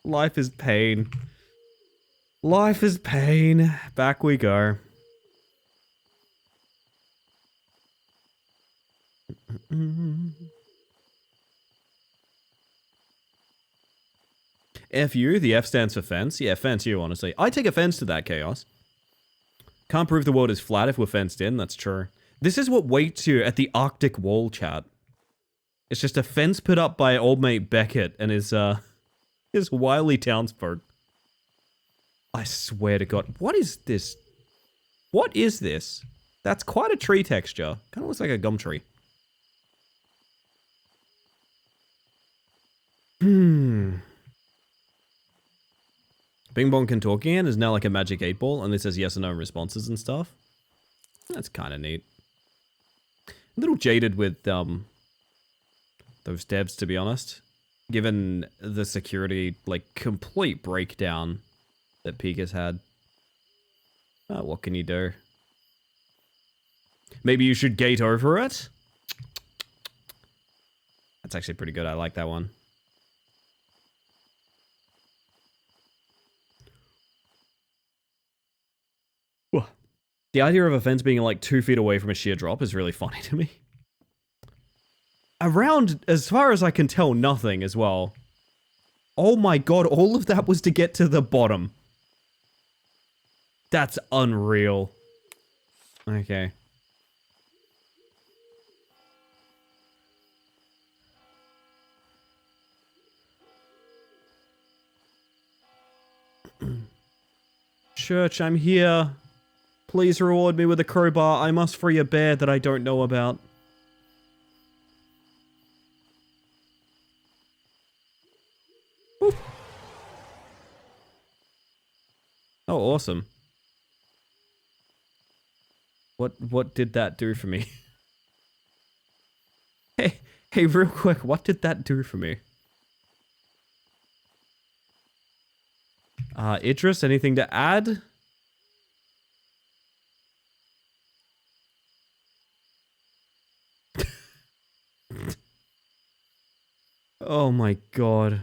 S2: Life is pain. Life is pain. Back we go. FU, the F stands for fence. Yeah, fence you, honestly. I take offense to that, Chaos. Can't prove the world is flat if we're fenced in, that's true. This is what waits you at the Arctic Wall, chat. It's just a fence put up by old mate Beckett and his wily townsfolk. I swear to God. What is this? What is this? That's quite a tree texture. Kind of looks like a gum tree. Bing Bong can talk again is now like a magic 8-ball, and this says yes or no responses and stuff. That's kind of neat. A little jaded with those devs, to be honest. Given the security, like, complete breakdown that Peak has had. What can you do? Maybe you should gate over it? That's actually pretty good. I like that one. The idea of a fence being like 2 feet away from a sheer drop is really funny to me. Around, as far as I can tell, nothing as well. Oh my god, all of that was to get to the bottom. That's unreal. Okay. Church, I'm here. Please reward me with a crowbar. I must free a bear that I don't know about. Woo. Oh, awesome. What did that do for me? Hey, real quick, what did that do for me? Idris, anything to add? Oh my god.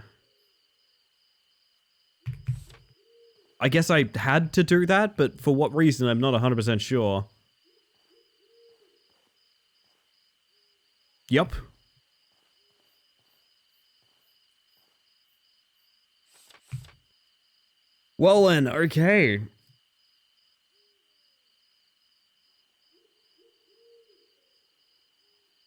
S2: I guess I had to do that, but for what reason, I'm not 100% sure. Yup. Well then, okay.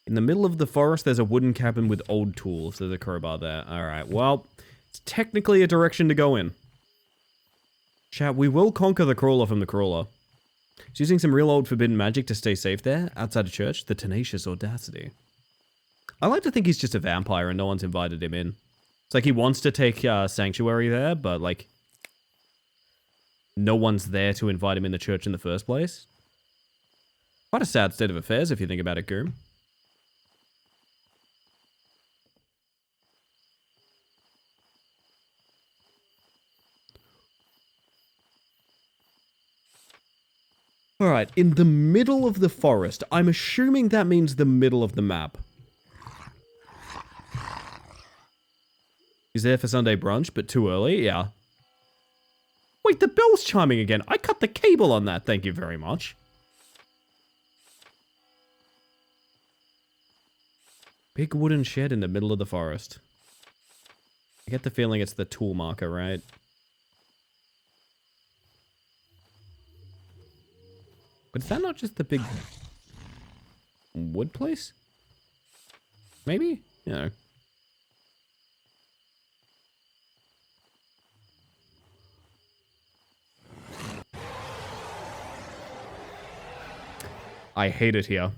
S2: In the middle of the forest, there's a wooden cabin with old tools. There's a crowbar there. Alright, well, it's technically a direction to go in. Chat, we will conquer the crawler from the crawler. He's using some real old forbidden magic to stay safe there, outside of church. The tenacious audacity. I like to think he's just a vampire and no one's invited him in. It's like he wants to take sanctuary there, but like no one's there to invite him in the church in the first place. Quite a sad state of affairs if you think about it, Goom. Alright, in the middle of the forest. I'm assuming that means the middle of the map. He's there for Sunday brunch, but too early, yeah. Wait, the bell's chiming again. I cut the cable on that, thank you very much. Big wooden shed in the middle of the forest. I get the feeling it's the tool marker, right? But is that not just the big wood place? Maybe? Yeah. I hate it here.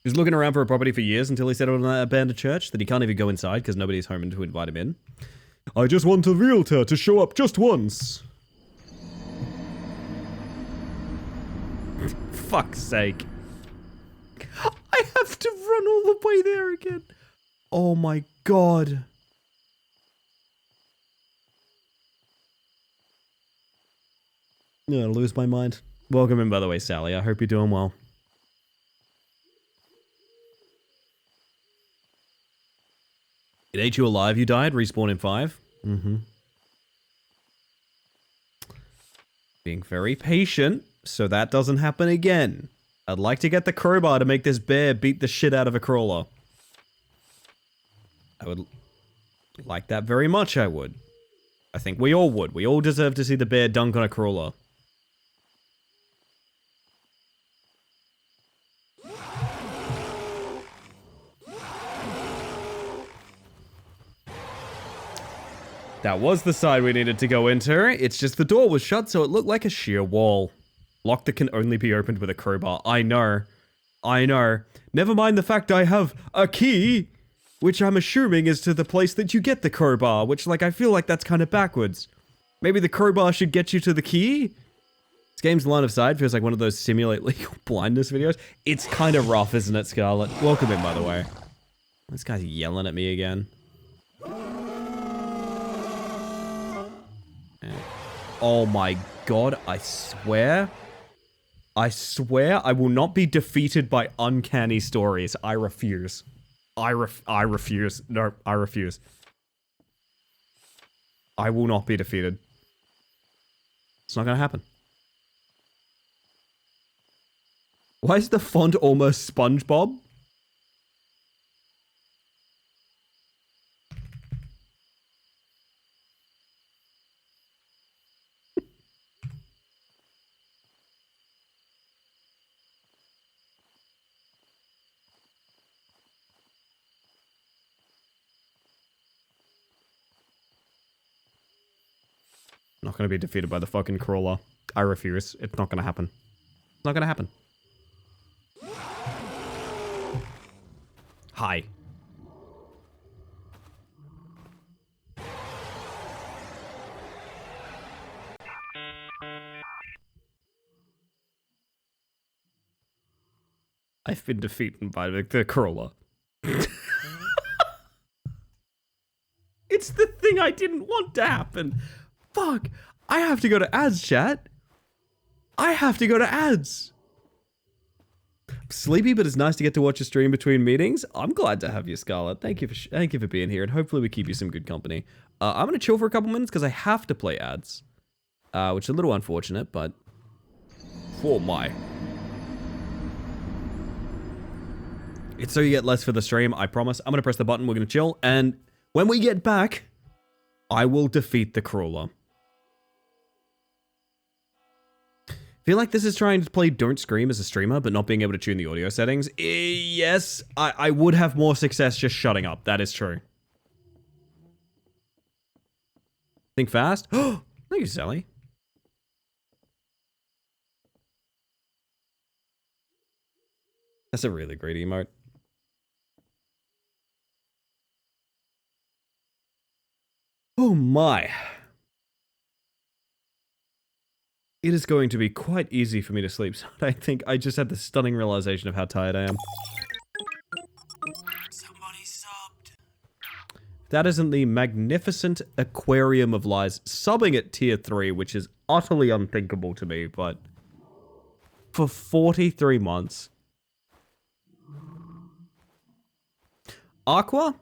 S2: He was looking around for a property for years until he settled on an abandoned church that he can't even go inside because nobody's home to invite him in. I just want a realtor to show up just once. Fuck's sake. I have to run all the way there again. Oh my god. I'm gonna lose my mind. Welcome in, by the way, Sally. I hope you're doing well. It ate you alive, you died, respawn in 5. Mm-hmm. Being very patient, so that doesn't happen again. I'd like to get the crowbar to make this bear beat the shit out of a crawler. I would like that very much, I would. I think we all would. We all deserve to see the bear dunk on a crawler. That was the side we needed to go into. It's just the door was shut, so it looked like a sheer wall. Lock that can only be opened with a crowbar. I know. I know. Never mind the fact I have a key, which I'm assuming is to the place that you get the crowbar, which, like, I feel like that's kind of backwards. Maybe the crowbar should get you to the key? This game's line of sight feels like one of those simulate legal blindness videos. It's kind of rough, isn't it, Scarlet? Welcome in, by the way. This guy's yelling at me again. Oh my god, I swear I will not be defeated by uncanny stories. I refuse. I refuse. No, I refuse. I will not be defeated. It's not gonna happen. Why is the font almost SpongeBob? Not gonna be defeated by the fucking crawler. I refuse. It's not gonna happen. It's not gonna happen. Hi. I've been defeated by the crawler. It's the thing I didn't want to happen. Fuck. I have to go to ads, chat. I have to go to ads. I'm sleepy, but it's nice to get to watch a stream between meetings. I'm glad to have you, Scarlett. Thank you for being here, and hopefully we keep you some good company. I'm gonna chill for a couple minutes because I have to play ads, which is a little unfortunate, but oh my. It's so you get less for the stream, I promise. I'm gonna press the button, we're gonna chill, and when we get back, I will defeat the crawler. Feel like this is trying to play Don't Scream as a streamer, but not being able to tune the audio settings. Yes, I would have more success just shutting up. That is true. Think fast. Oh, thank you, Sally. That's a really great emote. Oh my. It is going to be quite easy for me to sleep. So I think I just had the stunning realization of how tired I am.
S1: Somebody subbed.
S2: That isn't the magnificent aquarium of lies subbing at tier 3, which is utterly unthinkable to me, but for 43 months. Aqua?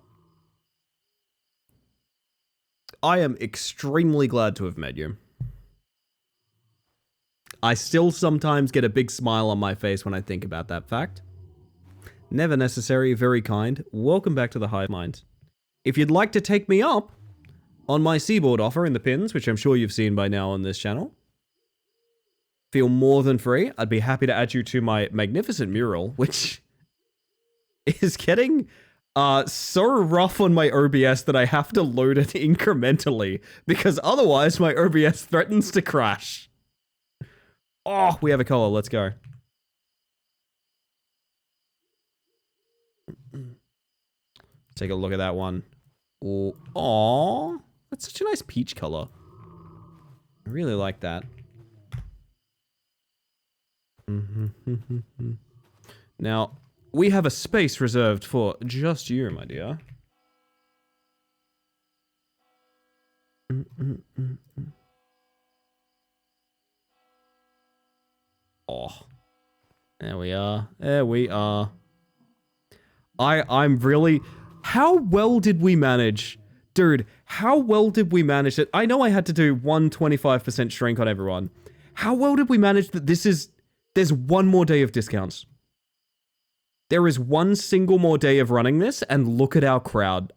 S2: I am extremely glad to have met you. I still sometimes get a big smile on my face when I think about that fact. Never necessary, very kind. Welcome back to the Hive Mind. If you'd like to take me up on my Seaboard offer in the pins, which I'm sure you've seen by now on this channel, feel more than free. I'd be happy to add you to my magnificent mural, which is getting so rough on my OBS that I have to load it incrementally, because otherwise my OBS threatens to crash. Oh, we have a color. Let's go. Take a look at that one. Oh, aw, that's such a nice peach color. I really like that. Now, we have a space reserved for just you, my dear. Oh, there we are. There we are. I'm really... How well did we manage? Dude, how well did we manage it? I know I had to do 125% shrink on everyone. How well did we manage that this is... There's one more day of discounts. There is one single more day of running this, and look at our crowd.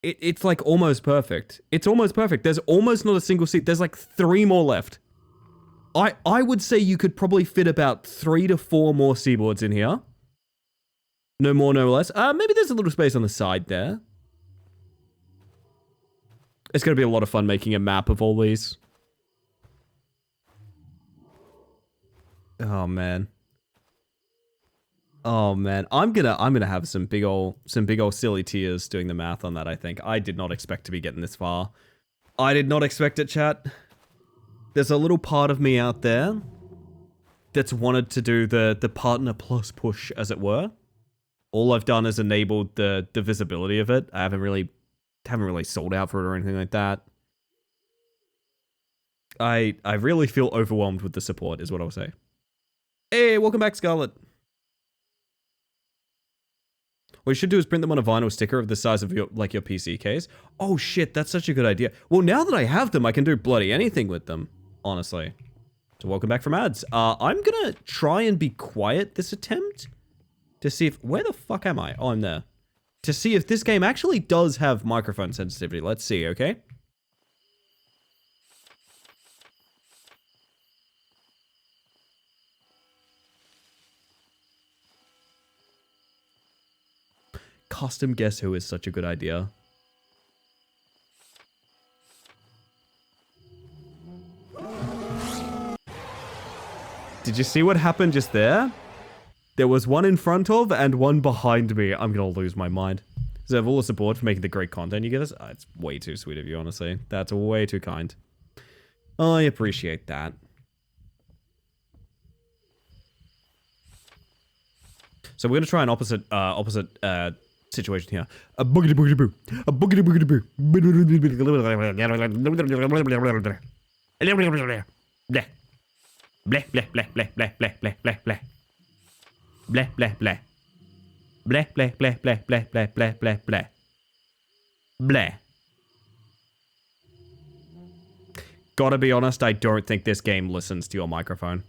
S2: It's like almost perfect. It's almost perfect. There's almost not a single seat. There's like 3 more left. I would say you could probably fit about 3 to 4 more seaboards in here. No more, no less. Maybe there's a little space on the side there. It's going to be a lot of fun making a map of all these. Oh man. Oh man, I'm gonna have some big ol' silly tears doing the math on that. I think I did not expect to be getting this far. I did not expect it, chat. There's a little part of me out there that's wanted to do the partner plus push, as it were. All I've done is enabled the visibility of it. I haven't really sold out for it or anything like that. I really feel overwhelmed with the support, is what I'll say. Hey, welcome back, Scarlet. What you should do is print them on a vinyl sticker of the size of your PC case. Oh shit, that's such a good idea. Well, now that I have them, I can do bloody anything with them, honestly. So welcome back from ads. I'm gonna try and be quiet this attempt to see if... Where the fuck am I? Oh, I'm there. To see if this game actually does have microphone sensitivity. Let's see, okay? Custom Guess Who is such a good idea. Did you see what happened just there? There was one in front of and one behind me. I'm gonna lose my mind. So I have all the support for making the great content you give us. It's way too sweet of you, honestly. That's way too kind. I appreciate that. So we're gonna try an opposite situation here. A boogity boogity boo. A boogity boogity boo. Bleh. Bleh, bleh, bleh, bleh, bleh, bleh, bleh, bleh, bleh. Bleh, bleh, bleh. Bleh, bleh, bleh, bleh, bleh, bleh, bleh, bleh, bleh. Bleh. Gotta be honest, I don't think this game listens to your microphone.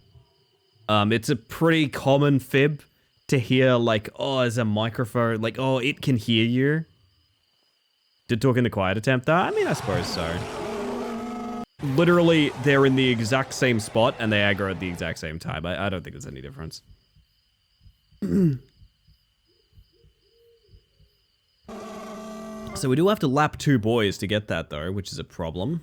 S2: It's a pretty common fib to hear, like, oh, there's a microphone, like, oh, it can hear you. Did talk in the quiet attempt though? I mean, I suppose so. Literally, they're in the exact same spot and they aggro at the exact same time. I don't think there's any difference. So we do have to lap 2 boys to get that though, which is a problem.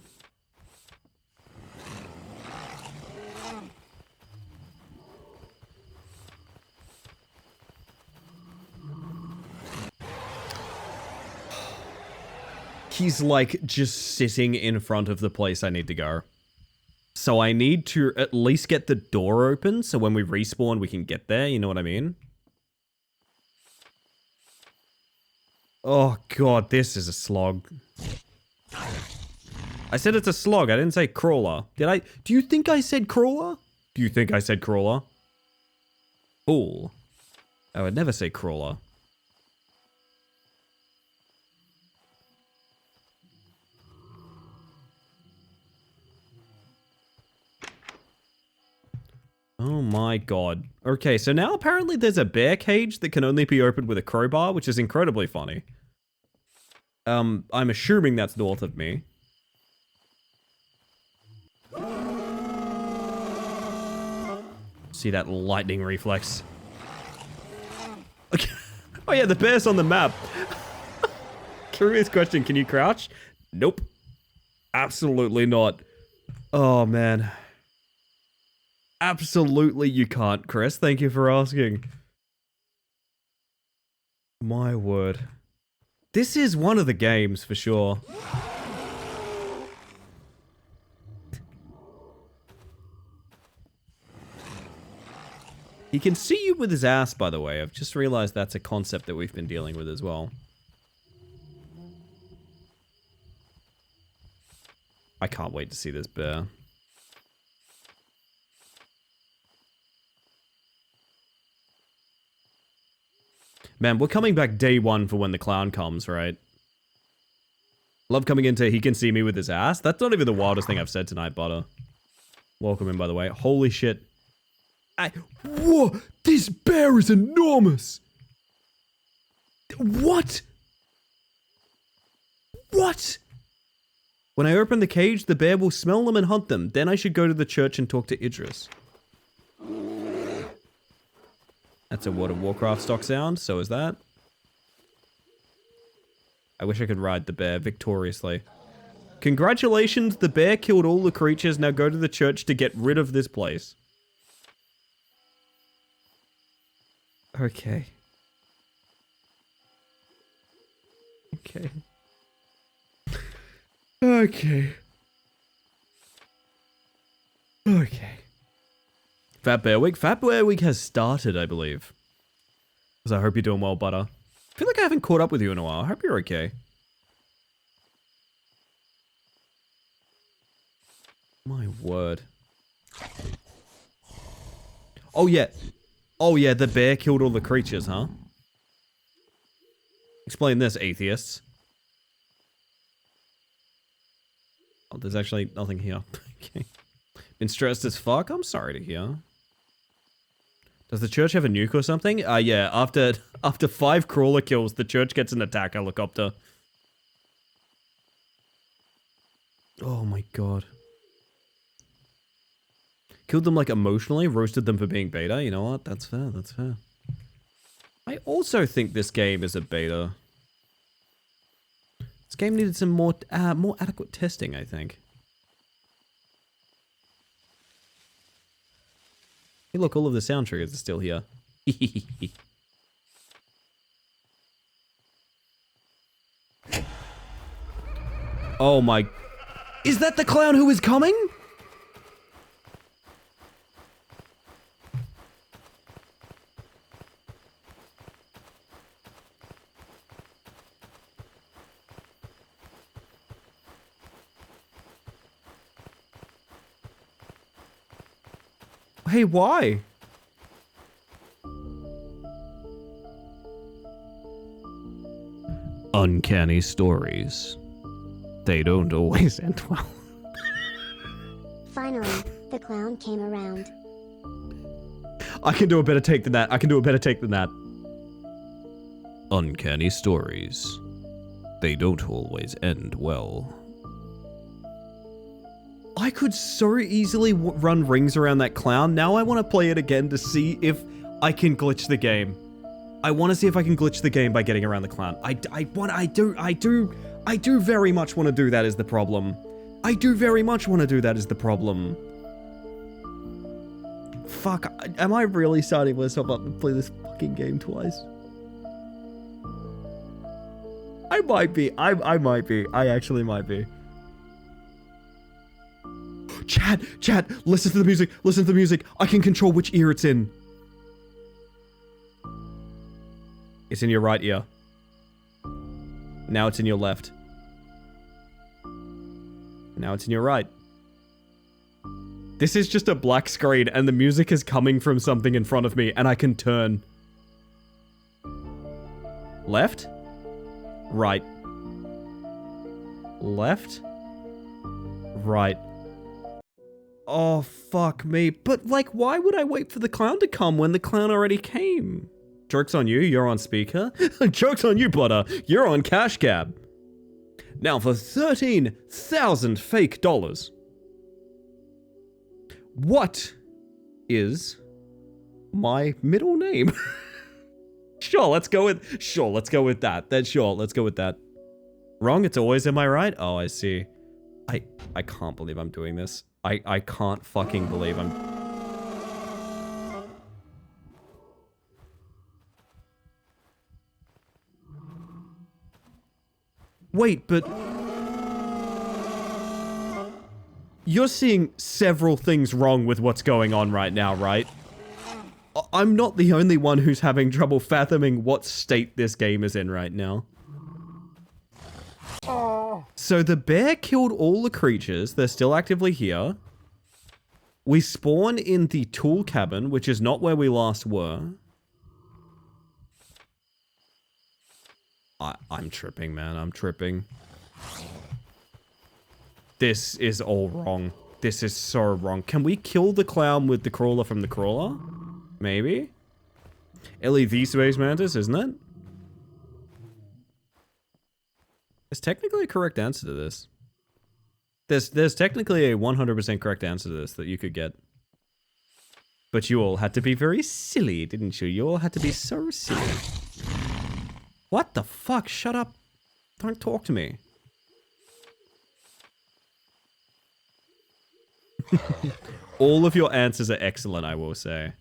S2: He's like just sitting in front of the place I need to go. So I need to at least get the door open so when we respawn we can get there, you know what I mean? Oh god, this is a slog. I said it's a slog, I didn't say crawler. Did I? Do you think I said crawler? Do you think I said crawler? Fool. I would never say crawler. Oh my god. Okay, so now apparently there's a bear cage that can only be opened with a crowbar, which is incredibly funny. I'm assuming that's north of me. See that lightning reflex. Okay. Oh yeah, the bear's on the map. Curious question, can you crouch? Nope. Absolutely not. Oh man. Absolutely you can't, Chris. Thank you for asking. My word. This is one of the games for sure. He can see you with his ass, by the way. I've just realized that's a concept that we've been dealing with as well. I can't wait to see this bear. Man, we're coming back day one for when the clown comes, right? Love coming into he can see me with his ass. That's not even the wildest thing I've said tonight, Butter. Welcome in, by the way. Holy shit. Whoa! This bear is enormous! What? What? When I open the cage, the bear will smell them and hunt them. Then I should go to the church and talk to Idris. That's a World of Warcraft stock sound, so is that. I wish I could ride the bear victoriously. Congratulations, the bear killed all the creatures. Now go to the church to get rid of this place. Okay. Okay. Okay. Okay. Fat Bear Week? Fat Bear Week has started, I believe. So I hope you're doing well, Butter. I feel like I haven't caught up with you in a while. I hope you're okay. My word. Oh, yeah. Oh, yeah, the bear killed all the creatures, huh? Explain this, atheists. Oh, there's actually nothing here. Okay. Been stressed as fuck? I'm sorry to hear. Does the church have a nuke or something? Yeah, after 5 crawler kills, the church gets an attack helicopter. Oh my god. Killed them like emotionally, roasted them for being beta. You know what? That's fair, that's fair. I also think this game is a beta. This game needed some more adequate testing, I think. Hey, look, all of the sound triggers are still here. Oh my... Is that the clown who is coming? Hey, why? Uncanny stories. They don't always end well.
S4: Finally, the clown came around.
S2: I can do a better take than that. I can do a better take than that. Uncanny stories. They don't always end well. I could so easily run rings around that clown. Now I want to play it again to see if I can glitch the game. I want to see if I can glitch the game by getting around the clown. I do very much want to do that is the problem. I do very much want to do that is the problem. Fuck, am I really starting myself up to play this fucking game twice? I might be. I might be. I actually might be. Chat, listen to the music. Listen to the music. I can control which ear it's in. It's in your right ear. Now it's in your left. Now it's in your right. This is just a black screen and the music is coming from something in front of me and I can turn. Left? Right. Left? Right. Oh, fuck me. But, like, why would I wait for the clown to come when the clown already came? Joke's on you, you're on speaker. Joke's on you, Butter, you're on cash cab. Now for 13,000 fake dollars. What is my middle name? Sure, let's go with that. Then sure, let's go with that. Wrong, it's always am I right? Oh, I see. I can't believe I'm doing this. I can't fucking believe I'm... Wait, but... You're seeing several things wrong with what's going on right now, right? I'm not the only one who's having trouble fathoming what state this game is in right now. So the bear killed all the creatures. They're still actively here. We spawn in the tool cabin, which is not where we last were. I'm tripping, man. I'm tripping. This is all wrong. This is so wrong. Can we kill the clown with the crawler from the crawler? Maybe? LEV Space Mantis, isn't it? There's technically a correct answer to this. There's technically a 100% correct answer to this that you could get. But you all had to be very silly, didn't you? You all had to be so silly. What the fuck? Shut up. Don't talk to me. All of your answers are excellent, I will say.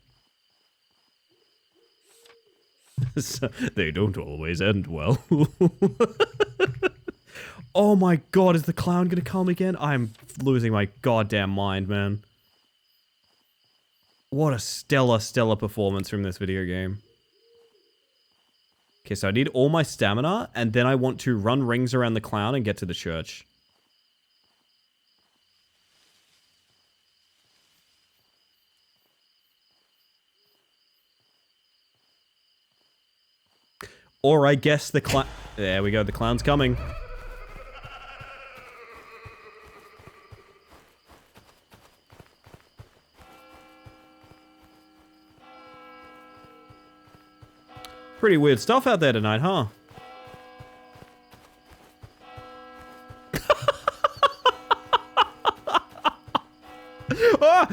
S2: So, they don't always end well. Oh my god, is the clown gonna come again? I'm losing my goddamn mind, man. What a stellar performance from this video game. Okay, so I need all my stamina, and then I want to run rings around the clown and get to the church. Or I guess the clown... There we go, the clown's coming. Pretty weird stuff out there tonight, huh? Ah!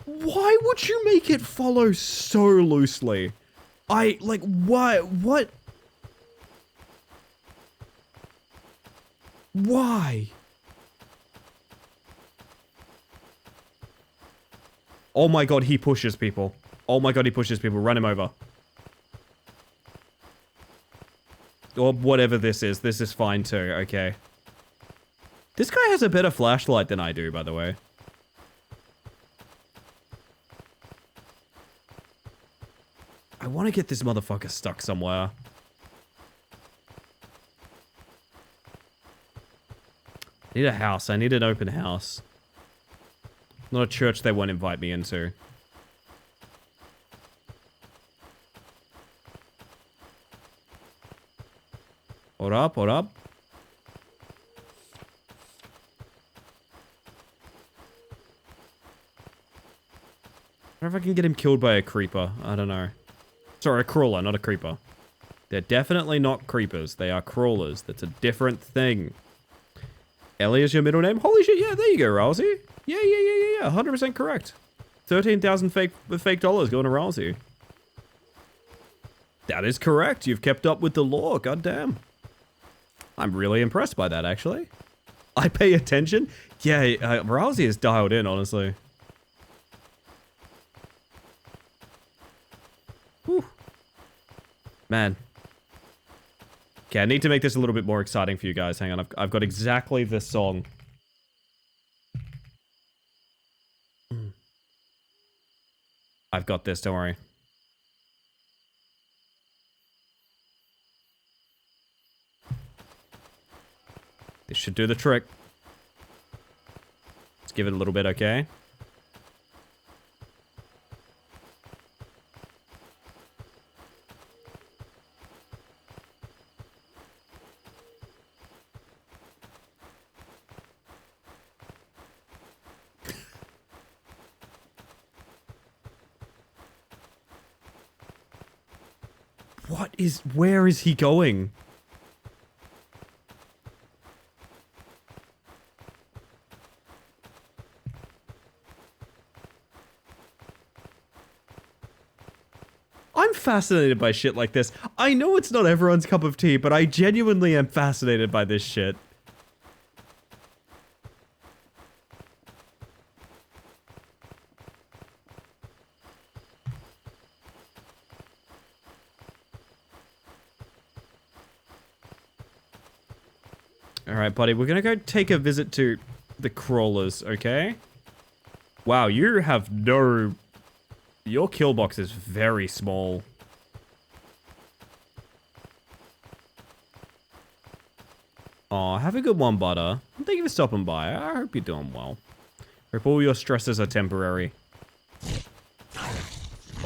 S2: Why would you make it follow so loosely? Why? What? Why? Oh my god, he pushes people. Oh my god, he pushes people. Run him over. Or whatever this is fine too, okay. This guy has a better flashlight than I do, by the way. I want to get this motherfucker stuck somewhere. I need a house. I need an open house. Not a church they won't invite me into. Hold up, hold up. I wonder if I can get him killed by a creeper. I don't know. Sorry, a crawler, not a creeper. They're definitely not creepers. They are crawlers. That's a different thing. Ellie is your middle name? Holy shit, yeah, there you go, Rousey. Yeah, 100% correct. 13,000 fake dollars going to Rousey. That is correct. You've kept up with the law, goddamn. I'm really impressed by that, actually. I pay attention. Yeah, Rousey is dialed in, honestly. Man. Okay, I need to make this a little bit more exciting for you guys. Hang on, I've got exactly this song. I've got this, don't worry. This should do the trick. Let's give it a little bit, okay? Where is he going? I'm fascinated by shit like this. I know it's not everyone's cup of tea, but I genuinely am fascinated by this shit. Alright, buddy, we're gonna go take a visit to the crawlers, okay? Wow, you have no... Your kill box is very small. Aw, have a good one, Butter. Thank you for stopping by. I hope you're doing well. Hope all your stresses are temporary.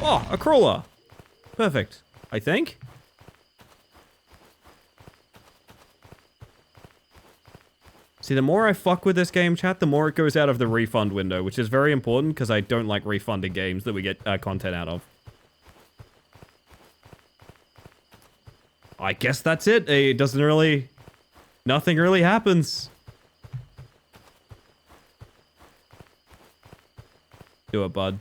S2: Oh, a crawler. Perfect, I think. See, the more I fuck with this game, chat, the more it goes out of the refund window, which is very important because I don't like refunding games that we get content out of. I guess that's it. It doesn't really... Nothing really happens. Do it, bud.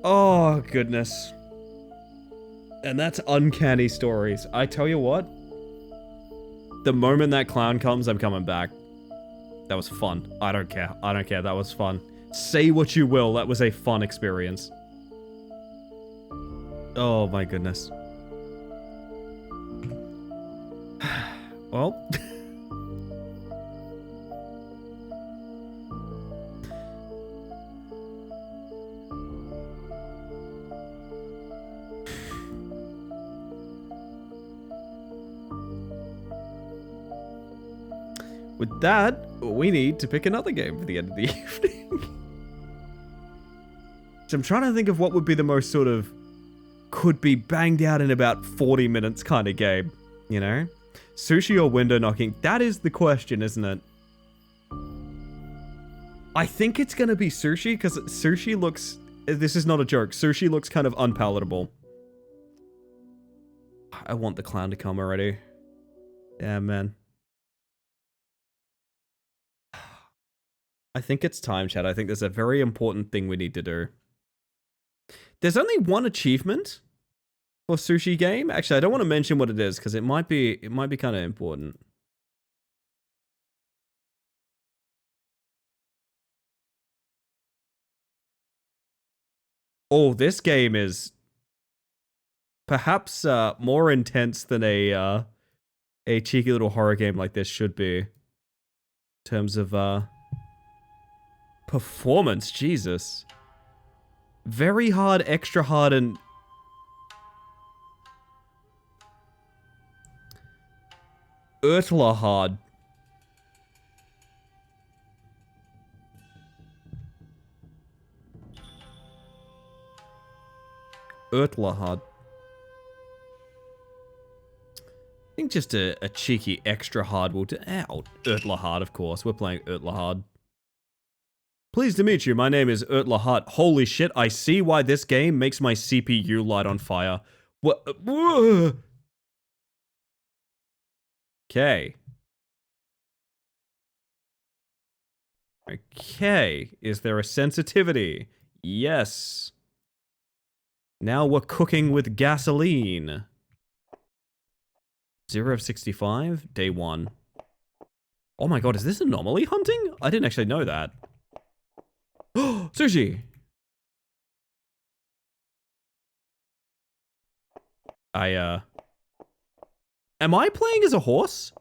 S2: Oh, goodness. And that's Uncanny Stories. I tell you what. The moment that clown comes, I'm coming back. That was fun. I don't care. I don't care. That was fun. Say what you will. That was a fun experience. Oh, my goodness. Well... With that, we need to pick another game for the end of the evening. So I'm trying to think of what would be the most sort of... Could be banged out in about 40 minutes kind of game. You know? Sushi or window knocking? That is the question, isn't it? I think it's going to be sushi, because sushi looks... This is not a joke. Sushi looks kind of unpalatable. I want the clown to come already. Yeah, man. I think it's time, chat. I think there's a very important thing we need to do. There's only one achievement for sushi game. Actually, I don't want to mention what it is because it might be kind of important. Oh, this game is perhaps more intense than a cheeky little horror game like this should be. In terms of performance, Jesus. Very hard, extra hard, and... Ultra hard. Ultra hard. I think just a cheeky extra hard will do. Ow, Ultra hard, of course. We're playing Ultra hard. Pleased to meet you. My name is Ultra hard. Holy shit, I see why this game makes my CPU light on fire. What? Okay. Okay. Is there a sensitivity? Yes. Now we're cooking with gasoline. 0 of 65, day 1. Oh my god, is this anomaly hunting? I didn't actually know that. Sushi! Am I playing as a horse?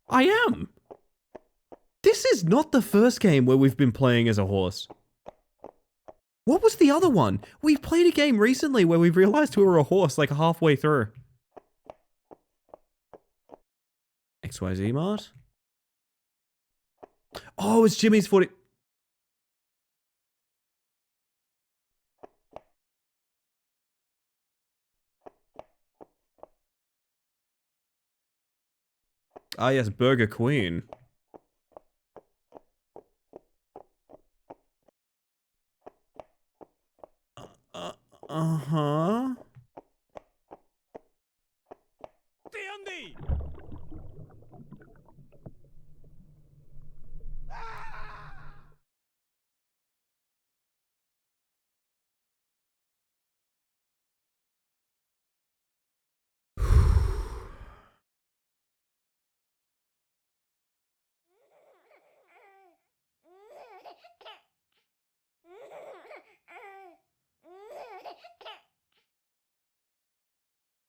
S2: I am. This is not the first game where we've been playing as a horse. What was the other one? We played a game recently where we realized we were a horse like halfway through. XYZ Mart? Oh, it's Jimmy's 40... Ah yes, Burger Queen. Uh-huh.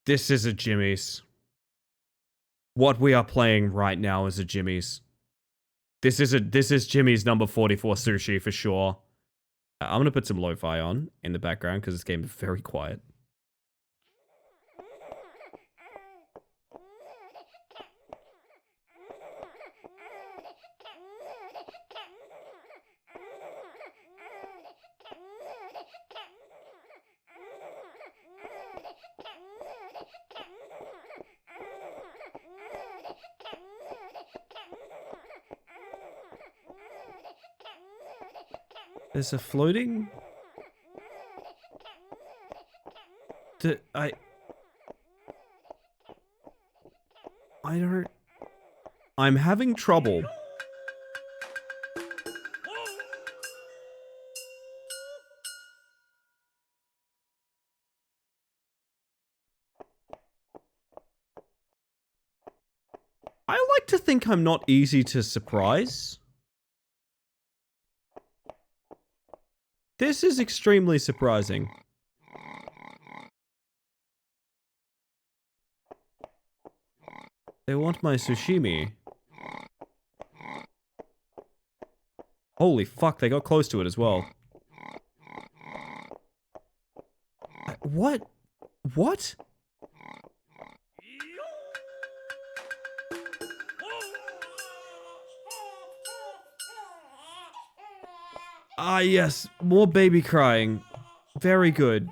S2: This is a Jimmy's. What we are playing right now is a Jimmy's. This is Jimmy's number 44 sushi for sure. I'm gonna put some lo-fi on in the background because this game is very quiet. There's a floating... I don't... I'm having trouble. I like to think I'm not easy to surprise. This is extremely surprising. They want my sushimi. Holy fuck, they got close to it as well. What? What? Ah, yes. More baby crying. Very good.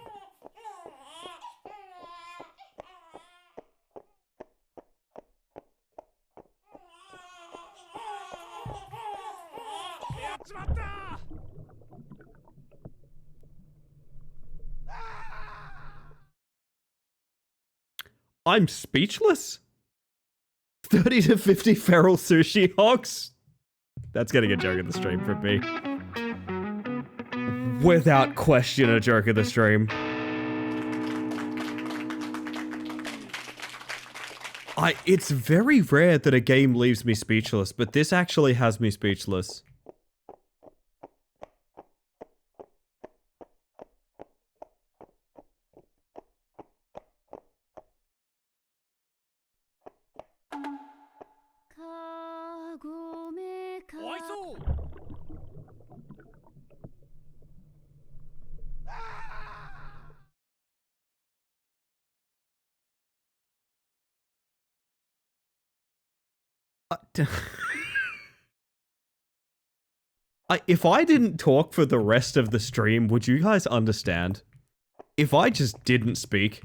S2: I'm speechless. 30 to 50 feral sushi hogs. That's getting a joke of the stream from me. Without question, a joke of the stream. It's very rare that a game leaves me speechless, but this actually has me speechless. If I didn't talk for the rest of the stream, would you guys understand? If I just didn't speak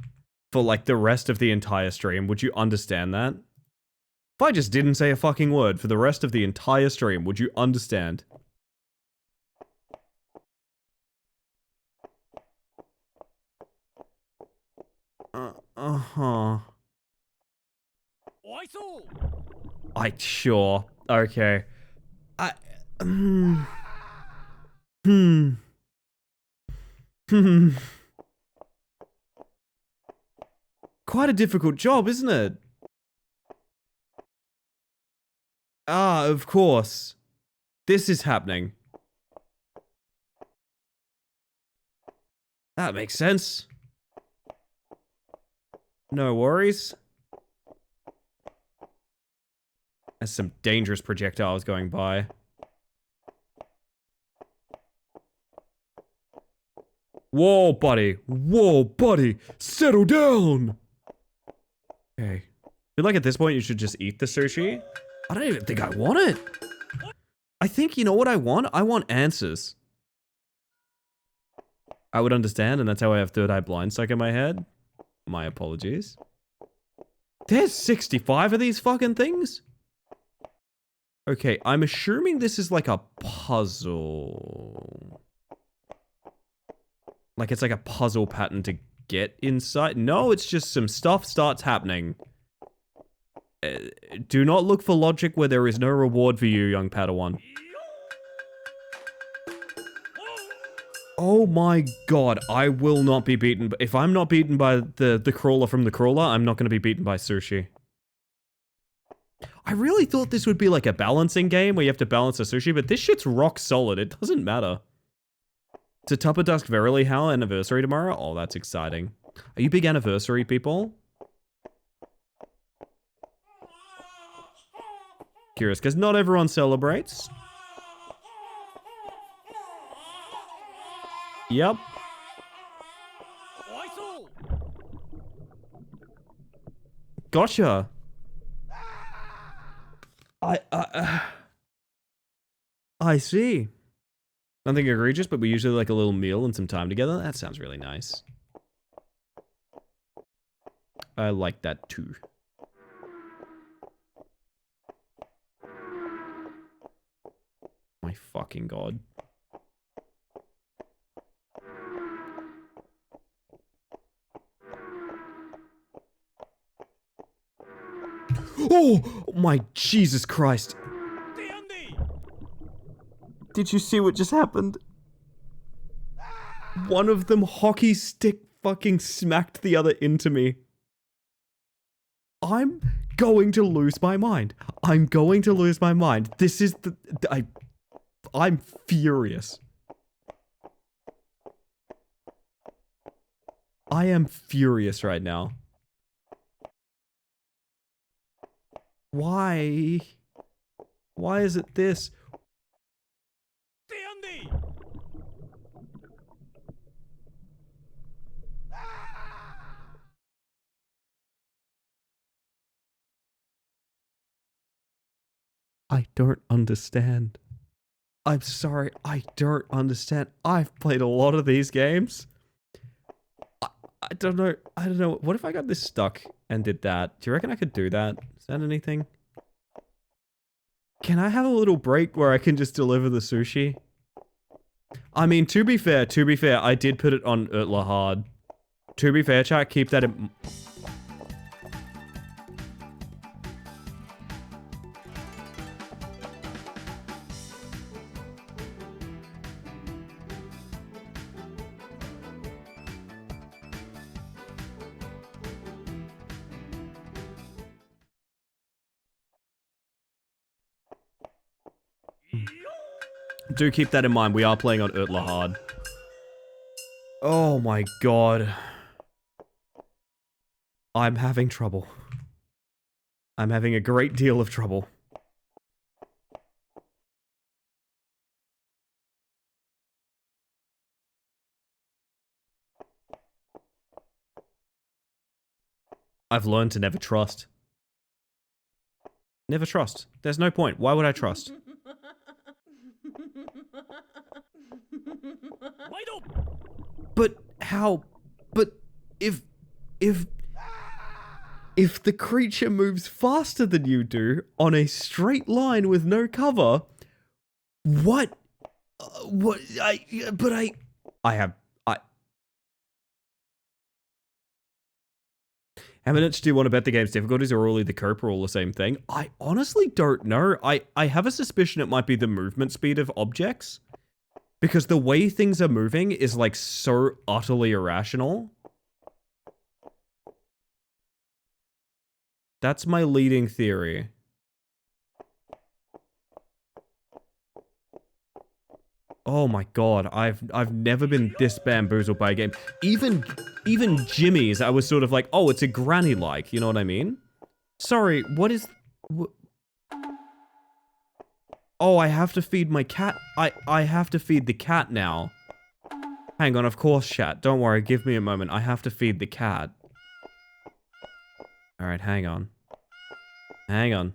S2: for like the rest of the entire stream, would you understand that? If I just didn't say a fucking word for the rest of the entire stream, would you understand? Uh-huh. Sure. Okay. Hmm. quite a difficult job, isn't it? Ah, of course. This is happening. That makes sense. No worries. There's some dangerous projectiles going by. Whoa, buddy. Whoa, buddy. Settle down. Okay. I feel like at this point you should just eat the sushi. I don't even think I want it. I think, you know what I want? I want answers. I would understand, and that's how I have third eye blind stuck in my head. My apologies. There's 65 of these fucking things? Okay, I'm assuming this is like a puzzle. Like it's like a puzzle pattern to get inside. No, it's just some stuff starts happening. Do not look for logic where there is no reward for you, young Padawan. Oh my god, I will not be beaten. If I'm not beaten by the crawler from the crawler, I'm not going to be beaten by sushi. I really thought this would be like a balancing game where you have to balance the sushi, but this shit's rock solid. It doesn't matter. It's a Tupper Dusk Verily How anniversary tomorrow? Oh, that's exciting. Are you big anniversary people? Curious, because not everyone celebrates. Yep. Gotcha. I see. Nothing egregious, but we usually like a little meal and some time together. That sounds really nice. I like that too. My fucking god. Oh my Jesus Christ. Did you see what just happened? One of them hockey stick fucking smacked the other into me. I'm going to lose my mind. I'm going to lose my mind. This is the... I'm furious. I am furious right now. Why? Why is it this? I don't understand. I'm sorry, I don't understand. I've played a lot of these games. I don't know. I don't know. What if I got this stuck and did that? Do you reckon I could do that? Is that anything? Can I have a little break where I can just deliver the sushi? I mean, to be fair, I did put it on Ultra hard. To be fair, chat, keep that in... Do keep that in mind, we are playing on Ultra hard. Oh my god. I'm having trouble. I'm having a great deal of trouble. I've learned to never trust. Never trust. There's no point. Why would I trust? But how? But if the creature moves faster than you do on a straight line with no cover, what? How much do you want to bet the game's difficulties are all either cope or all the same thing? I honestly don't know. I have a suspicion it might be the movement speed of objects. Because the way things are moving is like so utterly irrational. That's my leading theory. Oh my god, I've never been this bamboozled by a game. Even Jimmy's, I was sort of like, oh, it's a granny-like, you know what I mean? Sorry, what is... Oh, I have to feed my cat. I have to feed the cat now. Hang on, of course, chat. Don't worry, give me a moment. I have to feed the cat. Alright, hang on. Hang on.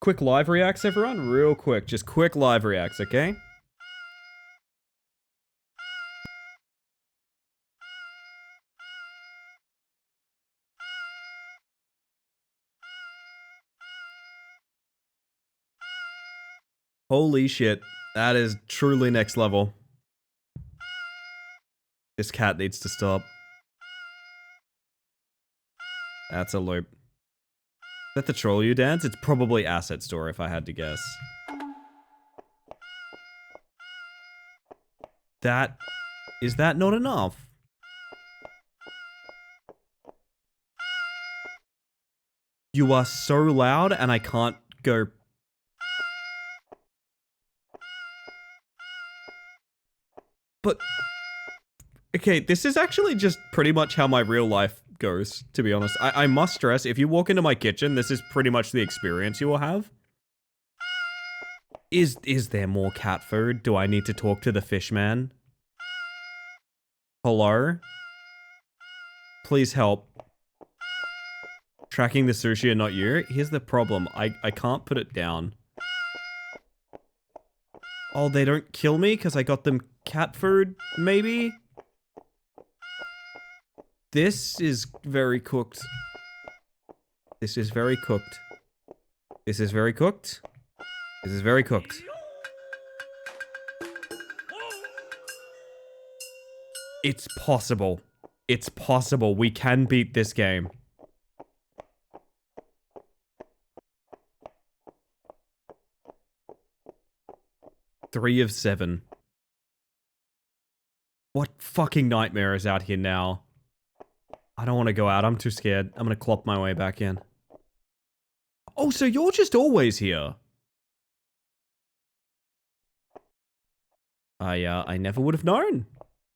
S2: Quick live reacts, everyone? Real quick. Just quick live reacts, okay? Holy shit. That is truly next level. This cat needs to stop. That's a loop. Is that the troll you dance? It's probably Asset Store if I had to guess. Is that not enough? You are so loud and I can't go. But, okay, this is actually just pretty much how my real life goes, to be honest. I must stress, if you walk into my kitchen, this is pretty much the experience you will have. Is there more cat food? Do I need to talk to the fish man? Hello? Please help. Tracking the sushi and not you? Here's the problem. I can't put it down. Oh, they don't kill me because I got them cat food, maybe? This is very cooked. This is very cooked. This is very cooked. This is very cooked. It's possible. It's possible. We can beat this game. Three of 7. What fucking nightmare is out here now? I don't want to go out. I'm too scared. I'm gonna clop my way back in. Oh, so you're just always here? I never would have known,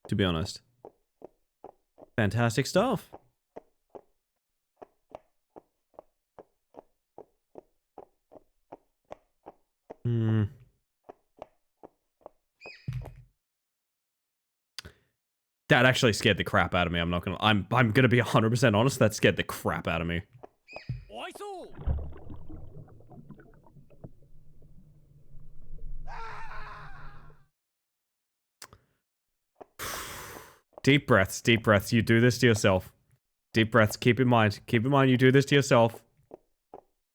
S2: to be honest. Fantastic stuff. That actually scared the crap out of me. I'm not gonna. I'm gonna be 100% honest. That scared the crap out of me. Deep breaths. Deep breaths. You do this to yourself. Deep breaths. Keep in mind. Keep in mind. You do this to yourself.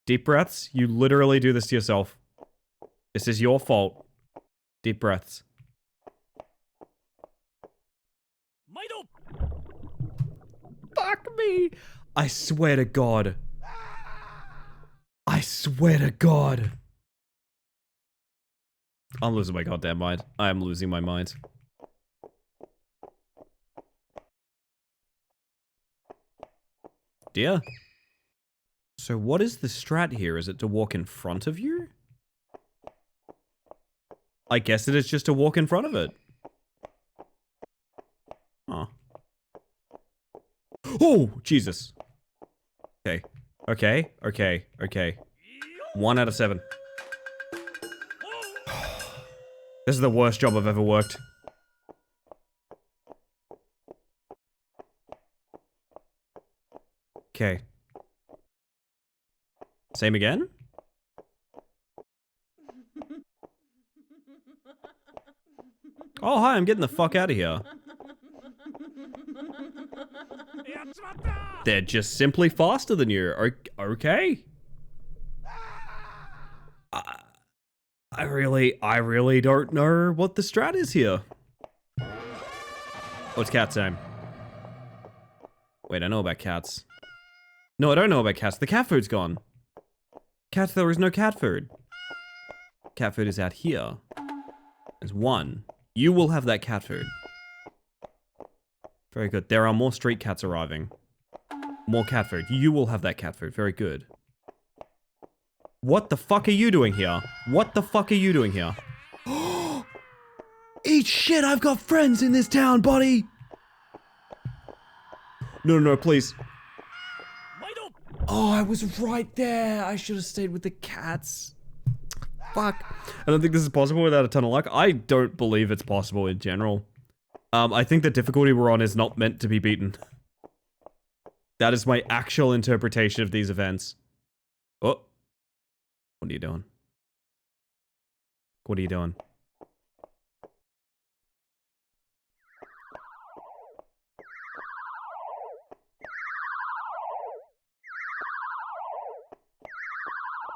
S2: Deep breaths. You literally do this to yourself. This is your fault. Deep breaths. Fuck me. I swear to God. I swear to God. I'm losing my goddamn mind. I am losing my mind. Dear. So what is the strat here? Is it to walk in front of you? I guess it is just to walk in front of it. Oh. Oh, Jesus. Okay. Okay. Okay. Okay. 1 out of 7. This is the worst job I've ever worked. Okay. Same again? Oh, hi, I'm getting the fuck out of here. They're just simply faster than you. Okay. I really don't know what the strat is here. What's cat's name? Wait, I know about cats. No, I don't know about cats. The cat food's gone. Cats, there is no cat food. cat food is out here. There's 1. You will have that cat food. Very good. There are more street cats arriving. More cat food. You will have that cat food. Very good. What the fuck are you doing here? What the fuck are you doing here? Eat shit, I've got friends in this town, buddy! No, please. Oh, I was right there. I should have stayed with the cats. Fuck. I don't think this is possible without a ton of luck. I don't believe it's possible in general. I think the difficulty we're on is not meant to be beaten. That is my actual interpretation of these events. Oh. What are you doing? What are you doing?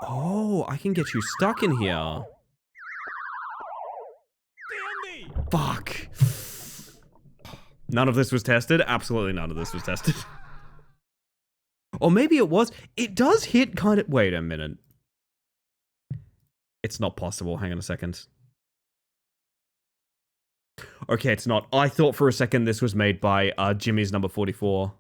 S2: Oh, I can get you stuck in here. Fuck. None of this was tested? Absolutely none of this was tested. Or maybe it was. It does hit kind of... Wait a minute. It's not possible. Hang on a second. Okay, it's not. I thought for a second this was made by Jimmy's number 44.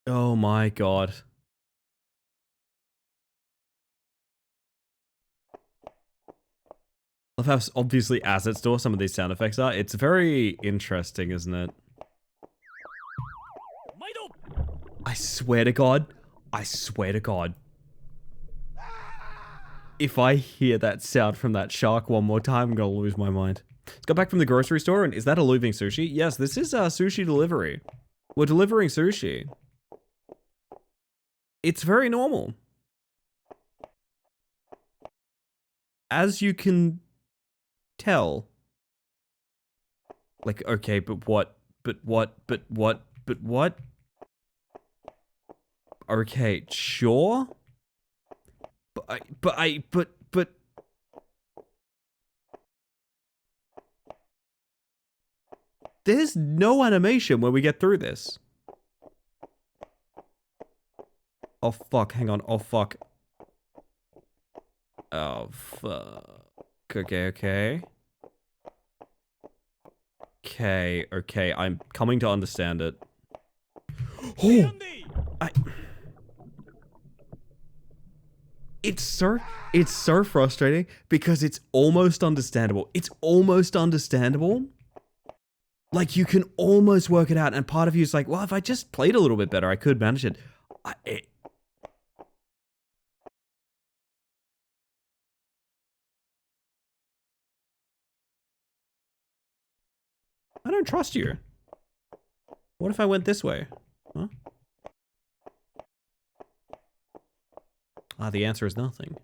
S2: Oh my god. I love how obviously asset store some of these sound effects are. It's very interesting, isn't it? I swear to God. I swear to God. If I hear that sound from that shark one more time, I'm gonna lose my mind. Just got back from the grocery store, and is that a Luving Sushi? Yes, this is a sushi delivery. We're delivering sushi. It's very normal. As you can tell. Like, okay, but what? But what? But what? But what? Okay, sure. But there's no animation when we get through this. Oh fuck, hang on. Oh fuck. Oh fuck. Okay. Okay, I'm coming to understand it. Oh! It's so frustrating because it's almost understandable. It's almost understandable. Like, you can almost work it out, and part of you is like, well, if I just played a little bit better, I could manage it. I don't trust you. What if I went this way? Huh? Ah, the answer is nothing.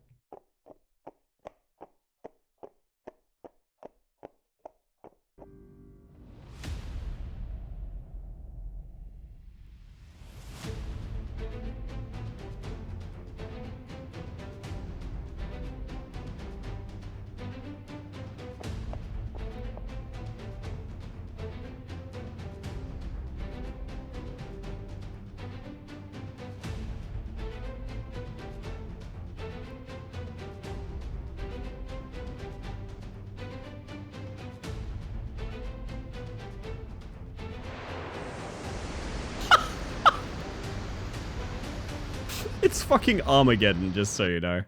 S2: It's fucking Armageddon, just so you know.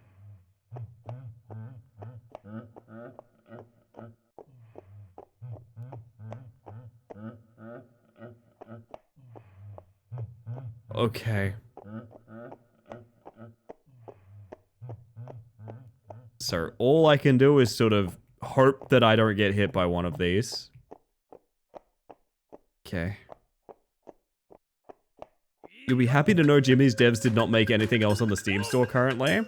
S2: Okay. So all I can do is sort of hope that I don't get hit by one of these. Okay. You'll be happy to know Jimmy's devs did not make anything else on the Steam store currently.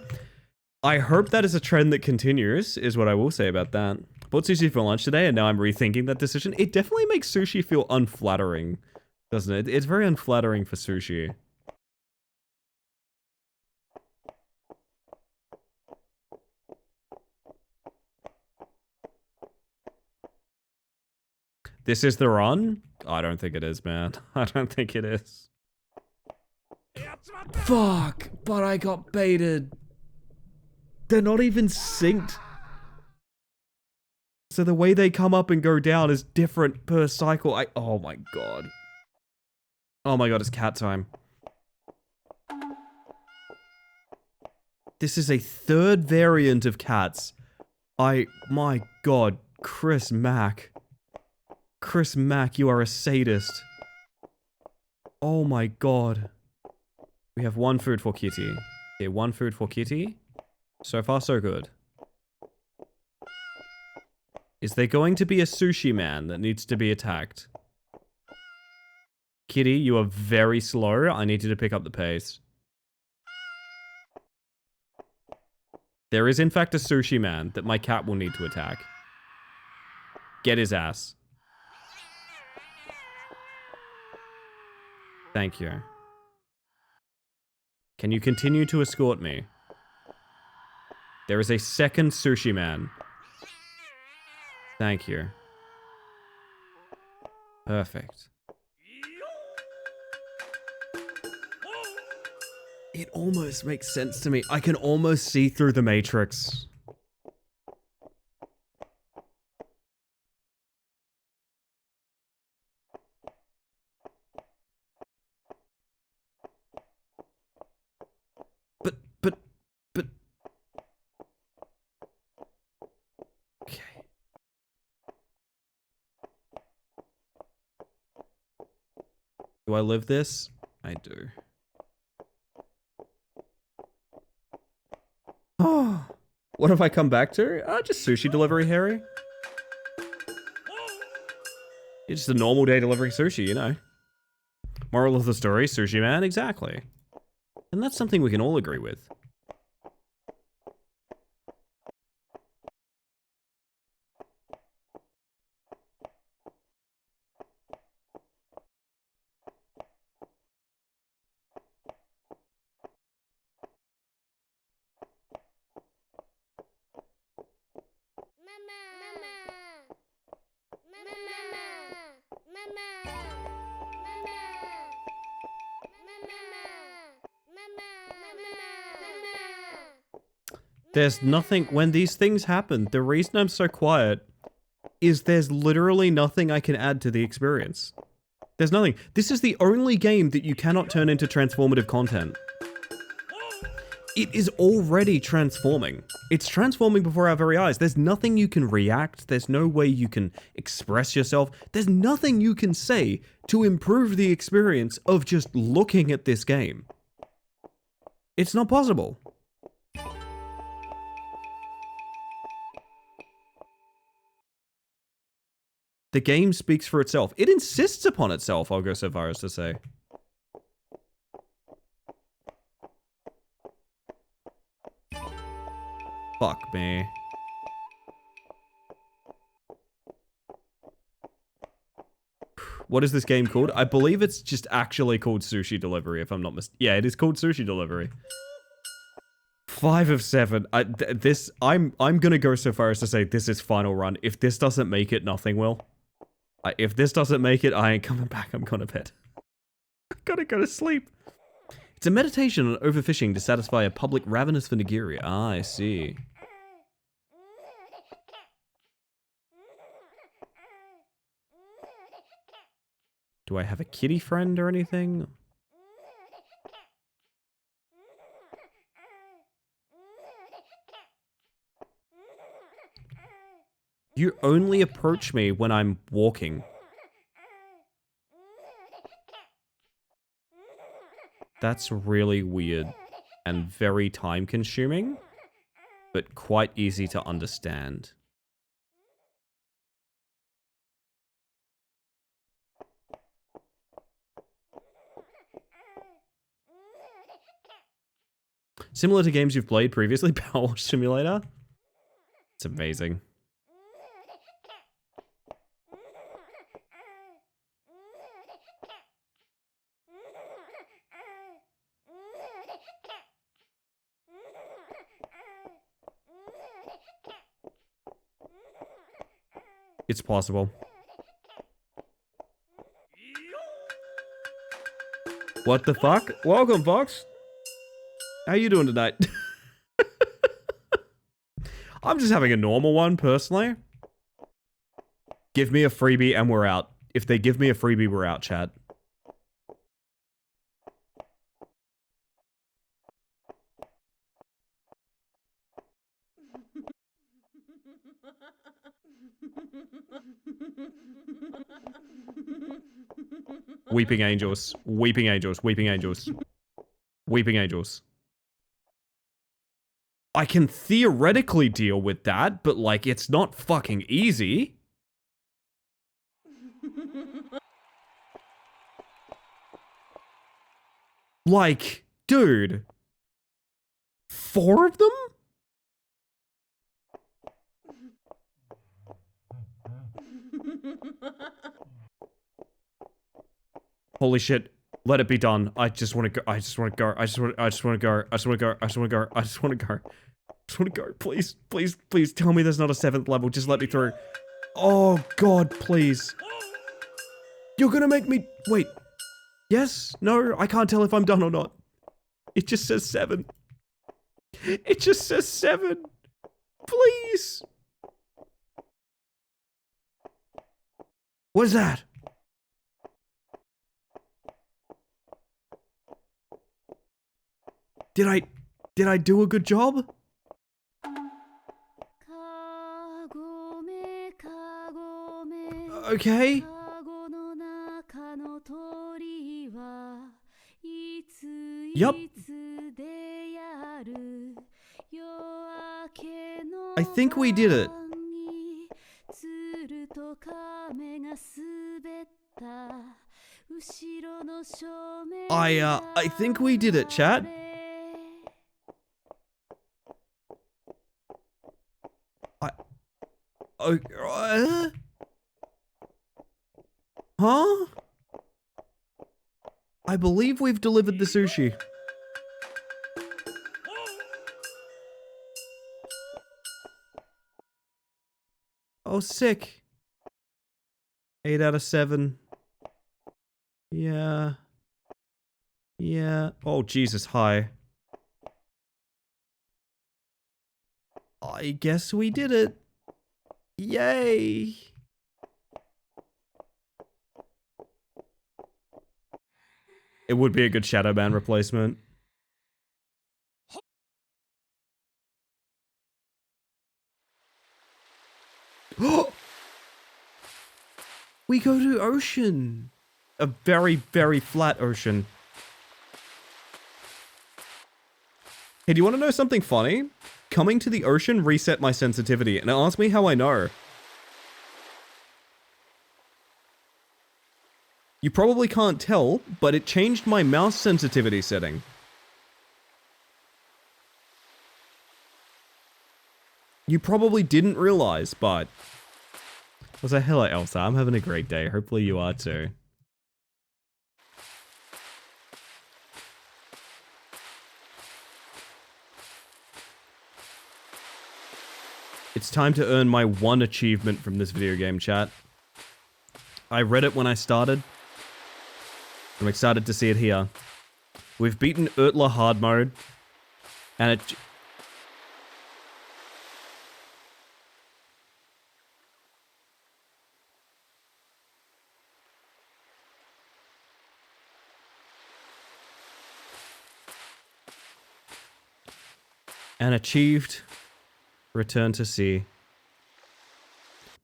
S2: I hope that is a trend that continues, is what I will say about that. Bought sushi for lunch today, and now I'm rethinking that decision. It definitely makes sushi feel unflattering, doesn't it? It's very unflattering for sushi. This is the run? I don't think it is, man. I don't think it is. Fuck, but I got baited. They're not even synced. So the way they come up and go down is different per cycle. Oh my god. Oh my god, it's cat time. This is a third variant of cats. My god, Chris Mack. Chris Mack, you are a sadist. Oh my god. We have one food for Kitty. Okay, one food for Kitty. So far, so good. Is there going to be a sushi man that needs to be attacked? Kitty, you are very slow. I need you to pick up the pace. There is in fact a sushi man that my cat will need to attack. Get his ass. Thank you. Can you continue to escort me? There is a second sushi man. Thank you. Perfect. It almost makes sense to me. I can almost see through the Matrix. But... Okay. Do I live this? I do. Oh, what have I come back to? Just sushi delivery, Harry. It's just a normal day delivery sushi, you know. Moral of the story, sushi man, exactly. And that's something we can all agree with. There's nothing, when these things happen, the reason I'm so quiet is there's literally nothing I can add to the experience. There's nothing. This is the only game that you cannot turn into transformative content. It is already transforming. It's transforming before our very eyes. There's nothing you can react. There's no way you can express yourself. There's nothing you can say to improve the experience of just looking at this game. It's not possible. The game speaks for itself. It insists upon itself, I'll go so far as to say. Fuck me. What is this game called? I believe it's just actually called Sushi Delivery, if I'm not mistaken. Yeah, it is called Sushi Delivery. 5 of 7. I'm gonna go so far as to say this is final run. If this doesn't make it, nothing will. If this doesn't make it, I ain't coming back. I'm going to bed. I gotta go to sleep. It's a meditation on overfishing to satisfy a public ravenous for nigiri. Ah, I see. Do I have a kitty friend or anything? You only approach me when I'm walking. That's really weird and very time consuming, but quite easy to understand. Similar to games you've played previously, Power Wash Simulator. It's amazing. It's possible. What the fuck? Welcome, Fox. How you doing tonight? I'm just having a normal one, personally. Give me a freebie and we're out. If they give me a freebie, we're out, chat. Weeping angels. Weeping angels. Weeping angels. Weeping angels. I can theoretically deal with that, but like, it's not fucking easy. Like, dude. 4 of them? Holy shit. Let it be done. I just want to go. I just want to go. I just want to go. I just want to go. I just want to go. I just want to go. I just want to go. Please, please, please tell me there's not a 7th level. Just let me through. Oh god, please. You're gonna make me wait. Yes? No, I can't tell if I'm done or not. It just says 7. It just says 7. Please. What is that? Did I do a good job? Okay. Yup. I think we did it. I think we did it, chat. Huh? I believe we've delivered the sushi. Oh, sick. 8 out of 7. Yeah. Yeah. Oh, Jesus, hi. I guess we did it. Yay. It would be a good Shadow Band replacement. We go to ocean. A very, very flat ocean. Hey, do you want to know something funny? Coming to the ocean reset my sensitivity, and ask me how I know. You probably can't tell, but it changed my mouse sensitivity setting. You probably didn't realize, but... I was like, hello Elsa, I'm having a great day. Hopefully you are too. It's time to earn my 1 achievement from this video game, chat. I read it when I started. I'm excited to see it here. We've beaten Urtla hard mode. And it... and achieved return to sea.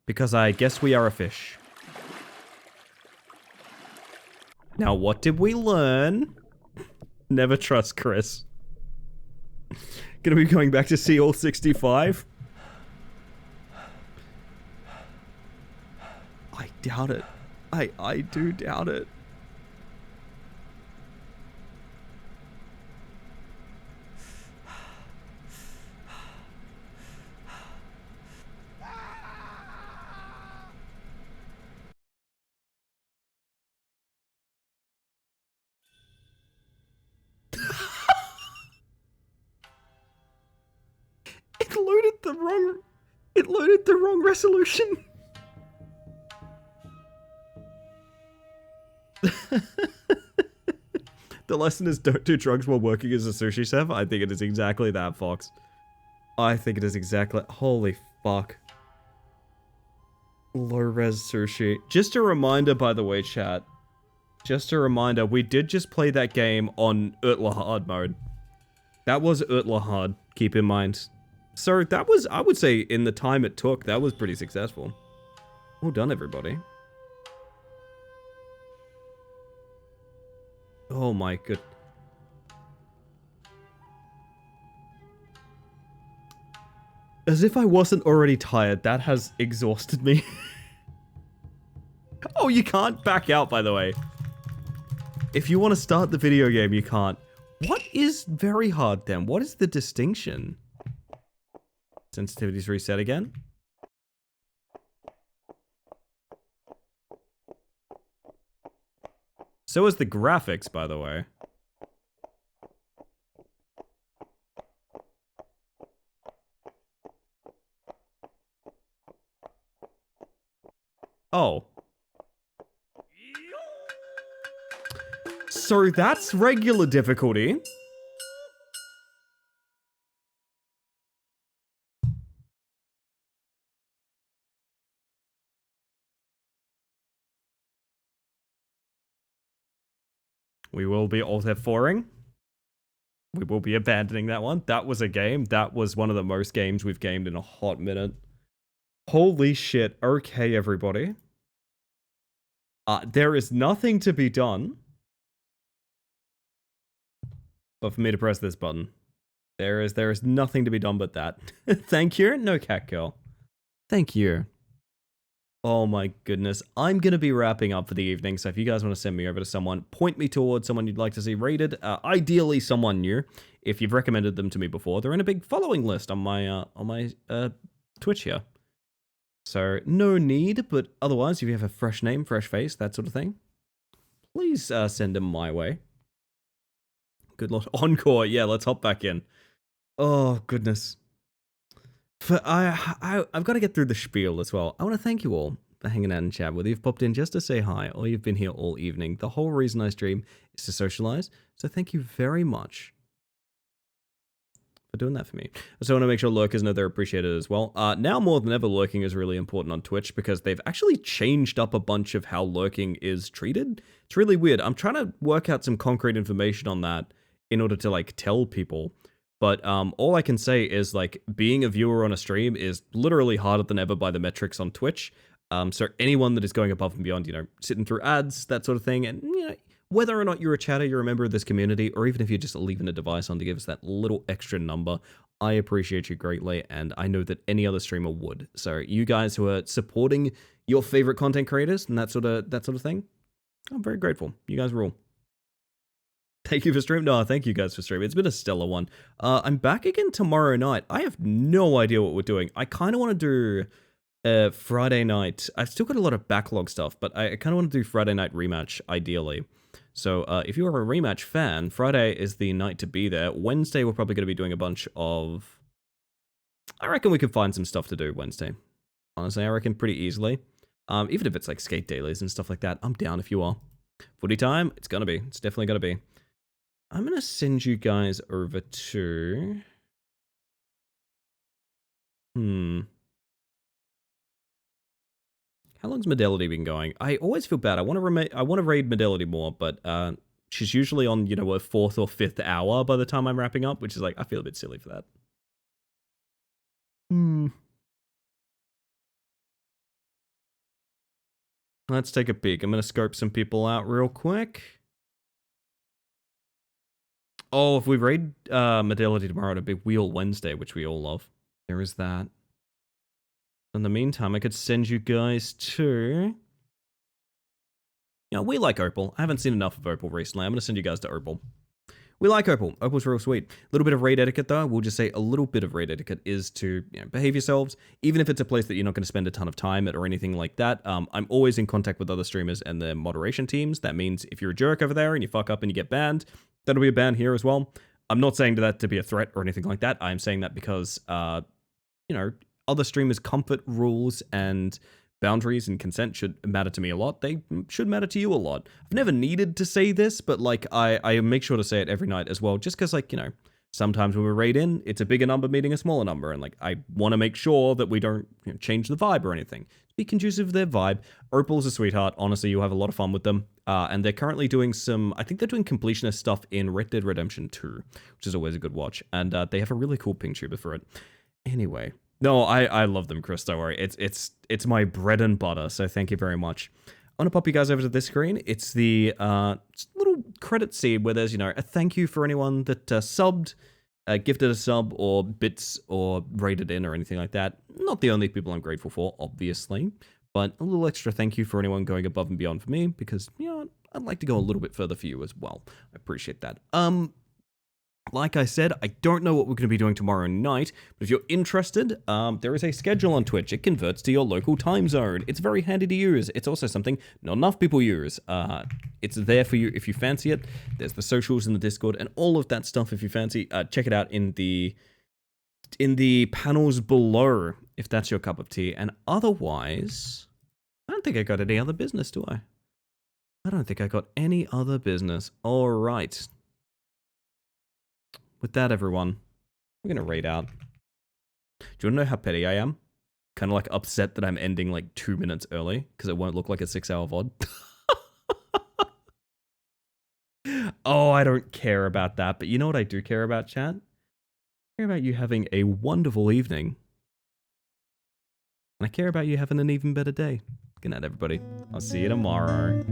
S2: Because I guess we are a fish. Now what did we learn? Never trust Chris. Gonna be going back to see all 65? I doubt it. I do doubt it. It loaded the wrong resolution. The lesson is don't do drugs while working as a sushi chef. I think it is exactly that, Fox. I think it is exactly... Holy fuck. Low-res sushi. Just a reminder, by the way, chat. Just a reminder, we did just play that game on ultra hard mode. That was ultra hard, keep in mind. So that was, I would say, in the time it took, that was pretty successful. Well done, everybody. Oh my good. As if I wasn't already tired, that has exhausted me. Oh, you can't back out, by the way. If you want to start the video game, you can't. What is very hard then? What is the distinction? Sensitivity's reset again. So is the graphics, by the way. Oh. So that's regular difficulty. We will be alt F4ing. We will be abandoning that one. That was a game. That was one of the most games we've gamed in a hot minute. Holy shit. Okay, everybody. There is nothing to be done but for me to press this button. There is nothing to be done but that. Thank you. No cat girl. Thank you. Oh my goodness. I'm going to be wrapping up for the evening, so if you guys want to send me over to someone, point me towards someone you'd like to see rated. Ideally, someone new. If you've recommended them to me before, they're in a big following list on my Twitch here. So, no need, but otherwise, if you have a fresh name, fresh face, that sort of thing, please send them my way. Good luck. Encore, yeah, let's hop back in. Oh, goodness. I've got to get through the spiel as well. I want to thank you all for hanging out and chat, whether you've popped in just to say hi or you've been here all evening. The whole reason I stream is to socialize, so thank you very much for doing that for me. I also want to make sure lurkers know they're appreciated as well. Now more than ever, lurking is really important on Twitch because they've actually changed up a bunch of how lurking is treated. It's really weird. I'm trying to work out some concrete information on that in order to, like, tell people. But all I can say is, like, being a viewer on a stream is literally harder than ever by the metrics on Twitch. So anyone that is going above and beyond, you know, sitting through ads, that sort of thing, and, you know, whether or not you're a chatter, you're a member of this community, or even if you're just leaving a device on to give us that little extra number, I appreciate you greatly, and I know that any other streamer would. So you guys who are supporting your favorite content creators and that sort of thing, I'm very grateful. You guys rule. Thank you for streaming. No, thank you guys for streaming. It's been a stellar one. I'm back again tomorrow night. I have no idea what we're doing. I kind of want to do Friday night. I've still got a lot of backlog stuff, but I kind of want to do Friday night rematch, ideally. So if you are a rematch fan, Friday is the night to be there. Wednesday, we're probably going to be doing a bunch of... I reckon we could find some stuff to do Wednesday. Honestly, I reckon pretty easily. Even if it's like skate dailies and stuff like that, I'm down if you are. Footy time, it's going to be. It's definitely going to be. I'm going to send you guys over to... How long's Medelity been going? I always feel bad. I want to raid Medelity more, but she's usually on, you know, a 4th or 5th hour by the time I'm wrapping up, which is like, I feel a bit silly for that. Let's take a peek. I'm going to scope some people out real quick. Oh, if we raid Medelity tomorrow, it'll be Wheel Wednesday, which we all love. There is that. In the meantime, I could send you guys to... Yeah, we like Opal. I haven't seen enough of Opal recently. I'm going to send you guys to Opal. We like Opal. Opal's real sweet. A little bit of raid etiquette, though. We'll just say a little bit of raid etiquette is to, you know, behave yourselves, even if it's a place that you're not going to spend a ton of time at or anything like that. I'm always in contact with other streamers and their moderation teams. That means if you're a jerk over there and you fuck up and you get banned, that'll be a ban here as well. I'm not saying that to be a threat or anything like that. I'm saying that because, you know, other streamers' comfort rules and boundaries and consent should matter to me a lot. They should matter to you a lot. I've never needed to say this, but like I make sure to say it every night as well, just because like, you know, sometimes when we raid in, it's a bigger number meeting a smaller number, and like I want to make sure that we don't, you know, change the vibe or anything. Be conducive to their vibe. Opal's a sweetheart. Honestly, you'll have a lot of fun with them. And they're currently doing some, I think they're doing completionist stuff in Red Dead Redemption 2, which is always a good watch. And they have a really cool ping tuber for it. Anyway, no, I love them, Chris. Don't worry. It's my bread and butter. So thank you very much. I'm gonna pop you guys over to this screen. It's the little credit scene where there's, you know, a thank you for anyone that subbed, gifted a sub or bits or rated in or anything like that. Not the only people I'm grateful for, obviously, but a little extra thank you for anyone going above and beyond for me, because, you know, I'd like to go a little bit further for you as well. I appreciate that. Like I said, I don't know what we're going to be doing tomorrow night, but if you're interested, there is a schedule on Twitch. It converts to your local time zone. It's very handy to use. It's also something not enough people use. It's there for you if you fancy it. There's the socials in the Discord and all of that stuff if you fancy. Check it out in the panels below if that's your cup of tea. And otherwise, I don't think I got any other business, do I? I don't think I got any other business. All right. With that, everyone, we're going to raid out. Do you want to know how petty I am? Kind of like upset that I'm ending like 2 minutes early because it won't look like a 6-hour VOD. Oh, I don't care about that. But you know what I do care about, chat? I care about you having a wonderful evening. And I care about you having an even better day. Good night, everybody. I'll see you tomorrow.